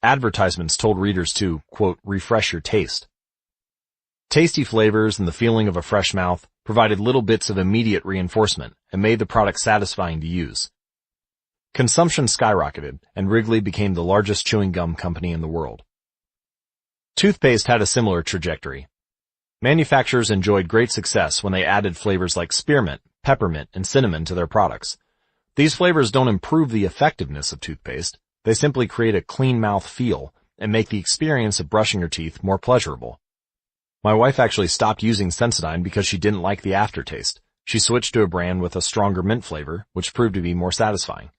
Advertisements told readers to, quote, refresh your taste. Tasty flavors and the feeling of a fresh mouth provided little bits of immediate reinforcement and made the product satisfying to use. Consumption skyrocketed, and Wrigley became the largest chewing gum company in the world. Toothpaste had a similar trajectory. Manufacturers enjoyed great success when they added flavors like spearmint, peppermint, and cinnamon to their products. These flavors don't improve the effectiveness of toothpaste. They simply create a clean mouth feel and make the experience of brushing your teeth more pleasurable. My wife actually stopped using Sensodyne because she didn't like the aftertaste. She switched to a brand with a stronger mint flavor, which proved to be more satisfying.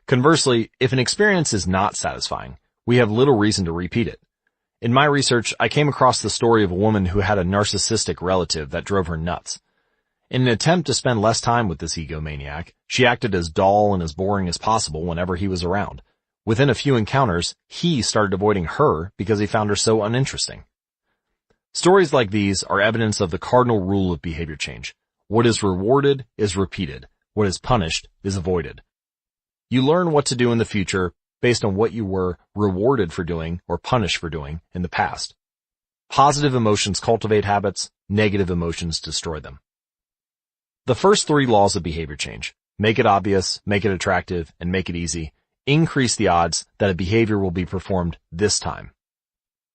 Conversely, if an experience is not satisfying, we have little reason to repeat it. In my research, I came across the story of a woman who had a narcissistic relative that drove her nuts. In an attempt to spend less time with this egomaniac, she acted as dull and as boring as possible whenever he was around. Within a few encounters, he started avoiding her because he found her so uninteresting. Stories like these are evidence of the cardinal rule of behavior change. What is rewarded is repeated. What is punished is avoided. You learn what to do in the future based on what you were rewarded for doing or punished for doing in the past. Positive emotions cultivate habits, negative emotions destroy them. The first 3 laws of behavior change, make it obvious, make it attractive, and make it easy, increase the odds that a behavior will be performed this time.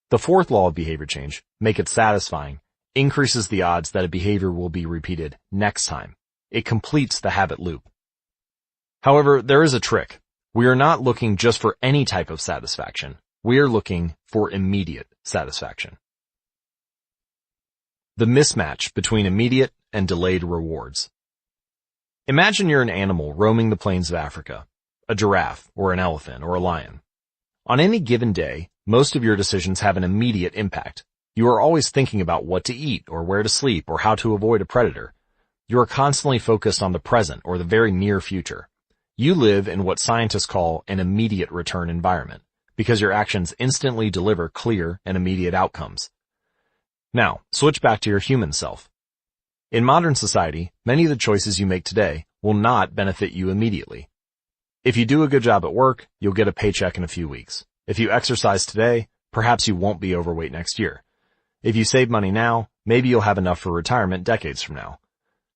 The 4th law of behavior change, make it satisfying, increases the odds that a behavior will be repeated next time. It completes the habit loop. However, there is a trick. We are not looking just for any type of satisfaction. We are looking for immediate satisfaction. The mismatch between immediate and delayed rewards. Imagine you're an animal roaming the plains of Africa, a giraffe or an elephant or a lion. On any given day, most of your decisions have an immediate impact. You are always thinking about what to eat or where to sleep or how to avoid a predator. You are constantly focused on the present or the very near future. You live in what scientists call an immediate return environment because your actions instantly deliver clear and immediate outcomes. Now, switch back to your human self. In modern society, many of the choices you make today will not benefit you immediately. If you do a good job at work, you'll get a paycheck in a few weeks. If you exercise today, perhaps you won't be overweight next year. If you save money now, maybe you'll have enough for retirement decades from now.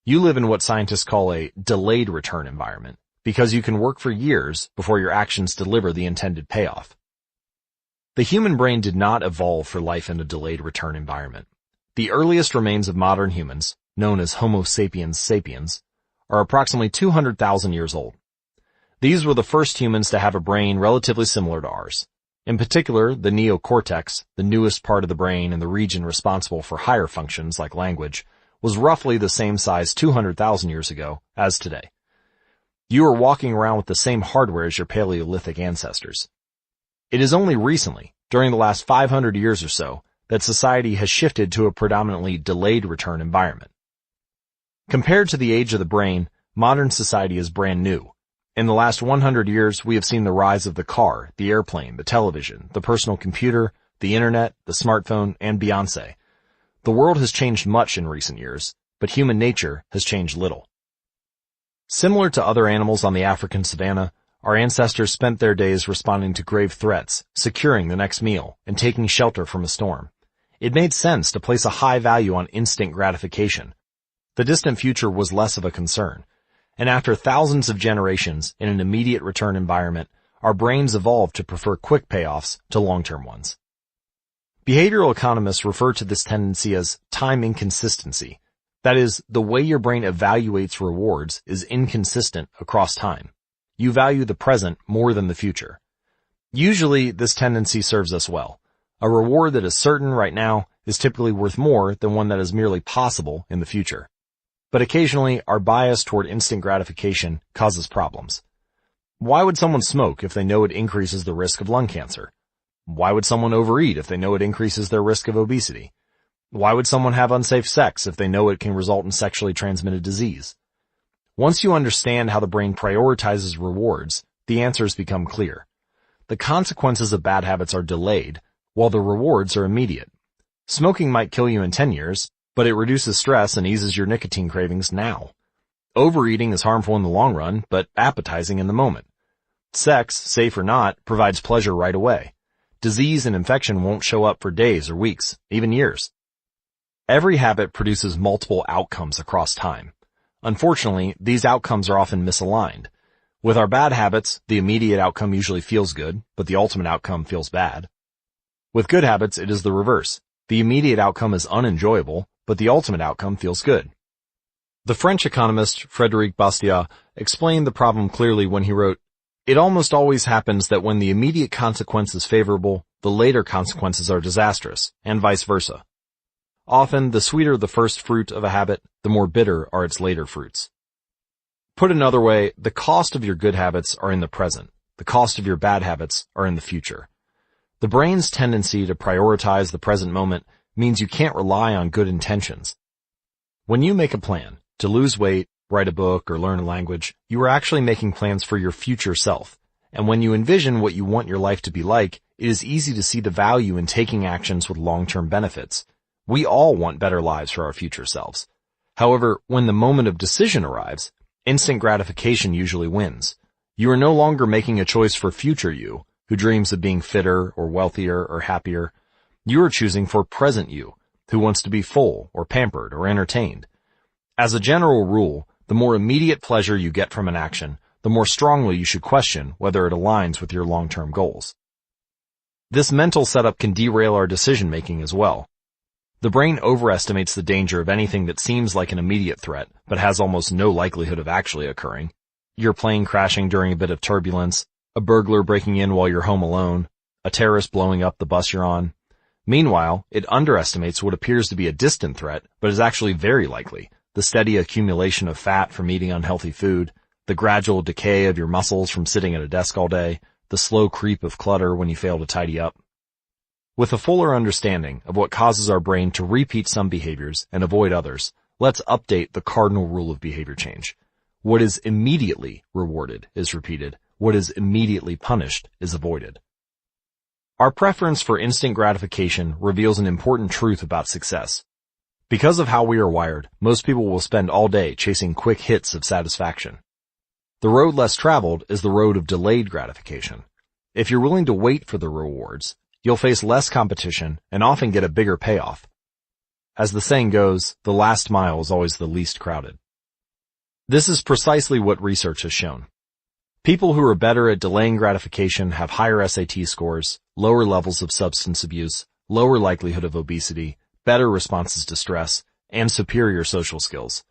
You live in what scientists call a delayed return environment because you can work for years before your actions deliver the intended payoff. The human brain did not evolve for life in a delayed return environment. The earliest remains of modern humans, known as Homo sapiens sapiens, are approximately 200,000 years old. These were the first humans to have a brain relatively similar to ours. In particular, the neocortex, the newest part of the brain and the region responsible for higher functions like language, was roughly the same size 200,000 years ago as today. You are walking around with the same hardware as your Paleolithic ancestors. It is only recently, during the last 500 years or so, that society has shifted to a predominantly delayed return environment. Compared to the age of the brain, modern society is brand new. In the last 100 years, we have seen the rise of the car, the airplane, the television, the personal computer, the internet, the smartphone, and Beyoncé. The world has changed much in recent years, but human nature has changed little. Similar to other animals on the African savanna, our ancestors spent their days responding to grave threats, securing the next meal, and taking shelter from a storm. It made sense to place a high value on instant gratification. The distant future was less of a concern. And after thousands of generations in an immediate return environment, our brains evolved to prefer quick payoffs to long-term ones. Behavioral economists refer to this tendency as time inconsistency. That is, the way your brain evaluates rewards is inconsistent across time. You value the present more than the future. Usually, this tendency serves us well. A reward that is certain right now is typically worth more than one that is merely possible in the future. But occasionally, our bias toward instant gratification causes problems. Why would someone smoke if they know it increases the risk of lung cancer? Why would someone overeat if they know it increases their risk of obesity? Why would someone have unsafe sex if they know it can result in sexually transmitted disease? Once you understand how the brain prioritizes rewards, the answers become clear. The consequences of bad habits are delayed, while the rewards are immediate. Smoking might kill you in 10 years, but it reduces stress and eases your nicotine cravings now. Overeating is harmful in the long run, but appetizing in the moment. Sex, safe or not, provides pleasure right away. Disease and infection won't show up for days or weeks, even years. Every habit produces multiple outcomes across time. Unfortunately, these outcomes are often misaligned. With our bad habits, the immediate outcome usually feels good, but the ultimate outcome feels bad. With good habits, it is the reverse. The immediate outcome is unenjoyable, but the ultimate outcome feels good. The French economist Frédéric Bastiat explained the problem clearly when he wrote, "It almost always happens that when the immediate consequence is favorable, the later consequences are disastrous, and vice versa." Often, the sweeter the first fruit of a habit, the more bitter are its later fruits. Put another way, the cost of your good habits are in the present. The cost of your bad habits are in the future. The brain's tendency to prioritize the present moment means you can't rely on good intentions. When you make a plan to lose weight, write a book, or learn a language, you are actually making plans for your future self. And when you envision what you want your life to be like, it is easy to see the value in taking actions with long-term benefits. We all want better lives for our future selves. However, when the moment of decision arrives, instant gratification usually wins. You are no longer making a choice for future you, who dreams of being fitter or wealthier or happier. You are choosing for present you, who wants to be full or pampered or entertained. As a general rule, the more immediate pleasure you get from an action, the more strongly you should question whether it aligns with your long-term goals. This mental setup can derail our decision-making as well. The brain overestimates the danger of anything that seems like an immediate threat, but has almost no likelihood of actually occurring. Your plane crashing during a bit of turbulence, a burglar breaking in while you're home alone, a terrorist blowing up the bus you're on. Meanwhile, it underestimates what appears to be a distant threat, but is actually very likely. The steady accumulation of fat from eating unhealthy food, the gradual decay of your muscles from sitting at a desk all day, the slow creep of clutter when you fail to tidy up. With a fuller understanding of what causes our brain to repeat some behaviors and avoid others, let's update the cardinal rule of behavior change. What is immediately rewarded is repeated. What is immediately punished is avoided. Our preference for instant gratification reveals an important truth about success. Because of how we are wired, most people will spend all day chasing quick hits of satisfaction. The road less traveled is the road of delayed gratification. If you're willing to wait for the rewards, you'll face less competition and often get a bigger payoff. As the saying goes, the last mile is always the least crowded. This is precisely what research has shown. People who are better at delaying gratification have higher SAT scores, lower levels of substance abuse, lower likelihood of obesity, better responses to stress, and superior social skills.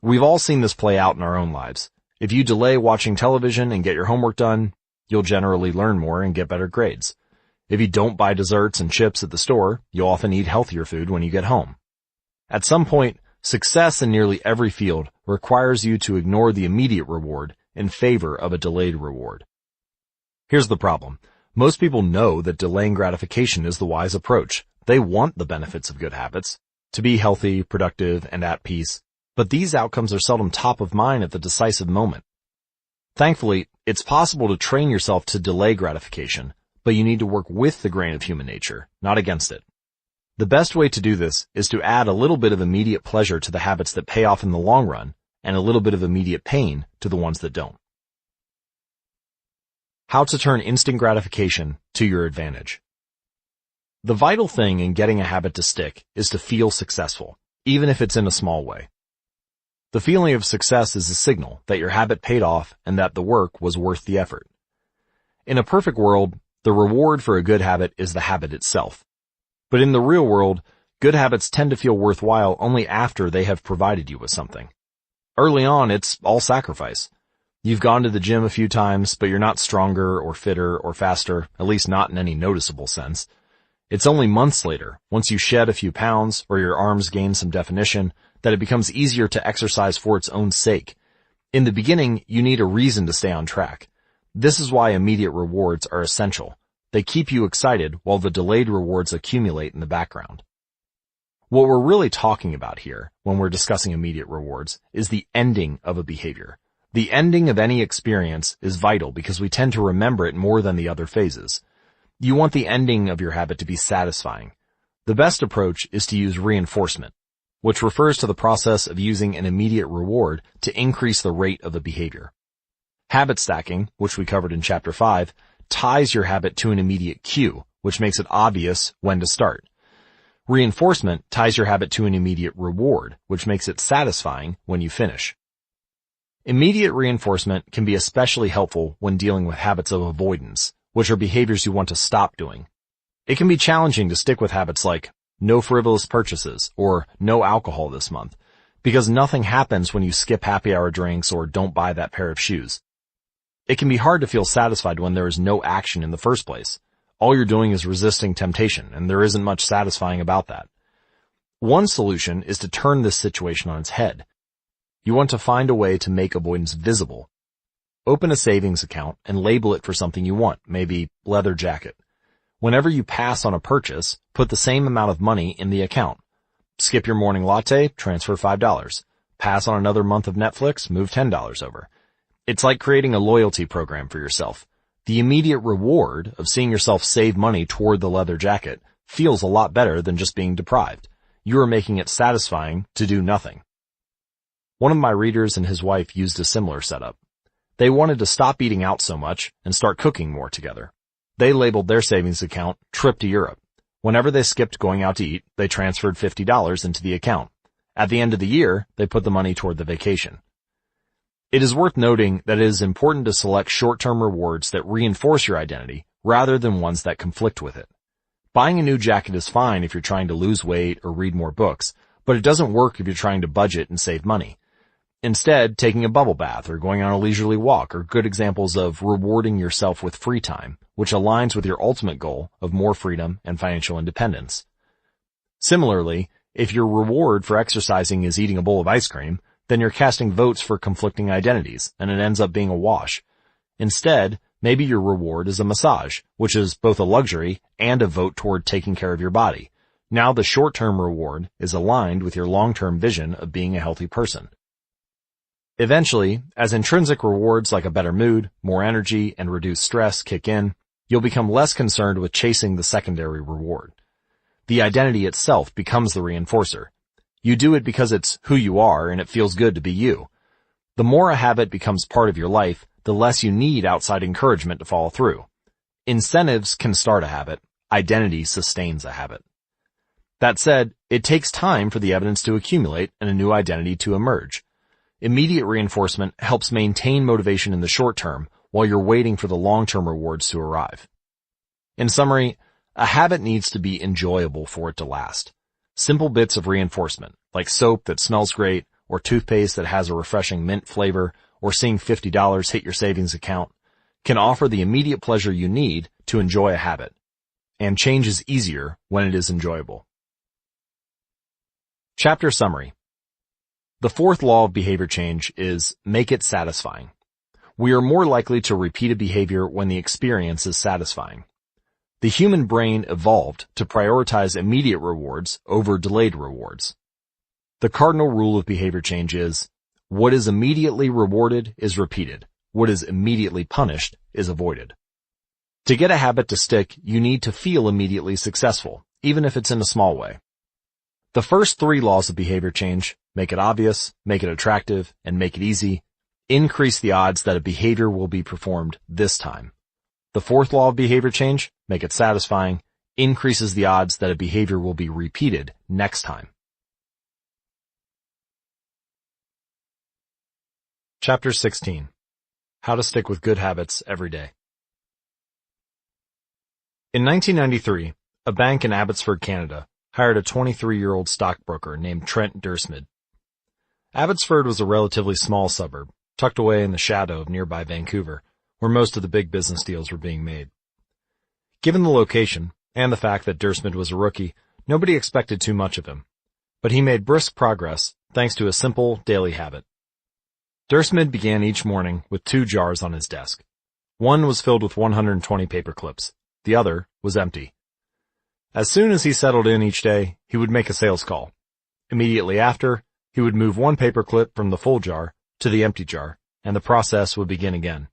We've all seen this play out in our own lives. If you delay watching television and get your homework done, you'll generally learn more and get better grades. If you don't buy desserts and chips at the store, you'll often eat healthier food when you get home. At some point, success in nearly every field requires you to ignore the immediate reward in favor of a delayed reward. Here's the problem. Most people know that delaying gratification is the wise approach. They want the benefits of good habits, to be healthy, productive, and at peace, but these outcomes are seldom top of mind at the decisive moment. Thankfully, it's possible to train yourself to delay gratification, but you need to work with the grain of human nature, not against it. The best way to do this is to add a little bit of immediate pleasure to the habits that pay off in the long run, and a little bit of immediate pain to the ones that don't. How to turn instant gratification to your advantage. The vital thing in getting a habit to stick is to feel successful, even if it's in a small way. The feeling of success is a signal that your habit paid off and that the work was worth the effort. In a perfect world, the reward for a good habit is the habit itself. But in the real world, good habits tend to feel worthwhile only after they have provided you with something. Early on, it's all sacrifice. You've gone to the gym a few times, but you're not stronger or fitter or faster, at least not in any noticeable sense. It's only months later, once you shed a few pounds or your arms gain some definition, that it becomes easier to exercise for its own sake. In the beginning, you need a reason to stay on track. This is why immediate rewards are essential. They keep you excited while the delayed rewards accumulate in the background. What we're really talking about here, when we're discussing immediate rewards, is the ending of a behavior. The ending of any experience is vital because we tend to remember it more than the other phases. You want the ending of your habit to be satisfying. The best approach is to use reinforcement, which refers to the process of using an immediate reward to increase the rate of the behavior. Habit stacking, which we covered in Chapter 5, ties your habit to an immediate cue, which makes it obvious when to start. Reinforcement ties your habit to an immediate reward, which makes it satisfying when you finish. Immediate reinforcement can be especially helpful when dealing with habits of avoidance, which are behaviors you want to stop doing. It can be challenging to stick with habits like no frivolous purchases or no alcohol this month, because nothing happens when you skip happy hour drinks or don't buy that pair of shoes. It can be hard to feel satisfied when there is no action in the first place. All you're doing is resisting temptation, and there isn't much satisfying about that. One solution is to turn this situation on its head. You want to find a way to make avoidance visible. Open a savings account and label it for something you want, maybe leather jacket. Whenever you pass on a purchase, put the same amount of money in the account. Skip your morning latte, transfer $5. Pass on another month of Netflix, move $10 over. It's like creating a loyalty program for yourself. The immediate reward of seeing yourself save money toward the leather jacket feels a lot better than just being deprived. You are making it satisfying to do nothing. One of my readers and his wife used a similar setup. They wanted to stop eating out so much and start cooking more together. They labeled their savings account Trip to Europe. Whenever they skipped going out to eat, they transferred $50 into the account. At the end of the year, they put the money toward the vacation. It is worth noting that it is important to select short-term rewards that reinforce your identity rather than ones that conflict with it. Buying a new jacket is fine if you're trying to lose weight or read more books, but it doesn't work if you're trying to budget and save money. Instead, taking a bubble bath or going on a leisurely walk are good examples of rewarding yourself with free time, which aligns with your ultimate goal of more freedom and financial independence. Similarly, if your reward for exercising is eating a bowl of ice cream, then you're casting votes for conflicting identities, and it ends up being a wash. Instead, maybe your reward is a massage, which is both a luxury and a vote toward taking care of your body. Now the short-term reward is aligned with your long-term vision of being a healthy person. Eventually, as intrinsic rewards like a better mood, more energy, and reduced stress kick in, you'll become less concerned with chasing the secondary reward. The identity itself becomes the reinforcer. You do it because it's who you are and it feels good to be you. The more a habit becomes part of your life, the less you need outside encouragement to follow through. Incentives can start a habit. Identity sustains a habit. That said, it takes time for the evidence to accumulate and a new identity to emerge. Immediate reinforcement helps maintain motivation in the short term while you're waiting for the long-term rewards to arrive. In summary, a habit needs to be enjoyable for it to last. Simple bits of reinforcement, like soap that smells great, or toothpaste that has a refreshing mint flavor, or seeing $50 hit your savings account, can offer the immediate pleasure you need to enjoy a habit. And change is easier when it is enjoyable. Chapter Summary. The fourth law of behavior change is make it satisfying. We are more likely to repeat a behavior when the experience is satisfying. The human brain evolved to prioritize immediate rewards over delayed rewards. The cardinal rule of behavior change is, what is immediately rewarded is repeated. What is immediately punished is avoided. To get a habit to stick, you need to feel immediately successful, even if it's in a small way. The first three laws of behavior change, make it obvious, make it attractive, and make it easy, increase the odds that a behavior will be performed this time. The fourth law of behavior change, make it satisfying, increases the odds that a behavior will be repeated next time. Chapter 16. How to stick with good habits every day. In 1993, a bank in Abbotsford, Canada, hired a 23-year-old stockbroker named Trent Dursmid. Abbotsford was a relatively small suburb, tucked away in the shadow of nearby Vancouver, where most of the big business deals were being made. Given the location, and the fact that Dursmid was a rookie, nobody expected too much of him. But he made brisk progress thanks to a simple daily habit. Dursmid began each morning with 2 jars on his desk. One was filled with 120 paper clips. The other was empty. As soon as he settled in each day, he would make a sales call. Immediately after, he would move one paper clip from the full jar to the empty jar, and the process would begin again.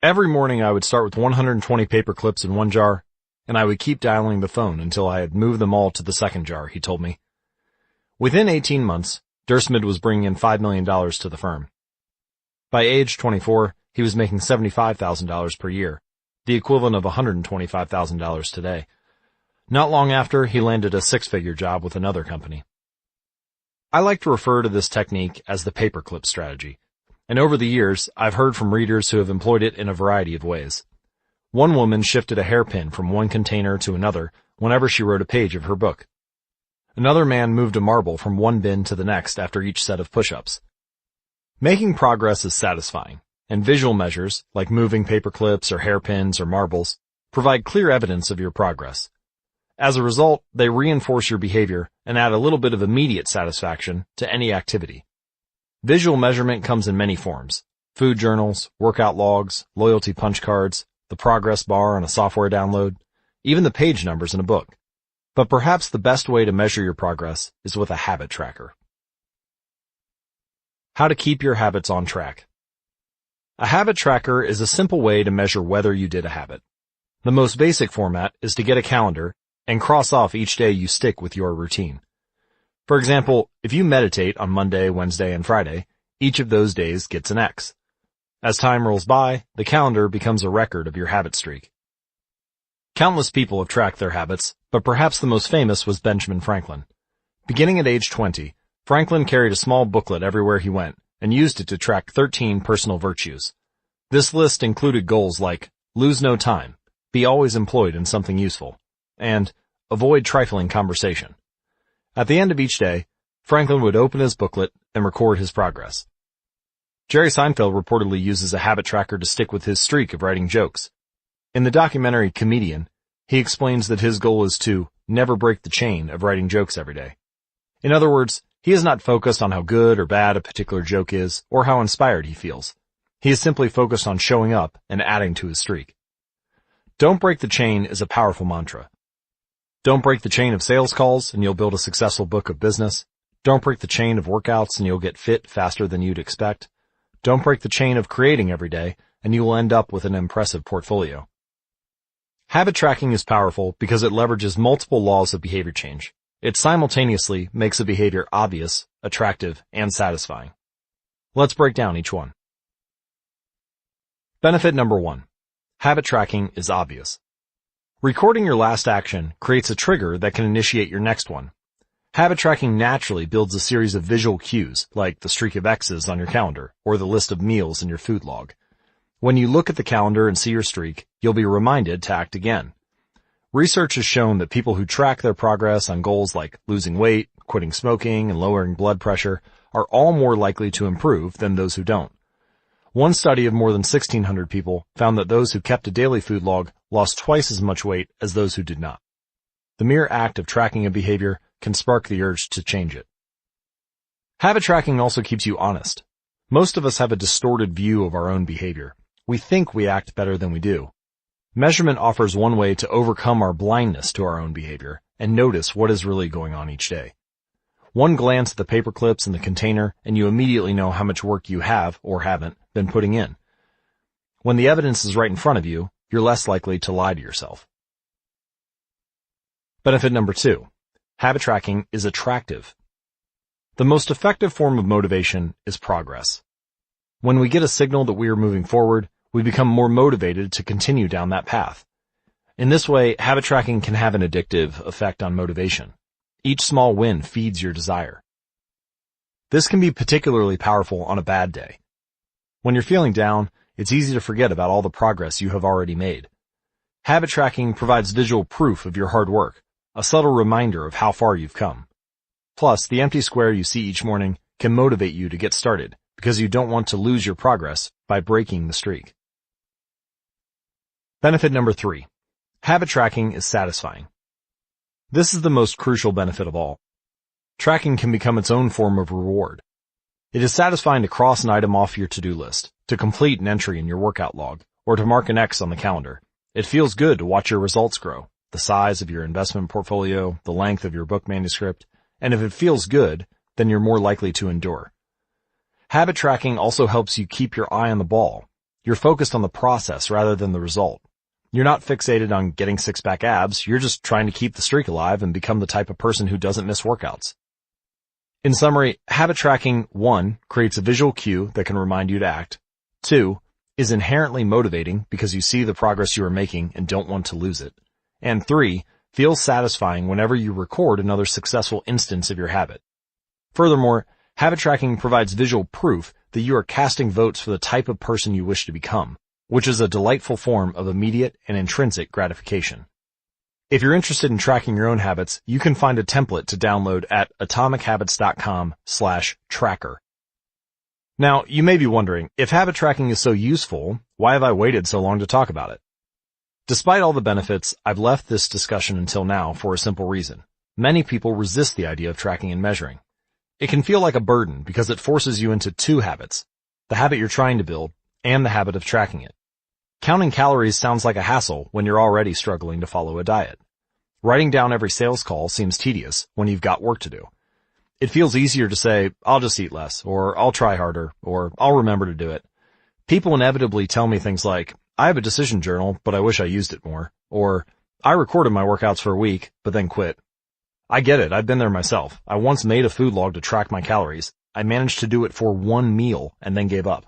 Every morning I would start with 120 paper clips in one jar, and I would keep dialing the phone until I had moved them all to the second jar, he told me. Within 18 months, Dursmid was bringing in $5 million to the firm. By age 24, he was making $75,000 per year, the equivalent of $125,000 today. Not long after, he landed a 6-figure job with another company. I like to refer to this technique as the paperclip strategy, and over the years, I've heard from readers who have employed it in a variety of ways. One woman shifted a hairpin from one container to another whenever she wrote a page of her book. Another man moved a marble from one bin to the next after each set of push-ups. Making progress is satisfying, and visual measures, like moving paper clips or hairpins or marbles, provide clear evidence of your progress. As a result, they reinforce your behavior and add a little bit of immediate satisfaction to any activity. Visual measurement comes in many forms: food journals, workout logs, loyalty punch cards, the progress bar on a software download, even the page numbers in a book. But perhaps the best way to measure your progress is with a habit tracker. How to keep your habits on track. A habit tracker is a simple way to measure whether you did a habit. The most basic format is to get a calendar and cross off each day you stick with your routine. For example, if you meditate on Monday, Wednesday, and Friday, each of those days gets an X. As time rolls by, the calendar becomes a record of your habit streak. Countless people have tracked their habits, but perhaps the most famous was Benjamin Franklin. Beginning at age 20, Franklin carried a small booklet everywhere he went and used it to track 13 personal virtues. This list included goals like lose no time, be always employed in something useful, and avoid trifling conversation. At the end of each day, Franklin would open his booklet and record his progress. Jerry Seinfeld reportedly uses a habit tracker to stick with his streak of writing jokes. In the documentary Comedian, he explains that his goal is to never break the chain of writing jokes every day. In other words, he is not focused on how good or bad a particular joke is or how inspired he feels. He is simply focused on showing up and adding to his streak. Don't break the chain is a powerful mantra. Don't break the chain of sales calls and you'll build a successful book of business. Don't break the chain of workouts and you'll get fit faster than you'd expect. Don't break the chain of creating every day and you will end up with an impressive portfolio. Habit tracking is powerful because it leverages multiple laws of behavior change. It simultaneously makes a behavior obvious, attractive, and satisfying. Let's break down each one. Benefit number 1. Habit tracking is obvious. Recording your last action creates a trigger that can initiate your next one. Habit tracking naturally builds a series of visual cues, like the streak of X's on your calendar or the list of meals in your food log. When you look at the calendar and see your streak, you'll be reminded to act again. Research has shown that people who track their progress on goals like losing weight, quitting smoking, and lowering blood pressure are all more likely to improve than those who don't. One study of more than 1,600 people found that those who kept a daily food log lost twice as much weight as those who did not. The mere act of tracking a behavior can spark the urge to change it. Habit tracking also keeps you honest. Most of us have a distorted view of our own behavior. We think we act better than we do. Measurement offers one way to overcome our blindness to our own behavior and notice what is really going on each day. One glance at the paper clips in the container and you immediately know how much work you have, or haven't, been putting in. When the evidence is right in front of you, you're less likely to lie to yourself. Benefit number 2. Habit tracking is attractive. The most effective form of motivation is progress. When we get a signal that we are moving forward, we become more motivated to continue down that path. In this way, habit tracking can have an addictive effect on motivation. Each small win feeds your desire. This can be particularly powerful on a bad day. When you're feeling down, it's easy to forget about all the progress you have already made. Habit tracking provides visual proof of your hard work, a subtle reminder of how far you've come. Plus, the empty square you see each morning can motivate you to get started because you don't want to lose your progress by breaking the streak. Benefit number 3. Habit tracking is satisfying. This is the most crucial benefit of all. Tracking can become its own form of reward. It is satisfying to cross an item off your to-do list, to complete an entry in your workout log, or to mark an X on the calendar. It feels good to watch your results grow, the size of your investment portfolio, the length of your book manuscript, and if it feels good, then you're more likely to endure. Habit tracking also helps you keep your eye on the ball. You're focused on the process rather than the result. You're not fixated on getting six-pack abs, you're just trying to keep the streak alive and become the type of person who doesn't miss workouts. In summary, habit tracking, 1, creates a visual cue that can remind you to act. 2, is inherently motivating because you see the progress you are making and don't want to lose it. And 3, feels satisfying whenever you record another successful instance of your habit. Furthermore, habit tracking provides visual proof that you are casting votes for the type of person you wish to become, which is a delightful form of immediate and intrinsic gratification. If you're interested in tracking your own habits, you can find a template to download at atomichabits.com/tracker. Now, you may be wondering, if habit tracking is so useful, why have I waited so long to talk about it? Despite all the benefits, I've left this discussion until now for a simple reason. Many people resist the idea of tracking and measuring. It can feel like a burden because it forces you into two habits, the habit you're trying to build and the habit of tracking it. Counting calories sounds like a hassle when you're already struggling to follow a diet. Writing down every sales call seems tedious when you've got work to do. It feels easier to say, I'll just eat less, or I'll try harder, or I'll remember to do it. People inevitably tell me things like, I have a decision journal, but I wish I used it more, or I recorded my workouts for a week, but then quit. I get it, I've been there myself. I once made a food log to track my calories. I managed to do it for one meal and then gave up.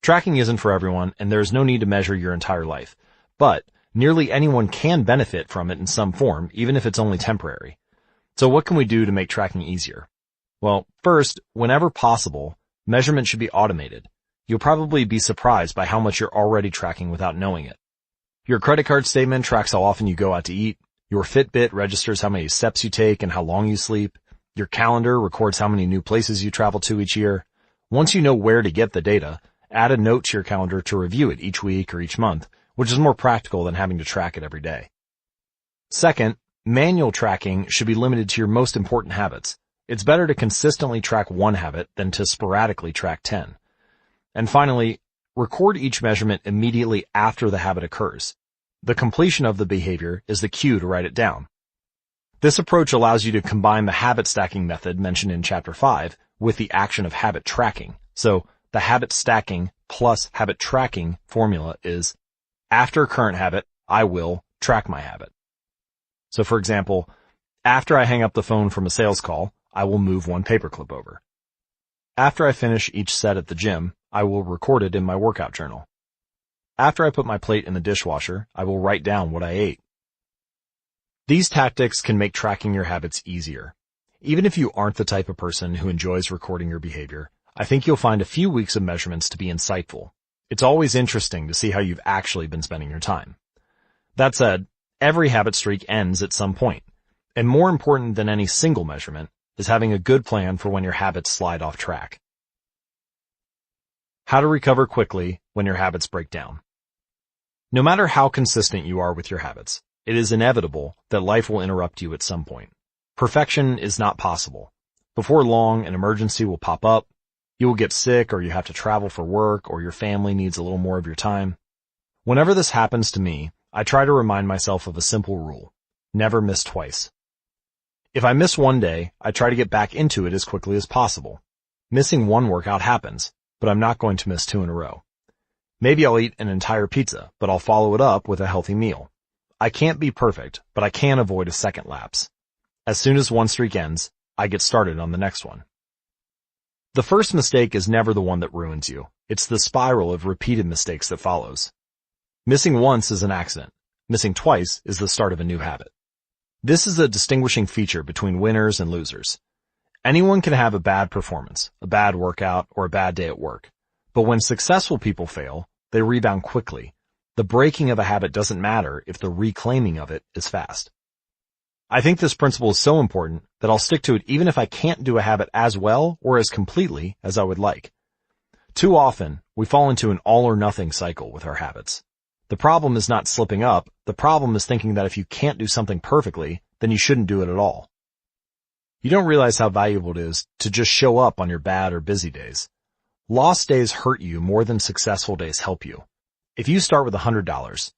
Tracking isn't for everyone, and there is no need to measure your entire life. But nearly anyone can benefit from it in some form, even if it's only temporary. So what can we do to make tracking easier? Well, first, whenever possible, measurement should be automated. You'll probably be surprised by how much you're already tracking without knowing it. Your credit card statement tracks how often you go out to eat. Your Fitbit registers how many steps you take and how long you sleep. Your calendar records how many new places you travel to each year. Once you know where to get the data, add a note to your calendar to review it each week or each month, which is more practical than having to track it every day. Second, manual tracking should be limited to your most important habits. It's better to consistently track one habit than to sporadically track 10. And finally, record each measurement immediately after the habit occurs. The completion of the behavior is the cue to write it down. This approach allows you to combine the habit stacking method mentioned in Chapter 5 with the action of habit tracking. So the habit stacking plus habit tracking formula is, after current habit, I will track my habit. So for example, after I hang up the phone from a sales call, I will move one paperclip over. After I finish each set at the gym, I will record it in my workout journal. After I put my plate in the dishwasher, I will write down what I ate. These tactics can make tracking your habits easier. Even if you aren't the type of person who enjoys recording your behavior, I think you'll find a few weeks of measurements to be insightful. It's always interesting to see how you've actually been spending your time. That said, every habit streak ends at some point, and more important than any single measurement is having a good plan for when your habits slide off track. How to recover quickly when your habits break down. No matter how consistent you are with your habits, it is inevitable that life will interrupt you at some point. Perfection is not possible. Before long, an emergency will pop up. You will get sick, or you have to travel for work, or your family needs a little more of your time. Whenever this happens to me, I try to remind myself of a simple rule: never miss twice. If I miss one day, I try to get back into it as quickly as possible. Missing one workout happens, but I'm not going to miss 2 in a row. Maybe I'll eat an entire pizza, but I'll follow it up with a healthy meal. I can't be perfect, but I can avoid a second lapse. As soon as one streak ends, I get started on the next one. The first mistake is never the one that ruins you. It's the spiral of repeated mistakes that follows. Missing once is an accident. Missing twice is the start of a new habit. This is a distinguishing feature between winners and losers. Anyone can have a bad performance, a bad workout, or a bad day at work. But when successful people fail, they rebound quickly. The breaking of a habit doesn't matter if the reclaiming of it is fast. I think this principle is so important that I'll stick to it even if I can't do a habit as well or as completely as I would like. Too often, we fall into an all-or-nothing cycle with our habits. The problem is not slipping up. The problem is thinking that if you can't do something perfectly, then you shouldn't do it at all. You don't realize how valuable it is to just show up on your bad or busy days. Lost days hurt you more than successful days help you. If you start with $100,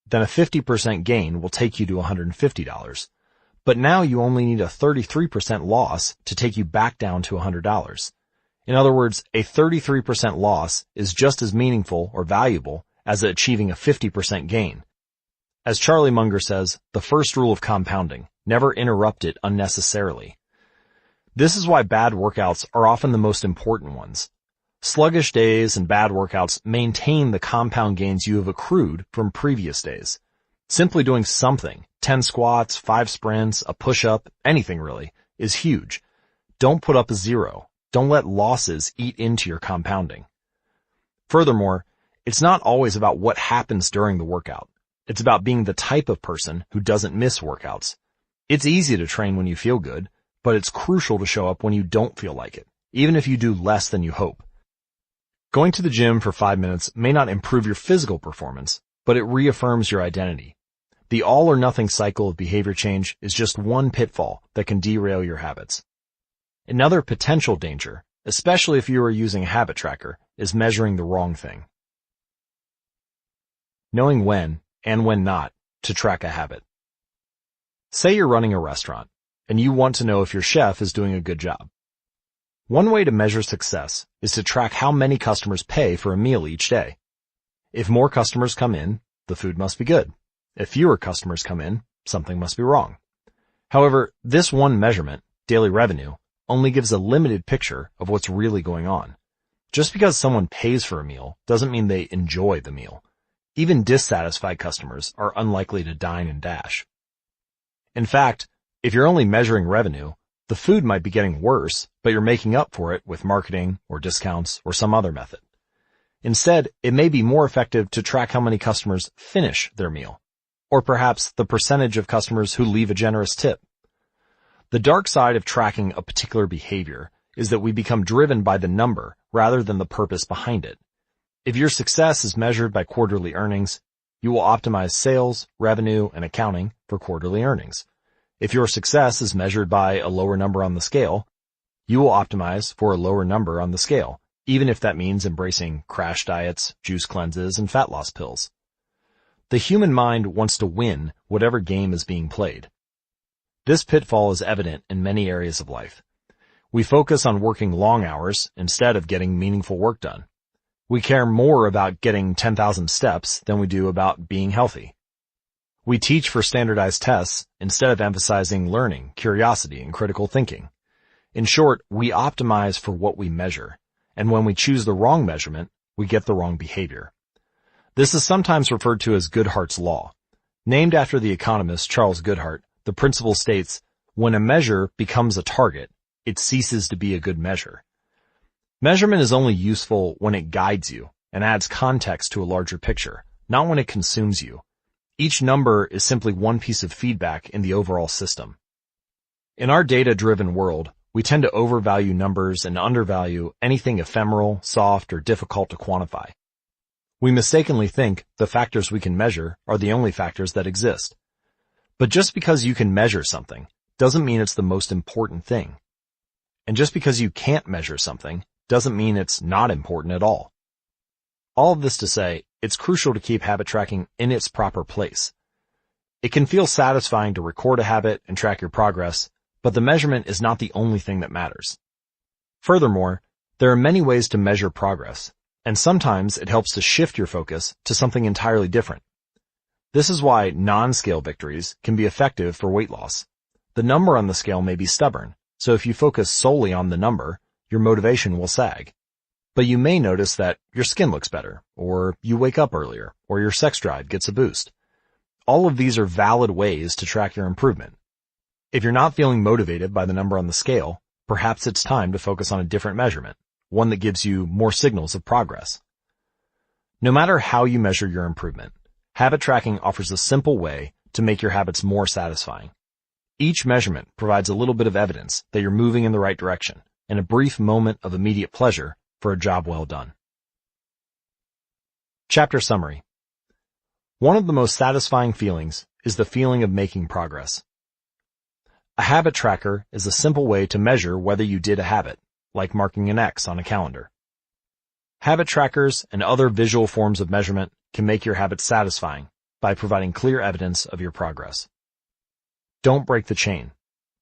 then a 50% gain will take you to $150. But now you only need a 33% loss to take you back down to $100. In other words, a 33% loss is just as meaningful or valuable as achieving a 50% gain. As Charlie Munger says, the first rule of compounding: never interrupt it unnecessarily. This is why bad workouts are often the most important ones. Sluggish days and bad workouts maintain the compound gains you have accrued from previous days. Simply doing something, 10 squats, 5 sprints, a push-up, anything really, is huge. Don't put up a 0. Don't let losses eat into your compounding. Furthermore, it's not always about what happens during the workout. It's about being the type of person who doesn't miss workouts. It's easy to train when you feel good, but it's crucial to show up when you don't feel like it, even if you do less than you hope. Going to the gym for 5 minutes may not improve your physical performance, but it reaffirms your identity. The all-or-nothing cycle of behavior change is just one pitfall that can derail your habits. Another potential danger, especially if you are using a habit tracker, is measuring the wrong thing. Knowing when, and when not, to track a habit. Say you're running a restaurant, and you want to know if your chef is doing a good job. One way to measure success is to track how many customers pay for a meal each day. If more customers come in, the food must be good. If fewer customers come in, something must be wrong. However, this one measurement, daily revenue, only gives a limited picture of what's really going on. Just because someone pays for a meal doesn't mean they enjoy the meal. Even dissatisfied customers are unlikely to dine and dash. In fact, if you're only measuring revenue, the food might be getting worse, but you're making up for it with marketing or discounts or some other method. Instead, it may be more effective to track how many customers finish their meal, or perhaps the percentage of customers who leave a generous tip. The dark side of tracking a particular behavior is that we become driven by the number rather than the purpose behind it. If your success is measured by quarterly earnings, you will optimize sales, revenue, and accounting for quarterly earnings. If your success is measured by a lower number on the scale, you will optimize for a lower number on the scale, even if that means embracing crash diets, juice cleanses, and fat loss pills. The human mind wants to win whatever game is being played. This pitfall is evident in many areas of life. We focus on working long hours instead of getting meaningful work done. We care more about getting 10,000 steps than we do about being healthy. We teach for standardized tests instead of emphasizing learning, curiosity, and critical thinking. In short, we optimize for what we measure, and when we choose the wrong measurement, we get the wrong behavior. This is sometimes referred to as Goodhart's law. Named after the economist Charles Goodhart, the principle states, when a measure becomes a target, it ceases to be a good measure. Measurement is only useful when it guides you and adds context to a larger picture, not when it consumes you. Each number is simply one piece of feedback in the overall system. In our data-driven world, we tend to overvalue numbers and undervalue anything ephemeral, soft, or difficult to quantify. We mistakenly think the factors we can measure are the only factors that exist. But just because you can measure something doesn't mean it's the most important thing. And just because you can't measure something doesn't mean it's not important at all. All of this to say, it's crucial to keep habit tracking in its proper place. It can feel satisfying to record a habit and track your progress, but the measurement is not the only thing that matters. Furthermore, there are many ways to measure progress, and sometimes it helps to shift your focus to something entirely different. This is why non-scale victories can be effective for weight loss. The number on the scale may be stubborn, so if you focus solely on the number, your motivation will sag. But you may notice that your skin looks better, or you wake up earlier, or your sex drive gets a boost. All of these are valid ways to track your improvement. If you're not feeling motivated by the number on the scale, perhaps it's time to focus on a different measurement, one that gives you more signals of progress. No matter how you measure your improvement, habit tracking offers a simple way to make your habits more satisfying. Each measurement provides a little bit of evidence that you're moving in the right direction, and a brief moment of immediate pleasure for a job well done. Chapter Summary. One of the most satisfying feelings is the feeling of making progress. A habit tracker is a simple way to measure whether you did a habit, like marking an X on a calendar. Habit trackers and other visual forms of measurement can make your habits satisfying by providing clear evidence of your progress. Don't break the chain.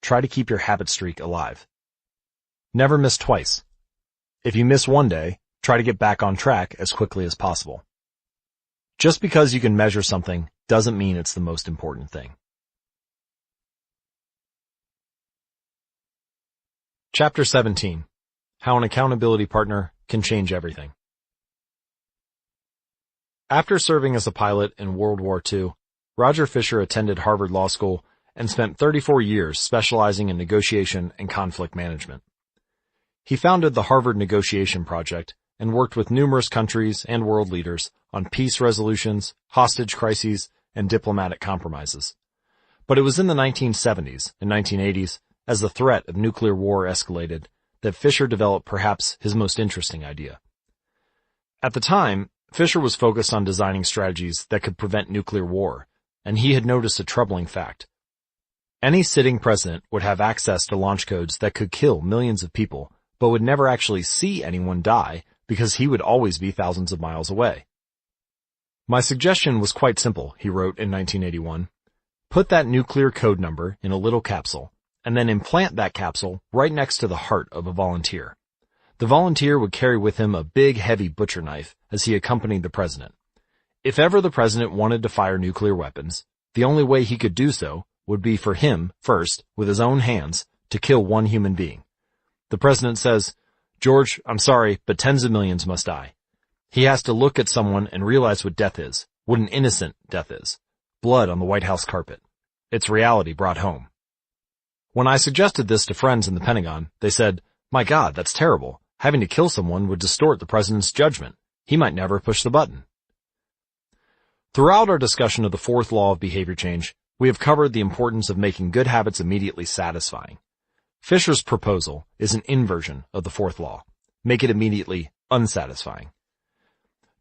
Try to keep your habit streak alive. Never miss twice. If you miss one day, try to get back on track as quickly as possible. Just because you can measure something doesn't mean it's the most important thing. Chapter 17. How an accountability partner can change everything. After serving as a pilot in World War II, Roger Fisher attended Harvard Law School and spent 34 years specializing in negotiation and conflict management. He founded the Harvard Negotiation Project and worked with numerous countries and world leaders on peace resolutions, hostage crises, and diplomatic compromises. But it was in the 1970s and 1980s, as the threat of nuclear war escalated, that Fisher developed perhaps his most interesting idea. At the time, Fisher was focused on designing strategies that could prevent nuclear war, and he had noticed a troubling fact. Any sitting president would have access to launch codes that could kill millions of people, but would never actually see anyone die because he would always be thousands of miles away. My suggestion was quite simple, he wrote in 1981. Put that nuclear code number in a little capsule, and then implant that capsule right next to the heart of a volunteer. The volunteer would carry with him a big, heavy butcher knife as he accompanied the president. If ever the president wanted to fire nuclear weapons, the only way he could do so would be for him, first, with his own hands, to kill one human being. The president says, "George, I'm sorry, but tens of millions must die." He has to look at someone and realize what death is, what an innocent death is. Blood on the White House carpet. It's reality brought home. When I suggested this to friends in the Pentagon, they said, "My God, that's terrible. Having to kill someone would distort the president's judgment. He might never push the button." Throughout our discussion of the fourth law of behavior change, we have covered the importance of making good habits immediately satisfying. Fisher's proposal is an inversion of the fourth law. Make it immediately unsatisfying.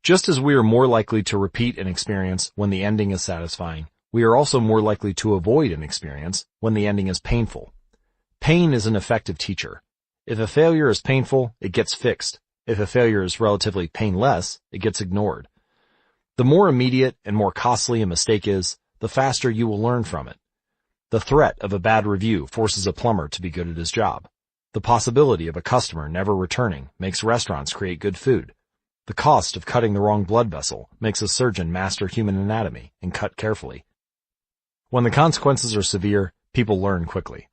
Just as we are more likely to repeat an experience when the ending is satisfying, we are also more likely to avoid an experience when the ending is painful. Pain is an effective teacher. If a failure is painful, it gets fixed. If a failure is relatively painless, it gets ignored. The more immediate and more costly a mistake is, the faster you will learn from it. The threat of a bad review forces a plumber to be good at his job. The possibility of a customer never returning makes restaurants create good food. The cost of cutting the wrong blood vessel makes a surgeon master human anatomy and cut carefully. When the consequences are severe, people learn quickly.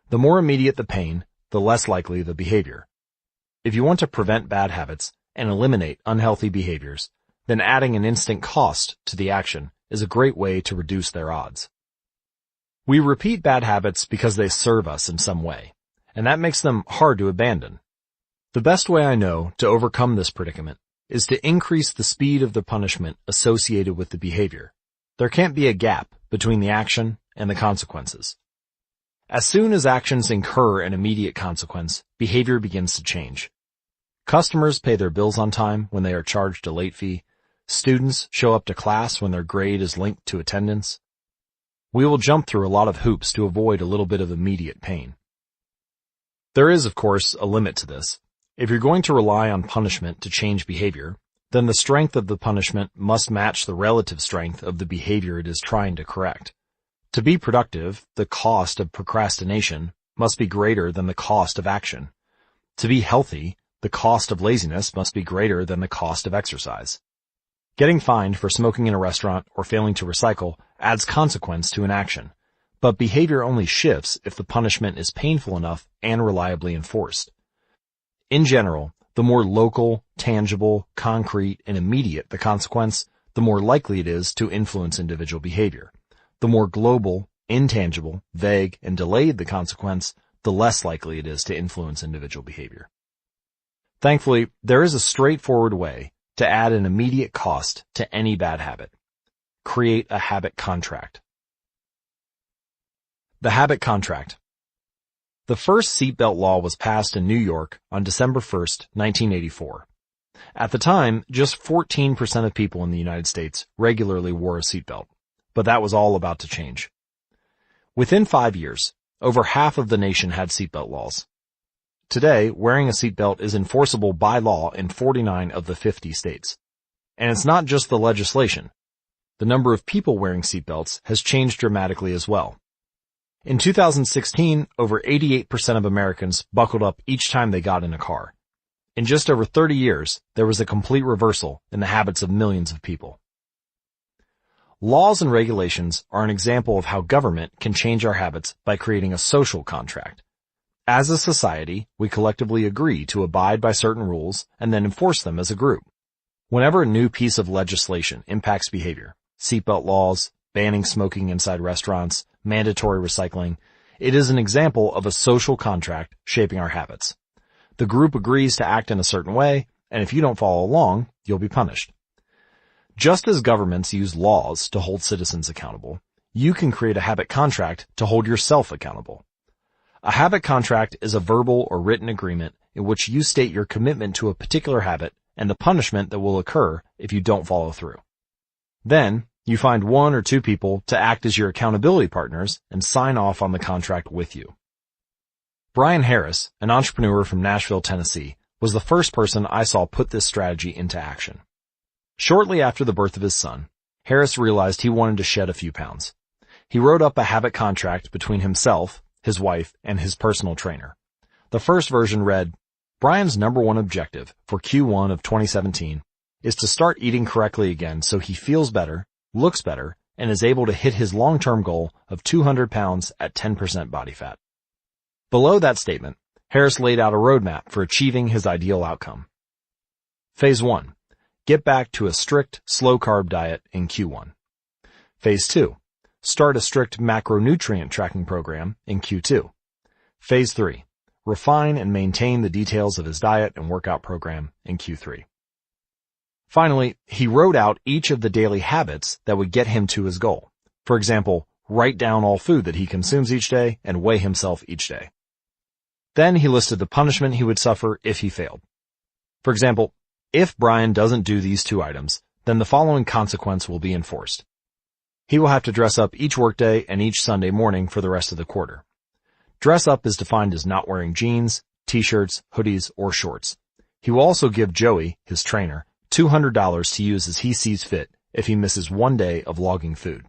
The more immediate the pain, the less likely the behavior. If you want to prevent bad habits and eliminate unhealthy behaviors, then adding an instant cost to the action is a great way to reduce their odds. We repeat bad habits because they serve us in some way, and that makes them hard to abandon. The best way I know to overcome this predicament is to increase the speed of the punishment associated with the behavior. There can't be a gap between the action and the consequences. As soon as actions incur an immediate consequence, behavior begins to change. Customers pay their bills on time when they are charged a late fee. Students show up to class when their grade is linked to attendance. We will jump through a lot of hoops to avoid a little bit of immediate pain. There is, of course, a limit to this. If you're going to rely on punishment to change behavior, then the strength of the punishment must match the relative strength of the behavior it is trying to correct. To be productive, the cost of procrastination must be greater than the cost of action. To be healthy, the cost of laziness must be greater than the cost of exercise. Getting fined for smoking in a restaurant or failing to recycle adds consequence to an action, but behavior only shifts if the punishment is painful enough and reliably enforced. In general, the more local, tangible, concrete, and immediate the consequence, the more likely it is to influence individual behavior. The more global, intangible, vague, and delayed the consequence, the less likely it is to influence individual behavior. Thankfully, there is a straightforward way to add an immediate cost to any bad habit. Create a habit contract. The habit contract. The first seatbelt law was passed in New York on December 1st, 1984. At the time, just 14% of people in the United States regularly wore a seatbelt, but that was all about to change. Within 5 years, over half of the nation had seatbelt laws. Today, wearing a seatbelt is enforceable by law in 49 of the 50 states. And it's not just the legislation. The number of people wearing seatbelts has changed dramatically as well. In 2016, over 88% of Americans buckled up each time they got in a car. In just over 30 years, there was a complete reversal in the habits of millions of people. Laws and regulations are an example of how government can change our habits by creating a social contract. As a society, we collectively agree to abide by certain rules and then enforce them as a group. Whenever a new piece of legislation impacts behavior, seatbelt laws, banning smoking inside restaurants, mandatory recycling, it is an example of a social contract shaping our habits. The group agrees to act in a certain way, and if you don't follow along, you'll be punished. Just as governments use laws to hold citizens accountable, you can create a habit contract to hold yourself accountable. A habit contract is a verbal or written agreement in which you state your commitment to a particular habit and the punishment that will occur if you don't follow through. Then, you find 1 or 2 people to act as your accountability partners and sign off on the contract with you. Brian Harris, an entrepreneur from Nashville, Tennessee, was the first person I saw put this strategy into action. Shortly after the birth of his son, Harris realized he wanted to shed a few pounds. He wrote up a habit contract between himself, his wife, and his personal trainer. The first version read, Brian's number 1 objective for Q1 of 2017 is to start eating correctly again so he feels better, looks better, and is able to hit his long-term goal of 200 pounds at 10% body fat. Below that statement, Harris laid out a roadmap for achieving his ideal outcome. Phase 1. Get back to a strict, slow-carb diet in Q1. Phase 2. Start a strict macronutrient tracking program in Q2. Phase 3. Refine and maintain the details of his diet and workout program in Q3. Finally, he wrote out each of the daily habits that would get him to his goal. For example, write down all food that he consumes each day and weigh himself each day. Then he listed the punishment he would suffer if he failed. For example, if Brian doesn't do these 2 items, then the following consequence will be enforced. He will have to dress up each workday and each Sunday morning for the rest of the quarter. Dress up is defined as not wearing jeans, t-shirts, hoodies, or shorts. He will also give Joey, his trainer, $200 to use as he sees fit if he misses 1 day of logging food.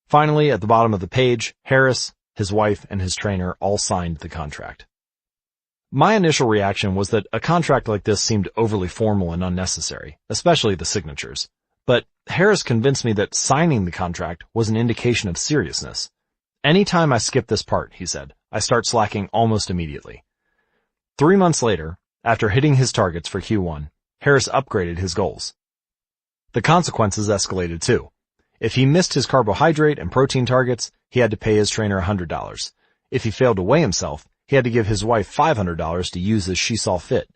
Finally, at the bottom of the page, Harris, his wife, and his trainer all signed the contract. My initial reaction was that a contract like this seemed overly formal and unnecessary, especially the signatures. But Harris convinced me that signing the contract was an indication of seriousness. Anytime I skip this part, he said, I start slacking almost immediately. 3 months later, after hitting his targets for Q1, Harris upgraded his goals. The consequences escalated too. If he missed his carbohydrate and protein targets, he had to pay his trainer $100. If he failed to weigh himself, he had to give his wife $500 to use as she saw fit.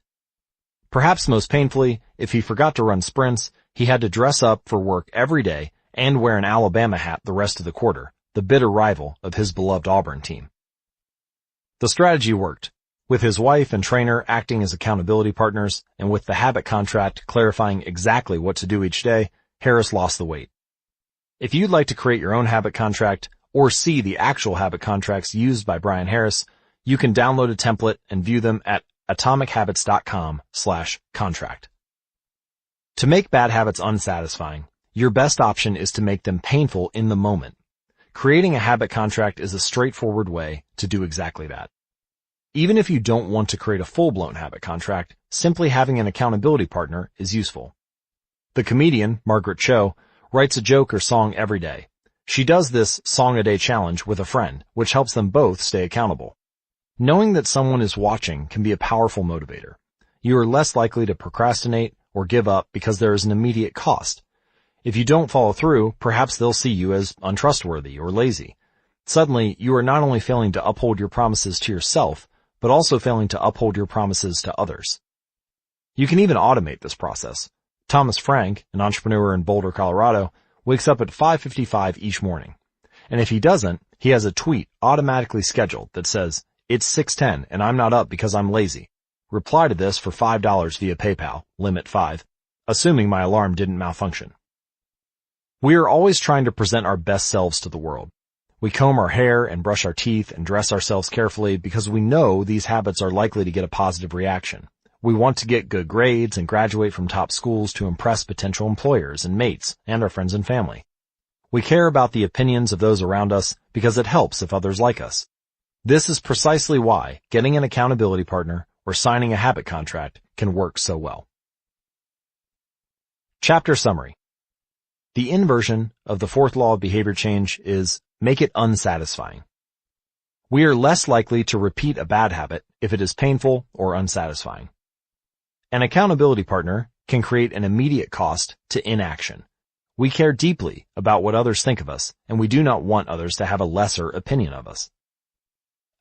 Perhaps most painfully, if he forgot to run sprints, he had to dress up for work every day and wear an Alabama hat the rest of the quarter, the bitter rival of his beloved Auburn team. The strategy worked, with his wife and trainer acting as accountability partners, and with the habit contract clarifying exactly what to do each day, Harris lost the weight. If you'd like to create your own habit contract or see the actual habit contracts used by Brian Harris, you can download a template and view them at atomichabits.com/contract. To make bad habits unsatisfying, your best option is to make them painful in the moment. Creating a habit contract is a straightforward way to do exactly that. Even if you don't want to create a full-blown habit contract, simply having an accountability partner is useful. The comedian, Margaret Cho, writes a joke or song every day. She does this song-a-day challenge with a friend, which helps them both stay accountable. Knowing that someone is watching can be a powerful motivator. You are less likely to procrastinate or give up because there is an immediate cost. If you don't follow through, perhaps they'll see you as untrustworthy or lazy. Suddenly, you are not only failing to uphold your promises to yourself, but also failing to uphold your promises to others. You can even automate this process. Thomas Frank, an entrepreneur in Boulder, Colorado, wakes up at 5:55 each morning. And if he doesn't, he has a tweet automatically scheduled that says, "It's 6:10 and I'm not up because I'm lazy. Reply to this for $5 via PayPal, limit 5, assuming my alarm didn't malfunction." We are always trying to present our best selves to the world. We comb our hair and brush our teeth and dress ourselves carefully because we know these habits are likely to get a positive reaction. We want to get good grades and graduate from top schools to impress potential employers and mates and our friends and family. We care about the opinions of those around us because it helps if others like us. This is precisely why getting an accountability partner or signing a habit contract can work so well. Chapter summary. The inversion of the fourth law of behavior change is make it unsatisfying. We are less likely to repeat a bad habit if it is painful or unsatisfying. An accountability partner can create an immediate cost to inaction. We care deeply about what others think of us, and we do not want others to have a lesser opinion of us.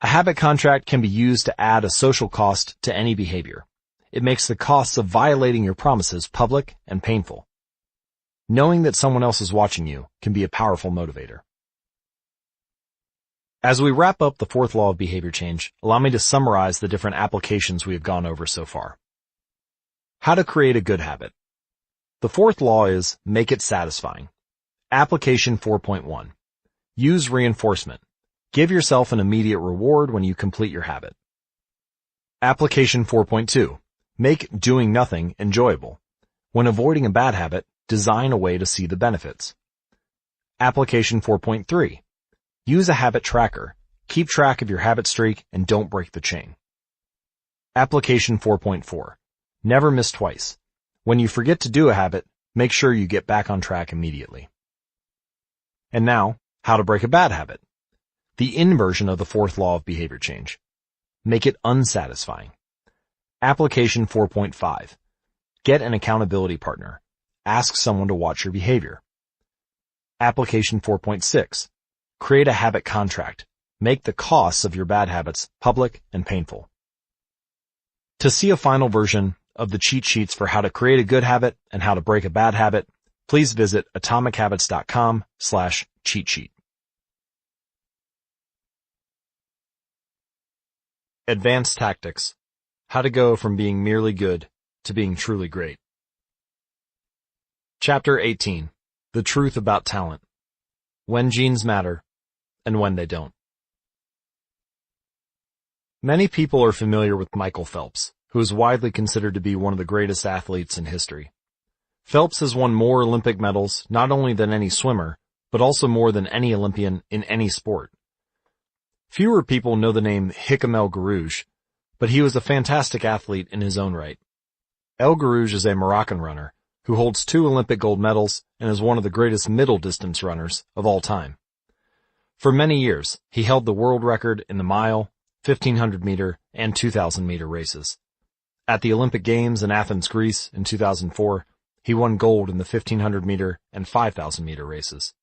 A habit contract can be used to add a social cost to any behavior. It makes the costs of violating your promises public and painful. Knowing that someone else is watching you can be a powerful motivator. As we wrap up the fourth law of behavior change, allow me to summarize the different applications we have gone over so far. How to create a good habit. The fourth law is make it satisfying. Application 4.1. Use reinforcement. Give yourself an immediate reward when you complete your habit. Application 4.2. Make doing nothing enjoyable. When avoiding a bad habit, design a way to see the benefits. Application 4.3. Use a habit tracker. Keep track of your habit streak and don't break the chain. Application 4.4. Never miss twice. When you forget to do a habit, make sure you get back on track immediately. And now, how to break a bad habit. The inversion of the fourth law of behavior change. Make it unsatisfying. Application 4.5. Get an accountability partner. Ask someone to watch your behavior. Application 4.6. Create a habit contract. Make the costs of your bad habits public and painful. To see a final version of the cheat sheets for how to create a good habit and how to break a bad habit, please visit atomichabits.com/cheat sheet. Advanced Tactics. How to go from being merely good to being truly great. Chapter 18. The Truth About Talent. When genes matter and when they don't. Many people are familiar with Michael Phelps, who is widely considered to be one of the greatest athletes in history. Phelps has won more Olympic medals not only than any swimmer, but also more than any Olympian in any sport. Fewer people know the name Hicham El Guerrouj, but he was a fantastic athlete in his own right. El Guerrouj is a Moroccan runner who holds 2 Olympic gold medals and is one of the greatest middle distance runners of all time. For many years, he held the world record in the mile, 1500-meter, and 2000-meter races. At the Olympic Games in Athens, Greece in 2004, he won gold in the 1500-meter and 5000-meter races.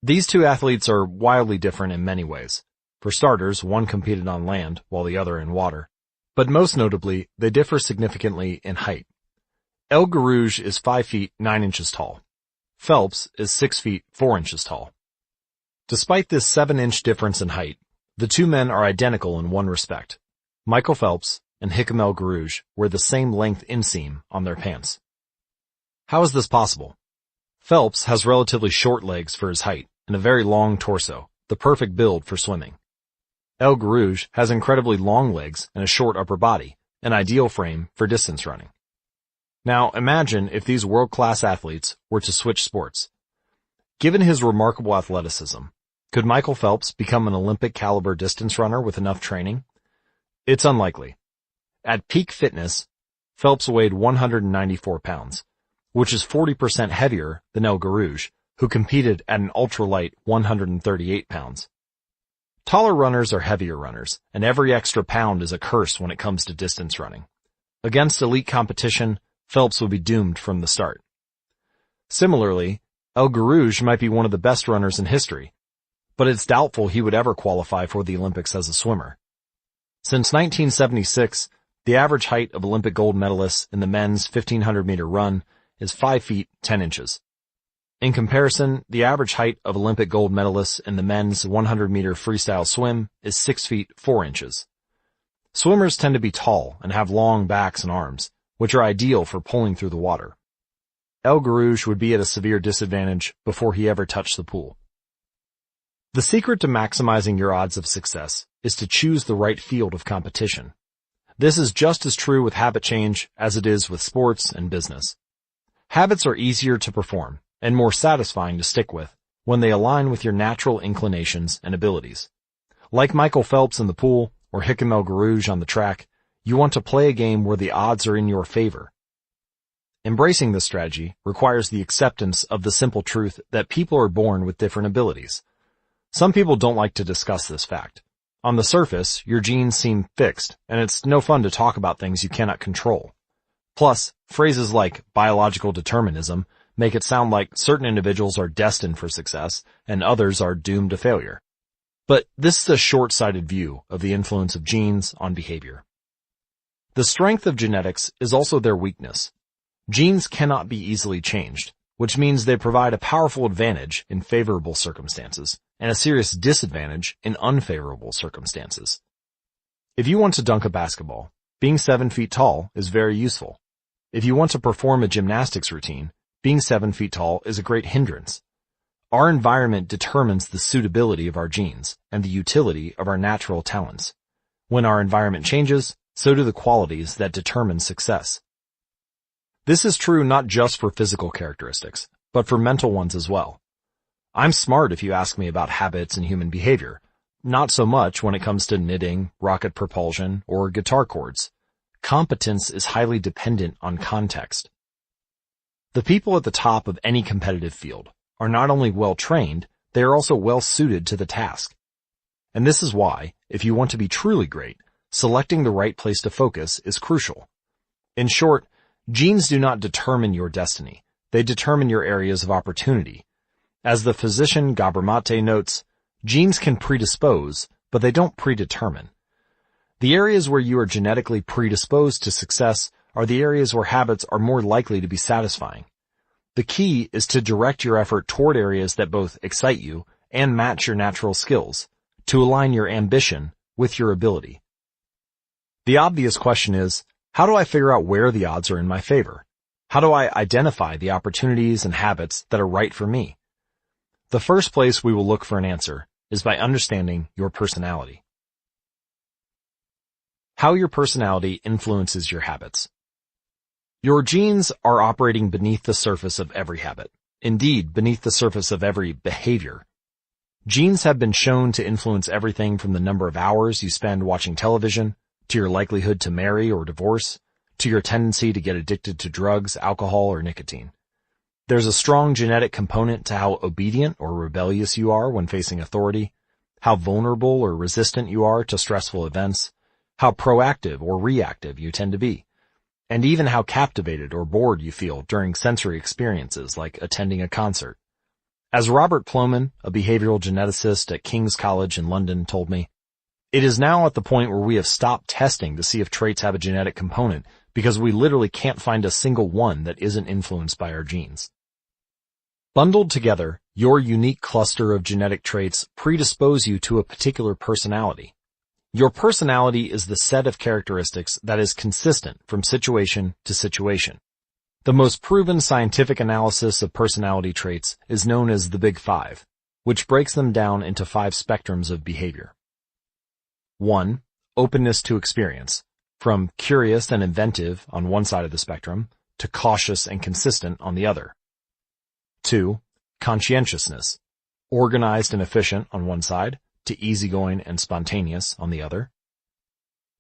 These two athletes are wildly different in many ways. For starters, one competed on land while the other in water. But most notably, they differ significantly in height. El Guerrouj is 5 feet 9 inches tall. Phelps is 6 feet 4 inches tall. Despite this 7-inch difference in height, the two men are identical in one respect. Michael Phelps and Hicham El Guerrouj wear the same length inseam on their pants. How is this possible? Phelps has relatively short legs for his height and a very long torso, the perfect build for swimming. El Guerrouj has incredibly long legs and a short upper body, an ideal frame for distance running. Now imagine if these world-class athletes were to switch sports. Given his remarkable athleticism, could Michael Phelps become an Olympic-caliber distance runner with enough training? It's unlikely. At peak fitness, Phelps weighed 194 pounds, which is 40% heavier than El Guerrouj, who competed at an ultralight 138 pounds. Taller runners are heavier runners, and every extra pound is a curse when it comes to distance running. Against elite competition, Phelps would be doomed from the start. Similarly, El Guerrouj might be one of the best runners in history, but it's doubtful he would ever qualify for the Olympics as a swimmer. Since 1976, the average height of Olympic gold medalists in the men's 1500-meter run is 5 feet 10 inches. In comparison, the average height of Olympic gold medalists in the men's 100-meter freestyle swim is 6 feet 4 inches. Swimmers tend to be tall and have long backs and arms, which are ideal for pulling through the water. El Guerrouj would be at a severe disadvantage before he ever touched the pool. The secret to maximizing your odds of success is to choose the right field of competition. This is just as true with habit change as it is with sports and business. Habits are easier to perform and more satisfying to stick with when they align with your natural inclinations and abilities. Like Michael Phelps in the pool or Hicham El Guerrouj on the track, you want to play a game where the odds are in your favor. Embracing this strategy requires the acceptance of the simple truth that people are born with different abilities. Some people don't like to discuss this fact. On the surface, your genes seem fixed, and it's no fun to talk about things you cannot control. Plus, phrases like biological determinism make it sound like certain individuals are destined for success and others are doomed to failure. But this is a short-sighted view of the influence of genes on behavior. The strength of genetics is also their weakness. Genes cannot be easily changed, which means they provide a powerful advantage in favorable circumstances and a serious disadvantage in unfavorable circumstances. If you want to dunk a basketball, being 7 feet tall is very useful. If you want to perform a gymnastics routine, being 7 feet tall is a great hindrance. Our environment determines the suitability of our genes and the utility of our natural talents. When our environment changes, so do the qualities that determine success. This is true not just for physical characteristics, but for mental ones as well. I'm smart if you ask me about habits and human behavior, not so much when it comes to knitting, rocket propulsion, or guitar chords. Competence is highly dependent on context. The people at the top of any competitive field are not only well-trained, they are also well-suited to the task. And this is why, if you want to be truly great, selecting the right place to focus is crucial. In short, genes do not determine your destiny. They determine your areas of opportunity. As the physician Gabor Mate notes, genes can predispose, but they don't predetermine. The areas where you are genetically predisposed to success are the areas where habits are more likely to be satisfying. The key is to direct your effort toward areas that both excite you and match your natural skills, to align your ambition with your ability. The obvious question is, how do I figure out where the odds are in my favor? How do I identify the opportunities and habits that are right for me? The first place we will look for an answer is by understanding your personality. How your personality influences your habits. Your genes are operating beneath the surface of every habit. Indeed, beneath the surface of every behavior. Genes have been shown to influence everything from the number of hours you spend watching television, to your likelihood to marry or divorce, to your tendency to get addicted to drugs, alcohol, or nicotine. There's a strong genetic component to how obedient or rebellious you are when facing authority, how vulnerable or resistant you are to stressful events, how proactive or reactive you tend to be, and even how captivated or bored you feel during sensory experiences like attending a concert. As Robert Plomin, a behavioral geneticist at King's College in London, told me, it is now at the point where we have stopped testing to see if traits have a genetic component because we literally can't find a single one that isn't influenced by our genes. Bundled together, your unique cluster of genetic traits predispose you to a particular personality. Your personality is the set of characteristics that is consistent from situation to situation. The most proven scientific analysis of personality traits is known as the Big Five, which breaks them down into 5 spectrums of behavior. 1. Openness to experience, from curious and inventive on one side of the spectrum to cautious and consistent on the other. 2. Conscientiousness, organized and efficient on one side to easygoing and spontaneous on the other.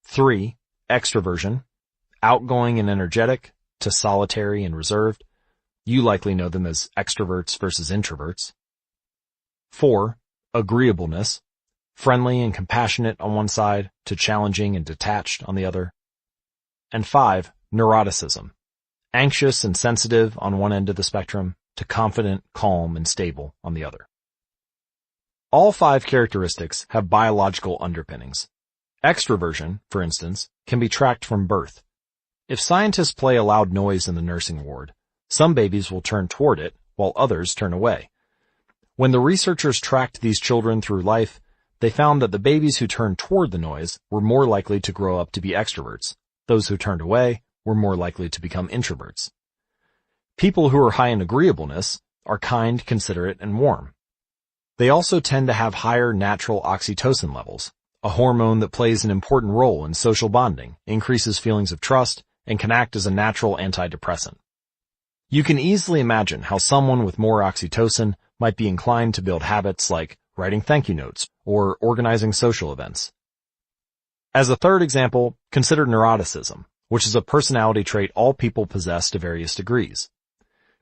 3. Extroversion, outgoing and energetic to solitary and reserved. You likely know them as extroverts versus introverts. 4. Agreeableness, friendly and compassionate on one side to challenging and detached on the other. And 5. Neuroticism, anxious and sensitive on one end of the spectrum to confident, calm, and stable on the other. All 5 characteristics have biological underpinnings. Extroversion, for instance, can be tracked from birth. If scientists play a loud noise in the nursing ward, some babies will turn toward it while others turn away. When the researchers tracked these children through life, they found that the babies who turned toward the noise were more likely to grow up to be extroverts. Those who turned away were more likely to become introverts. People who are high in agreeableness are kind, considerate, and warm. They also tend to have higher natural oxytocin levels, a hormone that plays an important role in social bonding, increases feelings of trust, and can act as a natural antidepressant. You can easily imagine how someone with more oxytocin might be inclined to build habits like writing thank you notes or organizing social events. As a third example, consider neuroticism, which is a personality trait all people possess to various degrees.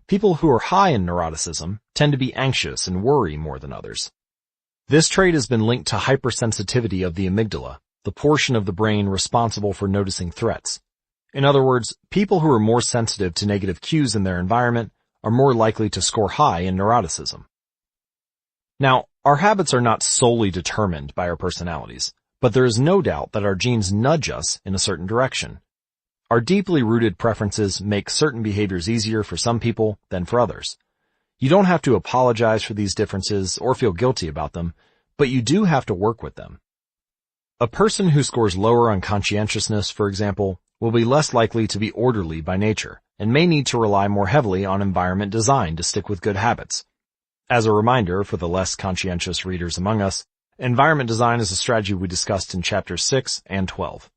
People who are high in neuroticism tend to be anxious and worry more than others. This trait has been linked to hypersensitivity of the amygdala, the portion of the brain responsible for noticing threats. In other words, people who are more sensitive to negative cues in their environment are more likely to score high in neuroticism. Now, our habits are not solely determined by our personalities, but there is no doubt that our genes nudge us in a certain direction. Our deeply rooted preferences make certain behaviors easier for some people than for others. You don't have to apologize for these differences or feel guilty about them, but you do have to work with them. A person who scores lower on conscientiousness, for example, will be less likely to be orderly by nature and may need to rely more heavily on environment design to stick with good habits. As a reminder for the less conscientious readers among us, environment design is a strategy we discussed in chapters 6 and 12.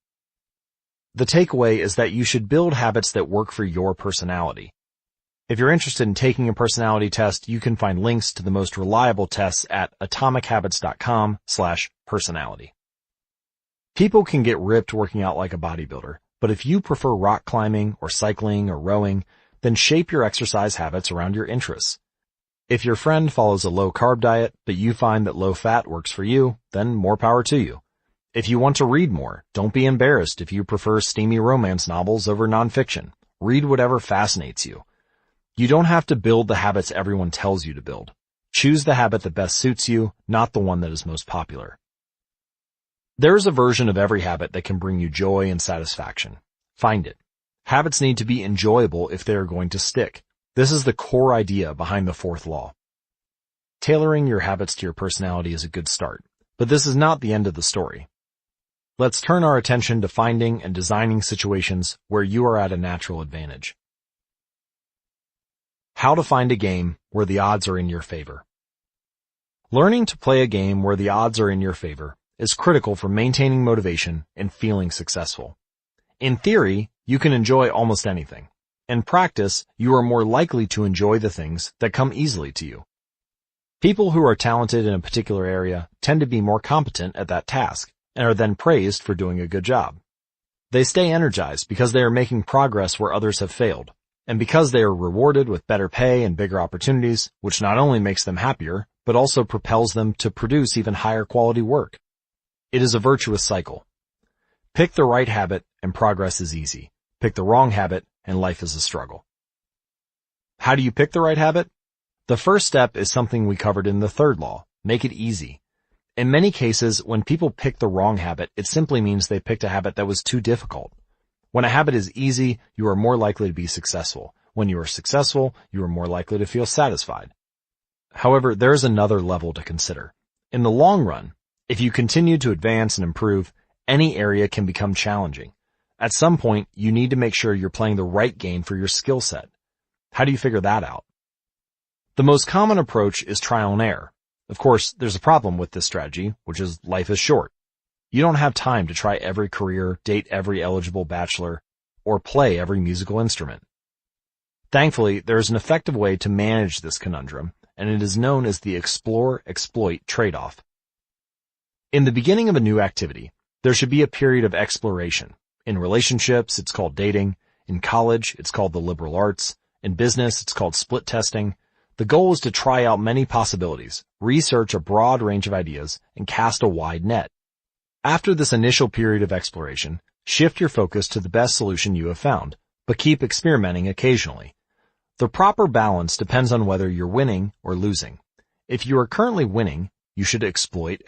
The takeaway is that you should build habits that work for your personality. If you're interested in taking a personality test, you can find links to the most reliable tests at atomichabits.com/personality. People can get ripped working out like a bodybuilder, but if you prefer rock climbing or cycling or rowing, then shape your exercise habits around your interests. If your friend follows a low-carb diet, but you find that low-fat works for you, then more power to you. If you want to read more, don't be embarrassed if you prefer steamy romance novels over nonfiction. Read whatever fascinates you. You don't have to build the habits everyone tells you to build. Choose the habit that best suits you, not the one that is most popular. There is a version of every habit that can bring you joy and satisfaction. Find it. Habits need to be enjoyable if they are going to stick. This is the core idea behind the fourth law. Tailoring your habits to your personality is a good start, but this is not the end of the story. Let's turn our attention to finding and designing situations where you are at a natural advantage. How to find a game where the odds are in your favor. Learning to play a game where the odds are in your favor is critical for maintaining motivation and feeling successful. In theory, you can enjoy almost anything. In practice, you are more likely to enjoy the things that come easily to you. People who are talented in a particular area tend to be more competent at that task and are then praised for doing a good job. They stay energized because they are making progress where others have failed, and because they are rewarded with better pay and bigger opportunities, which not only makes them happier, but also propels them to produce even higher quality work. It is a virtuous cycle. Pick the right habit and progress is easy. Pick the wrong habit and life is a struggle. How do you pick the right habit? The first step is something we covered in the third law. Make it easy. In many cases, when people pick the wrong habit, it simply means they picked a habit that was too difficult. When a habit is easy, you are more likely to be successful. When you are successful, you are more likely to feel satisfied. However, there is another level to consider. In the long run, if you continue to advance and improve, any area can become challenging. At some point, you need to make sure you're playing the right game for your skill set. How do you figure that out? The most common approach is trial and error. Of course, there's a problem with this strategy, which is life is short. You don't have time to try every career, date every eligible bachelor, or play every musical instrument. Thankfully, there is an effective way to manage this conundrum, and it is known as the explore-exploit trade-off. In the beginning of a new activity, there should be a period of exploration. In relationships, it's called dating. In college, it's called the liberal arts. In business, it's called split testing. The goal is to try out many possibilities, research a broad range of ideas, and cast a wide net. After this initial period of exploration, shift your focus to the best solution you have found, but keep experimenting occasionally. The proper balance depends on whether you're winning or losing. If you are currently winning, you should exploit.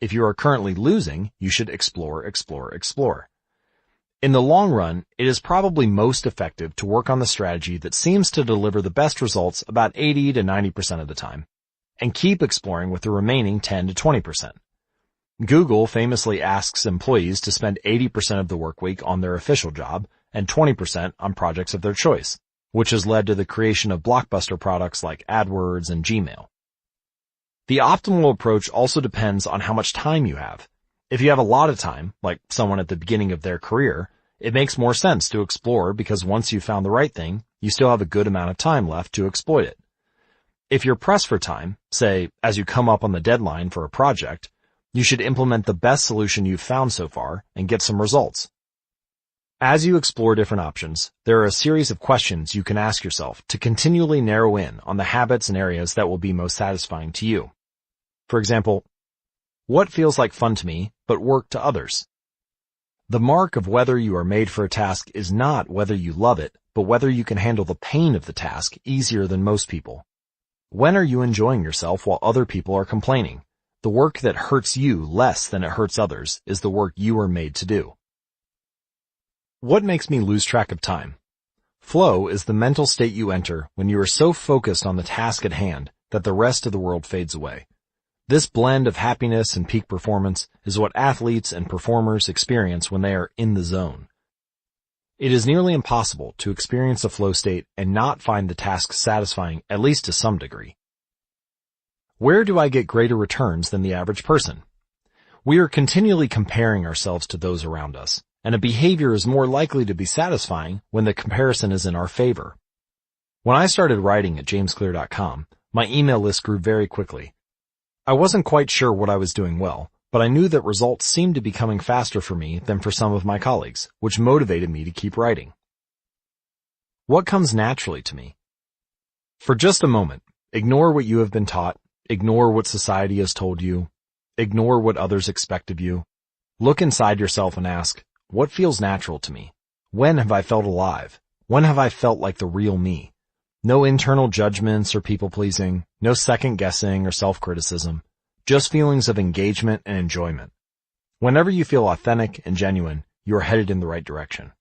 If you are currently losing, you should explore. In the long run, it is probably most effective to work on the strategy that seems to deliver the best results about 80 to 90% of the time, and keep exploring with the remaining 10 to 20%. Google famously asks employees to spend 80% of the work week on their official job and 20% on projects of their choice, which has led to the creation of blockbuster products like AdWords and Gmail. The optimal approach also depends on how much time you have. If you have a lot of time, like someone at the beginning of their career, it makes more sense to explore because once you've found the right thing, you still have a good amount of time left to exploit it. If you're pressed for time, say, as you come up on the deadline for a project, you should implement the best solution you've found so far and get some results. As you explore different options, there are a series of questions you can ask yourself to continually narrow in on the habits and areas that will be most satisfying to you. For example, what feels like fun to me, but work to others? The mark of whether you are made for a task is not whether you love it, but whether you can handle the pain of the task easier than most people. When are you enjoying yourself while other people are complaining? The work that hurts you less than it hurts others is the work you are made to do. What makes me lose track of time? Flow is the mental state you enter when you are so focused on the task at hand that the rest of the world fades away. This blend of happiness and peak performance is what athletes and performers experience when they are in the zone. It is nearly impossible to experience a flow state and not find the task satisfying, at least to some degree. Where do I get greater returns than the average person? We are continually comparing ourselves to those around us, and a behavior is more likely to be satisfying when the comparison is in our favor. When I started writing at jamesclear.com, my email list grew very quickly. I wasn't quite sure what I was doing well, but I knew that results seemed to be coming faster for me than for some of my colleagues, which motivated me to keep writing. What comes naturally to me? For just a moment, ignore what you have been taught, ignore what society has told you, ignore what others expect of you. Look inside yourself and ask, what feels natural to me? When have I felt alive? When have I felt like the real me? No internal judgments or people-pleasing, no second-guessing or self-criticism, just feelings of engagement and enjoyment. Whenever you feel authentic and genuine, you are headed in the right direction.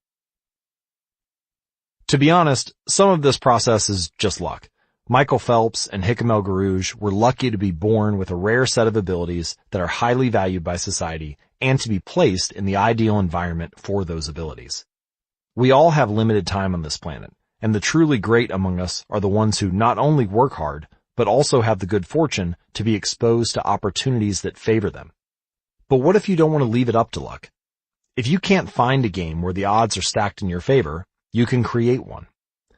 To be honest, some of this process is just luck. Michael Phelps and Hicham El Guerrouj were lucky to be born with a rare set of abilities that are highly valued by society and to be placed in the ideal environment for those abilities. We all have limited time on this planet, and the truly great among us are the ones who not only work hard, but also have the good fortune to be exposed to opportunities that favor them. But what if you don't want to leave it up to luck? If you can't find a game where the odds are stacked in your favor, you can create one.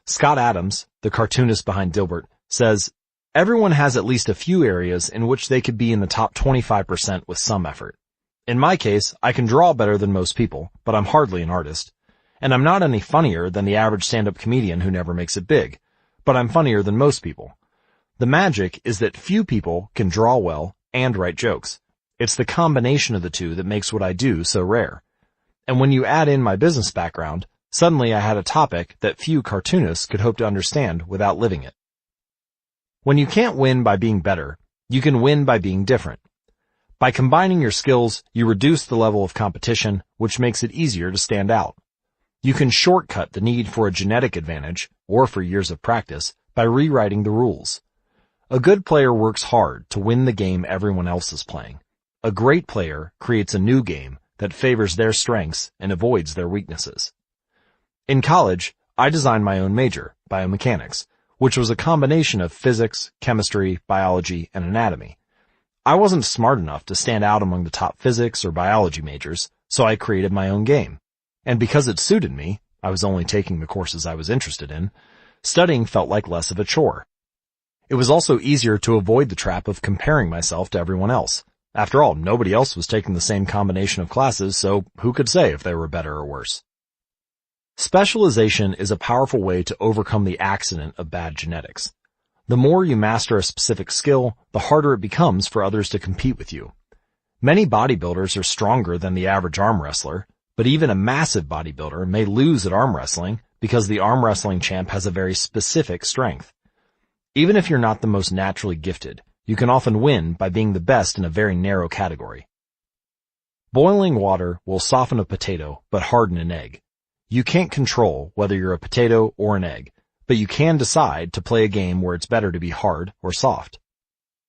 Scott Adams, the cartoonist behind Dilbert, says, everyone has at least a few areas in which they could be in the top 25% with some effort. In my case, I can draw better than most people, but I'm hardly an artist. And I'm not any funnier than the average stand-up comedian who never makes it big, but I'm funnier than most people. The magic is that few people can draw well and write jokes. It's the combination of the two that makes what I do so rare. And when you add in my business background, suddenly I had a topic that few cartoonists could hope to understand without living it. When you can't win by being better, you can win by being different. By combining your skills, you reduce the level of competition, which makes it easier to stand out. You can shortcut the need for a genetic advantage, or for years of practice, by rewriting the rules. A good player works hard to win the game everyone else is playing. A great player creates a new game that favors their strengths and avoids their weaknesses. In college, I designed my own major, biomechanics, which was a combination of physics, chemistry, biology, and anatomy. I wasn't smart enough to stand out among the top physics or biology majors, so I created my own game. And because it suited me, I was only taking the courses I was interested in, studying felt like less of a chore. It was also easier to avoid the trap of comparing myself to everyone else. After all, nobody else was taking the same combination of classes, so who could say if they were better or worse? Specialization is a powerful way to overcome the accident of bad genetics. The more you master a specific skill, the harder it becomes for others to compete with you. Many bodybuilders are stronger than the average arm wrestler, but even a massive bodybuilder may lose at arm wrestling because the arm wrestling champ has a very specific strength. Even if you're not the most naturally gifted, you can often win by being the best in a very narrow category. Boiling water will soften a potato but harden an egg. You can't control whether you're a potato or an egg, but you can decide to play a game where it's better to be hard or soft.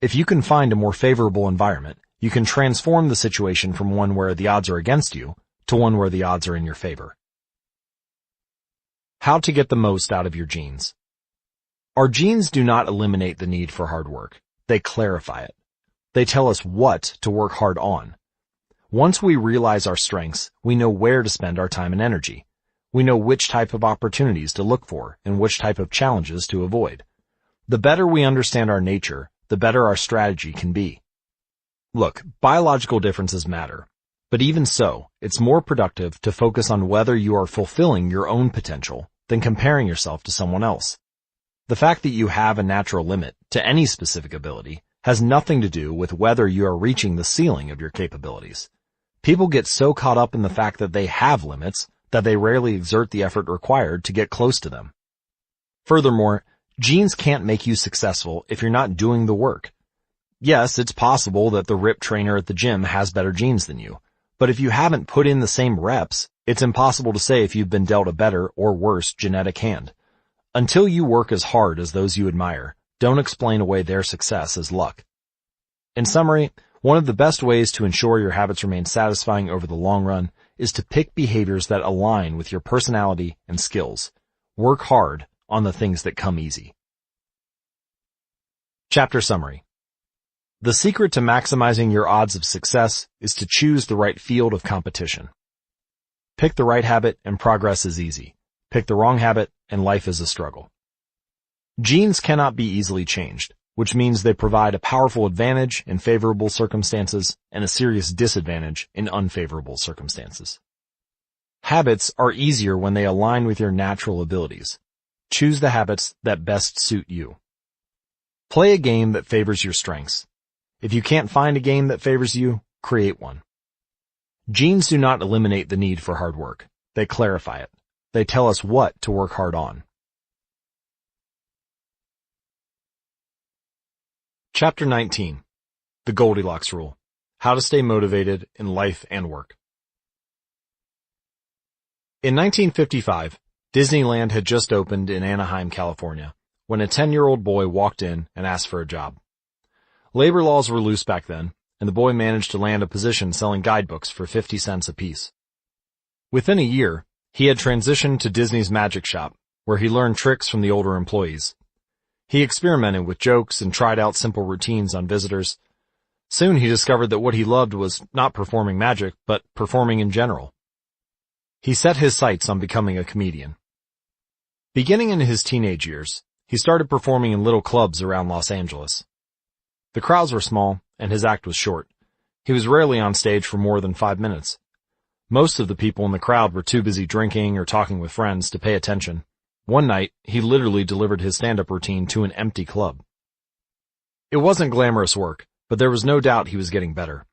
If you can find a more favorable environment, you can transform the situation from one where the odds are against you to one where the odds are in your favor. How to get the most out of your genes. Our genes do not eliminate the need for hard work. They clarify it. They tell us what to work hard on. Once we realize our strengths, we know where to spend our time and energy. We know which type of opportunities to look for and which type of challenges to avoid. The better we understand our nature, the better our strategy can be. Look, biological differences matter, but even so, it's more productive to focus on whether you are fulfilling your own potential than comparing yourself to someone else. The fact that you have a natural limit to any specific ability has nothing to do with whether you are reaching the ceiling of your capabilities. People get so caught up in the fact that they have limits that they rarely exert the effort required to get close to them. Furthermore, genes can't make you successful if you're not doing the work. Yes, it's possible that the ripped trainer at the gym has better genes than you, but if you haven't put in the same reps, it's impossible to say if you've been dealt a better or worse genetic hand. Until you work as hard as those you admire, don't explain away their success as luck. In summary, one of the best ways to ensure your habits remain satisfying over the long run is to pick behaviors that align with your personality and skills. Work hard on the things that come easy. Chapter Summary. The secret to maximizing your odds of success is to choose the right field of competition. Pick the right habit and progress is easy. Pick the wrong habit and life is a struggle. Genes cannot be easily changed, which means they provide a powerful advantage in favorable circumstances and a serious disadvantage in unfavorable circumstances. Habits are easier when they align with your natural abilities. Choose the habits that best suit you. Play a game that favors your strengths. If you can't find a game that favors you, create one. Genes do not eliminate the need for hard work. They clarify it. They tell us what to work hard on. Chapter 19. The Goldilocks Rule. How to stay motivated in life and work. In 1955, Disneyland had just opened in Anaheim, California, when a 10-year-old boy walked in and asked for a job. Labor laws were loose back then, and the boy managed to land a position selling guidebooks for 50 cents apiece. Within a year, he had transitioned to Disney's magic shop, where he learned tricks from the older employees. He experimented with jokes and tried out simple routines on visitors. Soon he discovered that what he loved was not performing magic, but performing in general. He set his sights on becoming a comedian. Beginning in his teenage years, he started performing in little clubs around Los Angeles. The crowds were small, and his act was short. He was rarely on stage for more than 5 minutes. Most of the people in the crowd were too busy drinking or talking with friends to pay attention. One night, he literally delivered his stand-up routine to an empty club. It wasn't glamorous work, but there was no doubt he was getting better.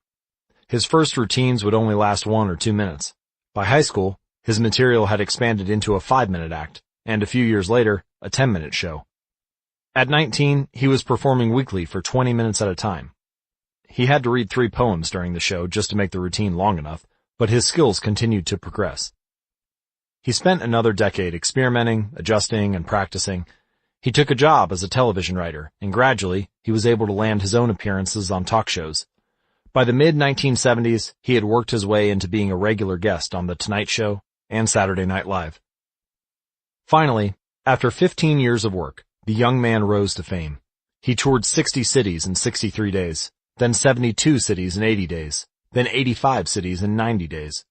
His first routines would only last 1 or 2 minutes. By high school, his material had expanded into a 5-minute act, and a few years later, a 10-minute show. At 19, he was performing weekly for 20 minutes at a time. He had to read 3 poems during the show just to make the routine long enough, but his skills continued to progress. He spent another decade experimenting, adjusting, and practicing. He took a job as a television writer, and gradually, he was able to land his own appearances on talk shows. By the mid-1970s, he had worked his way into being a regular guest on The Tonight Show and Saturday Night Live. Finally, after 15 years of work, the young man rose to fame. He toured 60 cities in 63 days, then 72 cities in 80 days, then 85 cities in 90 days.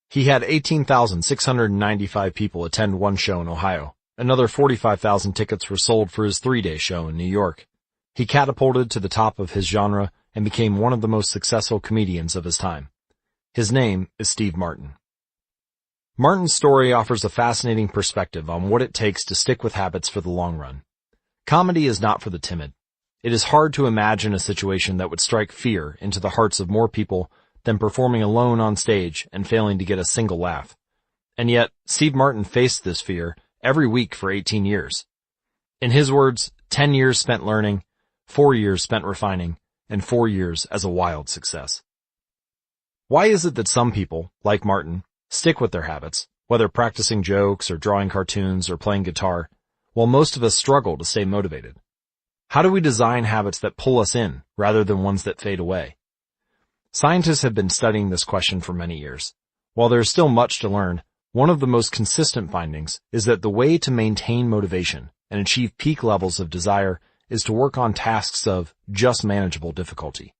He had 18,695 people attend one show in Ohio. Another 45,000 tickets were sold for his 3-day show in New York. He catapulted to the top of his genre and became one of the most successful comedians of his time. His name is Steve Martin. Martin's story offers a fascinating perspective on what it takes to stick with habits for the long run. Comedy is not for the timid. It is hard to imagine a situation that would strike fear into the hearts of more people than performing alone on stage and failing to get a single laugh. And yet, Steve Martin faced this fear every week for 18 years. In his words, 10 years spent learning, 4 years spent refining, and 4 years as a wild success. Why is it that some people, like Martin, stick with their habits, whether practicing jokes or drawing cartoons or playing guitar, while most of us struggle to stay motivated? How do we design habits that pull us in rather than ones that fade away? Scientists have been studying this question for many years. While there is still much to learn, one of the most consistent findings is that the way to maintain motivation and achieve peak levels of desire is to work on tasks of just manageable difficulty.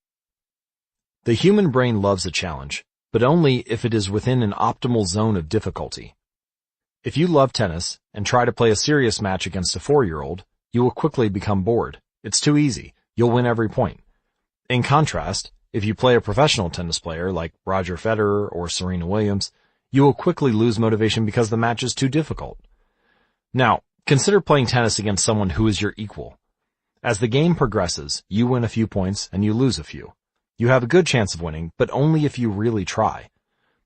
The human brain loves a challenge, but only if it is within an optimal zone of difficulty. If you love tennis and try to play a serious match against a 4-year-old, you will quickly become bored. It's too easy. You'll win every point. In contrast, if you play a professional tennis player like Roger Federer or Serena Williams, you will quickly lose motivation because the match is too difficult. Now, consider playing tennis against someone who is your equal. As the game progresses, you win a few points and you lose a few. You have a good chance of winning, but only if you really try.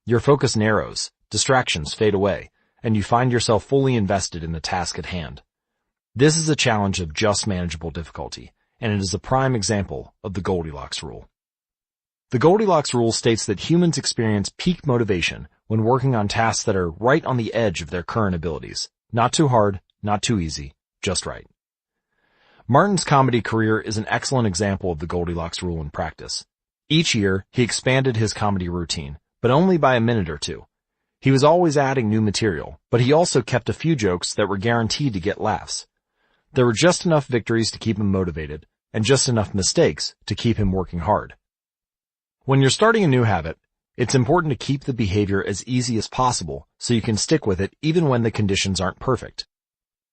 Your focus narrows, distractions fade away, and you find yourself fully invested in the task at hand. This is a challenge of just manageable difficulty, and it is a prime example of the Goldilocks rule. The Goldilocks rule states that humans experience peak motivation when working on tasks that are right on the edge of their current abilities. Not too hard, not too easy, just right. Martin's comedy career is an excellent example of the Goldilocks rule in practice. Each year, he expanded his comedy routine, but only by a minute or two. He was always adding new material, but he also kept a few jokes that were guaranteed to get laughs. There were just enough victories to keep him motivated, and just enough mistakes to keep him working hard. When you're starting a new habit, it's important to keep the behavior as easy as possible so you can stick with it even when the conditions aren't perfect.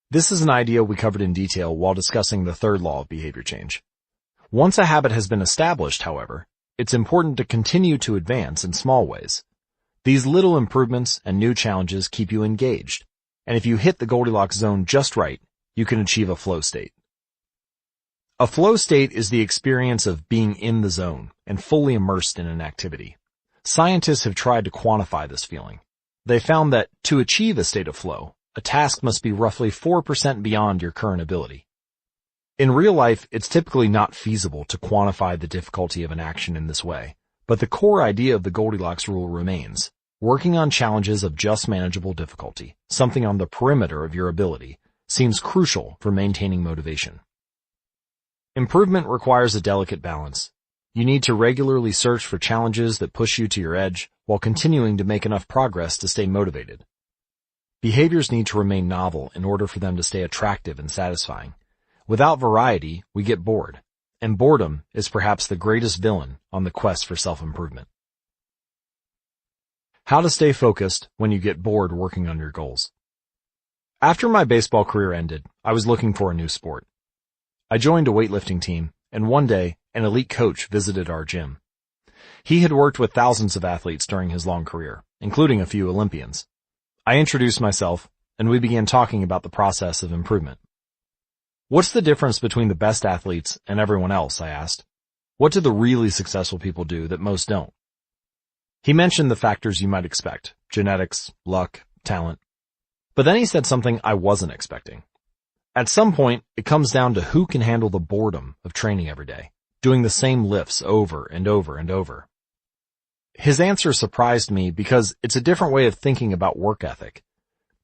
This is an idea we covered in detail while discussing the third law of behavior change. Once a habit has been established, however, it's important to continue to advance in small ways. These little improvements and new challenges keep you engaged, and if you hit the Goldilocks zone just right, you can achieve a flow state. A flow state is the experience of being in the zone and fully immersed in an activity. Scientists have tried to quantify this feeling. They found that to achieve a state of flow, a task must be roughly 4% beyond your current ability. In real life, it's typically not feasible to quantify the difficulty of an action in this way, but the core idea of the Goldilocks rule remains. Working on challenges of just manageable difficulty, something on the perimeter of your ability, seems crucial for maintaining motivation. Improvement requires a delicate balance. You need to regularly search for challenges that push you to your edge while continuing to make enough progress to stay motivated. Behaviors need to remain novel in order for them to stay attractive and satisfying. Without variety, we get bored, and boredom is perhaps the greatest villain on the quest for self-improvement. How to stay focused when you get bored working on your goals. After my baseball career ended, I was looking for a new sport. I joined a weightlifting team, and one day, an elite coach visited our gym. He had worked with thousands of athletes during his long career, including a few Olympians. I introduced myself, and we began talking about the process of improvement. What's the difference between the best athletes and everyone else? I asked. What do the really successful people do that most don't? He mentioned the factors you might expect: genetics, luck, talent. But then he said something I wasn't expecting. At some point, it comes down to who can handle the boredom of training every day, doing the same lifts over and over and over. His answer surprised me because it's a different way of thinking about work ethic.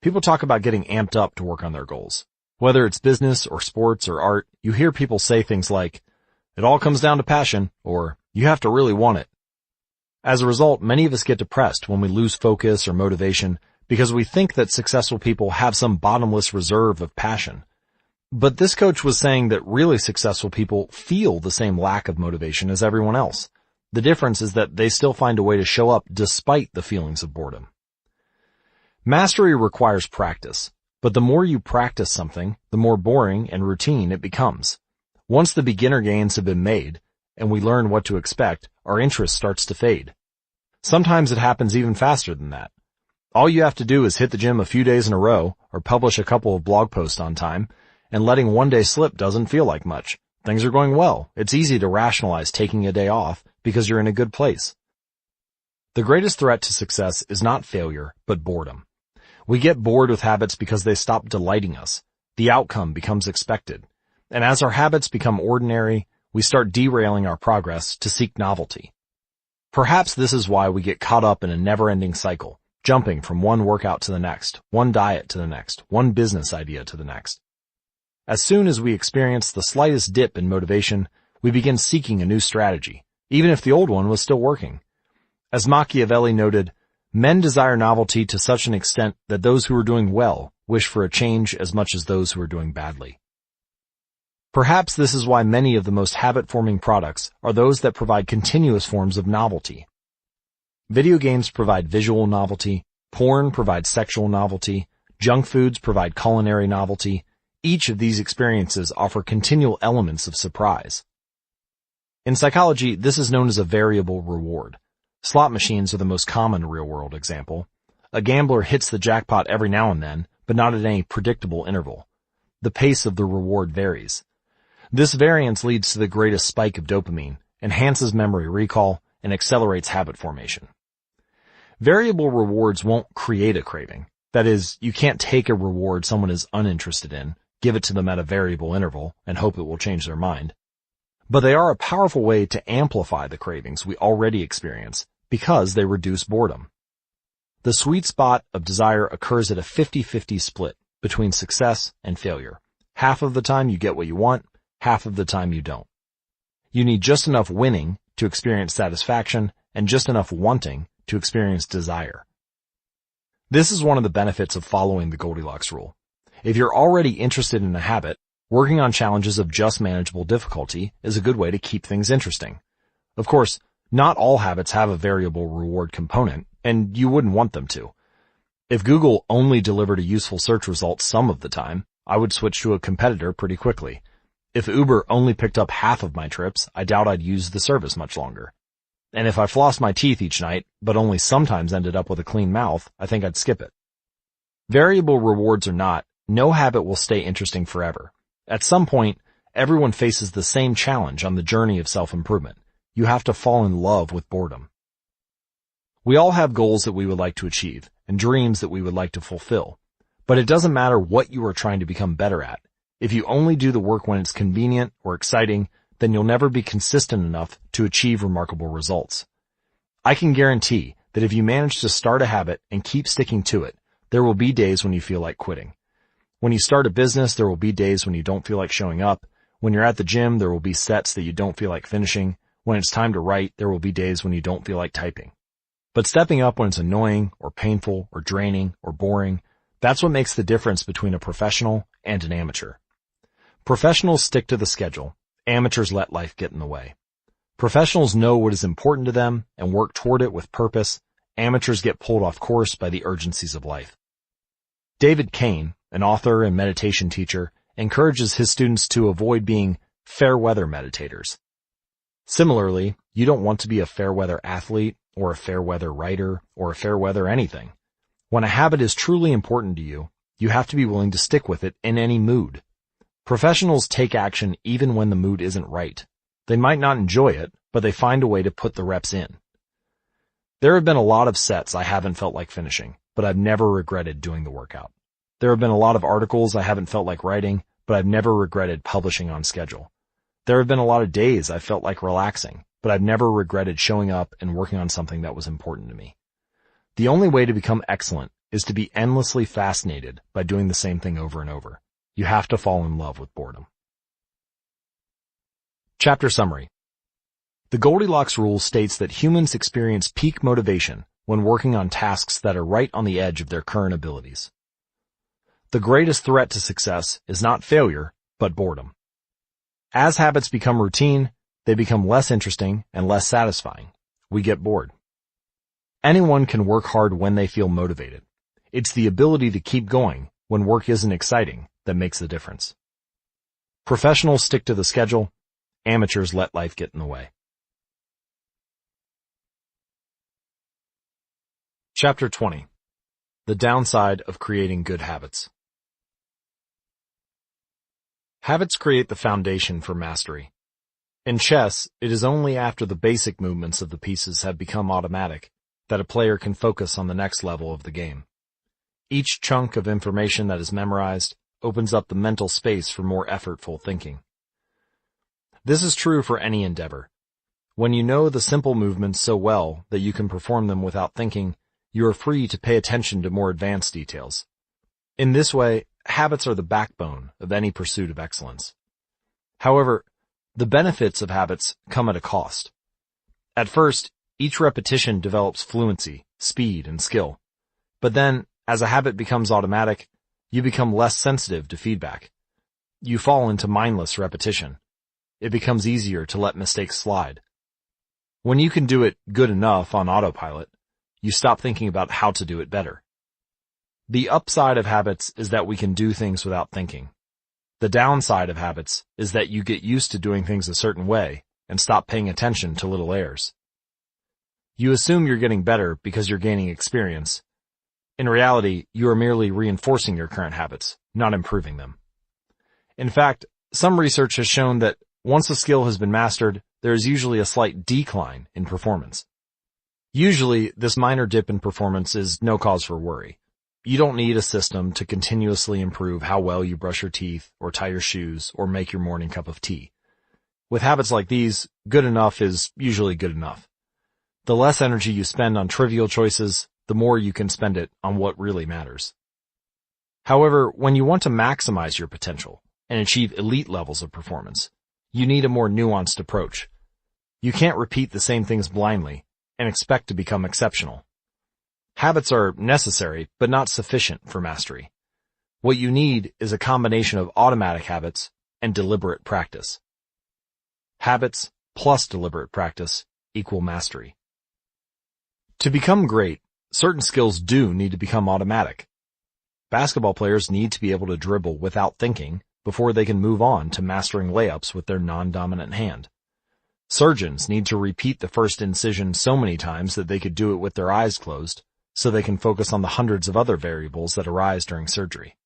People talk about getting amped up to work on their goals. Whether it's business or sports or art, you hear people say things like, "It all comes down to passion," or "You have to really want it." As a result, many of us get depressed when we lose focus or motivation because we think that successful people have some bottomless reserve of passion. But this coach was saying that really successful people feel the same lack of motivation as everyone else. The difference is that they still find a way to show up despite the feelings of boredom. Mastery requires practice, but the more you practice something, the more boring and routine it becomes. Once the beginner gains have been made, and we learn what to expect, our interest starts to fade. Sometimes it happens even faster than that. All you have to do is hit the gym a few days in a row, or publish a couple of blog posts on time, and letting one day slip doesn't feel like much. Things are going well. It's easy to rationalize taking a day off because you're in a good place. The greatest threat to success is not failure, but boredom. We get bored with habits because they stop delighting us. The outcome becomes expected. And as our habits become ordinary, we start derailing our progress to seek novelty. Perhaps this is why we get caught up in a never-ending cycle, jumping from one workout to the next, one diet to the next, one business idea to the next. As soon as we experience the slightest dip in motivation, we begin seeking a new strategy, even if the old one was still working. As Machiavelli noted, men desire novelty to such an extent that those who are doing well wish for a change as much as those who are doing badly. Perhaps this is why many of the most habit-forming products are those that provide continuous forms of novelty. Video games provide visual novelty, porn provides sexual novelty, junk foods provide culinary novelty. Each of these experiences offer continual elements of surprise. In psychology, this is known as a variable reward. Slot machines are the most common real-world example. A gambler hits the jackpot every now and then, but not at any predictable interval. The pace of the reward varies. This variance leads to the greatest spike of dopamine, enhances memory recall, and accelerates habit formation. Variable rewards won't create a craving. That is, you can't take a reward someone is uninterested in, give it to them at a variable interval, and hope it will change their mind. But they are a powerful way to amplify the cravings we already experience because they reduce boredom. The sweet spot of desire occurs at a 50-50 split between success and failure. Half of the time you get what you want, half of the time you don't. You need just enough winning to experience satisfaction and just enough wanting to experience desire. This is one of the benefits of following the Goldilocks rule. If you're already interested in a habit, working on challenges of just manageable difficulty is a good way to keep things interesting. Of course, not all habits have a variable reward component, and you wouldn't want them to. If Google only delivered a useful search result some of the time, I would switch to a competitor pretty quickly. If Uber only picked up half of my trips, I doubt I'd use the service much longer. And if I flossed my teeth each night, but only sometimes ended up with a clean mouth, I think I'd skip it. Variable rewards or not, no habit will stay interesting forever. At some point, everyone faces the same challenge on the journey of self-improvement. You have to fall in love with boredom. We all have goals that we would like to achieve and dreams that we would like to fulfill. But it doesn't matter what you are trying to become better at. If you only do the work when it's convenient or exciting, then you'll never be consistent enough to achieve remarkable results. I can guarantee that if you manage to start a habit and keep sticking to it, there will be days when you feel like quitting. When you start a business, there will be days when you don't feel like showing up. When you're at the gym, there will be sets that you don't feel like finishing. When it's time to write, there will be days when you don't feel like typing. But stepping up when it's annoying or painful or draining or boring, that's what makes the difference between a professional and an amateur. Professionals stick to the schedule. Amateurs let life get in the way. Professionals know what is important to them and work toward it with purpose. Amateurs get pulled off course by the urgencies of life. David Kane, an author and meditation teacher, encourages his students to avoid being fair-weather meditators. Similarly, you don't want to be a fair-weather athlete or a fair-weather writer or a fair-weather anything. When a habit is truly important to you, you have to be willing to stick with it in any mood. Professionals take action even when the mood isn't right. They might not enjoy it, but they find a way to put the reps in. There have been a lot of sets I haven't felt like finishing, but I've never regretted doing the workout. There have been a lot of articles I haven't felt like writing, but I've never regretted publishing on schedule. There have been a lot of days I felt like relaxing, but I've never regretted showing up and working on something that was important to me. The only way to become excellent is to be endlessly fascinated by doing the same thing over and over. You have to fall in love with boredom. Chapter summary. The Goldilocks rule states that humans experience peak motivation when working on tasks that are right on the edge of their current abilities. The greatest threat to success is not failure, but boredom. As habits become routine, they become less interesting and less satisfying. We get bored. Anyone can work hard when they feel motivated. It's the ability to keep going when work isn't exciting that makes the difference. Professionals stick to the schedule. Amateurs let life get in the way. Chapter 20. The downside of creating good habits. Habits create the foundation for mastery. In chess, it is only after the basic movements of the pieces have become automatic that a player can focus on the next level of the game. Each chunk of information that is memorized opens up the mental space for more effortful thinking. This is true for any endeavor. When you know the simple movements so well that you can perform them without thinking, you are free to pay attention to more advanced details. In this way, habits are the backbone of any pursuit of excellence. However, the benefits of habits come at a cost. At first, each repetition develops fluency, speed, and skill. But then, as a habit becomes automatic, you become less sensitive to feedback. You fall into mindless repetition. It becomes easier to let mistakes slide. When you can do it good enough on autopilot, you stop thinking about how to do it better. The upside of habits is that we can do things without thinking. The downside of habits is that you get used to doing things a certain way and stop paying attention to little errors. You assume you're getting better because you're gaining experience. In reality, you are merely reinforcing your current habits, not improving them. In fact, some research has shown that once a skill has been mastered, there is usually a slight decline in performance. Usually, this minor dip in performance is no cause for worry. You don't need a system to continuously improve how well you brush your teeth or tie your shoes or make your morning cup of tea. With habits like these, good enough is usually good enough. The less energy you spend on trivial choices, the more you can spend it on what really matters. However, when you want to maximize your potential, and achieve elite levels of performance, you need a more nuanced approach. You can't repeat the same things blindly and expect to become exceptional. Habits are necessary, but not sufficient for mastery. What you need is a combination of automatic habits and deliberate practice. Habits plus deliberate practice equal mastery. To become great, certain skills do need to become automatic. Basketball players need to be able to dribble without thinking before they can move on to mastering layups with their non-dominant hand. Surgeons need to repeat the first incision so many times that they could do it with their eyes closed, so they can focus on the hundreds of other variables that arise during surgery.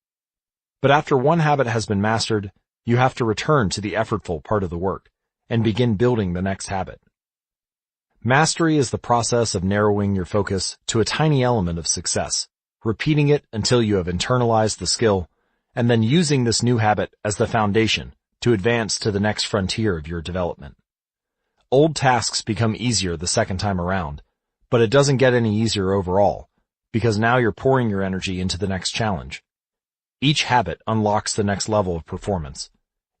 But after one habit has been mastered, you have to return to the effortful part of the work and begin building the next habit. Mastery is the process of narrowing your focus to a tiny element of success, repeating it until you have internalized the skill, and then using this new habit as the foundation to advance to the next frontier of your development. Old tasks become easier the second time around, but it doesn't get any easier overall, because now you're pouring your energy into the next challenge. Each habit unlocks the next level of performance.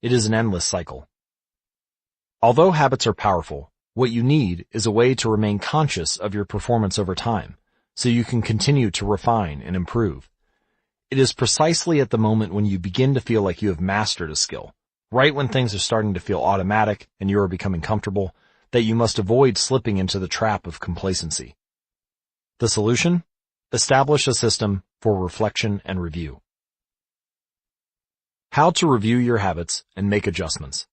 It is an endless cycle. Although habits are powerful, what you need is a way to remain conscious of your performance over time, so you can continue to refine and improve. It is precisely at the moment when you begin to feel like you have mastered a skill, right when things are starting to feel automatic and you are becoming comfortable, that you must avoid slipping into the trap of complacency. The solution? Establish a system for reflection and review. How to review your habits and make adjustments.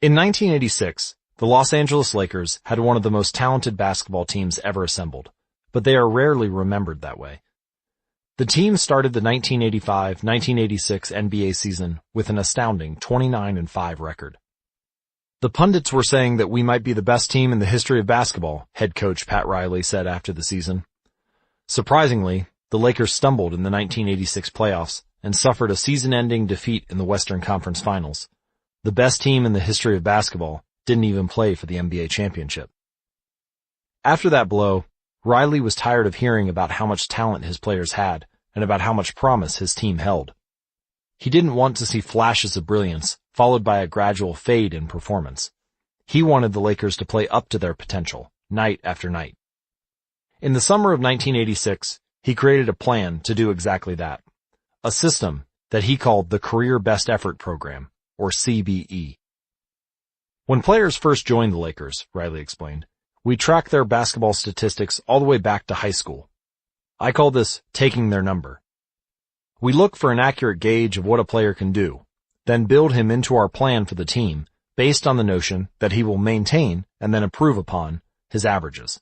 In 1986, the Los Angeles Lakers had one of the most talented basketball teams ever assembled, but they are rarely remembered that way. The team started the 1985-1986 NBA season with an astounding 29-5 record. The pundits were saying that we might be the best team in the history of basketball, head coach Pat Riley said after the season. Surprisingly, the Lakers stumbled in the 1986 playoffs and suffered a season-ending defeat in the Western Conference Finals. The best team in the history of basketball didn't even play for the NBA championship. After that blow, Riley was tired of hearing about how much talent his players had and about how much promise his team held. He didn't want to see flashes of brilliance followed by a gradual fade in performance. He wanted the Lakers to play up to their potential, night after night. In the summer of 1986, he created a plan to do exactly that. A system that he called the Career Best Effort Program, or CBE. When players first joined the Lakers, Riley explained, we track their basketball statistics all the way back to high school. I call this taking their number. We look for an accurate gauge of what a player can do, then build him into our plan for the team based on the notion that he will maintain and then improve upon his averages.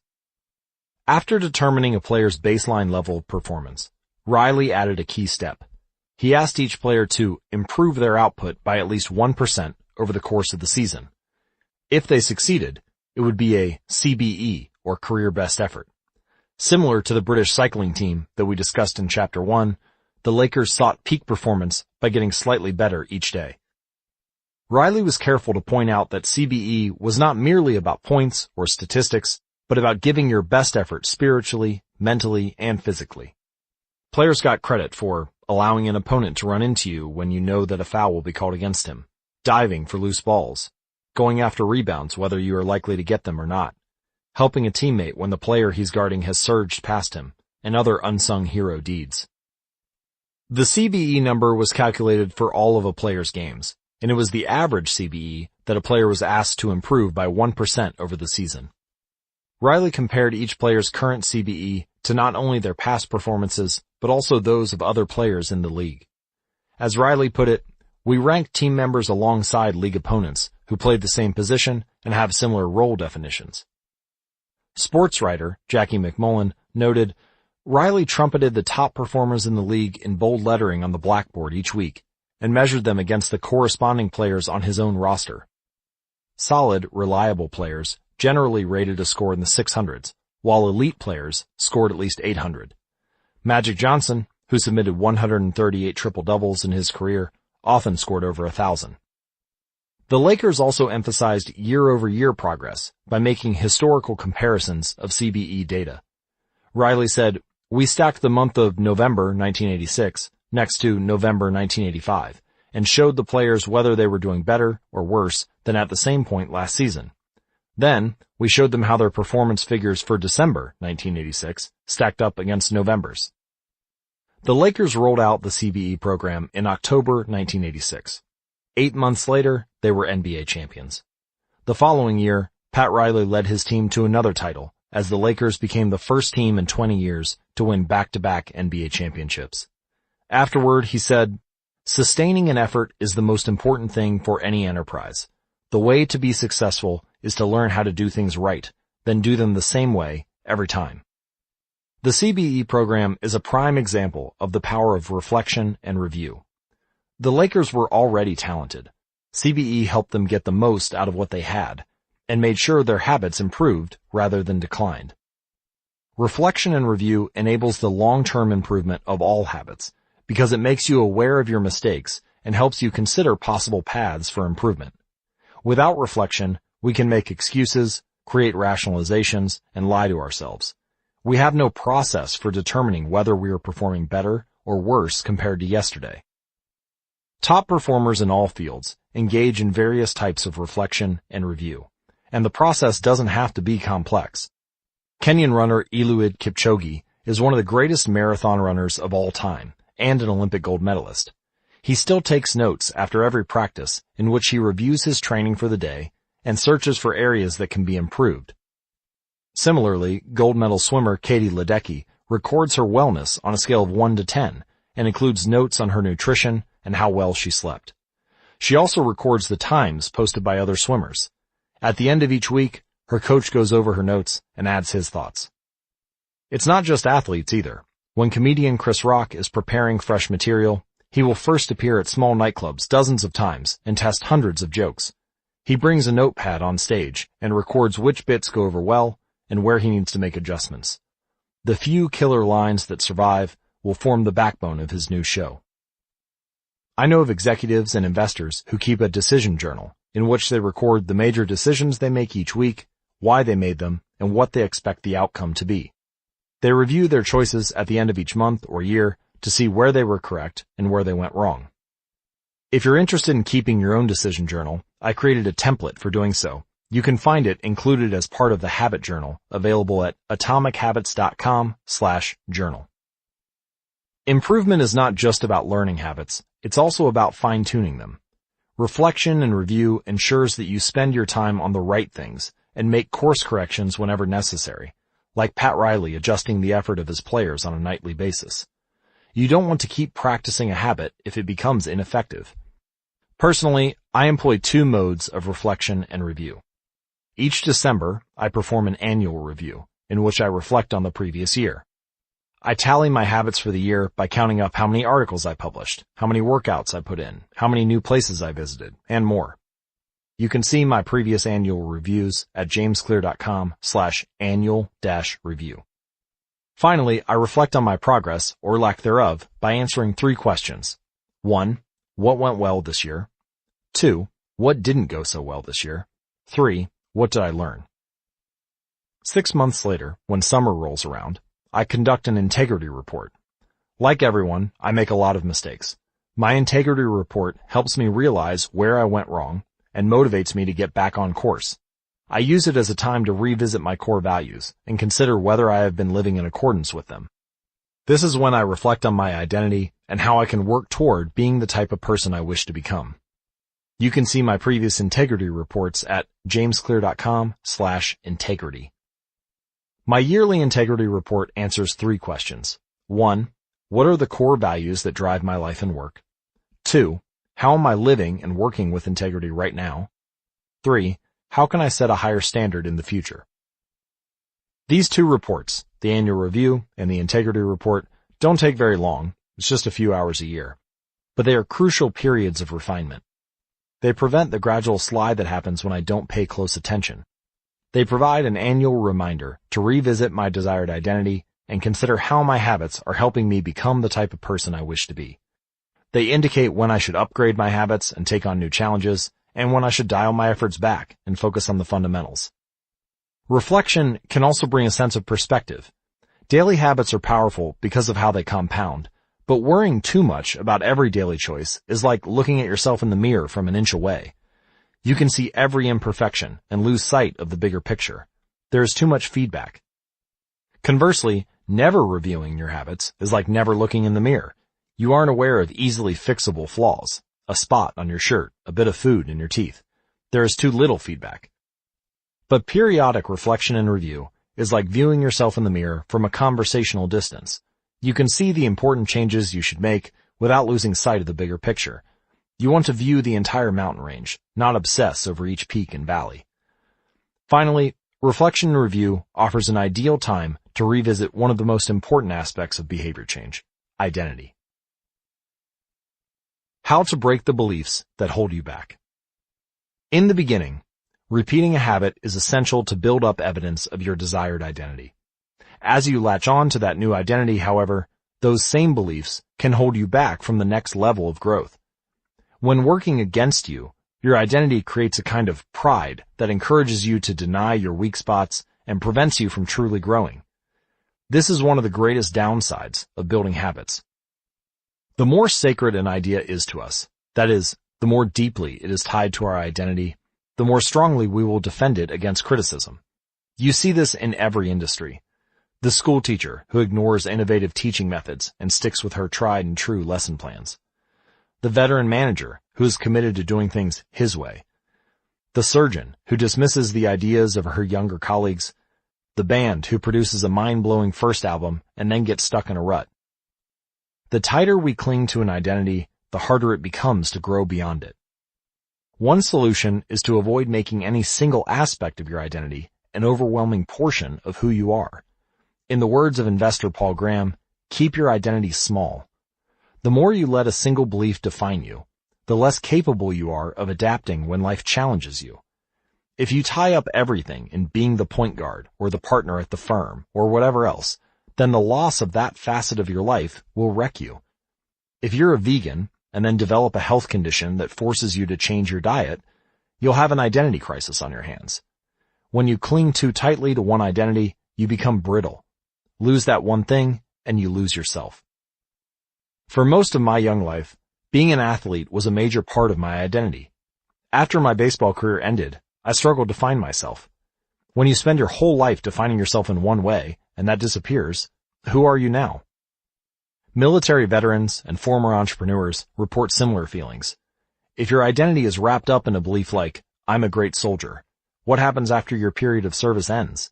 After determining a player's baseline level of performance, Riley added a key step. He asked each player to improve their output by at least 1% over the course of the season. If they succeeded, it would be a CBE, or Career Best Effort. Similar to the British cycling team that we discussed in Chapter 1, the Lakers sought peak performance by getting slightly better each day. Riley was careful to point out that CBE was not merely about points or statistics, but about giving your best effort spiritually, mentally, and physically. Players got credit for allowing an opponent to run into you when you know that a foul will be called against him, diving for loose balls, going after rebounds whether you are likely to get them or not, helping a teammate when the player he's guarding has surged past him, and other unsung hero deeds. The CBE number was calculated for all of a player's games, and it was the average CBE that a player was asked to improve by 1% over the season. Riley compared each player's current CBE to not only their past performances, but also those of other players in the league. As Riley put it, we ranked team members alongside league opponents who played the same position and have similar role definitions. Sports writer Jackie McMullen noted, Riley trumpeted the top performers in the league in bold lettering on the blackboard each week and measured them against the corresponding players on his own roster. Solid, reliable players generally rated a score in the 600s, while elite players scored at least 800. Magic Johnson, who submitted 138 triple-doubles in his career, often scored over 1,000. The Lakers also emphasized year-over-year progress by making historical comparisons of CBE data. Riley said, we stacked the month of November 1986 next to November 1985 and showed the players whether they were doing better or worse than at the same point last season. Then, we showed them how their performance figures for December 1986 stacked up against November's. The Lakers rolled out the CBE program in October 1986. 8 months later, they were NBA champions. The following year, Pat Riley led his team to another title, as the Lakers became the first team in 20 years to win back-to-back NBA championships. Afterward, he said, "Sustaining an effort is the most important thing for any enterprise. The way to be successful is to learn how to do things right, then do them the same way every time." The CBE program is a prime example of the power of reflection and review. The Lakers were already talented. CBE helped them get the most out of what they had, and made sure their habits improved rather than declined. Reflection and review enables the long-term improvement of all habits, because it makes you aware of your mistakes and helps you consider possible paths for improvement. Without reflection, we can make excuses, create rationalizations, and lie to ourselves. We have no process for determining whether we are performing better or worse compared to yesterday. Top performers in all fields engage in various types of reflection and review, and the process doesn't have to be complex. Kenyan runner Eliud Kipchoge is one of the greatest marathon runners of all time and an Olympic gold medalist. He still takes notes after every practice in which he reviews his training for the day and searches for areas that can be improved. Similarly, gold medal swimmer Katie Ledecky records her wellness on a scale of 1 to 10 and includes notes on her nutrition and how well she slept. She also records the times posted by other swimmers. At the end of each week, her coach goes over her notes and adds his thoughts. It's not just athletes either. When comedian Chris Rock is preparing fresh material, he will first appear at small nightclubs dozens of times and test hundreds of jokes. He brings a notepad on stage and records which bits go over well and where he needs to make adjustments. The few killer lines that survive will form the backbone of his new show. I know of executives and investors who keep a decision journal in which they record the major decisions they make each week, why they made them, and what they expect the outcome to be. They review their choices at the end of each month or year to see where they were correct and where they went wrong. If you're interested in keeping your own decision journal, I created a template for doing so. You can find it included as part of the Habit Journal, available at atomichabits.com/journal. Improvement is not just about learning habits, it's also about fine-tuning them. Reflection and review ensures that you spend your time on the right things and make course corrections whenever necessary, like Pat Riley adjusting the effort of his players on a nightly basis. You don't want to keep practicing a habit if it becomes ineffective. Personally, I employ 2 modes of reflection and review. Each December, I perform an annual review, in which I reflect on the previous year. I tally my habits for the year by counting up how many articles I published, how many workouts I put in, how many new places I visited, and more. You can see my previous annual reviews at jamesclear.com/annual-review. Finally, I reflect on my progress, or lack thereof, by answering 3 questions. 1. What went well this year? 2. What didn't go so well this year? 3. What did I learn? 6 months later, when summer rolls around, I conduct an integrity report. Like everyone, I make a lot of mistakes. My integrity report helps me realize where I went wrong and motivates me to get back on course. I use it as a time to revisit my core values and consider whether I have been living in accordance with them. This is when I reflect on my identity and how I can work toward being the type of person I wish to become. You can see my previous integrity reports at jamesclear.com/integrity. My yearly integrity report answers 3 questions. 1. What are the core values that drive my life and work? 2. How am I living and working with integrity right now? 3. How can I set a higher standard in the future? These 2 reports, the annual review and the integrity report, don't take very long. It's just a few hours a year. But they are crucial periods of refinement. They prevent the gradual slide that happens when I don't pay close attention. They provide an annual reminder to revisit my desired identity and consider how my habits are helping me become the type of person I wish to be. They indicate when I should upgrade my habits and take on new challenges, and when I should dial my efforts back and focus on the fundamentals. Reflection can also bring a sense of perspective. Daily habits are powerful because of how they compound, But worrying too much about every daily choice is like looking at yourself in the mirror from an inch away. You can see every imperfection and lose sight of the bigger picture. There is too much feedback. Conversely, never reviewing your habits is like never looking in the mirror. You aren't aware of easily fixable flaws, a spot on your shirt, a bit of food in your teeth. There is too little feedback. But periodic reflection and review is like viewing yourself in the mirror from a conversational distance. You can see the important changes you should make without losing sight of the bigger picture. You want to view the entire mountain range, not obsess over each peak and valley. Finally, reflection and review offers an ideal time to revisit one of the most important aspects of behavior change: identity. How to break the beliefs that hold you back. In the beginning, repeating a habit is essential to build up evidence of your desired identity. As you latch on to that new identity, however, those same beliefs can hold you back from the next level of growth. When working against you, your identity creates a kind of pride that encourages you to deny your weak spots and prevents you from truly growing. This is one of the greatest downsides of building habits. The more sacred an idea is to us, that is, the more deeply it is tied to our identity, the more strongly we will defend it against criticism. You see this in every industry. The school teacher who ignores innovative teaching methods and sticks with her tried and true lesson plans. The veteran manager who is committed to doing things his way. The surgeon who dismisses the ideas of her younger colleagues. The band who produces a mind-blowing first album and then gets stuck in a rut. The tighter we cling to an identity, the harder it becomes to grow beyond it. One solution is to avoid making any single aspect of your identity an overwhelming portion of who you are. In the words of investor Paul Graham, keep your identity small. The more you let a single belief define you, the less capable you are of adapting when life challenges you. If you tie up everything in being the point guard or the partner at the firm or whatever else, then the loss of that facet of your life will wreck you. If you're a vegan and then develop a health condition that forces you to change your diet, you'll have an identity crisis on your hands. When you cling too tightly to one identity, you become brittle. Lose that one thing, and you lose yourself. For most of my young life, being an athlete was a major part of my identity. After my baseball career ended, I struggled to find myself. When you spend your whole life defining yourself in one way, and that disappears, who are you now? Military veterans and former entrepreneurs report similar feelings. If your identity is wrapped up in a belief like, I'm a great soldier, what happens after your period of service ends?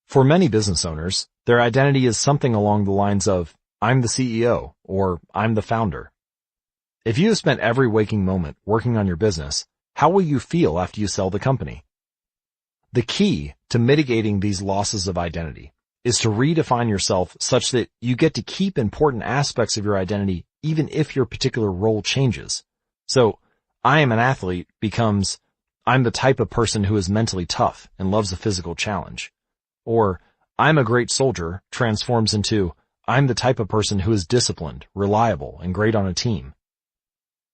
For many business owners, their identity is something along the lines of, I'm the CEO, or I'm the founder. If you have spent every waking moment working on your business, how will you feel after you sell the company? The key to mitigating these losses of identity is to redefine yourself such that you get to keep important aspects of your identity even if your particular role changes. So, I am an athlete becomes, I'm the type of person who is mentally tough and loves a physical challenge. Or, I'm a great soldier transforms into, I'm the type of person who is disciplined, reliable, and great on a team.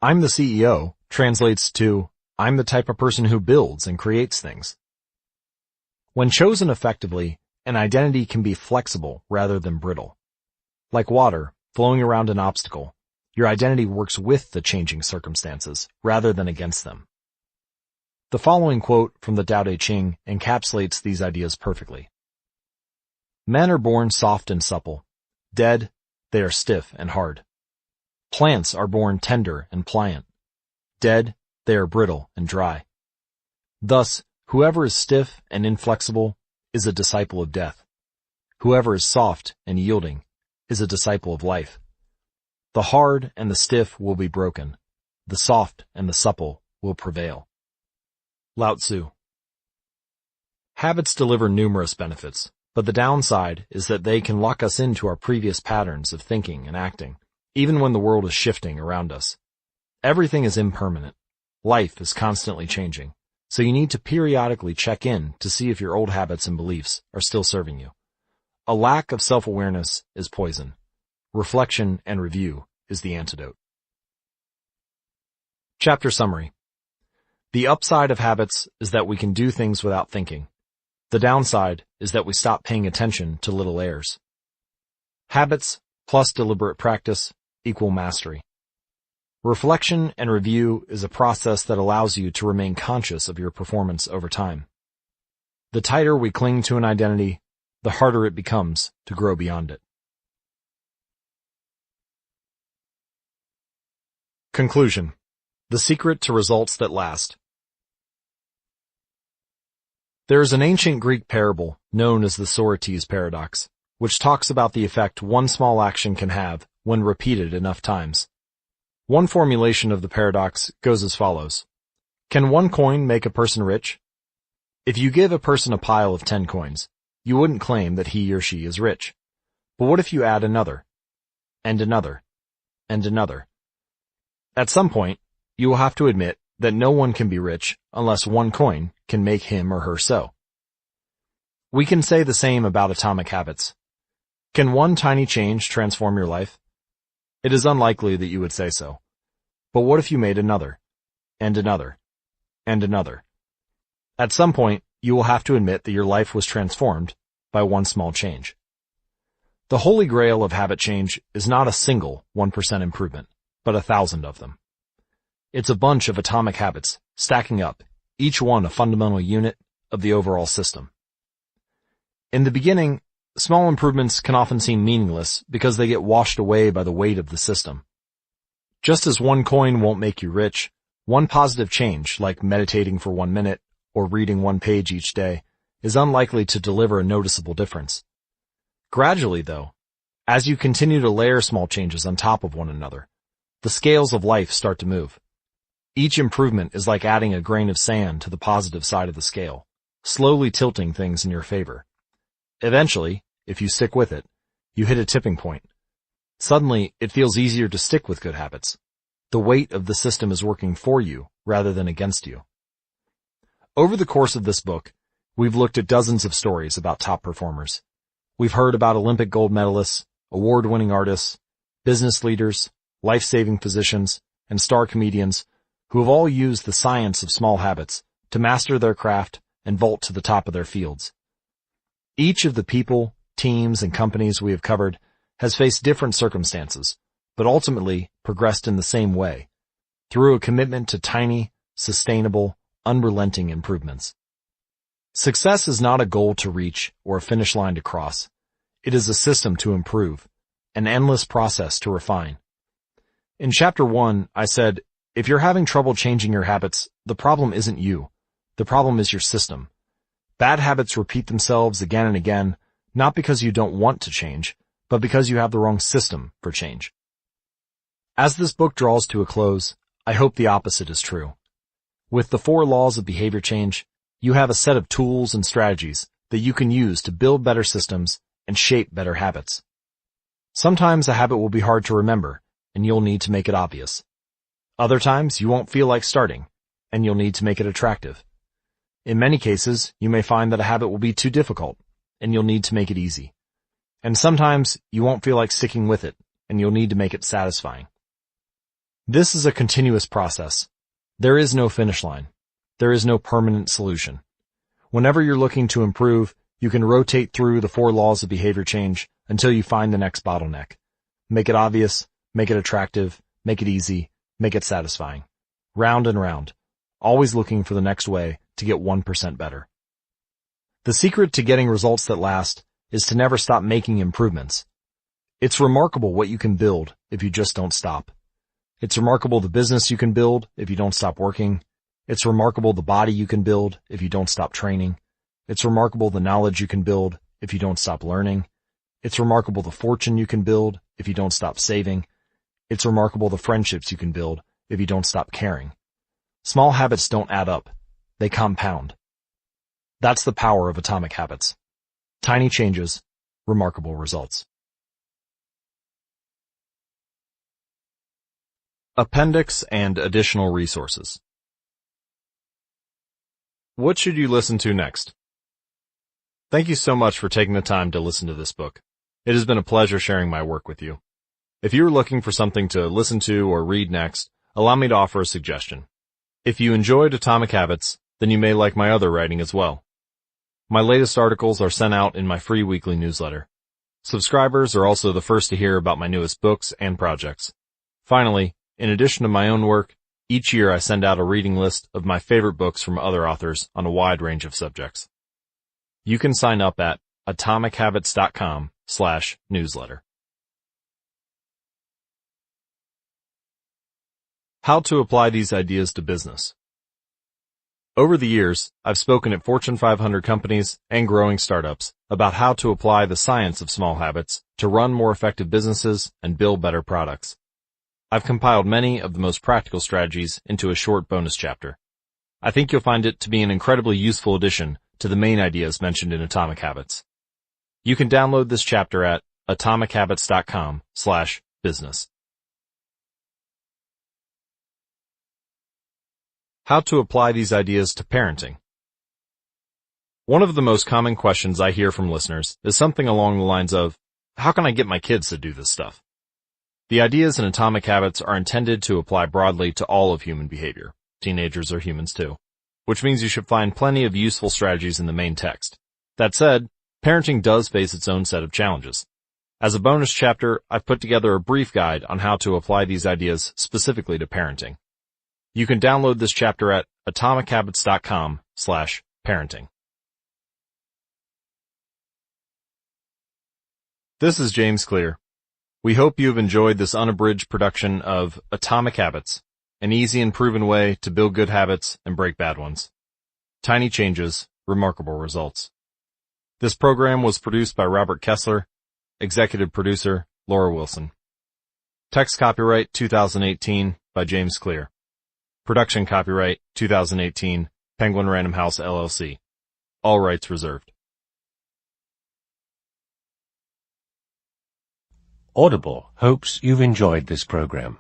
I'm the CEO translates to, I'm the type of person who builds and creates things. When chosen effectively, an identity can be flexible rather than brittle. Like water flowing around an obstacle, your identity works with the changing circumstances rather than against them. The following quote from the Tao Te Ching encapsulates these ideas perfectly. Men are born soft and supple. Dead, they are stiff and hard. Plants are born tender and pliant. Dead, they are brittle and dry. Thus, whoever is stiff and inflexible is a disciple of death. Whoever is soft and yielding is a disciple of life. The hard and the stiff will be broken. The soft and the supple will prevail. Lao Tzu. Habits deliver numerous benefits, but the downside is that they can lock us into our previous patterns of thinking and acting, even when the world is shifting around us. Everything is impermanent. Life is constantly changing, so you need to periodically check in to see if your old habits and beliefs are still serving you. A lack of self-awareness is poison. Reflection and review is the antidote. Chapter summary. The upside of habits is that we can do things without thinking. The downside is that we stop paying attention to little errors. Habits plus deliberate practice equal mastery. Reflection and review is a process that allows you to remain conscious of your performance over time. The tighter we cling to an identity, the harder it becomes to grow beyond it. Conclusion. The secret to results that last. There is an ancient Greek parable known as the Socrates paradox, which talks about the effect one small action can have when repeated enough times. One formulation of the paradox goes as follows. Can one coin make a person rich? If you give a person a pile of 10 coins, you wouldn't claim that he or she is rich. But what if you add another, and another, and another? At some point, you will have to admit that no one can be rich unless one coin can make him or her so. We can say the same about atomic habits. Can one tiny change transform your life? It is unlikely that you would say so. But what if you made another, and another, and another? At some point, you will have to admit that your life was transformed by one small change. The holy grail of habit change is not a single 1% improvement, but 1,000 of them. It's a bunch of atomic habits stacking up, each one a fundamental unit of the overall system. In the beginning, small improvements can often seem meaningless because they get washed away by the weight of the system. Just as one coin won't make you rich, one positive change, like meditating for 1 minute or reading 1 page each day, is unlikely to deliver a noticeable difference. Gradually, though, as you continue to layer small changes on top of one another, the scales of life start to move. Each improvement is like adding a grain of sand to the positive side of the scale, slowly tilting things in your favor. Eventually, if you stick with it, you hit a tipping point. Suddenly, it feels easier to stick with good habits. The weight of the system is working for you rather than against you. Over the course of this book, we've looked at dozens of stories about top performers. We've heard about Olympic gold medalists, award-winning artists, business leaders, life-saving physicians, and star comedians who have all used the science of small habits to master their craft and vault to the top of their fields. Each of the people, teams, and companies we have covered has faced different circumstances, but ultimately progressed in the same way, through a commitment to tiny, sustainable, unrelenting improvements. Success is not a goal to reach or a finish line to cross. It is a system to improve, an endless process to refine. In Chapter 1, I said, if you're having trouble changing your habits, the problem isn't you. The problem is your system. Bad habits repeat themselves again and again, not because you don't want to change, but because you have the wrong system for change. As this book draws to a close, I hope the opposite is true. With the 4 laws of behavior change, you have a set of tools and strategies that you can use to build better systems and shape better habits. Sometimes a habit will be hard to remember, and you'll need to make it obvious. Other times, you won't feel like starting, and you'll need to make it attractive. In many cases, you may find that a habit will be too difficult, and you'll need to make it easy. And sometimes, you won't feel like sticking with it, and you'll need to make it satisfying. This is a continuous process. There is no finish line. There is no permanent solution. Whenever you're looking to improve, you can rotate through the 4 laws of behavior change until you find the next bottleneck. Make it obvious, make it attractive, make it easy, make it satisfying. Round and round, always looking for the next way to get 1% better. The secret to getting results that last is to never stop making improvements. It's remarkable what you can build if you just don't stop. It's remarkable the business you can build if you don't stop working. It's remarkable the body you can build if you don't stop training. It's remarkable the knowledge you can build if you don't stop learning. It's remarkable the fortune you can build if you don't stop saving. It's remarkable the friendships you can build if you don't stop caring. Small habits don't add up. They compound. That's the power of atomic habits. Tiny changes, remarkable results. Appendix and additional resources. What should you listen to next? Thank you so much for taking the time to listen to this book. It has been a pleasure sharing my work with you. If you are looking for something to listen to or read next, allow me to offer a suggestion. If you enjoyed Atomic Habits, then you may like my other writing as well. My latest articles are sent out in my free weekly newsletter. Subscribers are also the first to hear about my newest books and projects. Finally, in addition to my own work, each year I send out a reading list of my favorite books from other authors on a wide range of subjects. You can sign up at atomichabits.com/newsletter. How to apply these ideas to business. Over the years, I've spoken at Fortune 500 companies and growing startups about how to apply the science of small habits to run more effective businesses and build better products. I've compiled many of the most practical strategies into a short bonus chapter. I think you'll find it to be an incredibly useful addition to the main ideas mentioned in Atomic Habits. You can download this chapter at atomichabits.com/business. How to apply these ideas to parenting. One of the most common questions I hear from listeners is something along the lines of, how can I get my kids to do this stuff? The ideas in Atomic Habits are intended to apply broadly to all of human behavior. Teenagers are humans too, which means you should find plenty of useful strategies in the main text. That said, parenting does face its own set of challenges. As a bonus chapter, I've put together a brief guide on how to apply these ideas specifically to parenting. You can download this chapter at atomichabits.com/parenting. This is James Clear. We hope you have enjoyed this unabridged production of Atomic Habits, an easy and proven way to build good habits and break bad ones. Tiny changes, remarkable results. This program was produced by Robert Kessler, executive producer Laura Wilson. Text copyright 2018 by James Clear. Production copyright 2018, Penguin Random House LLC. All rights reserved. Audible hopes you've enjoyed this program.